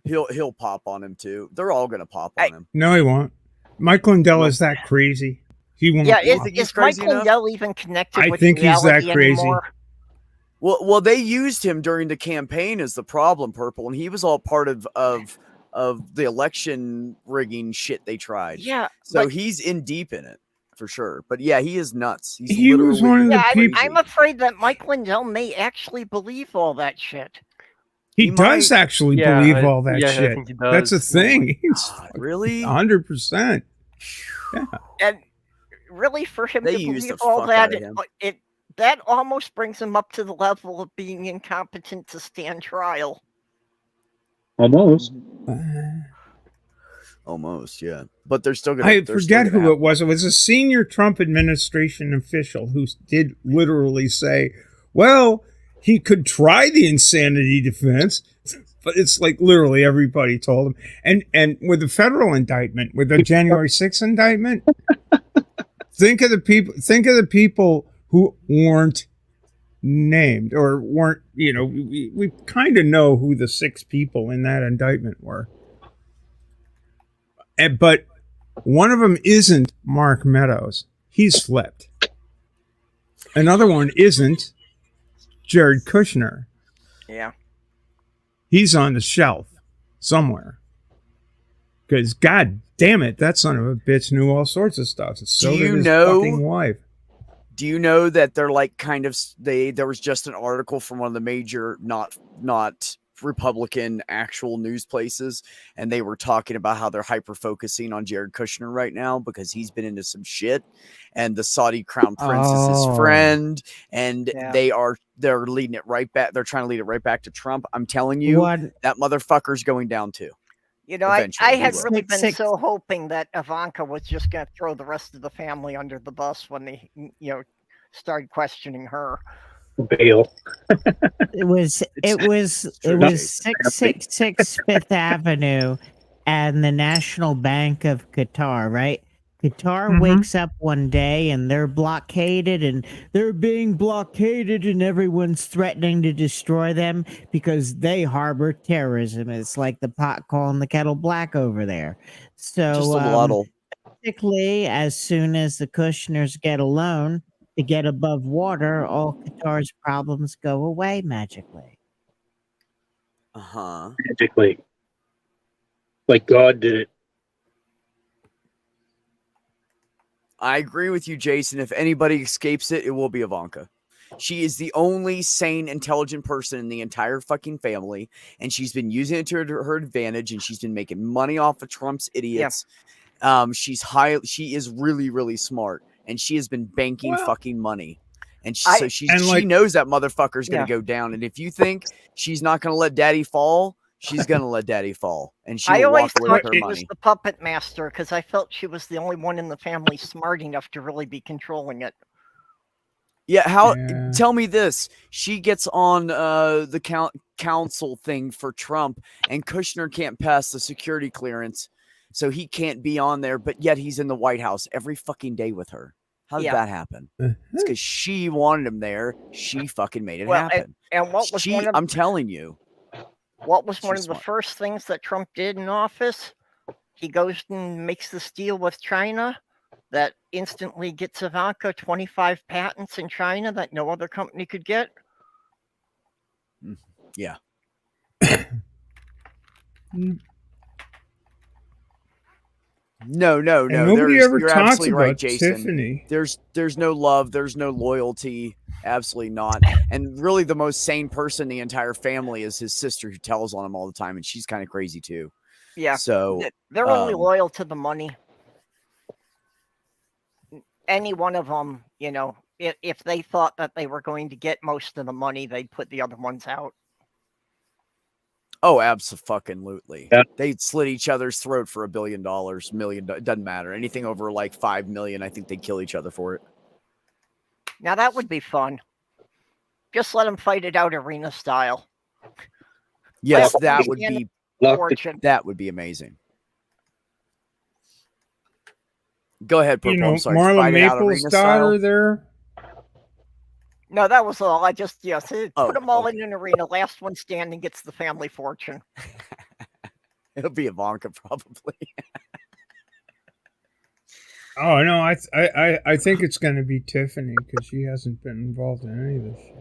He'll pop on him too. They're all gonna pop on him. No, he won't. Mike Lindell is that crazy. He won't. Yeah, You think he's is Mike crazy enough? Lindell even connected I with think he's reality that crazy. anymore? Well, they used him during the campaign as the problem, Purple, and he was all part of the election rigging shit they tried. Yeah, So but he's in deep in it for sure. But yeah, he is nuts. He's He was literally one of the yeah, people. I'm afraid that Mike Lindell may actually believe all that shit. He He does might- actually Yeah, believe all that yeah, I shit. think he That's the does. thing. God, really? 100%. Yeah. And really, for him They to used believe the all fuck that, out of him. that almost brings him up to the level of being incompetent to stand trial. Almost. Almost, yeah. But they're still gonna. I they're still forget gonna who have it was. It was a senior Trump administration official who did literally say, well, he could try the insanity defense, but it's like literally everybody told him. And with the federal indictment, with the January 6th indictment, think of the people who weren't named or weren't, we kind of know who the 6 people in that indictment were. But one of them isn't Mark Meadows. He's flipped. Another one isn't Jared Kushner. Yeah. He's on the shelf somewhere. Because, God damn it, that son of a bitch knew all sorts of stuff. So Do did you his know- fucking wife. Do you know that they're like kind of there was just an article from one of the major not Republican actual news places, and they were talking about how they're hyper focusing on Jared Kushner right now because he's been into some shit, and the Saudi crown prince is his friend, and they're leading it right back. They're trying to lead it right back to Trump. I'm telling you, that motherfucker's going down too. You know, I Eventually, had he will. really been so hoping that Ivanka was just going to throw the rest of the family under the bus when they, started questioning her. Bail. It was 666 Fifth Avenue and the National Bank of Qatar, right? Qatar wakes up one day and they're blockaded and they're being blockaded and everyone's threatening to destroy them because they harbor terrorism. It's like the pot calling the kettle black over there. So Just a muddle. basically, as soon as the Kushners get a loan to get above water, all Qatar's problems go away magically. Magically. Like God did it. I agree with you, Jason. If anybody escapes it, it will be Ivanka. She is the only sane, intelligent person in the entire fucking family, and she's been using it to her advantage, and she's been making money off of Trump's idiots. Yeah. She is really, really smart, and she has been banking fucking money. And she knows that motherfucker's going to go down. And if you think she's not going to let daddy fall, she's going to let daddy fall. And she will walk away with her she money. was the puppet master because I felt she was the only one in the family smart enough to really be controlling it. Yeah, tell me this. She gets on the council thing for Trump, and Kushner can't pass the security clearance, so he can't be on there, but yet he's in the White House every fucking day with her. How did that happen? It's because she wanted him there. She fucking made it happen. And what was I'm telling you. What was one of the first things that Trump did in office? He goes and makes this deal with China that instantly gets Ivanka 25 patents in China that no other company could get. Yeah. No. Nobody ever you're talks absolutely about right, Jason. Tiffany. There's no love. There's no loyalty. Absolutely not. And really, the most sane person in the entire family is his sister, who tells on him all the time, and she's kind of crazy too. Yeah. So they're only loyal to the money. Any one of them, if they thought that they were going to get most of the money, they'd put the other ones out. Oh, absolutely. Yeah. They'd slit each other's throat for $1 billion, million. It doesn't matter. Anything over like 5 million, I think they'd kill each other for it. Now that would be fun. Just let them fight it out arena style. Yes, that would be amazing. Go ahead, Purple. I'm sorry. Marla Maples' daughter there. No, that was all. I just put them all in an arena. Last one standing gets the family fortune. It'll be Ivanka probably. Oh no, I think it's going to be Tiffany because she hasn't been involved in any of this shit.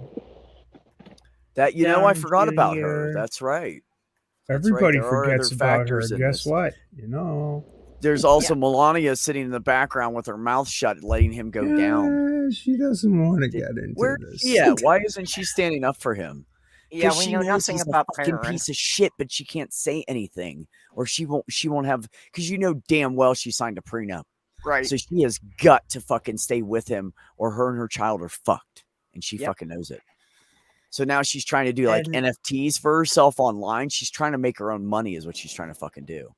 That I Don forgot about her. Jr. That's right. That's right. Everybody There are other forgets about her. factors in Guess this. what? There's also Melania sitting in the background with her mouth shut, letting him go down. She doesn't want to get into Where's this. she at? Why isn't she standing up for him? Yeah, Because we she know knows nothing he's about a fucking Baron. piece of shit, but she can't say anything, or she won't have. Because you know damn well she signed a prenup, Right. so she has got to fucking stay with him, or her and her child are fucked, and she fucking knows it. So now she's trying to do like NFTs for herself online. She's trying to make her own money, is what she's trying to fucking do,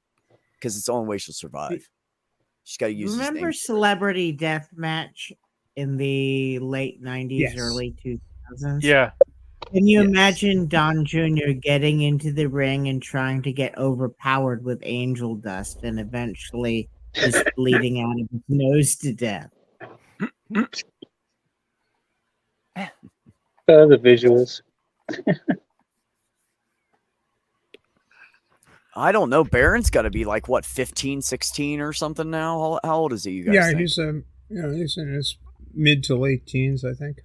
because it's the only way she'll survive. She's got to use. Remember Celebrity Deathmatch in the late 90s, early 2000s? Yeah. Can you imagine Don Jr. getting into the ring and trying to get overpowered with angel dust and eventually just bleeding out of his nose to death? The visuals. I don't know. Baron's got to be like what, 15, 16 or something now. How old is he? You guys? Think? He's in his mid to late teens, I think.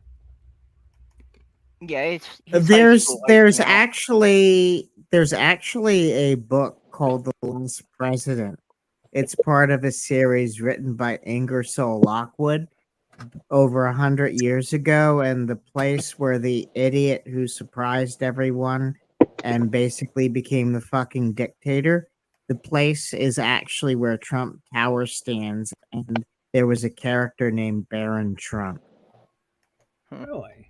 Yeah, there's actually a book called The Last President. It's part of a series written by Ingersoll Lockwood over 100 years ago, and the place where the idiot who surprised everyone and basically became the fucking dictator, the place is actually where Trump Tower stands, and there was a character named Baron Trump. Really?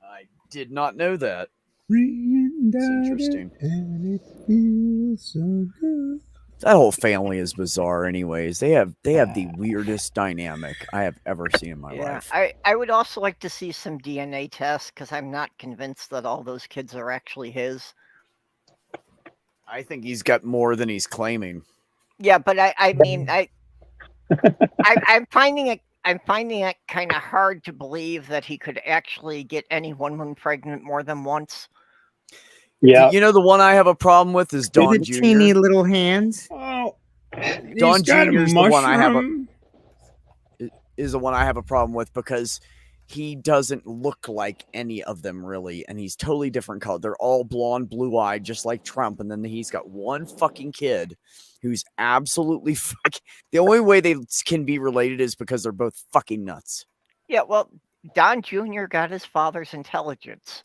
I did not know that. It's interesting. And it feels so good. That whole family is bizarre. Anyways, they have the weirdest dynamic I have ever seen in my life. I would also like to see some DNA tests because I'm not convinced that all those kids are actually his. I think he's got more than he's claiming. Yeah, but I mean I'm finding it kind of hard to believe that he could actually get any woman pregnant more than once. Yeah, you know the one I have a problem with is Don Jr. Teeny little hands. Oh, Don Jr. is the one I have is the one I have a problem with because he doesn't look like any of them really, and he's totally different color. They're all blonde, blue-eyed, just like Trump, and then he's got one fucking kid who's absolutely fucking. The only way they can be related is because they're both fucking nuts. Yeah, well, Don Jr. got his father's intelligence.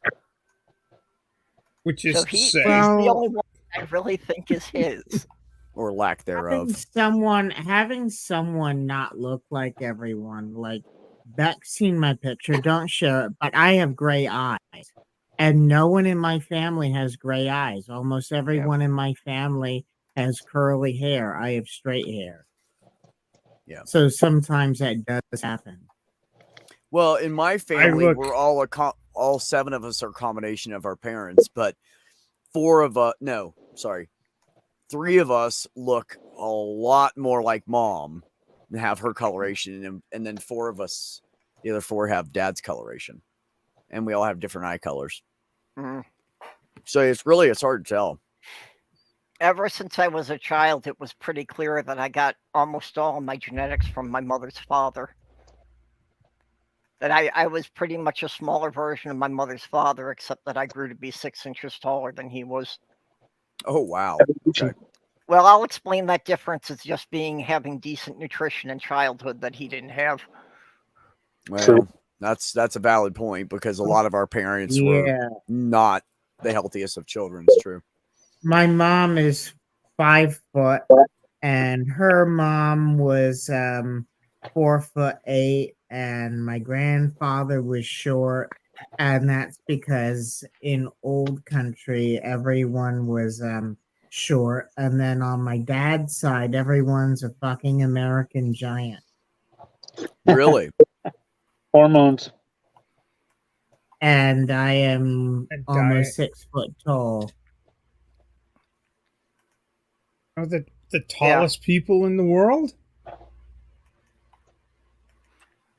Which is so he's the only one I really think is his. Or lack thereof. Having someone not look like everyone, like Beck's seen my picture, don't show it, but I have gray eyes. And no one in my family has gray eyes. Almost everyone in my family has curly hair. I have straight hair. Yeah. So sometimes that does happen. Well, in my family, we're all seven of us are a combination of our parents, but three of us look a lot more like mom and have her coloration, and then four of us, the other four, have dad's coloration, and we all have different eye colors. Mm-hmm. So it's hard to tell. Ever since I was a child, it was pretty clear that I got almost all of my genetics from my mother's father. That I was pretty much a smaller version of my mother's father, except that I grew to be 6 inches taller than he was. Oh, wow. Okay. Well, I'll explain that difference as just having decent nutrition in childhood that he didn't have. Well, that's a valid point because a lot of our parents were not the healthiest of children. It's true. My mom is 5 foot, and her mom was 4'8", and my grandfather was short, and that's because in old country everyone was short, and then on my dad's side everyone's a fucking American giant. Really? Hormones. And I am almost 6 foot tall. Are the tallest people in the world?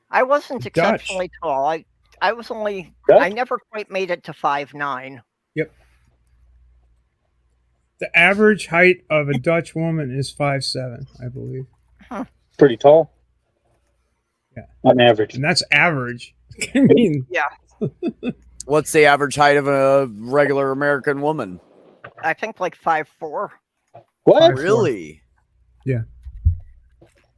I wasn't exceptionally tall. I was only. Yep. I never quite made it to 5'9". Yep. The average height of a Dutch woman is 5'7", I believe. Pretty tall. Yeah. On average. And that's average. I mean, Yeah. What's the average height of a regular American woman? I think like 5'4". What? 5'4". Really? Yeah.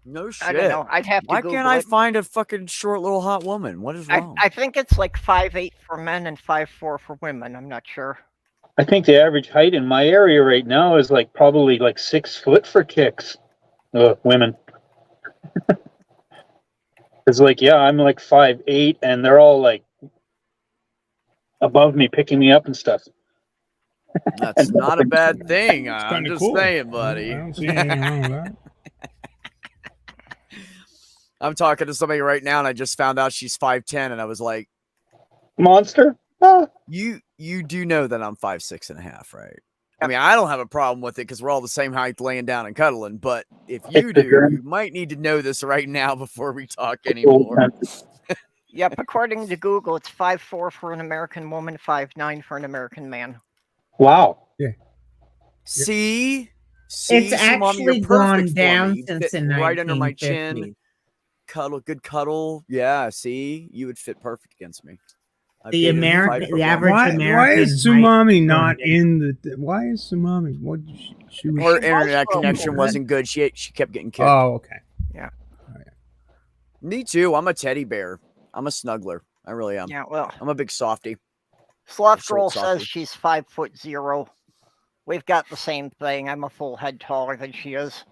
No shit. I don't know. I'd have to Why Google can't I it. find a fucking short little hot woman? What is wrong? I think it's like 5'8" for men and 5'4" for women. I'm not sure. I think the average height in my area right now is like probably like 6 foot for chicks. Women. It's like, yeah, I'm like 5'8", and they're all like above me, picking me up and stuff. That's not a bad thing. It's I'm kinda just cool. saying, buddy. I don't see anything wrong with that. I'm talking to somebody right now, and I just found out she's 5'10", and I was like, Monster? Ah. You do know that I'm 5'6.5", right? I mean, I don't have a problem with it because we're all the same height, laying down and cuddling. But if you do, you might need to know this right now before we talk anymore. Yep, according to Google, it's 5'4" for an American woman, 5'9" for an American man. Wow. Yeah. See, It's Mom, you're actually perfect gone for down me. You since fit the right under my chin. 1950s. Good cuddle. Yeah, see, you would fit perfect against me. The average Why American. is Sumami height not going in the? Why is Sumami? What she was? Her internet connection wasn't good. She kept getting kicked. Oh, okay. Yeah. Oh, yeah. Me too. I'm a teddy bear. I'm a snuggler. I really am. Yeah, well, I'm a big softy. Sloth Short Girl softy. says she's 5'0". We've got the same thing. I'm a full head taller than she is.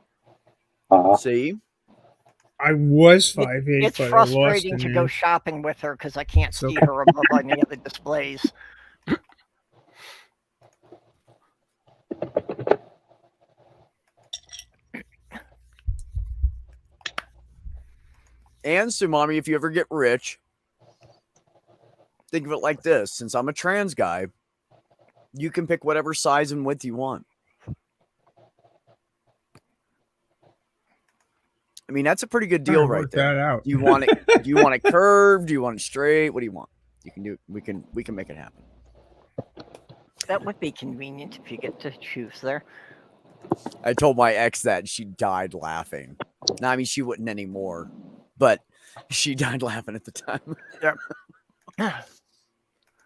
See, I was 5'8", It's but I lost frustrating an to go inch. shopping with her because I can't It's see okay. her above any of the displays. and Sumami, if you ever get rich, think of it like this: since I'm a trans guy, you can pick whatever size and width you want. I mean, that's a pretty good deal, right there. That out. Do you want it? Do you want it curved? Do you want it straight? What do you want? You can do. We can make it happen. That would be convenient if you get to choose there. I told my ex that, and she died laughing. No, I mean she wouldn't anymore, but she died laughing at the time.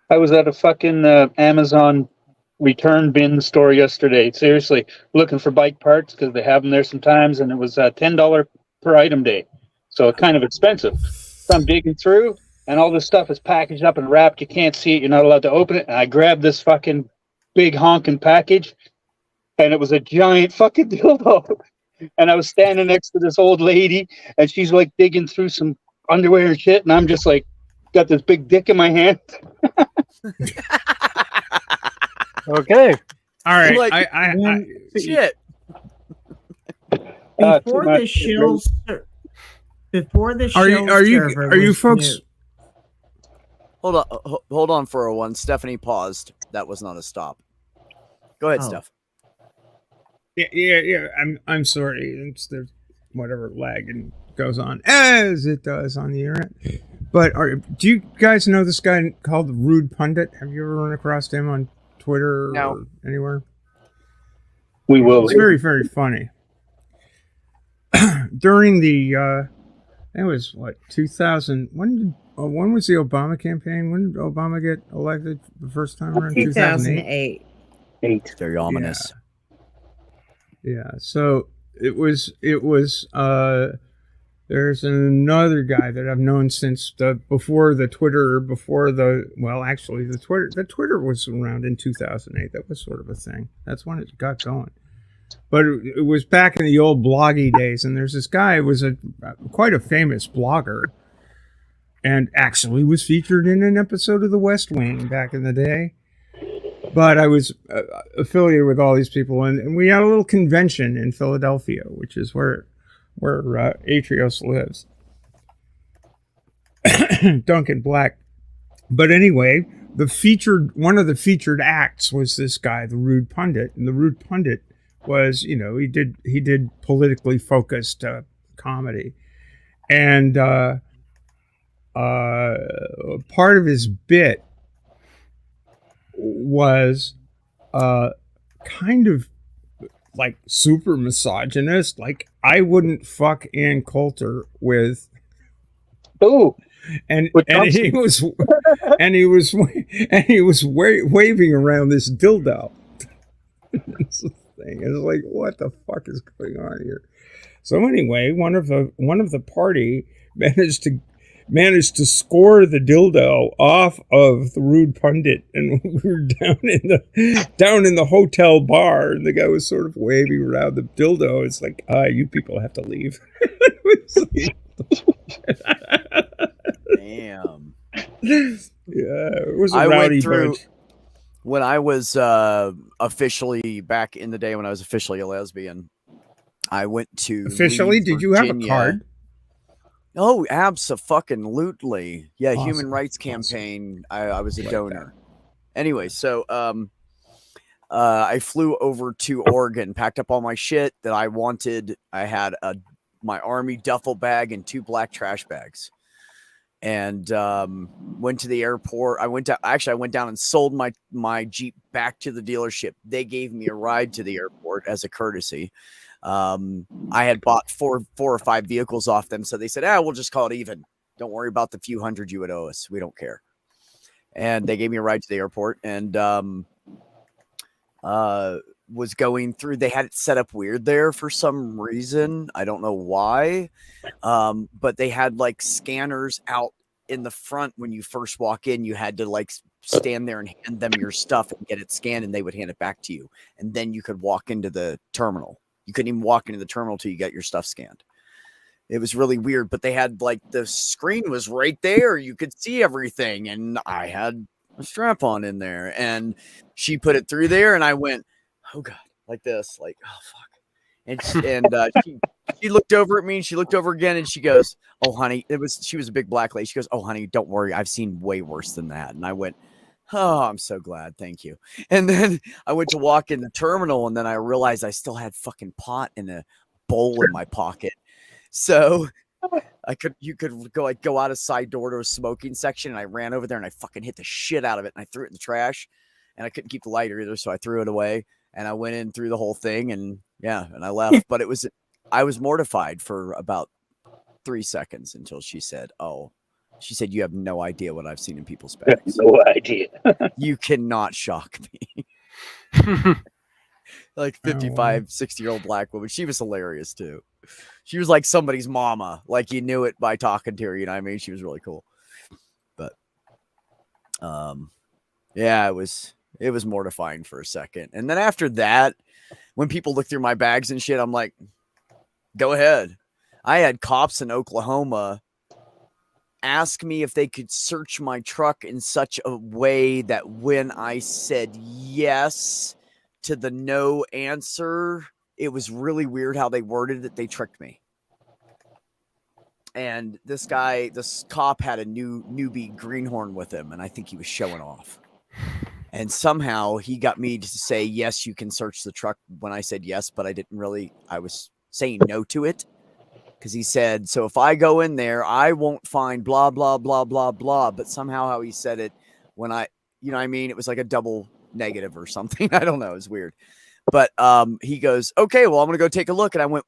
I was at a fucking Amazon return bin store yesterday. Seriously, looking for bike parts because they have them there sometimes, and it was $10 per item day, so kind of expensive. So I'm digging through, and all this stuff is packaged up and wrapped. You can't see it. You're not allowed to open it. And I grabbed this fucking big honking package, and it was a giant fucking dildo. And I was standing next to this old lady, and she's like digging through some underwear and shit, and I'm just like, got this big dick in my hand. Okay. All right. Like, I shit. Before the shill server are you was folks? new. Hold on for a one. Stephanie paused. That was not a stop. Go ahead, Oh. Steph. Yeah. I'm sorry. There's whatever lagging goes on as it does on the internet. But do you guys know this guy called Rude Pundit? Have you ever run across him on Twitter or anywhere? We will. It's very, very funny. During the it was what 2000. When was the Obama campaign? When did Obama get elected the first time around? 2008. Very ominous. Yeah. So it was. There's another guy that I've known since before the Twitter. Actually, the Twitter was around in 2008. That was sort of a thing. That's when it got going. But it was back in the old bloggy days, and there's this guy who was quite a famous blogger, and actually was featured in an episode of The West Wing back in the day. But I was affiliated with all these people, and we had a little convention in Philadelphia, which is where Atrios lives. Duncan Black. But anyway, one of the featured acts was this guy, the Rude Pundit, and the Rude Pundit was, he did politically focused comedy, and part of his bit was kind of like super misogynist. Like, I wouldn't fuck Ann Coulter with. Ooh, And with and Thompson. he was and he was waving around this dildo. This thing. It's like, what the fuck is going on here? So anyway, one of the party managed to score the dildo off of the rude pundit, and we were down in the hotel bar, and the guy was sort of waving around the dildo. It's like, you people have to leave. Damn. Yeah, it was a I rowdy went through bunch. when I was officially back in the day when I was officially a lesbian. I went to Officially, Leeds, did you have a Virginia. card? Oh, abso-fucking-lutely. Yeah, Awesome. Human Rights Awesome. Campaign. I was a Like donor. Anyway, so I flew over to Oregon, packed up all my shit that I wanted. I had my army duffel bag and 2 black trash bags. And went to the airport. I went down and sold my Jeep back to the dealership. They gave me a ride to the airport as a courtesy. I had bought four or 5 vehicles off them, so they said, we'll just call it even. Don't worry about the few hundred you would owe us. We don't care. And they gave me a ride to the airport, and was going through. They had it set up weird there for some reason. I don't know why. But they had like scanners out in the front when you first walk in. You had to like stand there and hand them your stuff and get it scanned, and they would hand it back to you. And then you could walk into the terminal. You couldn't even walk into the terminal till you got your stuff scanned. It was really weird, but they had like the screen was right there. You could see everything. And I had a strap on in there, and she put it through there, and I went, oh God, like this, like, oh fuck. And she looked over at me, and she looked over again, and she goes, oh honey, she was a big black lady. She goes, oh honey, don't worry. I've seen way worse than that. And I went, oh, I'm so glad. Thank you. And then I went to walk in the terminal, and then I realized I still had fucking pot in a bowl in my pocket. So you could go out a side door to a smoking section, and I ran over there and I fucking hit the shit out of it, and I threw it in the trash, and I couldn't keep the lighter either. So I threw it away, and I went in through the whole thing, and and I left. But I was mortified for about 3 seconds until she said, you have no idea what I've seen in people's bags. No idea. You cannot shock me. Like 55, 60-year-old black woman. She was hilarious too. She was like somebody's mama. Like you knew it by talking to her. You know what I mean? She was really cool. But it was mortifying for a second. And then after that, when people look through my bags and shit, I'm like, go ahead. I had cops in Oklahoma ask me if they could search my truck in such a way that when I said yes to the no answer, it was really weird how they worded it. They tricked me. And this cop had a newbie greenhorn with him, and I think he was showing off. And somehow he got me to say, yes, you can search the truck when I said yes, but I was saying no to it. Because he said, so if I go in there, I won't find blah, blah, blah, blah, blah. But somehow how he said it when you know what I mean? It was like a double negative or something. I don't know. It was weird. But he goes, okay, well, I'm going to go take a look. And I went,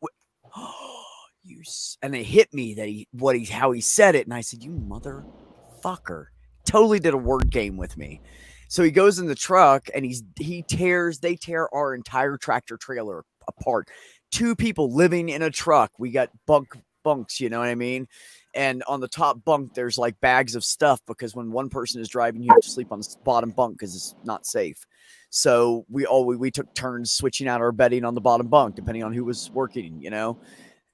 and it hit me how he said it. And I said, you motherfucker. Totally did a word game with me. So he goes in the truck, and they tear our entire tractor trailer apart. 2 people living in a truck. We got bunks, you know what I mean? And on the top bunk, there's like bags of stuff, because when one person is driving, you have to sleep on the bottom bunk because it's not safe. So we took turns switching out our bedding on the bottom bunk, depending on who was working, you know?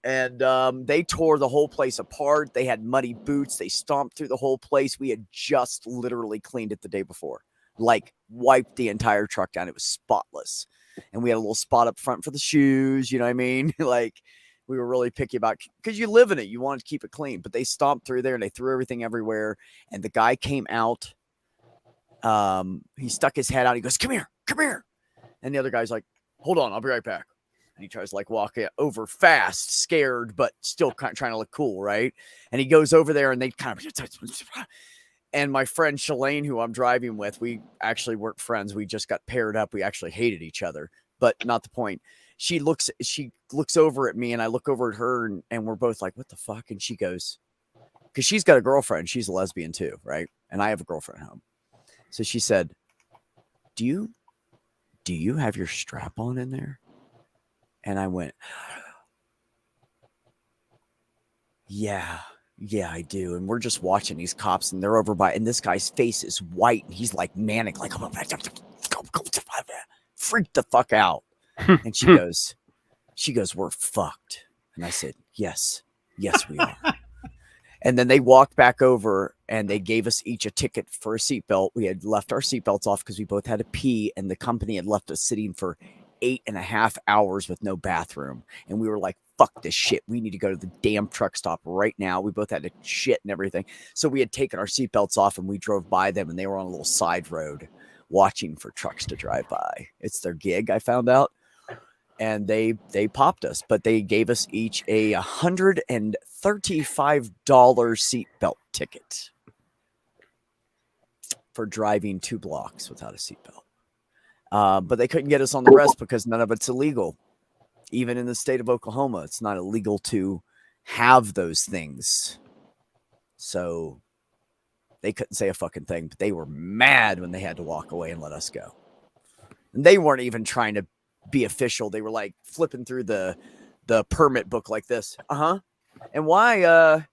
And they tore the whole place apart. They had muddy boots. They stomped through the whole place. We had just literally cleaned it the day before, like wiped the entire truck down. It was spotless. And we had a little spot up front for the shoes. You know what I mean? Like we were really picky about, because you live in it. You want to keep it clean. But they stomped through there and they threw everything everywhere. And the guy came out. He stuck his head out. He goes, come here. And the other guy's like, hold on, I'll be right back. And he tries to like walk over fast, scared, but still kind of trying to look cool, right? And he goes over there and they kind of. And my friend Shalane, who I'm driving with, we actually weren't friends. We just got paired up. We actually hated each other, but not the point. She looks over at me and I look over at her and we're both like, what the fuck? And she goes, because she's got a girlfriend. She's a lesbian too, right? And I have a girlfriend at home. So she said, do you have your strap on in there? And I went, yeah, I do. And we're just watching these cops and they're over by, and this guy's face is white and he's like manic, like, freaked the fuck out. And she goes, we're fucked. And I said, yes, we are. And then they walked back over and they gave us each a ticket for a seatbelt. We had left our seatbelts off because we both had to pee, and the company had left us sitting for 8.5 hours with no bathroom. And we were like, fuck this shit. We need to go to the damn truck stop right now. We both had to shit and everything. So we had taken our seatbelts off and we drove by them, and they were on a little side road watching for trucks to drive by. It's their gig, I found out. And they popped us, but they gave us each a $135 seatbelt ticket for driving 2 blocks without a seatbelt. But they couldn't get us on the rest because none of it's illegal. Even in the state of Oklahoma, it's not illegal to have those things. So they couldn't say a fucking thing, but they were mad when they had to walk away and let us go. And they weren't even trying to be official. They were like flipping through the permit book like this. And why are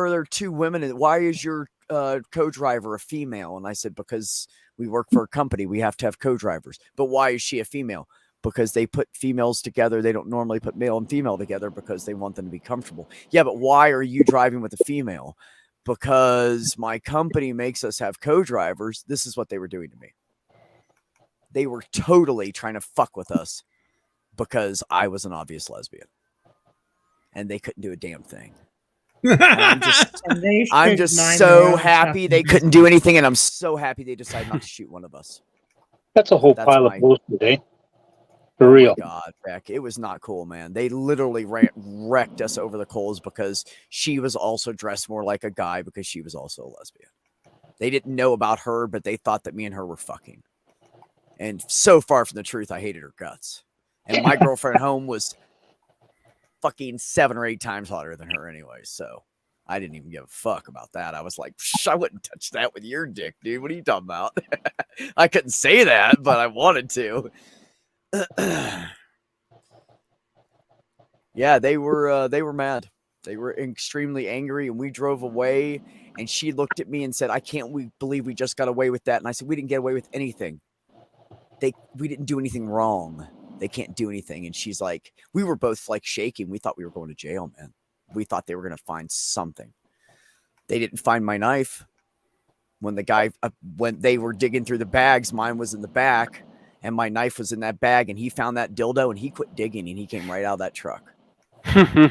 there 2 women? And why is your co-driver a female? And I said, because we work for a company, we have to have co-drivers. But why is she a female? Because they put females together. They don't normally put male and female together because they want them to be comfortable. Yeah, but why are you driving with a female? Because my company makes us have co-drivers. This is what they were doing to me. They were totally trying to fuck with us because I was an obvious lesbian. And they couldn't do a damn thing. And I'm just so happy they couldn't do anything, and I'm so happy they decided not to shoot one of us. That's a whole pile of bullshit, eh? For real. My God, Beck, it was not cool, man. They literally wrecked us over the coals because she was also dressed more like a guy because she was also a lesbian. They didn't know about her, but they thought that me and her were fucking. And so far from the truth, I hated her guts. And my girlfriend at home was fucking 7 or 8 times hotter than her anyway. So I didn't even give a fuck about that. I was like, I wouldn't touch that with your dick, dude. What are you talking about? I couldn't say that, but I wanted to. Yeah, they were mad. They were extremely angry, and we drove away, and she looked at me and said, I can't believe we just got away with that. And I said, we didn't get away with anything. We didn't do anything wrong. They can't do anything. And she's like, we were both like shaking. We thought we were going to jail, man. We thought they were going to find something. They didn't find my knife. When when they were digging through the bags, mine was in the back and my knife was in that bag, and he found that dildo and he quit digging and he came right out of that truck.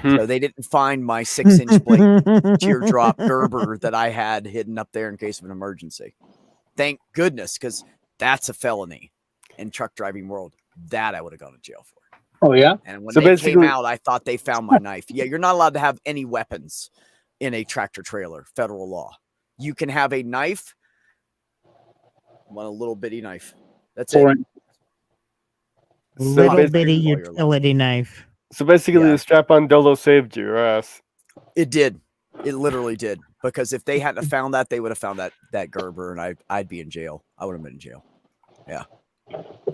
So they didn't find my 6-inch blade teardrop Gerber that I had hidden up there in case of an emergency. Thank goodness, because that's a felony in truck driving world. That I would have gone to jail for. Oh, yeah? And when they came out, I thought they found my knife. Yeah, you're not allowed to have any weapons in a tractor trailer, federal law. You can have a knife, a little bitty knife. That's it. Little bitty utility knife. So basically, the strap-on dildo saved your ass. It did. It literally did. Because if they hadn't found that, they would have found that Gerber, and I'd be in jail. I would have been in jail. Yeah.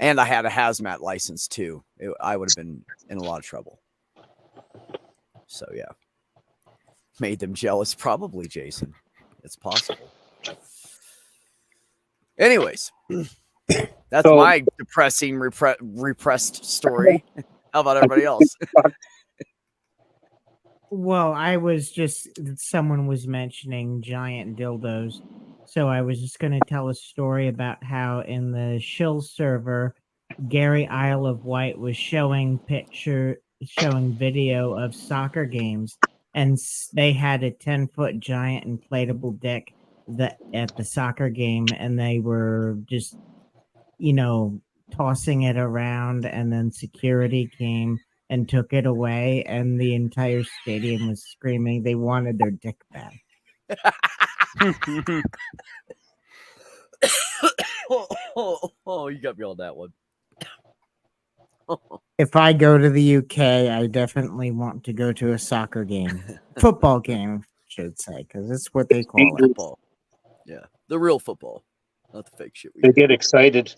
And I had a hazmat license too. I would have been in a lot of trouble. So yeah. Made them jealous, probably, Jason. It's possible. Anyways, that's my depressing, repressed story. How about everybody else? Well, someone was mentioning giant dildos. So I was just going to tell a story about how in the Shill server, Gary Isle of Wight was showing video of soccer games, and they had a 10-foot giant inflatable dick at the soccer game, and they were just, tossing it around, and then security came and took it away, and the entire stadium was screaming they wanted their dick back. Oh, you got me on that one. If I go to the UK, I definitely want to go to a soccer game, football game, I should say, because it's what they call it. Football. Yeah, the real football, not the fake shit. They get excited.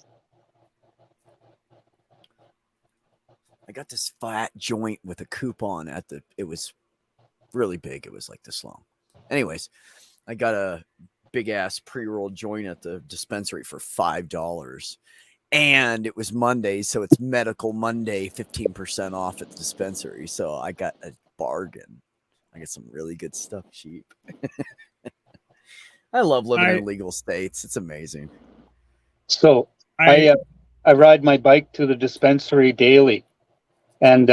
I got this fat joint with a coupon at the. It was really big. It was like this long. Anyways, I got a big ass pre-rolled joint at the dispensary for $5. And it was Monday, so it's Medical Monday, 15% off at the dispensary. So I got a bargain. I get some really good stuff cheap. I love living in legal states. It's amazing. So I ride my bike to the dispensary daily, and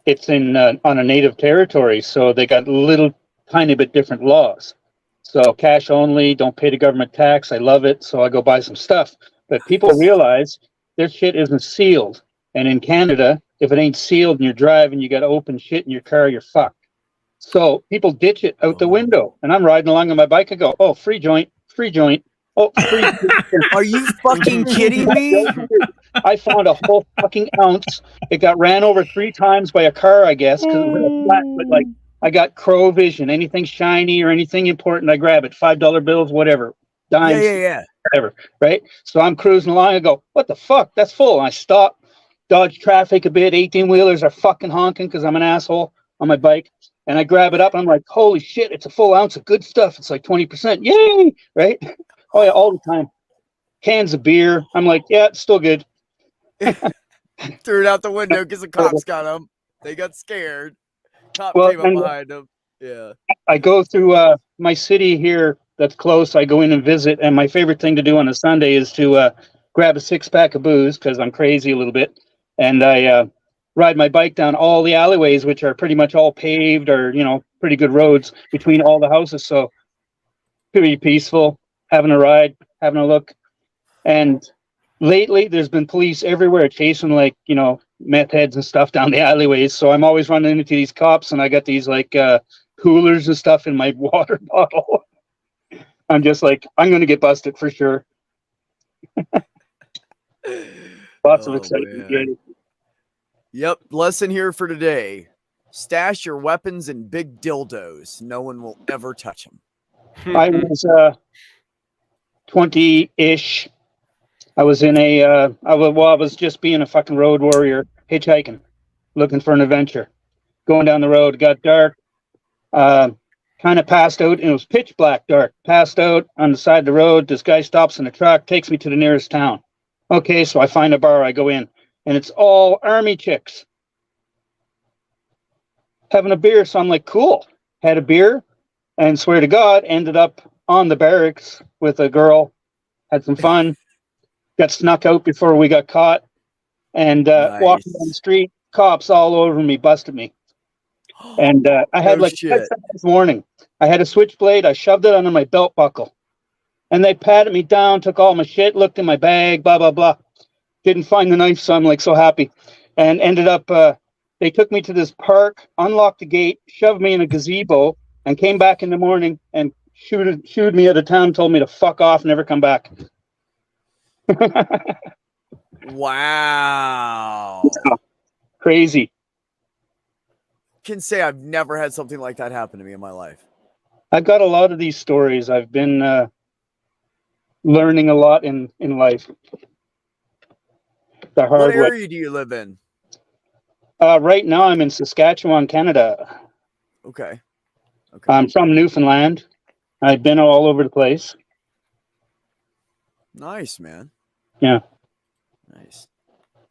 it's in on a native territory, so they got little tiny bit different laws. So cash only, don't pay the government tax. I love it, so I go buy some stuff. But people realize their shit isn't sealed. And in Canada, if it ain't sealed and you're driving, you got open shit in your car, you're fucked. So people ditch it out the window. And I'm riding along on my bike. I go, oh, free joint, free joint. Oh, free. Are you fucking kidding me? I found a whole fucking ounce. It got ran over 3 times by a car, I guess, because it was flat. But like, I got crow vision. Anything shiny or anything important, I grab it. $5 bills, whatever. Dimes. Yeah. Whatever, right? So I'm cruising along. I go, what the fuck? That's full. And I stop, dodge traffic a bit. 18-wheelers are fucking honking because I'm an asshole on my bike. And I grab it up. And I'm like, holy shit, it's a full ounce of good stuff. It's like 20%. Yay! Right? Oh, yeah, all the time. Cans of beer. I'm like, yeah, it's still good. Threw it out the window because the cops got them. They got scared. Cop came up behind them. Yeah. I go through my city here that's close. I go in and visit, and my favorite thing to do on a Sunday is to grab a 6-pack of booze because I'm crazy a little bit, and I ride my bike down all the alleyways, which are pretty much all paved or pretty good roads between all the houses. So pretty peaceful, having a ride, having a look. And lately, there's been police everywhere chasing meth heads and stuff down the alleyways. So I'm always running into these cops, and I got these coolers and stuff in my water bottle. I'm just like, I'm going to get busted for sure. Lots of excitement. Yep. Lesson here for today. Stash your weapons in big dildos. No one will ever touch them. I was 20-ish. I was in I was just being a fucking road warrior, hitchhiking, looking for an adventure. Going down the road, got dark. Kind of passed out, and it was pitch black dark. Passed out on the side of the road. This guy stops in a truck, takes me to the nearest town. Okay, so I find a bar, I go in, and it's all army chicks having a beer. So I'm like, cool. Had a beer, and swear to God, ended up on the barracks with a girl. Had some fun. Got snuck out before we got caught, and walking down the street, cops all over me, busted me. And I had this morning. I had a switchblade. I shoved it under my belt buckle, and they patted me down, took all my shit, looked in my bag, blah blah blah. Didn't find the knife, so I'm like so happy, and ended up. They took me to this park, unlocked the gate, shoved me in a gazebo, and came back in the morning and shooed me out of town. Told me to fuck off, never come back. Wow. Crazy. Can say I've never had something like that happen to me in my life. I've got a lot of these stories. I've been learning a lot in life. The hard What area do you live in? Right now I'm in Saskatchewan, Canada. Okay. I'm from Newfoundland. I've been all over the place. Nice, man. Yeah. Nice.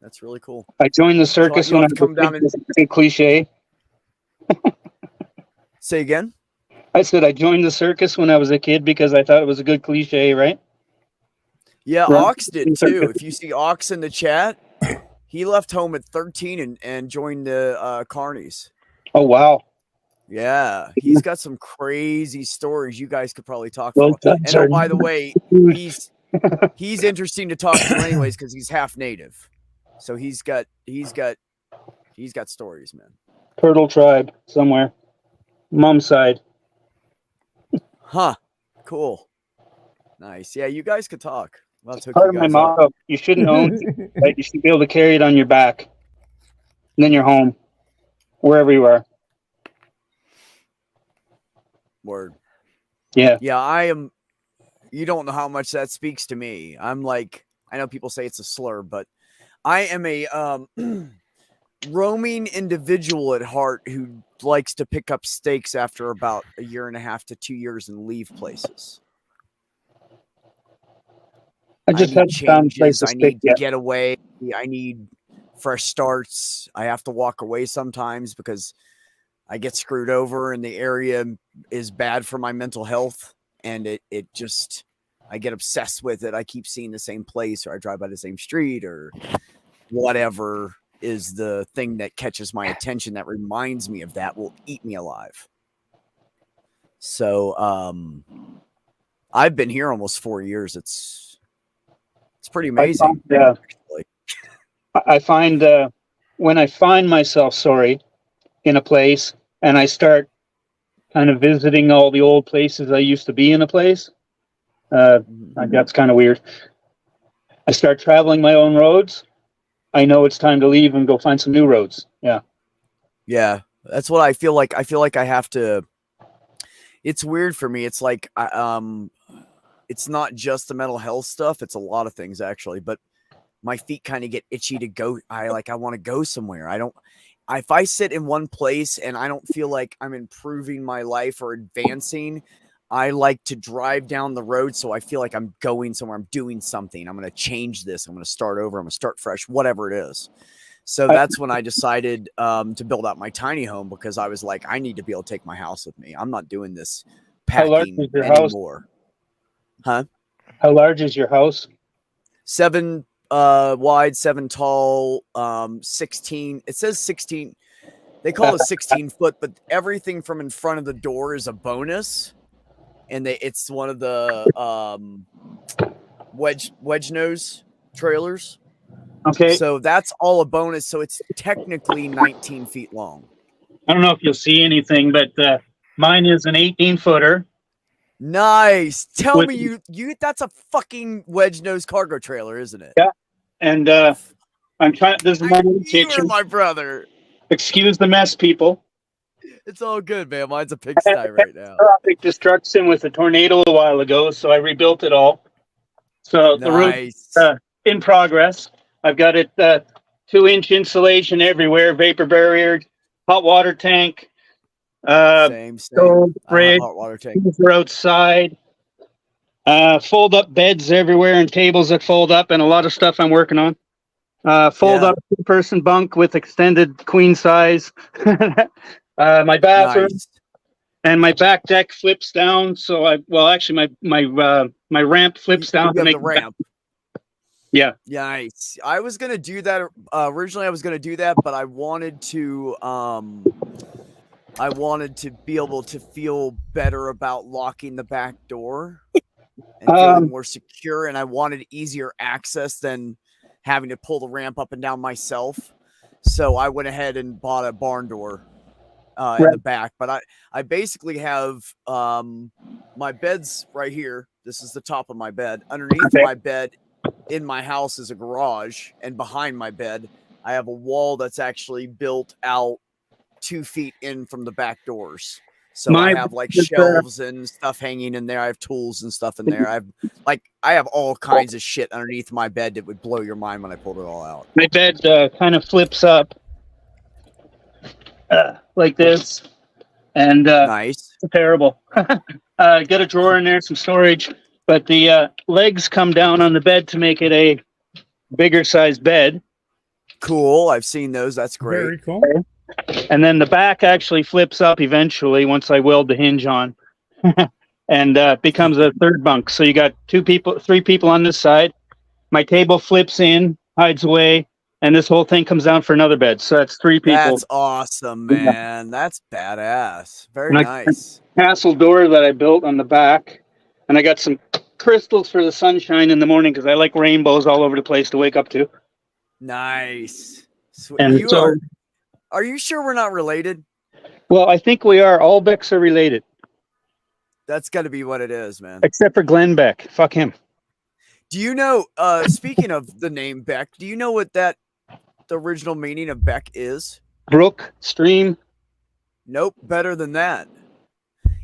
That's really cool. I joined the circus when I come down and cliche. Say again? I said I joined the circus when I was a kid because I thought it was a good cliche, right? Yeah, Ox did too. If you see Ox in the chat, he left home at 13 and joined the Carnies. Oh, wow. Yeah, he's got some crazy stories you guys could probably talk about. And by the way, He's interesting to talk to anyways because he's half native, so he's got stories, man. Turtle tribe somewhere. Mom's side. Huh? Cool. Nice. Yeah, you guys could talk. Well, hook Part you of my guys up. motto: you shouldn't own, right? You should be able to carry it on your back, and then you're home, wherever you are. Word. Yeah. Yeah, I am. You don't know how much that speaks to me. I'm like, I know people say it's a slur, but I am a roaming individual at heart who likes to pick up stakes after about a year and a half to 2 years and leave places. I just need haven't found a place changes. to I stick need to yet. get away. I need fresh starts. I have to walk away sometimes because I get screwed over and the area is bad for my mental health. And it just, I get obsessed with it. I keep seeing the same place, or I drive by the same street, or whatever is the thing that catches my attention that reminds me of that will eat me alive. So I've been here almost 4 years. It's pretty amazing. I find when I find myself, in a place and I start kind of visiting all the old places I used to be in a place, that's kind of weird. I start traveling my own roads. I know it's time to leave and go find some new roads. Yeah. Yeah, that's what I feel like. I feel like I have to. It's weird for me. It's like it's not just the mental health stuff. It's a lot of things actually, but my feet kind of get itchy to go. I want to go somewhere. If I sit in one place and I don't feel like I'm improving my life or advancing, I like to drive down the road so I feel like I'm going somewhere. I'm doing something. I'm going to change this. I'm going to start over. I'm going to start fresh, whatever it is. So that's when I decided to build out my tiny home, because I was like, I need to be able to take my house with me. I'm not doing this How large packing is your anymore. House? Huh? How large is your house? 7 wide, 7 tall, 16. It says 16. They call it 16 foot, but everything from in front of the door is a bonus. And it's one of the wedge nose trailers. Okay. So that's all a bonus. So it's technically 19 feet long. I don't know if you'll see anything, but mine is an 18-footer. Nice. Tell me you that's a fucking wedge nose cargo trailer, isn't it? Yeah. And I'm trying. This is my new You are kitchen. my brother. Excuse the mess, people. It's all good, man. Mine's a pigsty right now. Traffic destruction with a tornado a while ago, so I rebuilt it all. So the roof's in progress. I've got it 2-inch insulation everywhere, vapor barrier, hot water tank. Same. Fridge, hot water tank. Outside. Fold up beds everywhere and tables that fold up, and a lot of stuff I'm working on. Fold up 2-person bunk with extended queen size. My bathroom and my back deck flips down. So my ramp flips down to make the ramp. Yeah. Nice. I was gonna do that originally. I was gonna do that, but I wanted to be able to feel better about locking the back door and feeling more secure, and I wanted easier access than having to pull the ramp up and down myself. So I went ahead and bought a barn door in the back. But I basically have my bed's right here. This is the top of my bed. Underneath my bed in my house is a garage, and behind my bed I have a wall that's actually built out 2 feet in from the back doors. So I have like shelves and stuff hanging in there. I have tools and stuff in there. I have all kinds of shit underneath my bed that would blow your mind when I pulled it all out. My bed kind of flips up like this, and nice. It's terrible. Get a drawer in there, some storage, but the legs come down on the bed to make it a bigger size bed. Cool. I've seen those. That's great. Very cool. And then the back actually flips up eventually once I weld the hinge on, and becomes a third bunk. So you got 3 people on this side. My table flips in, hides away, and this whole thing comes down for another bed. So that's 3 people. That's awesome, man. That's badass. Very nice. Castle door that I built on the back, and I got some crystals for the sunshine in the morning because I like rainbows all over the place to wake up to. Nice. And You so, are you sure we're not related? well, I think we are. All Becks are related, That's got to be what it is, man. except for Glenn Beck. Fuck him. Do you know, speaking of the name Beck, do you know what the original meaning of Beck is? Brook, stream. Nope, better than that.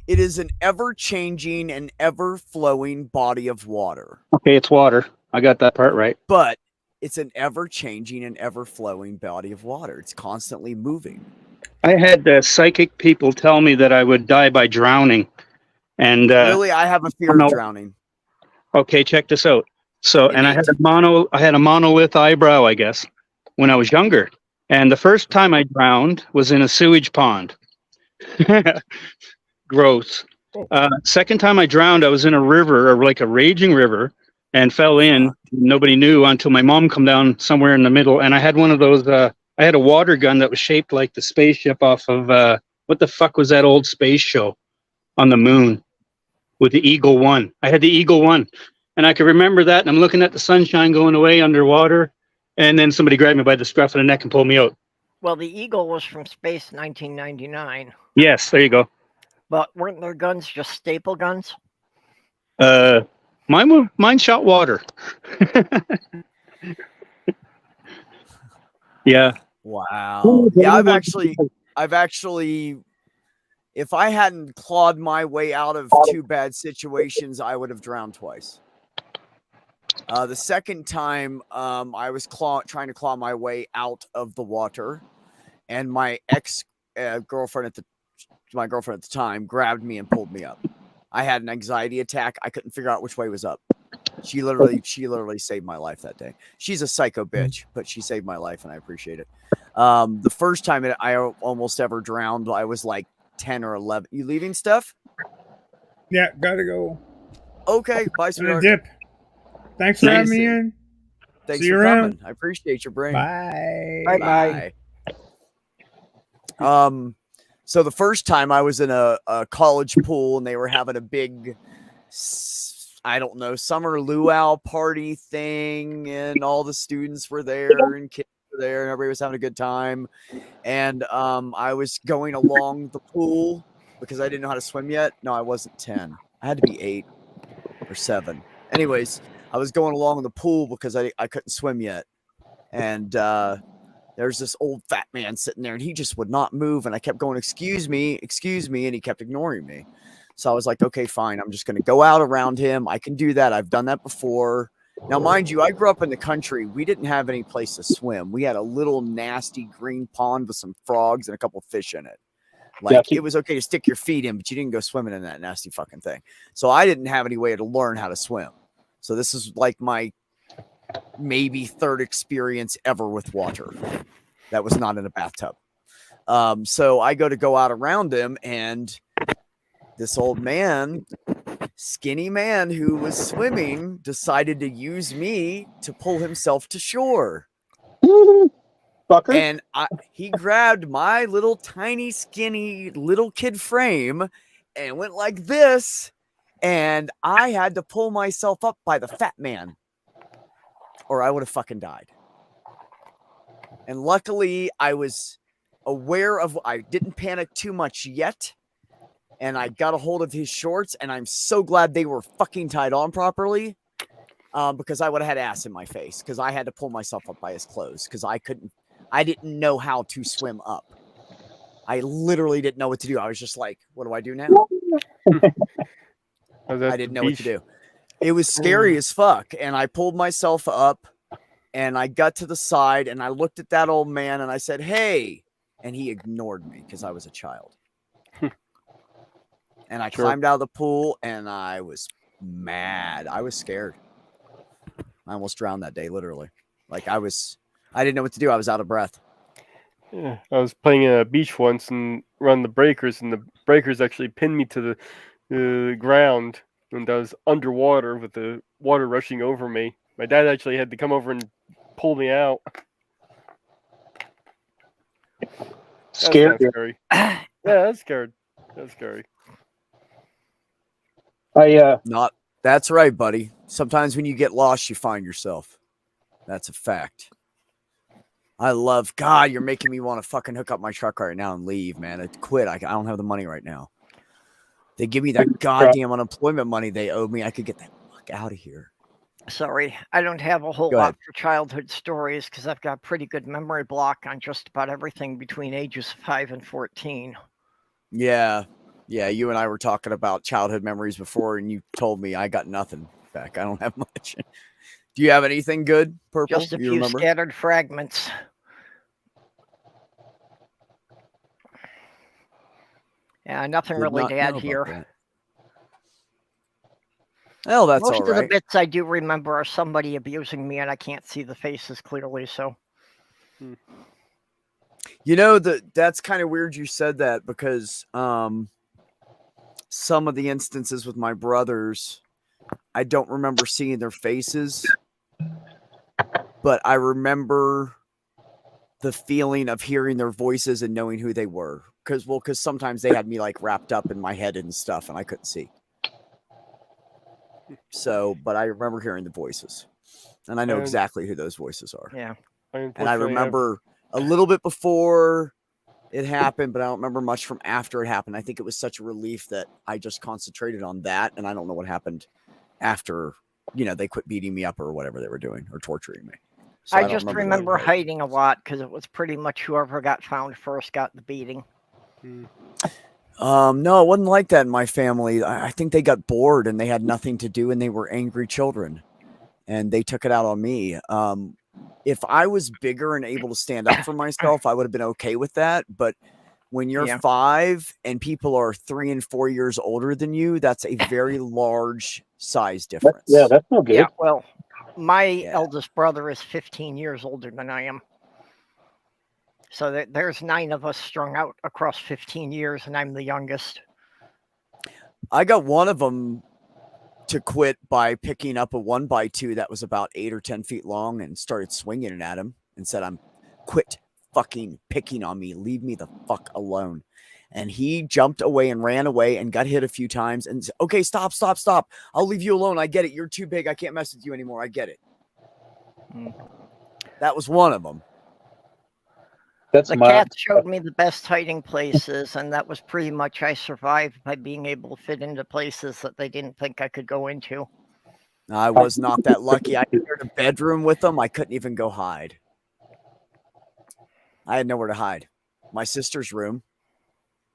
It is an ever-changing and ever-flowing body of water. Okay, it's water. I got that part right. But it's an ever-changing and ever-flowing body of water. It's constantly moving. I had psychic people tell me that I would die by drowning. And Really, I have a fear of drowning. Okay, check this out. So, and I had a monolith eyebrow, I guess, when I was younger. And the first time I drowned was in a sewage pond. Gross. Second time I drowned, I was in a river, or like a raging river, and fell in. Nobody knew until my mom come down somewhere in the middle. And I had one of those, I had a water gun that was shaped like the spaceship off of, what the fuck was that old space show on the moon with the Eagle One? I had the Eagle One. And I could remember that. And I'm looking at the sunshine going away underwater. And then somebody grabbed me by the scruff of the neck and pulled me out. Well, the Eagle was from space 1999. Yes, there you go. But weren't their guns just staple guns? Mine shot water. Yeah. Wow. Yeah, I've actually, if I hadn't clawed my way out of two bad situations, I would have drowned twice. The second time, I was trying to claw my way out of the water, and my girlfriend at the time grabbed me and pulled me up. I had an anxiety attack. I couldn't figure out which way was up. She literally saved my life that day. She's a psycho bitch, but she saved my life, and I appreciate it. The first time I almost ever drowned, I was like 10 or 11. You leaving, Steph? Yeah, gotta go. Okay, bye, Gonna sweetheart. dip. Thanks for having me in. Thanks See you for around. coming. I appreciate your brain. Bye. Bye. So the first time I was in a college pool, and they were having a big, I don't know, summer luau party thing, and all the students were there and kids were there, and everybody was having a good time. And I was going along the pool because I didn't know how to swim yet. No, I wasn't 10. I had to be 8 or 7. Anyways, I was going along the pool because I couldn't swim yet. And there's this old fat man sitting there, and he just would not move. And I kept going, excuse me. And he kept ignoring me. So I was like, okay, fine. I'm just going to go out around him. I can do that. I've done that before. Now, mind you, I grew up in the country. We didn't have any place to swim. We had a little nasty green pond with some frogs and a couple of fish in it. Like, it was okay to stick your feet in, but you didn't go swimming in that nasty fucking thing. So I didn't have any way to learn how to swim. So this is like my maybe third experience ever with water that was not in a bathtub. So I go out around him, and this old man, skinny man who was swimming, decided to use me to pull himself to shore. Fucker. And he grabbed my little tiny skinny little kid frame and went like this, and I had to pull myself up by the fat man, or I would have fucking died. And luckily I was aware of, I didn't panic too much yet, and I got a hold of his shorts, and I'm so glad they were fucking tied on properly, because I would have had ass in my face, because I had to pull myself up by his clothes, because I didn't know how to swim up. I literally didn't know what to do. I was just like, what do I do now? I didn't know what to do. It was scary as fuck. And I pulled myself up, and I got to the side, and I looked at that old man, and I said, hey. And he ignored me because I was a child. And I climbed out of the pool, and I was mad. I was scared. I almost drowned that day, literally. Like, I didn't know what to do. I was out of breath. Yeah, I was playing a beach once and run the breakers, and the breakers actually pinned me to the ground, and I was underwater with the water rushing over me. My dad actually had to come over and pull me out. Scary. Yeah, that's scary. That's scary. I Not That's right, buddy. Sometimes when you get lost, you find yourself. That's a fact. I love God. You're making me want to fucking hook up my truck right now and leave, man. I quit. I don't have the money right now. They give me that goddamn unemployment money they owe me. I could get the fuck out of here. Sorry, I don't have a whole Go lot ahead. for childhood stories because I've got pretty good memory block on just about everything between ages 5 and 14. Yeah. Yeah. You and I were talking about childhood memories before, and you told me I got nothing back. I don't have much. Do you have anything good, Purple? Just a you few remember? scattered fragments. Yeah, nothing Did really not to know add about here. that. Well, that's Most all of the right. bits I do remember are somebody abusing me, and I can't see the faces clearly. So, You know, that's kind of weird you said that because some of the instances with my brothers, I don't remember seeing their faces, but I remember the feeling of hearing their voices and knowing who they were. Because sometimes they had me like wrapped up in my head and stuff, and I couldn't see. So, but I remember hearing the voices, and I know exactly who those voices are. yeah. And I remember a little bit before it happened, but I don't remember much from after it happened. I think it was such a relief that I just concentrated on that, and I don't know what happened after, they quit beating me up or whatever they were doing or torturing me. So I don't just remember hiding a lot because it was pretty much whoever got found first got the beating. No, it wasn't like that in my family. I think they got bored and they had nothing to do and they were angry children and they took it out on me. If I was bigger and able to stand up for myself, I would have been okay with that. But when you're 5 and people are 3 and 4 years older than you, that's a very large size difference. That's no good. Yeah, well, my eldest brother is 15 years older than I am. So there's 9 of us strung out across 15 years, and I'm the youngest. I got one of them to quit by picking up a 1x2 that was about 8 or 10 feet long and started swinging it at him and said, "I'm quit fucking picking on me. Leave me the fuck alone." And he jumped away and ran away and got hit a few times and said, "Okay, stop. I'll leave you alone. I get it. You're too big. I can't mess with you anymore. I get it." That was one of them. The cats showed me the best hiding places, and that was pretty much I survived by being able to fit into places that they didn't think I could go into. I was not that lucky. I shared a bedroom with them. I couldn't even go hide. I had nowhere to hide. My sister's room.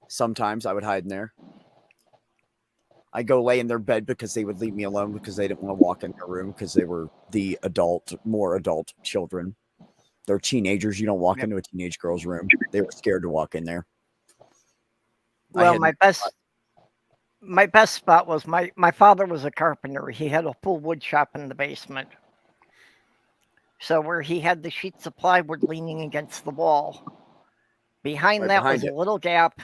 Sometimes I would hide in there. I go lay in their bed because they would leave me alone because they didn't want to walk in their room because they were the more adult children. They're teenagers. You don't walk into a teenage girl's room. They were scared to walk in there. Well, my best spot was my father was a carpenter. He had a full wood shop in the basement. So where he had the sheets of plywood leaning against the wall, behind that was a little gap.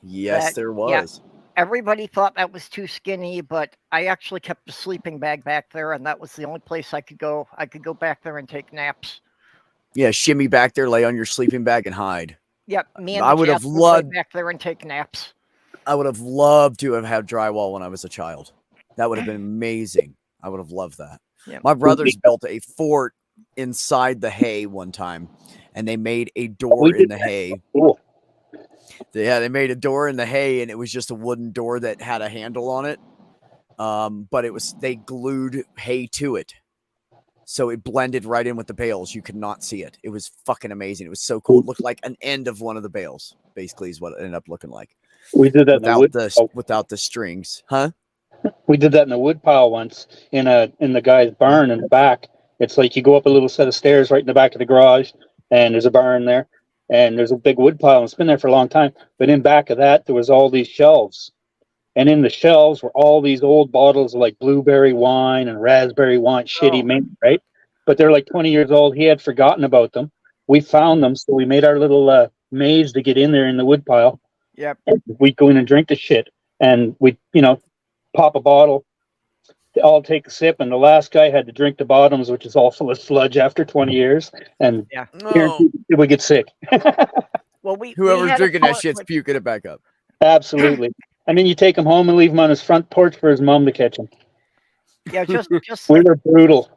Yes, there was. Everybody thought that was too skinny, but I actually kept a sleeping bag back there, and that was the only place I could go. I could go back there and take naps. Yeah, shimmy back there, lay on your sleeping bag, and hide. Yep, me and I would have loved back there and take naps. I would have loved to have had drywall when I was a child. That would have been amazing. I would have loved that. Yep. My brothers built a fort inside the hay one time, and they made a door in the hay. Cool. Yeah, they made a door in the hay, and it was just a wooden door that had a handle on it. But they glued hay to it. So it blended right in with the bales. You could not see it. It was fucking amazing. It was so cool. It looked like an end of one of the bales, basically, is what it ended up looking like. We did that without the strings, huh? We did that in a wood pile once in the guy's barn in the back. It's like you go up a little set of stairs right in the back of the garage, and there's a barn there, and there's a big wood pile, and it's been there for a long time. But in back of that, there was all these shelves. And in the shelves were all these old bottles of like blueberry wine and raspberry wine, shitty mint, right? But they're like 20 years old. He had forgotten about them. We found them, so we made our little maze to get in there in the wood pile. Yep. We'd go in and drink the shit, and we'd, pop a bottle. They all take a sip, and the last guy had to drink the bottoms, which is all full of sludge after 20 years. And guaranteed we get sick. Well, whoever's drinking that shit's puking it back up. Absolutely. And then you take him home and leave him on his front porch for his mom to catch him. Yeah, just We like were brutal.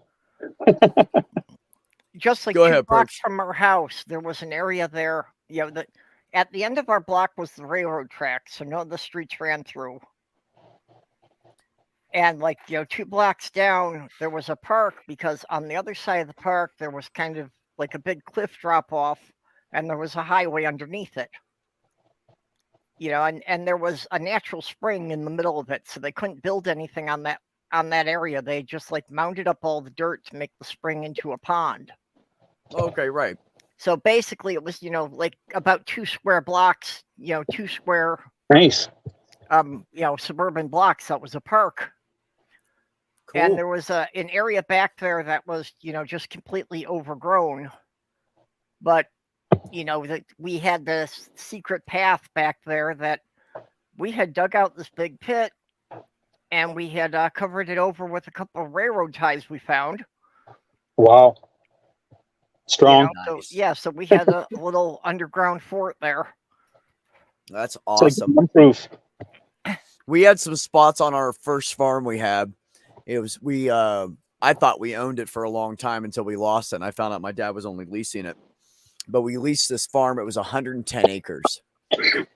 just like Go 2 ahead, blocks Perch. from our house, there was an area there. That at the end of our block was the railroad track, so none of the streets ran through. And 2 blocks down, there was a park because on the other side of the park there was kind of like a big cliff drop off, and there was a highway underneath it. And there was a natural spring in the middle of it, so they couldn't build anything on that area. They just mounded up all the dirt to make the spring into a pond. Okay, right. So basically, it was about 2 square blocks, 2 square Nice. suburban blocks. That was a park. Cool. And there was an area back there that was just completely overgrown. But that we had this secret path back there that we had dug out this big pit, and we had covered it over with a couple of railroad ties we found. Wow. Strong. Nice. So we had a little underground fort there. That's It's like awesome. bomb-proof. We had some spots on our first farm we had. It was I thought we owned it for a long time until we lost it, and I found out my dad was only leasing it. But we leased this farm. It was 110 acres.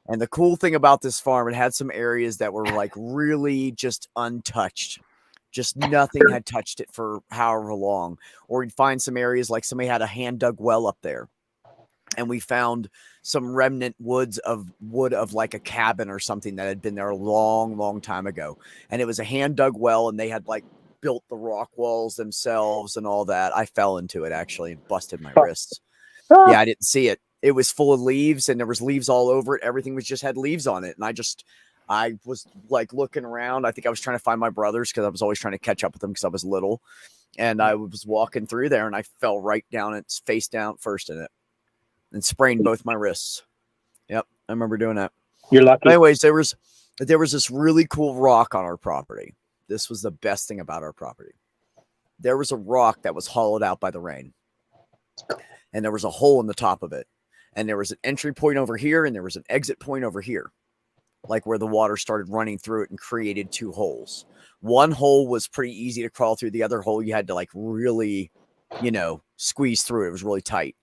And the cool thing about this farm, it had some areas that were really just untouched. Just nothing had touched it for however long. Or you'd find some areas like somebody had a hand dug well up there. And we found some remnant wood of like a cabin or something that had been there a long, long time ago. And it was a hand dug well, and they had built the rock walls themselves and all that. I fell into it actually and busted my wrists. Yeah, I didn't see it. It was full of leaves, and there was leaves all over it. Everything had leaves on it. And I was looking around. I think I was trying to find my brothers because I was always trying to catch up with them because I was little. And I was walking through there, and I fell right down and face down first in it and sprained both my wrists. Yep, I remember doing that. You're lucky. Anyways, there was this really cool rock on our property. This was the best thing about our property. There was a rock that was hollowed out by the rain. And there was a hole in the top of it. And there was an entry point over here, and there was an exit point over here, where the water started running through it and created 2 holes. One hole was pretty easy to crawl through. The other hole, you had to really, squeeze through it. It was really tight.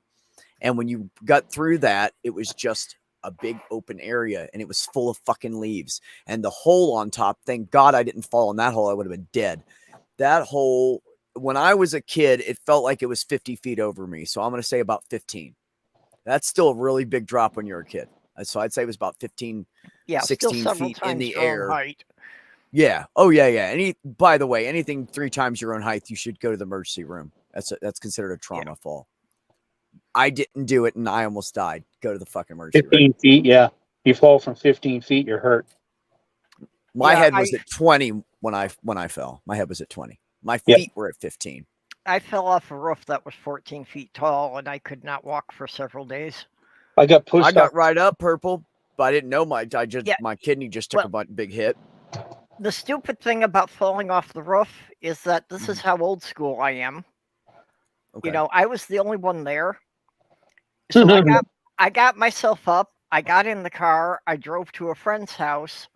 And when you got through that, it was just a big open area, and it was full of fucking leaves. And the hole on top, thank God I didn't fall in that hole. I would have been dead. That hole, when I was a kid, it felt like it was 50 feet over me. So I'm going to say about 15. That's still a really big drop when you're a kid. So I'd say it was about 15, 16 feet in the air. Height. Yeah. Oh, yeah. By the way, anything 3 times your own height, you should go to the emergency room. That's considered a trauma fall. I didn't do it, and I almost died. Go to the fucking emergency 15 room. feet, yeah. You fall from 15 feet, you're hurt. My head was at 20 when I fell. My head was at 20. My feet were at 15. I fell off a roof that was 14 feet tall, and I could not walk for several days. I got pushed. I got right up, Purple, but I didn't know my kidney just took a big hit. The stupid thing about falling off the roof is that this is how old school I am. Okay. I was the only one there. So I got myself up. I got in the car. I drove to a friend's house.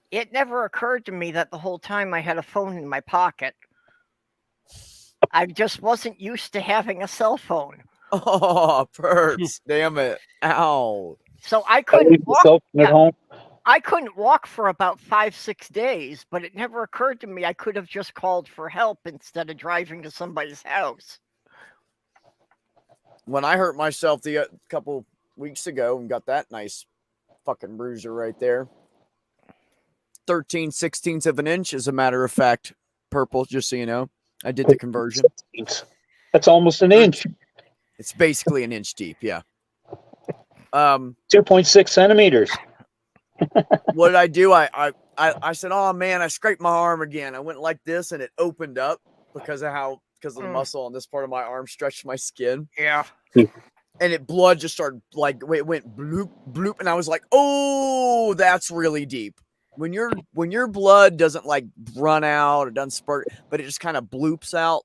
It never occurred to me that the whole time I had a phone in my pocket. I just wasn't used to having a cell phone. Oh, Perps. Damn it. Ow. So I couldn't walk. At home. I couldn't walk for about 5-6 days, but it never occurred to me I could have just called for help instead of driving to somebody's house. When I hurt myself a couple weeks ago and got that nice fucking bruiser right there, 13/16 of an inch, as a matter of fact, Purple, just so you know. I did the conversion. That's almost an inch. It's basically an inch deep, yeah. 2.6 centimeters. What did I do? I said, oh man, I scraped my arm again. I went like this, and it opened up because of the muscle on this part of my arm stretched my skin. Yeah. And blood just started it went bloop bloop, and I was like, oh, that's really deep. When your blood doesn't run out or doesn't spurt, but it just kind of bloops out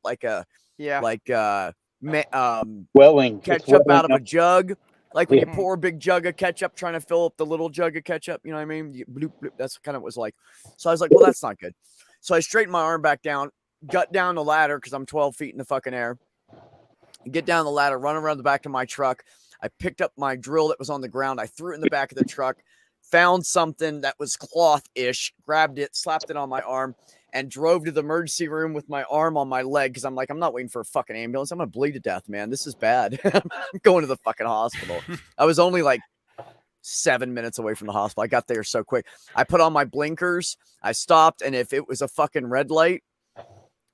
welling ketchup out of a jug. Like when you pour a big jug of ketchup trying to fill up the little jug of ketchup, you know what I mean? Bloop, bloop, that's kind of what it was like. So I was like, well, that's not good. So I straightened my arm back down, got down the ladder because I'm 12 feet in the fucking air. Get down the ladder, run around the back of my truck. I picked up my drill that was on the ground. I threw it in the back of the truck, found something that was cloth-ish, grabbed it, slapped it on my arm, and drove to the emergency room with my arm on my leg because I'm like, I'm not waiting for a fucking ambulance. I'm going to bleed to death, man. This is bad. I'm going to the fucking hospital. I was only like 7 minutes away from the hospital. I got there so quick. I put on my blinkers. I stopped, and if it was a fucking red light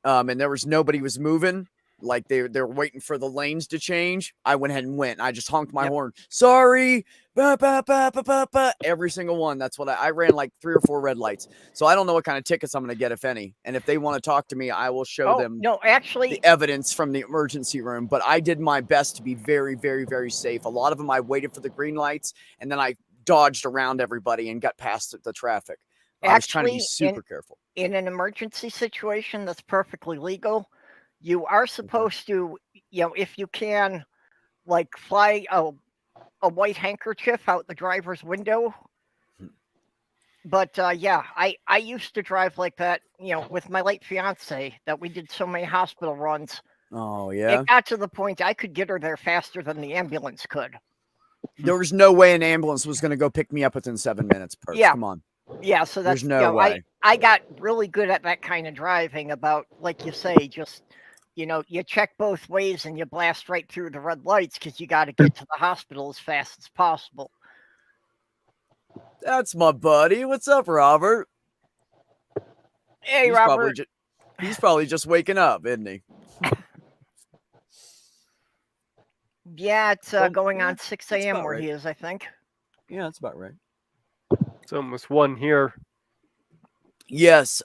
and there was nobody was moving, like they're waiting for the lanes to change, I went ahead and went. I just honked my horn. Sorry. Bah, bah, bah, bah, bah, bah. Every single one. That's what I ran like 3 or 4 red lights. So I don't know what kind of tickets I'm going to get, if any. And if they want to talk to me, I will show them the evidence from the emergency room. But I did my best to be very, very, very safe. A lot of them, I waited for the green lights, and then I dodged around everybody and got past the traffic. I was trying to be super careful. In an emergency situation that's perfectly legal, you are supposed to, if you can, like fly a white handkerchief out the driver's window. But I used to drive like that, with my late fiance, that we did so many hospital runs. Oh, yeah? It got to the point I could get her there faster than the ambulance could. There was no way an ambulance was going to go pick me up within 7 minutes. Perps. Yeah. Come on. Yeah, so that's There's no way. I got really good at that kind of driving about, like you say, just, you check both ways and you blast right through the red lights because you got to get to the hospital as fast as possible. That's my buddy. What's up, Robert? Hey, Robert. He's probably just waking up, isn't he? Yeah, it's going on 6 a.m. where he is, I think. Yeah, that's about right. It's almost 1 here. Yes.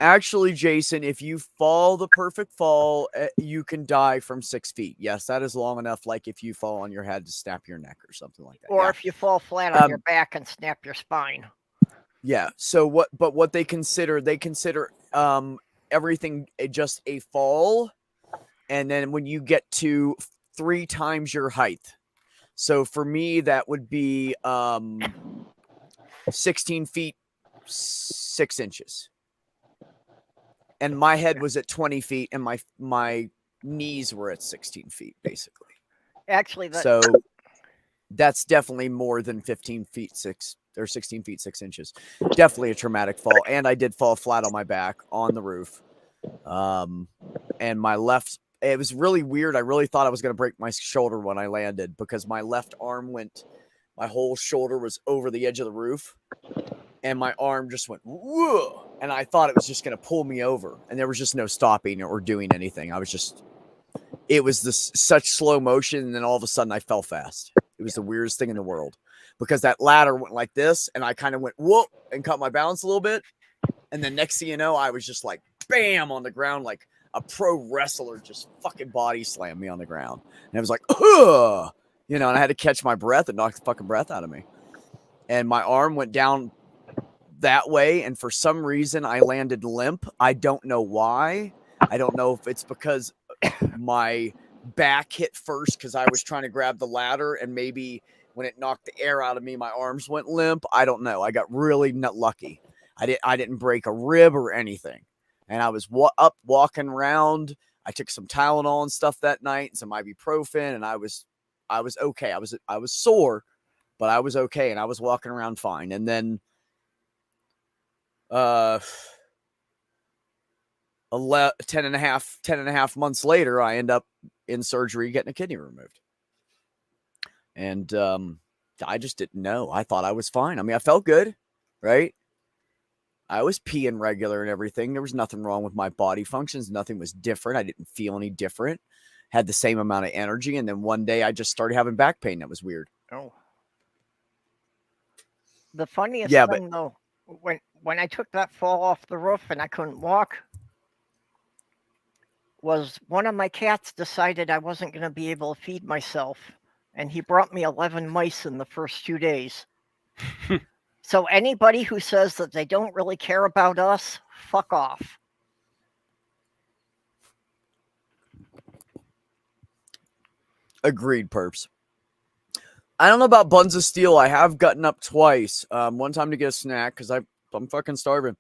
Actually, Jason, if you fall the perfect fall, you can die from 6 feet. Yes, that is long enough. Like if you fall on your head to snap your neck or something like that. Or if you fall flat on your back and snap your spine. Yeah. So what they consider everything just a fall, and then when you get to 3 times your height. So for me, that would be 16 feet 6 inches. And my head was at 20 feet, and my knees were at 16 feet, basically. Actually, that's definitely more than 15 feet 6 or 16 feet 6 inches. Definitely a traumatic fall. And I did fall flat on my back on the roof. And my left, it was really weird. I really thought I was going to break my shoulder when I landed because my left arm my whole shoulder was over the edge of the roof. And my arm just went, whoa. And I thought it was just going to pull me over. And there was just no stopping or doing anything. It was such slow motion. And then all of a sudden I fell fast. It was the weirdest thing in the world because that ladder went like this. And I kind of went, whoa, and caught my balance a little bit. And then next thing you know, I was just like, bam, on the ground. Like a pro wrestler just fucking body slammed me on the ground. And I was like, ugh. And I had to catch my breath and knock the fucking breath out of me. And my arm went down that way, and for some reason I landed limp. I don't know why. I don't know if it's because my back hit first because I was trying to grab the ladder, and maybe when it knocked the air out of me, my arms went limp. I don't know. I got really not lucky. I didn't break a rib or anything, and I was up walking around. I took some Tylenol and stuff that night, some ibuprofen, and I was okay. I was sore, but I was okay, and I was walking around fine. And then 10 and a half months later, I end up in surgery getting a kidney removed. And I just didn't know. I thought I was fine. I mean, I felt good, right? I was peeing regular and everything. There was nothing wrong with my body functions. Nothing was different. I didn't feel any different. Had the same amount of energy. And then one day I just started having back pain. That was weird. Oh. The funniest thing, though, when I took that fall off the roof and I couldn't walk, was one of my cats decided I wasn't going to be able to feed myself. And he brought me 11 mice in the first 2 days. So anybody who says that they don't really care about us, fuck off. Agreed, perps. I don't know about Buns of Steel. I have gotten up twice. One time to get a snack because I'm fucking starving.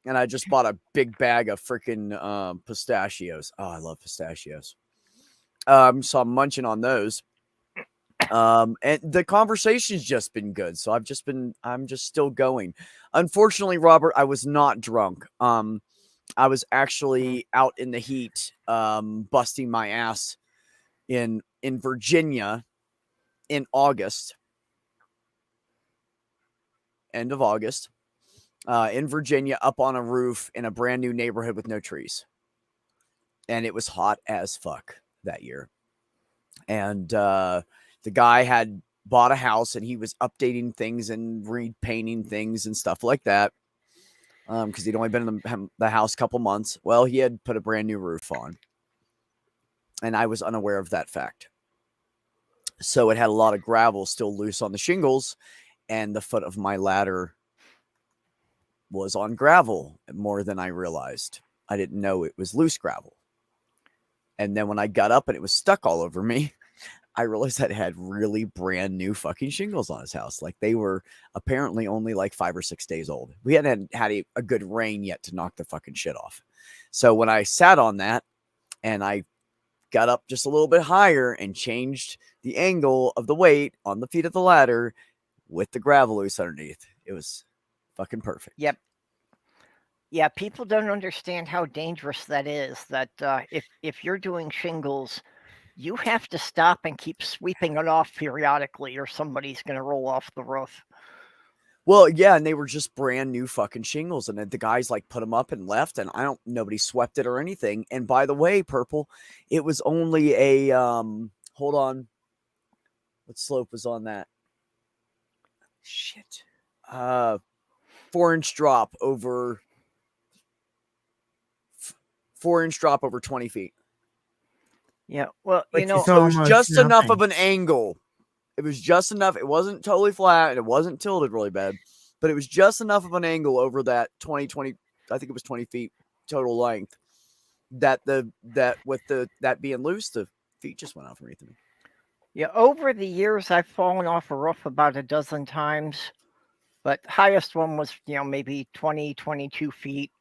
and I just bought a big bag of freaking pistachios. Oh, I love pistachios. So I'm munching on those. And the conversation's just been good. So I'm just still going. Unfortunately, Robert, I was not drunk. I was actually out in the heat, busting my ass in Virginia in August, end of August, in Virginia, up on a roof in a brand new neighborhood with no trees. And it was hot as fuck that year. And the guy had bought a house and he was updating things and repainting things and stuff like that. Because he'd only been in the house a couple months. Well, he had put a brand new roof on. And I was unaware of that fact. So it had a lot of gravel still loose on the shingles. And the foot of my ladder was on gravel more than I realized. I didn't know it was loose gravel. And then when I got up and it was stuck all over me, I realized that it had really brand new fucking shingles on his house. Like they were apparently only like 5 or 6 days old. We hadn't had a good rain yet to knock the fucking shit off. So when I sat on that and I got up just a little bit higher and changed the angle of the weight on the feet of the ladder with the gravel loose underneath, it was fucking perfect. Yep. Yeah, people don't understand how dangerous that is. That if you're doing shingles, you have to stop and keep sweeping it off periodically, or somebody's going to roll off the roof. Well, yeah, and they were just brand new fucking shingles, and the guys like put them up and left, and nobody swept it or anything. And by the way, Purple, it was only a hold on, what slope was on that? Shit, 4-inch drop over 4-inch drop over 20 feet. Yeah, well, Which is So it was almost just enough of nothing. an angle. It was just enough. It wasn't totally flat and it wasn't tilted really bad, but it was just enough of an angle over that 20, I think it was 20 feet total length that that being loose, the feet just went out from underneath me. Yeah, over the years, I've fallen off a roof about a dozen times, but the highest one was, maybe 20, 22 feet.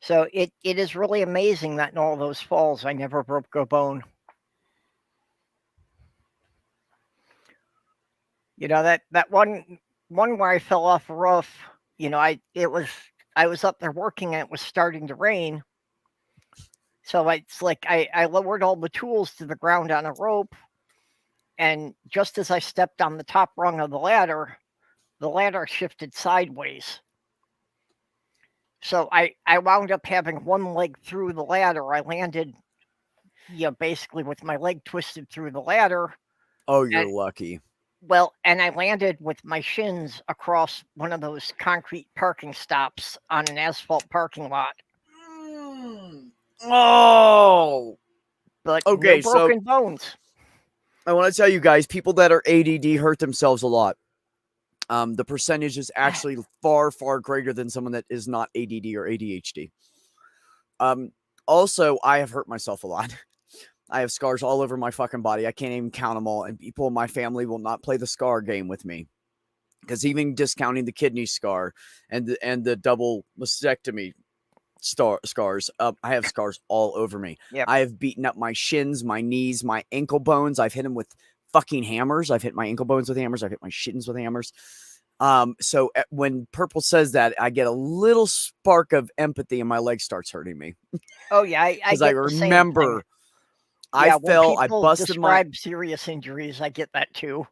So it is really amazing that in all those falls, I never broke a bone. That one where I fell off a roof, I was up there working and it was starting to rain. So it's like I lowered all the tools to the ground on a rope, and just as I stepped on the top rung of the ladder shifted sideways. So I wound up having one leg through the ladder. I landed, basically with my leg twisted through the ladder. Oh, you're lucky. Well, and I landed with my shins across one of those concrete parking stops on an asphalt parking lot. Oh, But okay. no broken bones. I want to tell you guys, people that are ADD hurt themselves a lot. The percentage is actually far, far greater than someone that is not ADD or ADHD. Also, I have hurt myself a lot. I have scars all over my fucking body. I can't even count them all. And people in my family will not play the scar game with me. Because even discounting the kidney scar and the double mastectomy scars, I have scars all over me. Yep. I have beaten up my shins, my knees, my ankle bones. I've hit them with fucking hammers. I've hit my ankle bones with hammers. I've hit my shins with hammers. So when Purple says that, I get a little spark of empathy and my leg starts hurting me. Oh yeah, I Because get I the same remember thing. I when fell, I people busted describe serious injuries, I get that too.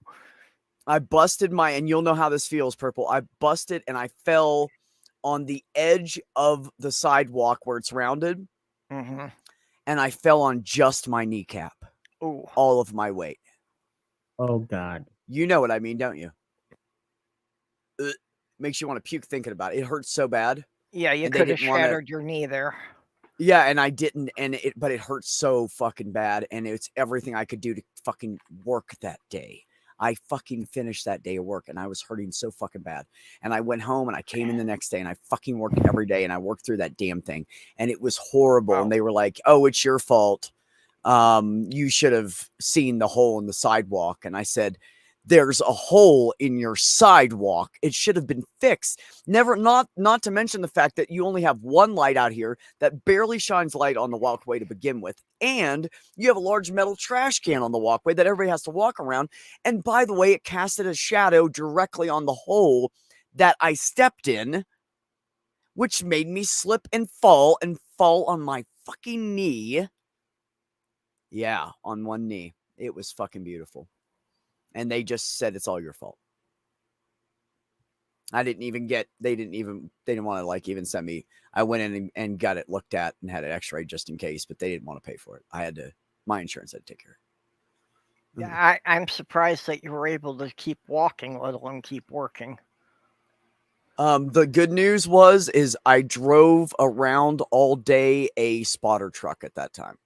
I busted and you'll know how this feels, Purple. I busted and I fell on the edge of the sidewalk where it's rounded. Mm-hmm. And I fell on just my kneecap. Ooh. All of my weight. Oh God. You know what I mean, don't you? Makes you want to puke thinking about it. It hurts so bad. Yeah, you could have shattered your knee there. Yeah, and I didn't, but it hurts so fucking bad, and it's everything I could do to fucking work that day. I fucking finished that day of work, and I was hurting so fucking bad. And I went home, and I came in the next day, and I fucking worked every day, and I worked through that damn thing, and it was horrible. Wow. And they were like, "Oh, it's your fault. You should have seen the hole in the sidewalk." And I said, there's a hole in your sidewalk. It should have been fixed. Not to mention the fact that you only have one light out here that barely shines light on the walkway to begin with. And you have a large metal trash can on the walkway that everybody has to walk around. And by the way, it casted a shadow directly on the hole that I stepped in, which made me slip and fall on my fucking knee. Yeah, on one knee. It was fucking beautiful. And they just said it's all your fault. They didn't want to like even send me. I went in and got it looked at and had it x-rayed just in case, but they didn't want to pay for it. My insurance had to take care of it. Yeah, I'm surprised that you were able to keep walking, let alone keep working. The good news is I drove around all day a spotter truck at that time.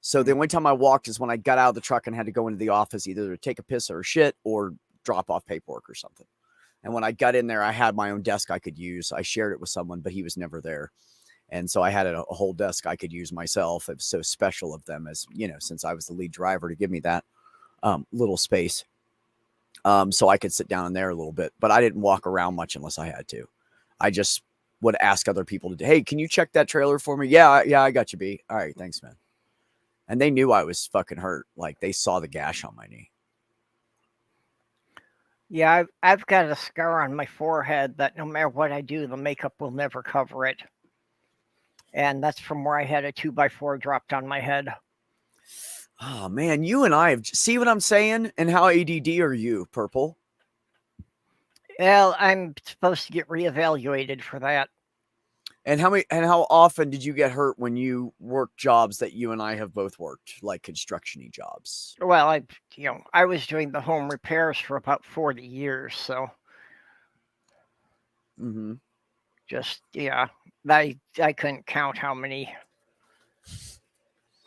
So the only time I walked is when I got out of the truck and had to go into the office either to take a piss or a shit or drop off paperwork or something. And when I got in there, I had my own desk I could use. I shared it with someone, but he was never there. And so I had a whole desk I could use myself. It was so special of them, as you know, since I was the lead driver, to give me that little space. So I could sit down in there a little bit, but I didn't walk around much unless I had to. I just would ask other people to, hey, can you check that trailer for me? Yeah, I got you, B. All right, thanks, man. And they knew I was fucking hurt. Like, they saw the gash on my knee. Yeah, I've got a scar on my forehead that no matter what I do, the makeup will never cover it. And that's from where I had a 2x4 dropped on my head. Oh, man, you and I have... See what I'm saying? And how ADD are you, Purple? Well, I'm supposed to get reevaluated for that. And how often did you get hurt when you worked jobs that you and I have both worked, like construction-y jobs? Well, I was doing the home repairs for about 40 years, so just I couldn't count how many.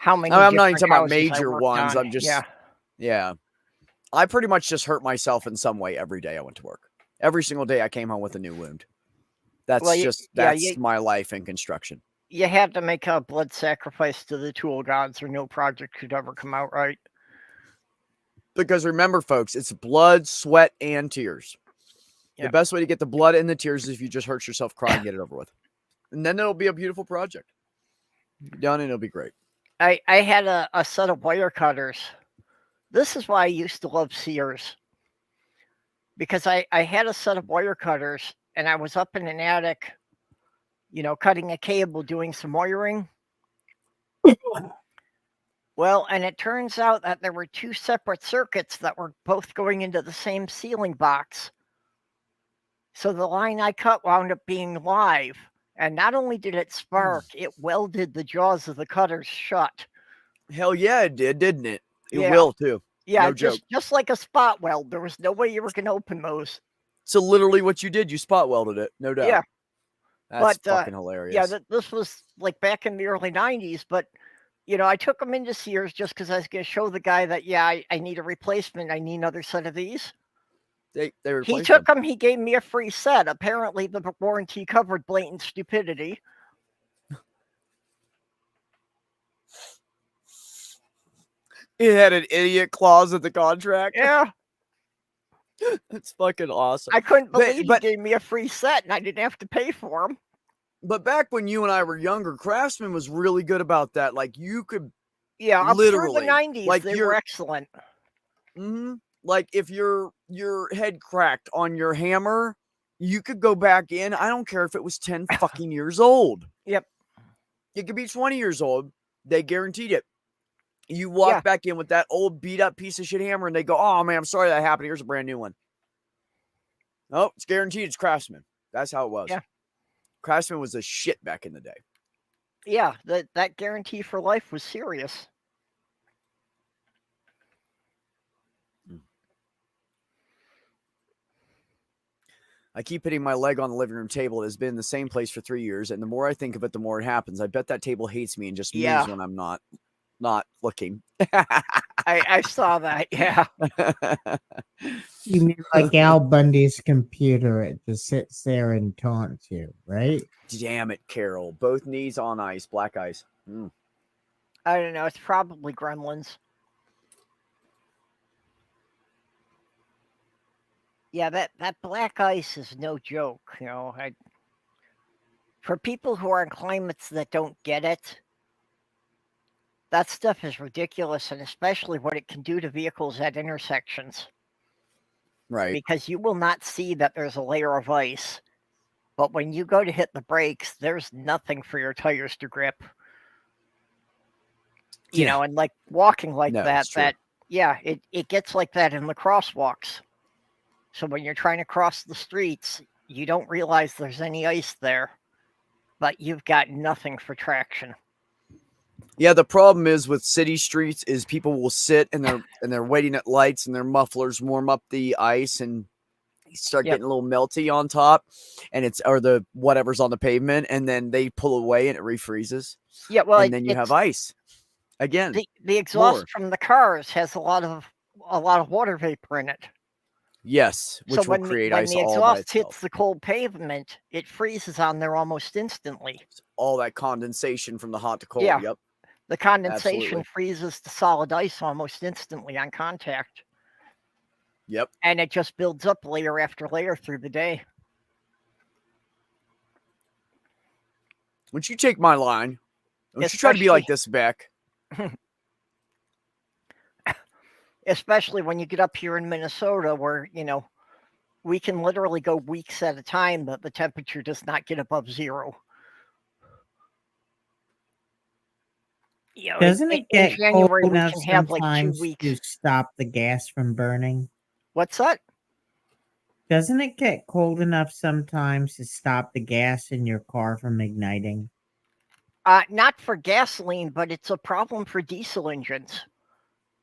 I'm not even talking about major ones. I'm just yeah. I pretty much just hurt myself in some way every day I went to work. Every single day I came home with a new wound. That's my life in construction. You had to make a blood sacrifice to the tool gods or no project could ever come out right. Because remember, folks, it's blood, sweat, and tears. Yep. The best way to get the blood and the tears is if you just hurt yourself, cry, and get it over with. And then it'll be a beautiful project. Done, and it'll be great. I had a set of wire cutters. This is why I used to love Sears. Because I had a set of wire cutters and I was up in an attic, cutting a cable, doing some wiring. Well, and it turns out that there were two separate circuits that were both going into the same ceiling box. So the line I cut wound up being live. And not only did it spark, it welded the jaws of the cutters shut. Hell yeah, it did, didn't it? It will too. Yeah, no joke. Just like a spot weld. There was no way you were going to open those. So literally what you did, you spot welded it, no doubt. Yeah. That's fucking hilarious. Yeah, this was like back in the early 90s, but I took them into Sears just because I was going to show the guy that, I need a replacement. I need another set of these. They he took them. He gave me a free set. Apparently, the warranty covered blatant stupidity. It had an idiot clause in the contract. Yeah. That's fucking awesome. I couldn't believe he gave me a free set and I didn't have to pay for them. But back when you and I were younger, Craftsman was really good about that. Like you could, literally, up through the 90s, like they were excellent. Like if your head cracked on your hammer, you could go back in. I don't care if it was 10 fucking years old. Yep. It could be 20 years old. They guaranteed it. You walk back in with that old beat up piece of shit hammer and they go, oh man, I'm sorry that happened. Here's a brand new one. Oh, it's guaranteed. It's Craftsman. That's how it was. Yeah. Craftsman was a shit back in the day. Yeah, that guarantee for life was serious. I keep hitting my leg on the living room table. It has been in the same place for 3 years. And the more I think of it, the more it happens. I bet that table hates me and just moves when I'm not looking. I saw that. Yeah. You mean like Al Bundy's computer? It just sits there and taunts you, right? Damn it, Carol. Both knees on ice, black ice. I don't know. It's probably Gremlins. Yeah, that black ice is no joke. For people who are in climates that don't get it, that stuff is ridiculous, and especially what it can do to vehicles at intersections. Right. Because you will not see that there's a layer of ice, but when you go to hit the brakes, there's nothing for your tires to grip. Yeah. And like walking like No, that, it's true. it gets like that in the crosswalks. So when you're trying to cross the streets, you don't realize there's any ice there, but you've got nothing for traction. Yeah, the problem is with city streets is people will sit and they're waiting at lights and their mufflers warm up the ice and start Yep. getting a little melty on top, and or the whatever's on the pavement, and then they pull away and it refreezes. Yeah, well, and then you have ice again. the exhaust more. from the cars has a lot of water vapor in it. Yes, So which will create when ice the all by exhaust hits itself. the cold pavement, it freezes on there almost instantly. All that condensation from the hot to cold. Yeah. Yep. The condensation Absolutely. freezes the solid ice almost instantly on contact. Yep. And it just builds up layer after layer through the day. Once you take my line, don't you try to be like this, Beck. Especially when you get up here in Minnesota where, we can literally go weeks at a time that the temperature does not get above zero. Doesn't it get in January cold we enough can have like 2 sometimes weeks. to stop the gas from burning? What's that? Doesn't it get cold enough sometimes to stop the gas in your car from igniting? Not for gasoline, but it's a problem for diesel engines.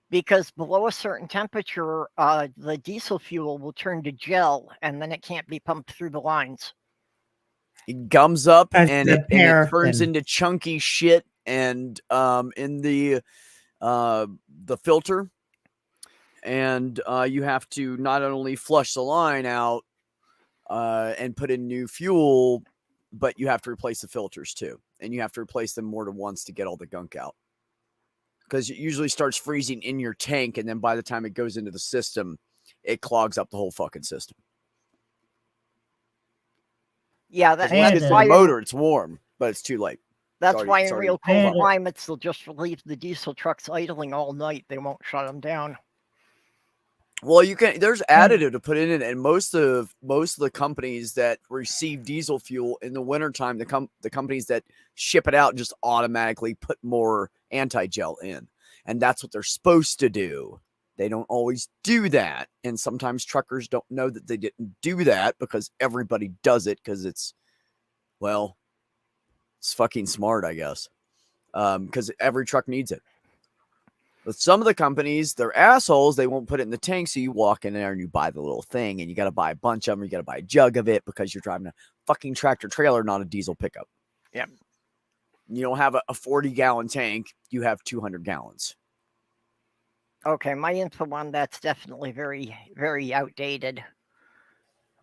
Because below a certain temperature, the diesel fuel will turn to gel, and then it can't be pumped through the lines. It gums up As and the it turns paraffin. into chunky shit. And in the filter, and you have to not only flush the line out and put in new fuel, but you have to replace the filters too, and you have to replace them more than once to get all the gunk out. Because it usually starts freezing in your tank, and then by the time it goes into the system, it clogs up the whole fucking system. Yeah, Once that's it gets to why the motor, it's warm, but it's too late. That's why in real cold already- climates they'll just leave the diesel trucks idling all night. They won't shut them down. Well, you can. There's additive to put in it, and most of the companies that receive diesel fuel in the wintertime, the companies that ship it out just automatically put more anti-gel in, and that's what they're supposed to do. They don't always do that, and sometimes truckers don't know that they didn't do that because everybody does it because it's fucking smart, I guess, because every truck needs it. But some of the companies, they're assholes. They won't put it in the tank. So you walk in there and you buy the little thing, and you got to buy a bunch of them. You got to buy a jug of it because you're driving a fucking tractor trailer, not a diesel pickup. Yeah. You don't have a 40-gallon tank. You have 200 gallons. Okay, my info on that's definitely very, very outdated.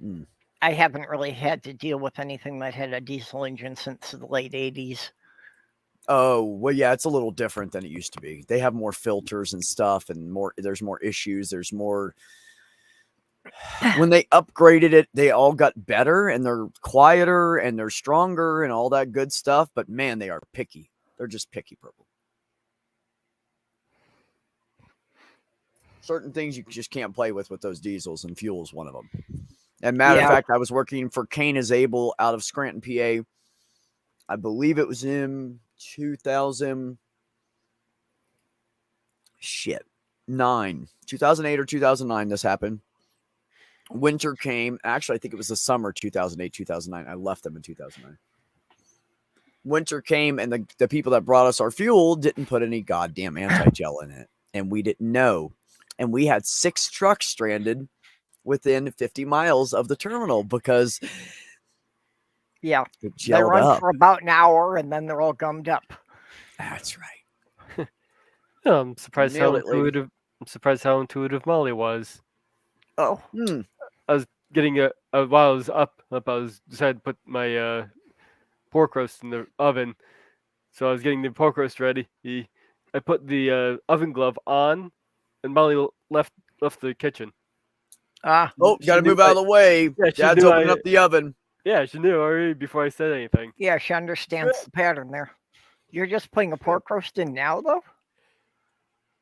Mm. I haven't really had to deal with anything that had a diesel engine since the late 80s. Oh, well, yeah, it's a little different than it used to be. They have more filters and stuff, and there's more issues. There's more. When they upgraded it, they all got better, and they're quieter, and they're stronger, and all that good stuff. But man, they are picky. They're just picky purple. Certain things you just can't play with those diesels, and fuel is one of them. And matter of fact, I was working for Kane is Able out of Scranton, PA. I believe it was in 2008 or 2009. This happened. Winter came. Actually, I think it was the summer 2008, 2009. I left them in 2009. Winter came, and the people that brought us our fuel didn't put any goddamn anti-gel in it, and we didn't know. And we had 6 trucks stranded within 50 miles of the terminal because they gelled run up. for about an hour and then they're all gummed up. That's right. I'm surprised how Nailed it, lady. intuitive. I'm surprised how intuitive Molly was. Oh, I was getting while I was up. I was decided to put my pork roast in the oven. So I was getting the pork roast ready. I put the oven glove on, and Molly left the kitchen. Ah, Oh, She got to knew move out I- of the way. Yeah, she Dad's knew opening I- up the oven. Yeah, she knew already before I said anything. yeah, she understands the pattern there. You're just putting a pork roast in now, though?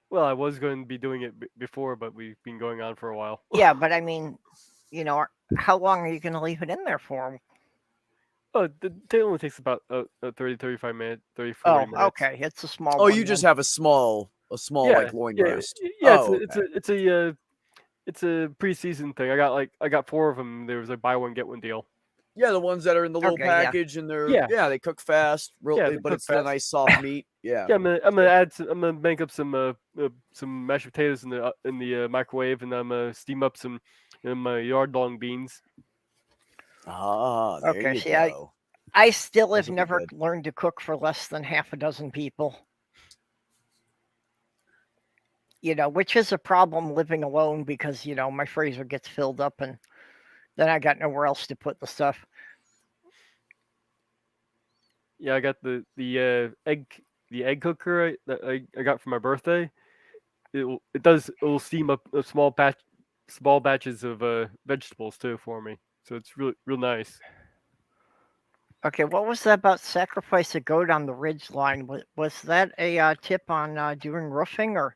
Well, I was going to be doing it before, but we've been going on for a while. Yeah, but I mean, how long are you going to leave it in there for? Oh, it only takes about 30, 35 minutes, 30, 40 Oh, minutes. okay. It's a small Oh, one. you just then. have a small Yeah, like loin yeah, roast. yeah. Oh, It's a pre-season thing. I got 4 of them. There was a buy one get one deal. yeah, the ones that are in the little Okay, yeah. package and they're Yeah. they cook fast, Yeah, they but cook it's the fast. nice soft meat. Yeah. Yeah, I'm gonna make up some mashed potatoes in the microwave, and I'm gonna steam up some yard long beans. Ah, there Okay, you see, go. I still have Those will be never good. learned to cook for less than half a dozen people. Which is a problem living alone because, my freezer gets filled up and then I got nowhere else to put the stuff. Yeah, I got the egg cooker that I got for my birthday. It'll steam up a small batches of vegetables too for me. So it's real nice. Okay, what was that about sacrifice a goat on the ridge line? Was that a tip on doing roofing or?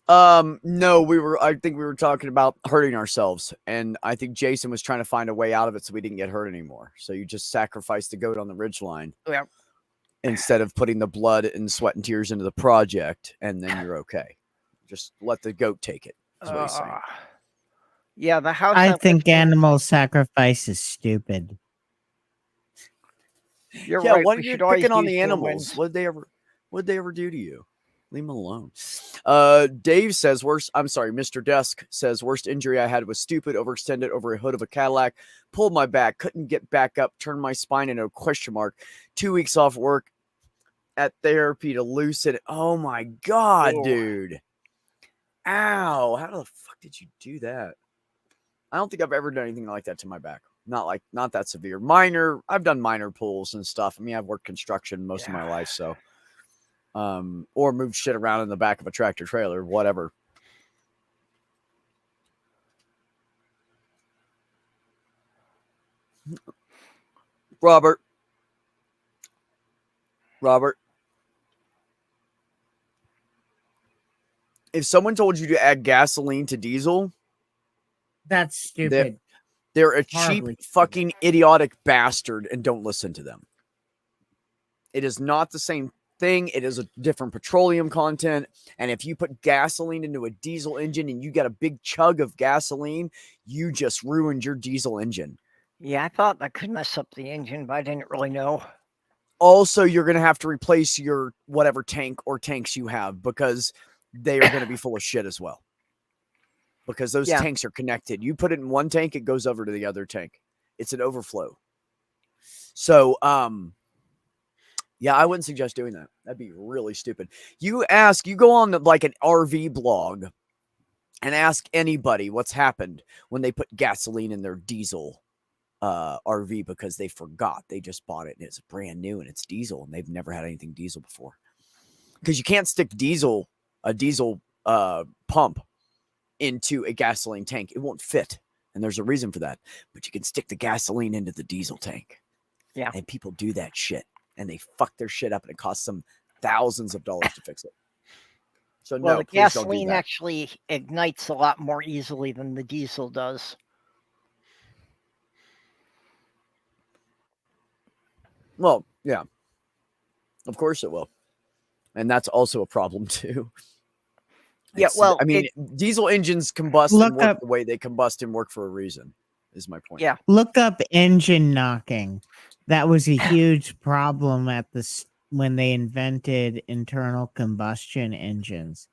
No, I think we were talking about hurting ourselves, and I think Jason was trying to find a way out of it so we didn't get hurt anymore. So you just sacrificed the goat on the ridge line. Yeah. Instead of putting the blood and sweat and tears into the project, and then you're okay. Just let the goat take it. Is what he's saying. Yeah, the house. I lived think in- animal sacrifice is stupid. You're Yeah, right. why are We you should always picking on use the animals? humans. What'd they ever do to you? Leave them alone. Dave says Mr. Desk says worst injury I had was stupid, overextended over a hood of a Cadillac, pulled my back, couldn't get back up, turned my spine into a question mark. 2 weeks off work at therapy to loosen it. Oh my God, dude. Ow. How the fuck did you do that? I don't think I've ever done anything like that to my back. Not that severe. I've done minor pulls and stuff. I mean, I've worked construction most of my life, so or moved shit around in the back of a tractor trailer, whatever. Robert. If someone told you to add gasoline to diesel, That's stupid. they're a Horribly cheap, fucking idiotic bastard, and don't listen to them. It is not the same thing. It is a different petroleum content. And if you put gasoline into a diesel engine and you get a big chug of gasoline, you just ruined your diesel engine. Yeah, I thought that could mess up the engine, but I didn't really know. Also, you're going to have to replace your whatever tank or tanks you have because they are going to be full of shit as well. Because those tanks are connected. You put it in one tank, it goes over to the other tank. It's an overflow. So, yeah, I wouldn't suggest doing that. That'd be really stupid. You go on like an RV blog and ask anybody what's happened when they put gasoline in their diesel RV because they forgot. They just bought it and it's brand new and it's diesel and they've never had anything diesel before. Because you can't stick a diesel pump into a gasoline tank. It won't fit. And there's a reason for that. But you can stick the gasoline into the diesel tank. Yeah. And people do that shit. And they fuck their shit up and it costs them thousands of dollars to fix it. So Well, no, the please don't do gasoline that. actually ignites a lot more easily than the diesel does. Well, yeah. Of course it will. And that's also a problem too. Yeah, well, I mean, diesel engines combust and work the way they combust and work for a reason, is my point. Yeah. Look up engine knocking. That was a huge problem when they invented internal combustion engines.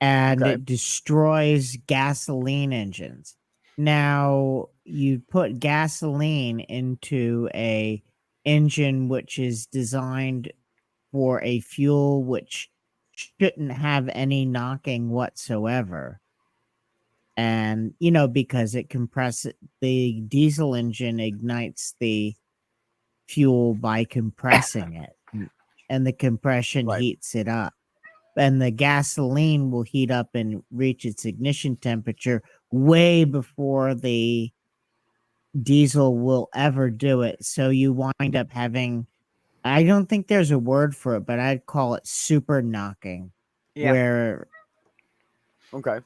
And it destroys gasoline engines. Now, you put gasoline into a engine which is designed for a fuel which shouldn't have any knocking whatsoever. And, because it compresses, the diesel engine ignites the fuel by compressing it, and the compression heats it up. And the gasoline will heat up and reach its ignition temperature way before the diesel will ever do it. So you wind up having, I don't think there's a word for it, but I'd call it super knocking, Yeah. where Okay.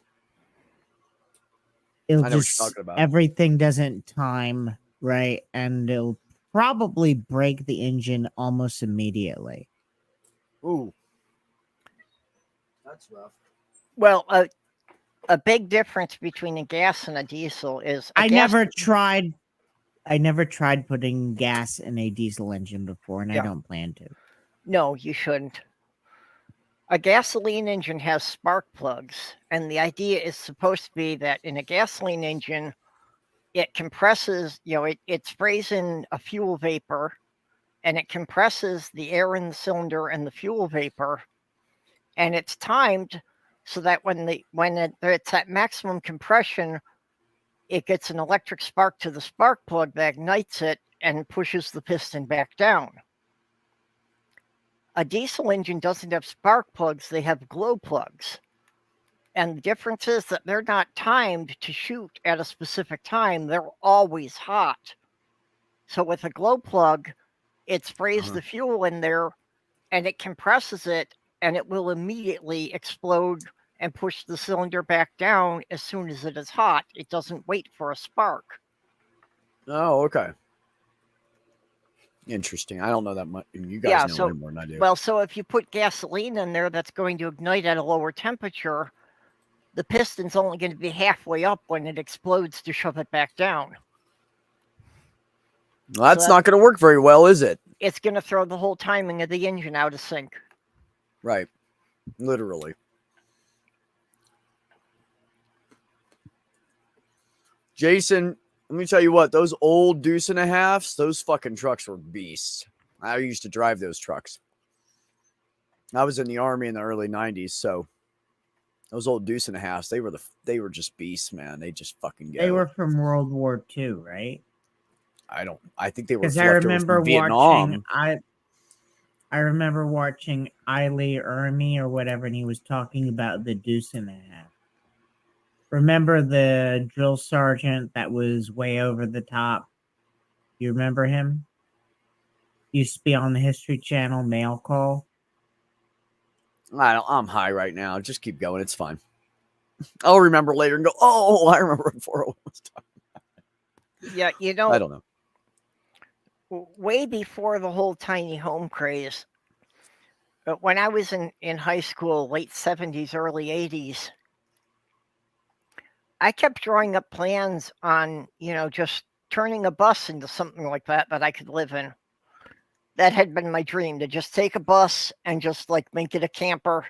it'll I know what you're just, talking about. everything doesn't time right, and it'll probably break the engine almost immediately. Ooh. That's rough. Well, a big difference between a gas and a diesel is a I gas. never tried putting gas in a diesel engine before, and I Yeah. don't plan to. No, you shouldn't. A gasoline engine has spark plugs, and the idea is supposed to be that in a gasoline engine, it compresses, it sprays in a fuel vapor, and it compresses the air in the cylinder and the fuel vapor, and it's timed so that when it's at maximum compression, it gets an electric spark to the spark plug that ignites it and pushes the piston back down. A diesel engine doesn't have spark plugs, they have glow plugs. And the difference is that they're not timed to shoot at a specific time, they're always hot. So with a glow plug, it sprays the fuel in there and it compresses it, and it will immediately explode and push the cylinder back down as soon as it is hot. It doesn't wait for a spark. Oh, okay. Interesting. I don't know that much. You guys know way more than I do. Well, so if you put gasoline in there that's going to ignite at a lower temperature, the piston's only going to be halfway up when it explodes to shove it back down. Well, that's not going to work very well, is it? It's going to throw the whole timing of the engine out of sync. Right. Literally. Jason, let me tell you what, those old deuce and a halves, those fucking trucks were beasts. I used to drive those trucks. I was in the Army in the early 90s, so those old deuce and a halves, they were just beasts, man. They just fucking go. They were from World War II, right? I think they were Because I remember watching I remember watching Eiley Ermy or whatever, and he was talking about the deuce and a half. Remember the drill sergeant that was way over the top? You remember him? Used to be on the History Channel mail call. I'm high right now. Just keep going. It's fine. I'll remember later and go, oh, I remember what 401 was talking about. Yeah, I don't know. Way before the whole tiny home craze, when I was in high school, late 70s, early 80s, I kept drawing up plans on, just turning a bus into something like that I could live in. That had been my dream, to just take a bus and just like make it a camper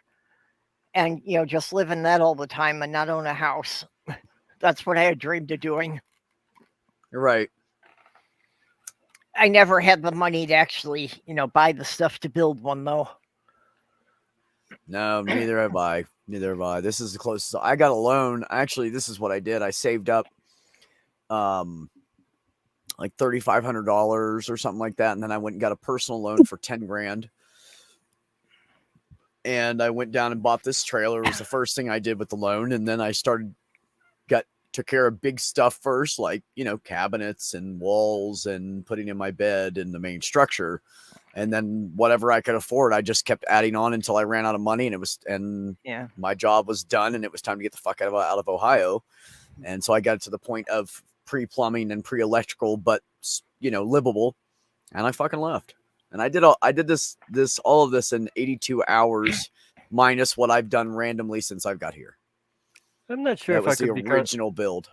and, just live in that all the time and not own a house. That's what I had dreamed of doing. You're right. I never had the money to actually, buy the stuff to build one, though. No, neither have I. Neither have I. This is the closest. I got a loan. Actually, this is what I did. I saved up like $3,500 or something like that. And then I went and got a personal loan for 10 grand. And I went down and bought this trailer. It was the first thing I did with the loan. And then I took care of big stuff first, like, cabinets and walls and putting in my bed and the main structure. And then whatever I could afford, I just kept adding on until I ran out of money, and my job was done and it was time to get the fuck out of Ohio. And so I got to the point of pre-plumbing and pre-electrical, but livable. And I fucking left. And I did all of this in 82 hours minus what I've done randomly since I've got here. I'm not sure if I could be original build.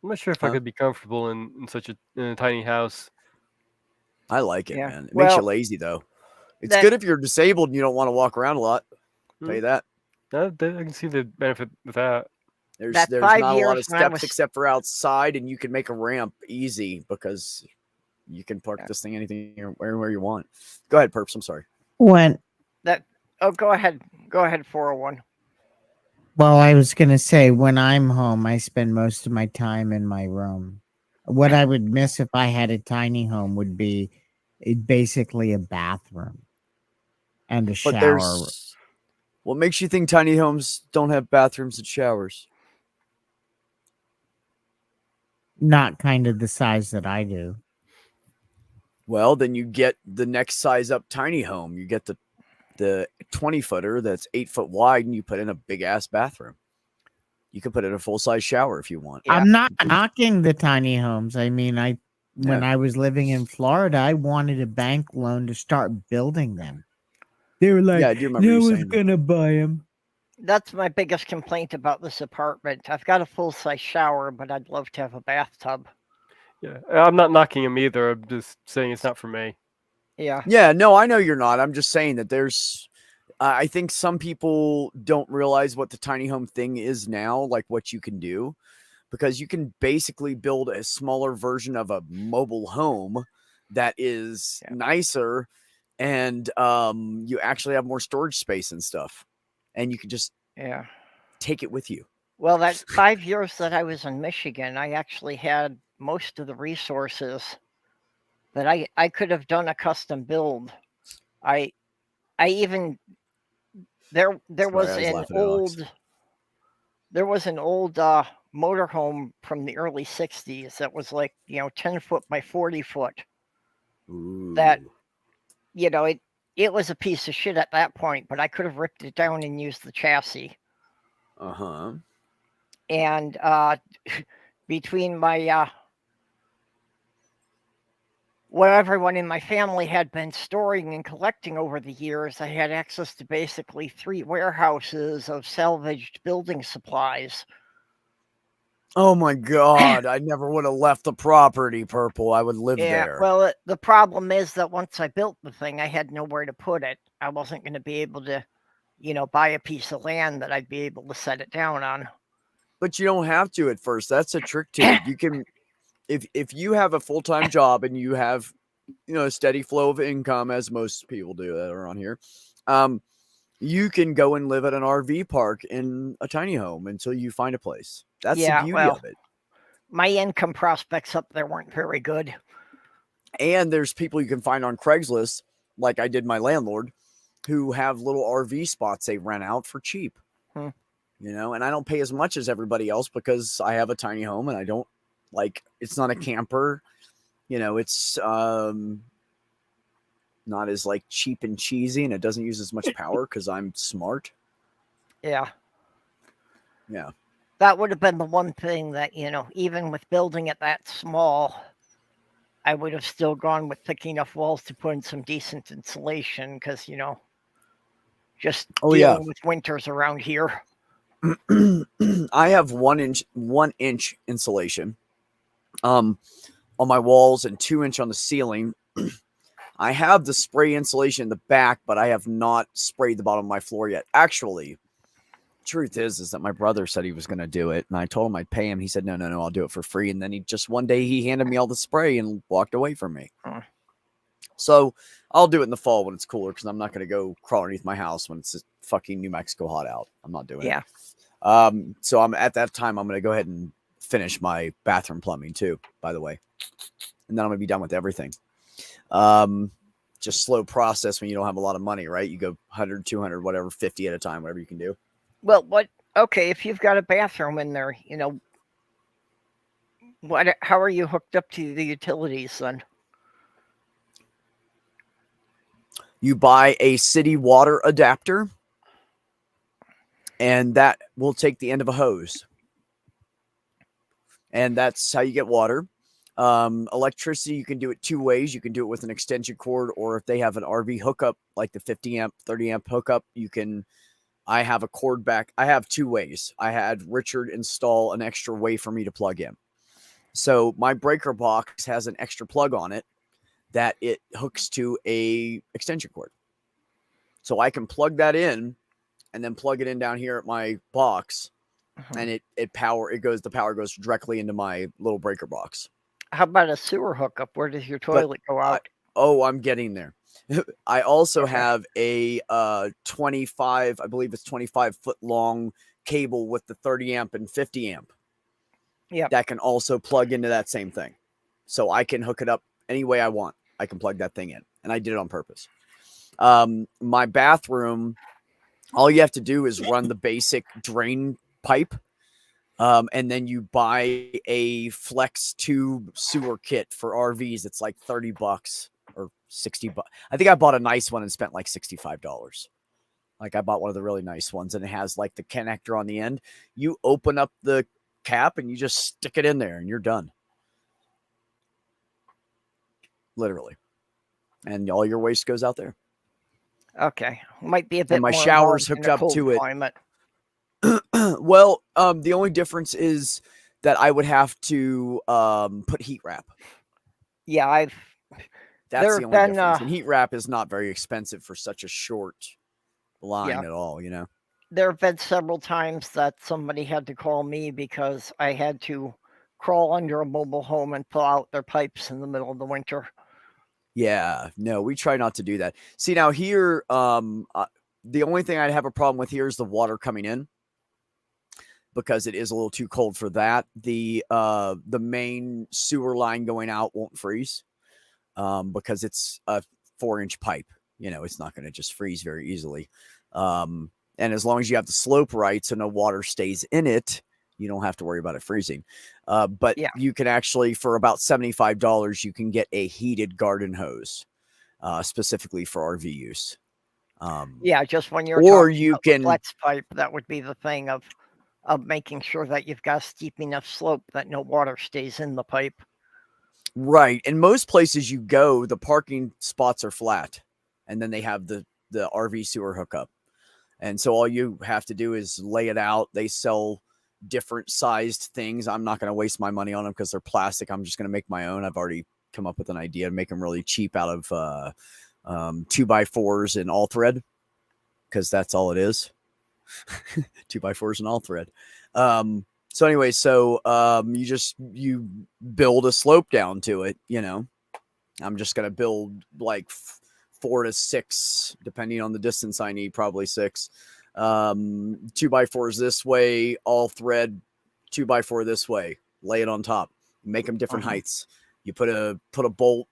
I'm not sure if I could be comfortable in such a tiny house. I like it, man. It makes you lazy, though. It's good if you're disabled and you don't want to walk around a lot. I'll tell you that. I can see the benefit of that. There's not a lot of steps except for outside, and you can make a ramp easy because you can park this thing anywhere you want. Go ahead, Perps. I'm sorry. Go ahead. Go ahead, 401. Well, I was going to say, when I'm home, I spend most of my time in my room. What I would miss if I had a tiny home would be basically a bathroom and a shower. What makes you think tiny homes don't have bathrooms and showers? not kind of the size that I do. Well, then you get the next size up tiny home. You get the 20-footer that's 8 foot wide, and you put in a big ass bathroom. You can put in a full size shower if you want. Yeah. I'm not knocking the tiny homes. I mean, when Yeah. I was living in Florida, I wanted a bank loan to start building them. They were like, Yeah, I do remember no you one's saying that. gonna buy them. That's my biggest complaint about this apartment. I've got a full-size shower, but I'd love to have a bathtub. Yeah, I'm not knocking him either. I'm just saying it's not for me. Yeah. Yeah, no, I know you're not. I'm just saying that there's I think some people don't realize what the tiny home thing is now, like what you can do, because you can basically build a smaller version of a mobile home that is nicer, and you actually have more storage space and stuff, and you can just Yeah. take it with you. Well, that 5 years that I was in Michigan, I actually had most of the resources that I could have done a custom build. I even there Sorry, was I was an laughing at Ox. old motorhome from the early 60s that was like 10 foot by 40 foot. That Ooh. it was a piece of shit at that point, but I could have ripped it down and used the chassis. Uh-huh. And between my what everyone in my family had been storing and collecting over the years, I had access to basically 3 warehouses of salvaged building supplies. Oh my god, I never would have left the property, Purple. I would live Yeah, there. well, the problem is that once I built the thing, I had nowhere to put it. I wasn't going to be able to, buy a piece of land that I'd be able to set it down on. But you don't have to at first. That's a trick to it. You can if you have a full-time job and you have a steady flow of income, as most people do that are on here, you can go and live at an RV park in a tiny home until you find a place. That's the beauty of it. My income prospects up there weren't very good. And there's people you can find on Craigslist, like I did my landlord, who have little RV spots they rent out for cheap. And I don't pay as much as everybody else because I have a tiny home and I don't it's not a camper. It's not as cheap and cheesy, and it doesn't use as much power because I'm smart. Yeah. Yeah. That would have been the one thing that, even with building it that small, I would have still gone with thick enough walls to put in some decent insulation because, just dealing with winters around here. I have 1 inch insulation on my walls and 2 inch on the ceiling. I have the spray insulation in the back, but I have not sprayed the bottom of my floor yet. Actually, truth is that my brother said he was going to do it, and I told him I'd pay him. He said, no, I'll do it for free. And then one day he handed me all the spray and walked away from me. So I'll do it in the fall when it's cooler, because I'm not going to go crawl underneath my house when it's fucking New Mexico hot out. I'm not doing it. So at that time, I'm going to go ahead and finish my bathroom plumbing too, by the way. And then I'm going to be done with everything. Just slow process when you don't have a lot of money, right? You go 100, 200, whatever, 50 at a time, whatever you can do. Well, okay, if you've got a bathroom in there, how are you hooked up to the utilities then? You buy a city water adapter, and that will take the end of a hose. And that's how you get water. Electricity, you can do it 2 ways. You can do it with an extension cord, or if they have an RV hookup, like the 50 amp, 30 amp hookup, I have a cord back. I have 2 ways. I had Richard install an extra way for me to plug in. So my breaker box has an extra plug on it that it hooks to a extension cord. So I can plug that in and then plug it in down here at my box, and the power goes directly into my little breaker box. How about a sewer hookup? Where does your toilet go out? I'm getting there. I also have a 25, I believe it's 25 foot long cable with the 30 amp and 50 amp. Yeah. That can also plug into that same thing. So I can hook it up any way I want. I can plug that thing in, and I did it on purpose. My bathroom, all you have to do is run the basic drain pipe And then you buy a flex tube sewer kit for RVs. It's like $30 or $60. I think I bought a nice one and spent like $65. Like I bought one of the really nice ones, and it has like the connector on the end. You open up the cap and you just stick it in there and you're done. Literally. And all your waste goes out there. Okay, might be a bit And my more shower's involved in hooked a up cold to it. climate. Well, the only difference is that I would have to put heat wrap. Yeah, That's there the have only been difference. And heat wrap is not very expensive for such a short line Yeah. at all, you know? there have been several times that somebody had to call me because I had to crawl under a mobile home and pull out their pipes in the middle of the winter. Yeah, no, we try not to do that. See, now here, the only thing I'd have a problem with here is the water coming in because it is a little too cold for that. The main sewer line going out won't freeze because it's a 4-inch pipe. You know, it's not going to just freeze very easily. And as long as you have the slope right, so no water stays in it, you don't have to worry about it freezing. But Yeah. you can actually, for about $75, you can get a heated garden hose specifically for RV use. Yeah, just when you're Or talking you about the can, flex pipe, that would be the thing of making sure that you've got a steep enough slope that no water stays in the pipe. right. In most places you go, the parking spots are flat and then they have the RV sewer hookup. And so all you have to do is lay it out. They sell different sized things. I'm not going to waste my money on them because they're plastic. I'm just going to make my own. I've already come up with an idea to make them really cheap out of 2x4s and all thread, because that's all it is. 2x4s and all thread. So anyway, you build a slope down to it, you know. I'm just going to build like 4 to 6, depending on the distance I need, probably 6. 2x4s this way, all thread, 2x4 this way, lay it on top, make them different heights. You put a bolt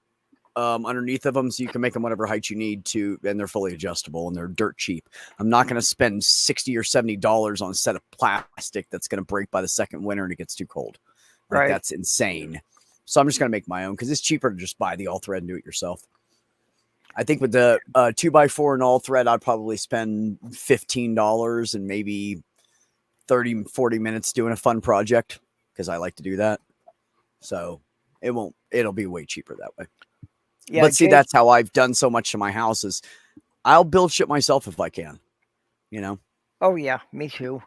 underneath of them so you can make them whatever height you need to, and they're fully adjustable and they're dirt cheap. I'm not going to spend $60 or $70 on a set of plastic that's going to break by the second winter and it gets too cold. Like, Right. that's insane. So I'm just going to make my own because it's cheaper to just buy the all thread and do it yourself. I think with the 2x4 and all thread, I'd probably spend $15 and maybe 30, 40 minutes doing a fun project because I like to do that. So it'll be way cheaper that way. Yeah, But see, that's how I've done so much to my house is I'll build shit myself if I can, you know? Oh, yeah, me too.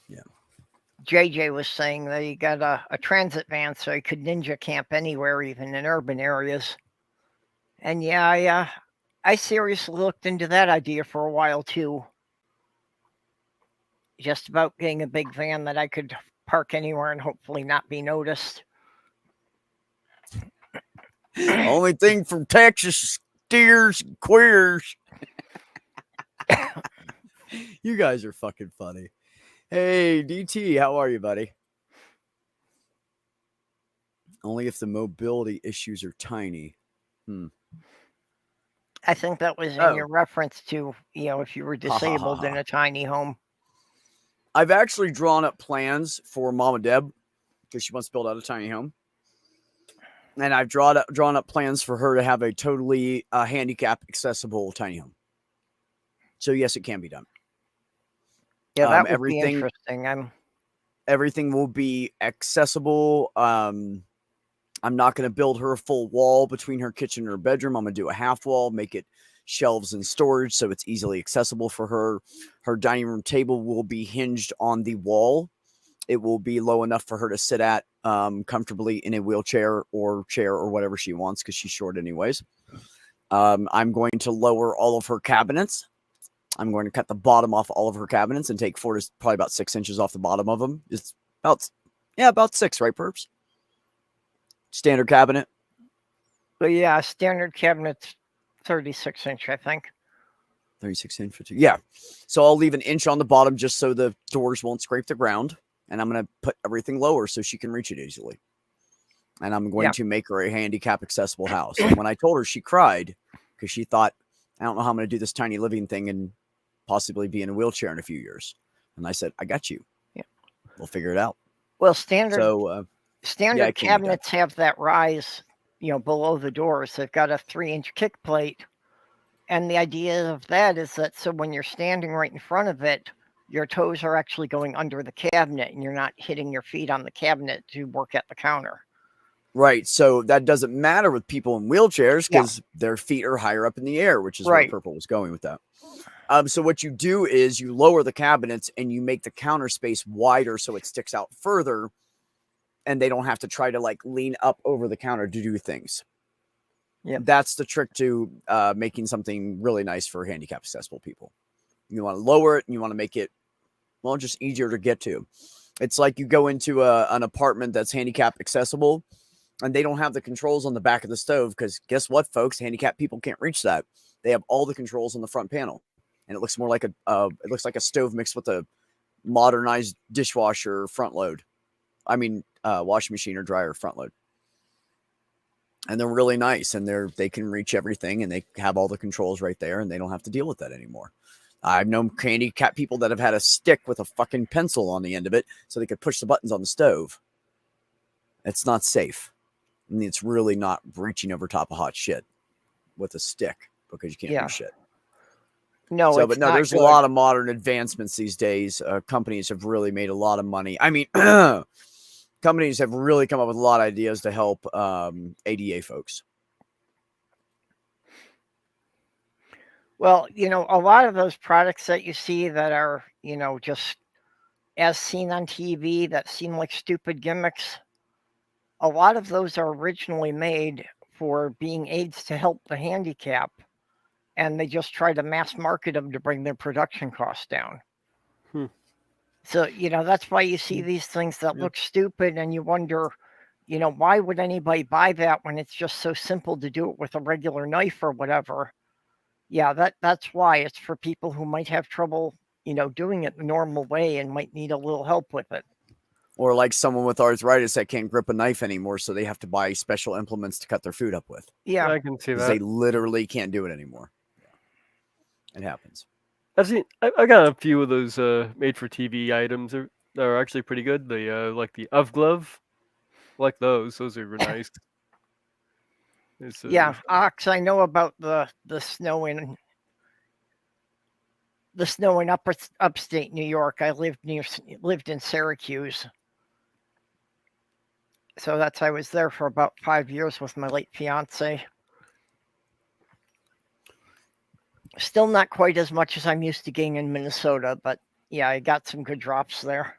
Yeah. JJ was saying that he got a transit van so he could ninja camp anywhere, even in urban areas. And yeah, I seriously looked into that idea for a while too. Just about getting a big van that I could park anywhere and hopefully not be noticed. Only thing from Texas, steers, and queers. You guys are fucking funny. Hey, DT, how are you, buddy? Only if the mobility issues are tiny. I think that was in your reference to, if you were disabled in a tiny home. I've actually drawn up plans for Mama Deb because she wants to build out a tiny home. And I've drawn up plans for her to have a totally handicap accessible tiny home. So yes, it can be done. Yeah, that would be interesting. Everything will be accessible. I'm not going to build her a full wall between her kitchen and her bedroom. I'm going to do a half wall, make it shelves and storage so it's easily accessible for her. Her dining room table will be hinged on the wall. It will be low enough for her to sit at comfortably in a wheelchair or chair or whatever she wants because she's short anyways. I'm going to lower all of her cabinets. I'm going to cut the bottom off all of her cabinets and take probably about 6 inches off the bottom of them. It's about 6, right, Perps? Standard cabinet. But yeah, standard cabinet's 36 inch, I think. 36 inch. Yeah. So I'll leave an inch on the bottom just so the doors won't scrape the ground. And I'm going to put everything lower so she can reach it easily. And I'm going to make her a handicap accessible house. And when I told her, she cried because she thought, I don't know how I'm going to do this tiny living thing and possibly be in a wheelchair in a few years. And I said, I got you. Yeah. We'll figure it out. Well, standard So yeah, standard I can't do that. cabinets have that rise, below the doors. They've got a 3-inch kick plate, and the idea of that is that so when you're standing right in front of it, your toes are actually going under the cabinet, and you're not hitting your feet on the cabinet to work at the counter. Right. So that doesn't matter with people in wheelchairs Yeah. because their feet are higher up in the air, which is where Right. Purple was going with that. So what you do is you lower the cabinets and you make the counter space wider so it sticks out further, and they don't have to try to like lean up over the counter to do things. Yep. That's the trick to making something really nice for handicap accessible people. You want to lower it and you want to make it, well, just easier to get to. It's like you go into an apartment that's handicap accessible and they don't have the controls on the back of the stove because guess what, folks? Handicapped people can't reach that. They have all the controls on the front panel, and it looks more like it looks like a stove mixed with a modernized dishwasher front load. I mean, washing machine or dryer front load. And they're really nice, and they can reach everything, and they have all the controls right there, and they don't have to deal with that anymore. I've known handicapped people that have had a stick with a fucking pencil on the end of it so they could push the buttons on the stove. It's not safe. I mean, it's really not reaching over top of hot shit with a stick because you can't do shit. No, so, it's but no, not there's good. a lot of modern advancements these days. Companies have really made a lot of money. I mean, companies have really come up with a lot of ideas to help ADA folks. Well, a lot of those products that you see that are, just as seen on TV that seem like stupid gimmicks, a lot of those are originally made for being aids to help the handicap, and they just try to mass market them to bring their production costs down. So, that's why you see these things that look stupid and you wonder, why would anybody buy that when it's just so simple to do it with a regular knife or whatever? Yeah, that's why. It's for people who might have trouble, doing it the normal way and might need a little help with it. Or like someone with arthritis that can't grip a knife anymore, so they have to buy special implements to cut their food up with. Yeah, I can see Because that. they literally can't do it anymore. Yeah. It happens. I got a few of those made for TV items that are actually pretty good. They like the UV glove, I like those. Those are nice. Yeah, Ox, I know about the snow in upstate New York. I lived in Syracuse, so I was there for about 5 years with my late fiance. Still not quite as much as I'm used to getting in Minnesota, but yeah, I got some good drops there.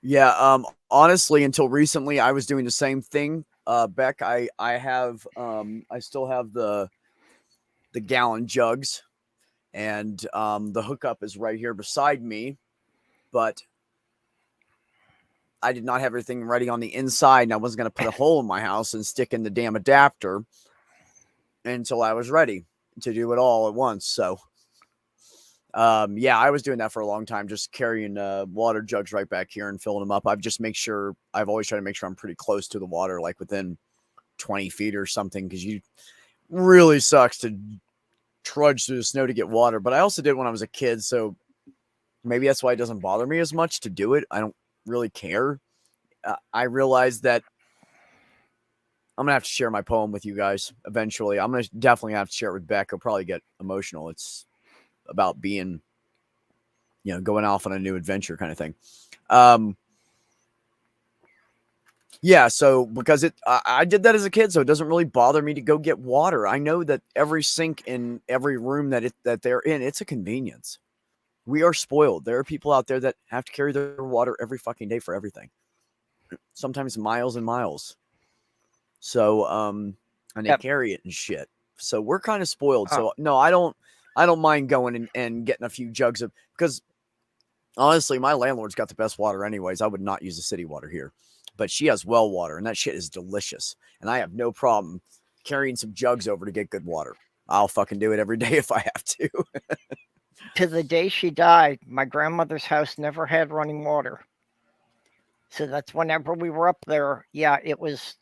Yeah, honestly, until recently, I was doing the same thing. Beck, I still have the gallon jugs, and the hookup is right here beside me, but I did not have everything ready on the inside, and I wasn't going to put a hole in my house and stick in the damn adapter until I was ready to do it all at once. So, yeah, I was doing that for a long time, just carrying water jugs right back here and filling them up. I've always tried to make sure I'm pretty close to the water, like within 20 feet or something, because you really sucks to trudge through the snow to get water. But I also did when I was a kid, so maybe that's why it doesn't bother me as much to do it. I don't really care. I realized that I'm gonna have to share my poem with you guys eventually. I'm gonna definitely have to share it with Beck. I'll probably get emotional. It's about being, going off on a new adventure kind of thing. Yeah, so because I did that as a kid, so it doesn't really bother me to go get water. I know that every sink in every room that they're in, it's a convenience. We are spoiled. There are people out there that have to carry their water every fucking day for everything. Sometimes miles and miles. So, and they carry it and shit. So we're kind of spoiled. So no, I don't mind going and getting a few jugs of, because honestly, my landlord's got the best water anyways. I would not use the city water here, but she has well water and that shit is delicious. And I have no problem carrying some jugs over to get good water. I'll fucking do it every day if I have to. To the day she died, my grandmother's house never had running water. So that's whenever we were up there, yeah, it was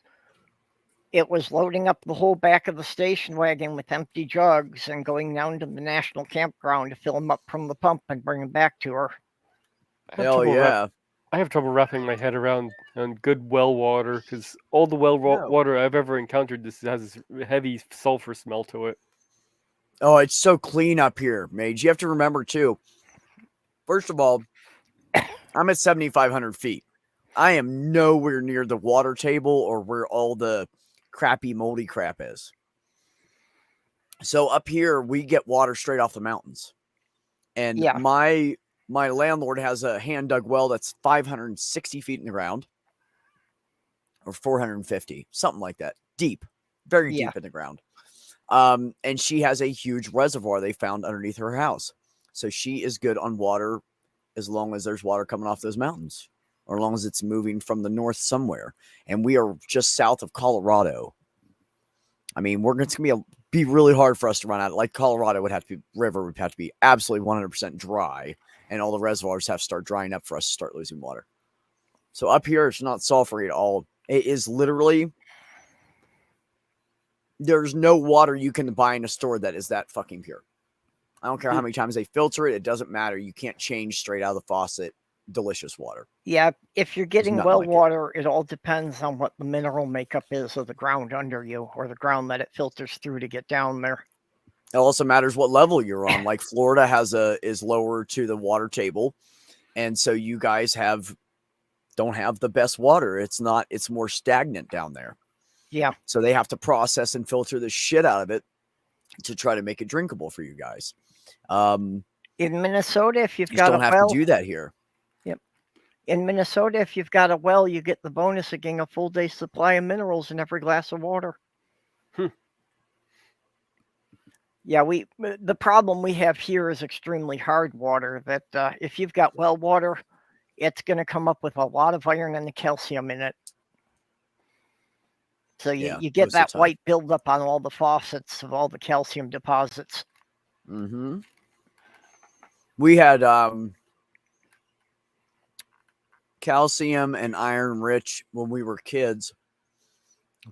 loading up the whole back of the station wagon with empty jugs and going down to the national campground to fill them up from the pump and bring them back to her. Hell yeah. I have trouble wrapping my head around on good well water because all the No. water I've ever encountered just has this heavy sulfur smell to it. Oh, it's so clean up here, Mage. You have to remember too. First of all, I'm at 7,500 feet. I am nowhere near the water table or where all the crappy, moldy crap is. So up here, we get water straight off the mountains. And Yeah. my landlord has a hand dug well that's 560 feet in the ground, or 450, something like that, deep, very Yeah. deep in the ground. And she has a huge reservoir they found underneath her house. So she is good on water as long as there's water coming off those mountains, or as long as it's moving from the north somewhere. And we are just south of Colorado. I mean, it's going to be really hard for us to run out. Like Colorado would have to be, river would have to be absolutely 100% dry, and all the reservoirs have to start drying up for us to start losing water. So up here, it's not sulfury at all. It is literally, there's no water you can buy in a store that is that fucking pure. I don't care how many times they filter it. It doesn't matter. You can't change straight out of the faucet delicious water. Yeah, if you're getting nothing well like it. water, it all depends on what the mineral makeup is of the ground under you, or the ground that it filters through to get down there. It also matters what level you're on. Like Florida is lower to the water table, and so you guys don't have the best water. It's more stagnant down there. Yeah. So they have to process and filter the shit out of it to try to make it drinkable for you guys. In Minnesota, if you've you got don't a have well, to do that here. Yep. In Minnesota, if you've got a well, you get the bonus of getting a full day supply of minerals in every glass of water. Yeah, the problem we have here is extremely hard water. That if you've got well water, it's going to come up with a lot of iron and the calcium in it. So you get that white buildup on all the faucets of all the calcium deposits. Mm-hmm. We had calcium and iron rich when we were kids,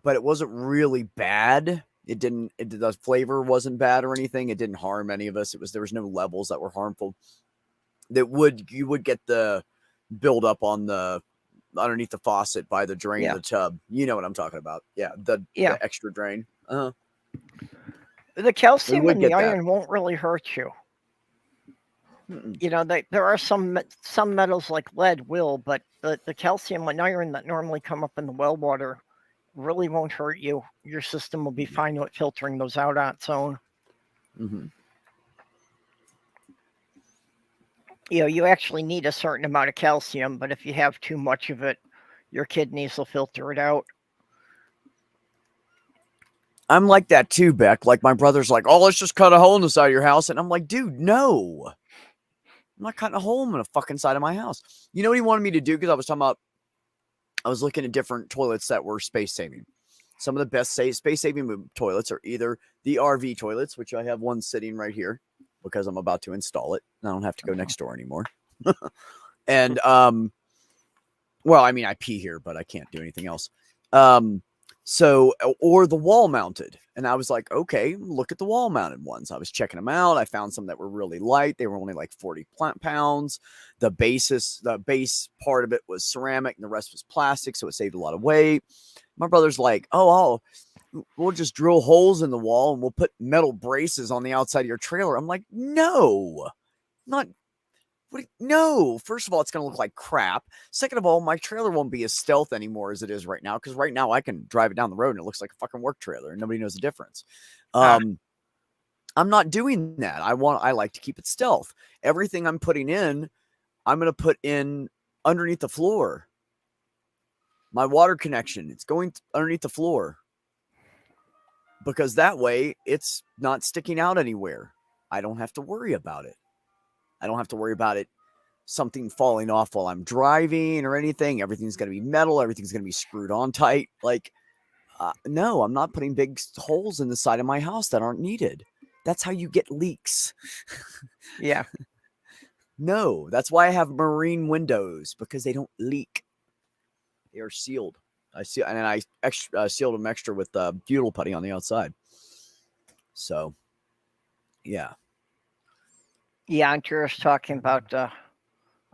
but it wasn't really bad. The flavor wasn't bad or anything. It didn't harm any of us. There was no levels that were harmful. You would get the buildup on the underneath the faucet by the drain of the tub. You know what I'm talking about. Yeah. The extra drain. The calcium and the iron won't really hurt you. You know, there are some metals like lead will, but the calcium and iron that normally come up in the well water really won't hurt you. Your system will be fine with filtering those out on its own. Mm-hmm. You know, you actually need a certain amount of calcium, but if you have too much of it, your kidneys will filter it out. I'm like that too, Beck. Like my brother's like, oh, let's just cut a hole in the side of your house. And I'm like, dude, no. I'm not cutting a hole in the fucking side of my house. You know what he wanted me to do? Because I was looking at different toilets that were space saving. Some of the best space saving toilets are either the RV toilets, which I have one sitting right here because I'm about to install it. I don't have to go next door anymore. And, well, I mean, I pee here, but I can't do anything else. So, or the wall mounted. And I was like, okay, look at the wall mounted ones. I was checking them out. I found some that were really light. They were only like 40 pounds. The base part of it was ceramic and the rest was plastic. So it saved a lot of weight. My brother's like, we'll just drill holes in the wall and we'll put metal braces on the outside of your trailer. I'm like, no, no. First of all, it's going to look like crap. Second of all, my trailer won't be as stealth anymore as it is right now. Because right now I can drive it down the road and it looks like a fucking work trailer and nobody knows the difference. I'm not doing that. I like to keep it stealth. Everything I'm putting in, I'm going to put in underneath the floor. My water connection, it's going underneath the floor. Because that way it's not sticking out anywhere. I don't have to worry about it. I don't have to worry about something falling off while I'm driving or anything. Everything's going to be metal. Everything's going to be screwed on tight. Like, no, I'm not putting big holes in the side of my house that aren't needed. That's how you get leaks. Yeah. No, that's why I have marine windows, because they don't leak. They are sealed. I sealed them extra with butyl putty on the outside. So, yeah. Yeah, I'm curious talking about a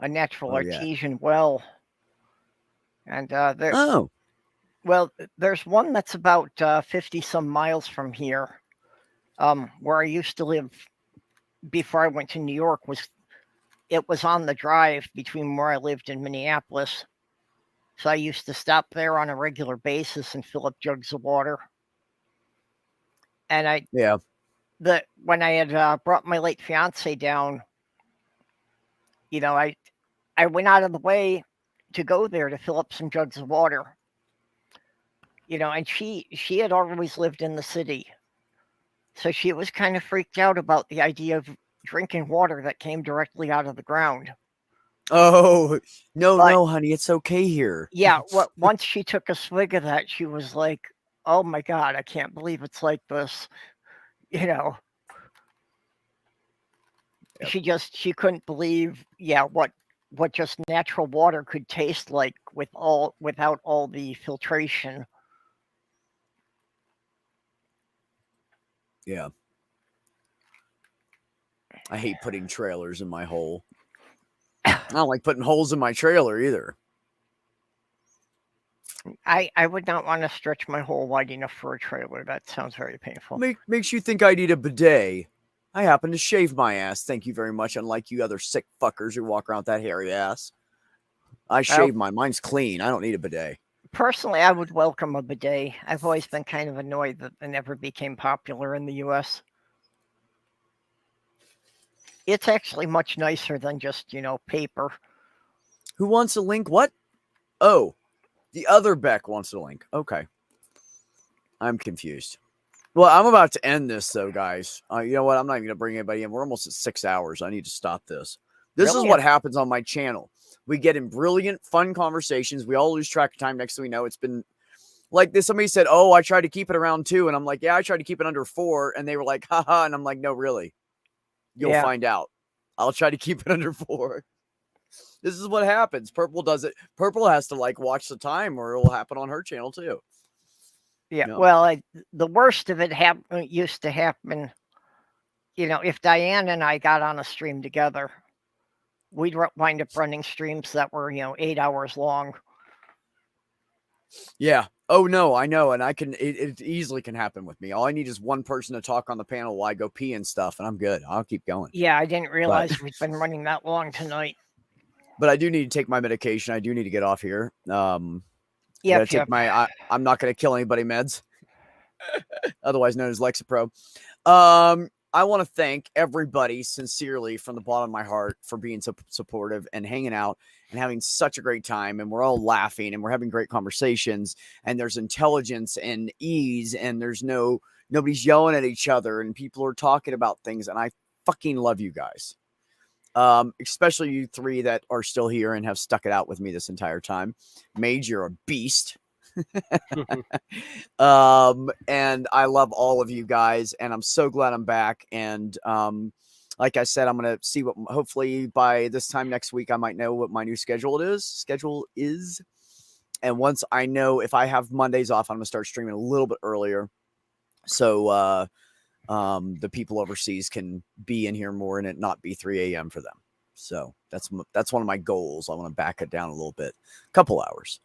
natural artesian well And Oh, well, there's one that's about 50 some miles from here, where I used to live before I went to New York. It was on the drive between where I lived in Minneapolis. So I used to stop there on a regular basis and fill up jugs of water. And yeah. when I had brought my late fiance down, I went out of the way to go there to fill up some jugs of water. And she had always lived in the city, so she was kind of freaked out about the idea of drinking water that came directly out of the ground. Oh, no, But no, honey, it's okay here. yeah, once she took a swig of that, she was like, "Oh my god, I can't believe it's like this." You know, Yep. she couldn't believe, what just natural water could taste like without all the filtration. Yeah. I hate putting trailers in my hole. I don't like putting holes in my trailer either. I would not want to stretch my hole wide enough for a trailer. That sounds very painful. Makes you think I need a bidet. I happen to shave my ass. Thank you very much. Unlike you other sick fuckers who walk around with that hairy ass. I shave mine. Mine's clean. I don't need a bidet. Personally, I would welcome a bidet. I've always been kind of annoyed that they never became popular in the US. It's actually much nicer than just, paper. Who wants a link? What? Oh, the other Beck wants a link. Okay. I'm confused. Well, I'm about to end this, though, guys. You know what? I'm not even going to bring anybody in. We're almost at 6 hours. I need to stop this. This Really? is what happens on my channel. We get in brilliant, fun conversations. We all lose track of time. Next thing we know, it's been like this. Somebody said, "Oh, I tried to keep it around 2." And I'm like, "Yeah, I tried to keep it under 4." And they were like, "Haha." And I'm like, "No, really. You'll Yeah. find out. I'll try to keep it under 4." This is what happens. Purple does it. Purple has to watch the time, or it'll happen on her channel too. Yeah. No. Well, the worst of it used to happen. If Diane and I got on a stream together, we'd wind up running streams that were 8 hours long. Yeah. Oh no, I know, and I can. It easily can happen with me. All I need is one person to talk on the panel while I go pee and stuff, and I'm good. I'll keep going. Yeah, I didn't realize we'd been running that long tonight. But I do need to take my medication. I do need to get off here. I'm Yep. not going to kill anybody meds, otherwise known as Lexapro. I want to thank everybody sincerely from the bottom of my heart for being so supportive and hanging out and having such a great time. And we're all laughing and we're having great conversations, and there's intelligence and ease, and nobody's yelling at each other, and people are talking about things. And I fucking love you guys. Especially you three that are still here and have stuck it out with me this entire time. Mage, you're a beast. And I love all of you guys, and I'm so glad I'm back. And like I said, I'm gonna see what, hopefully by this time next week I might know what my new schedule is. And once I know if I have Mondays off, I'm gonna start streaming a little bit earlier, so the people overseas can be in here more and it not be 3 a.m. for them. So that's one of my goals. I want to back it down a little bit, a couple hours.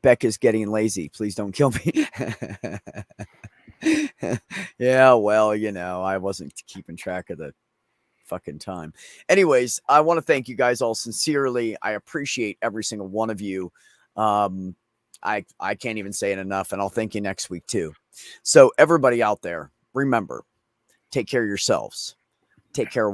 Beck is getting lazy. Please don't kill me. Yeah, well, I wasn't keeping track of the fucking time. Anyways, I want to thank you guys all sincerely. I appreciate every single one of you. I can't even say it enough, and I'll thank you next week too. So everybody out there, remember, take care of yourselves. Take care of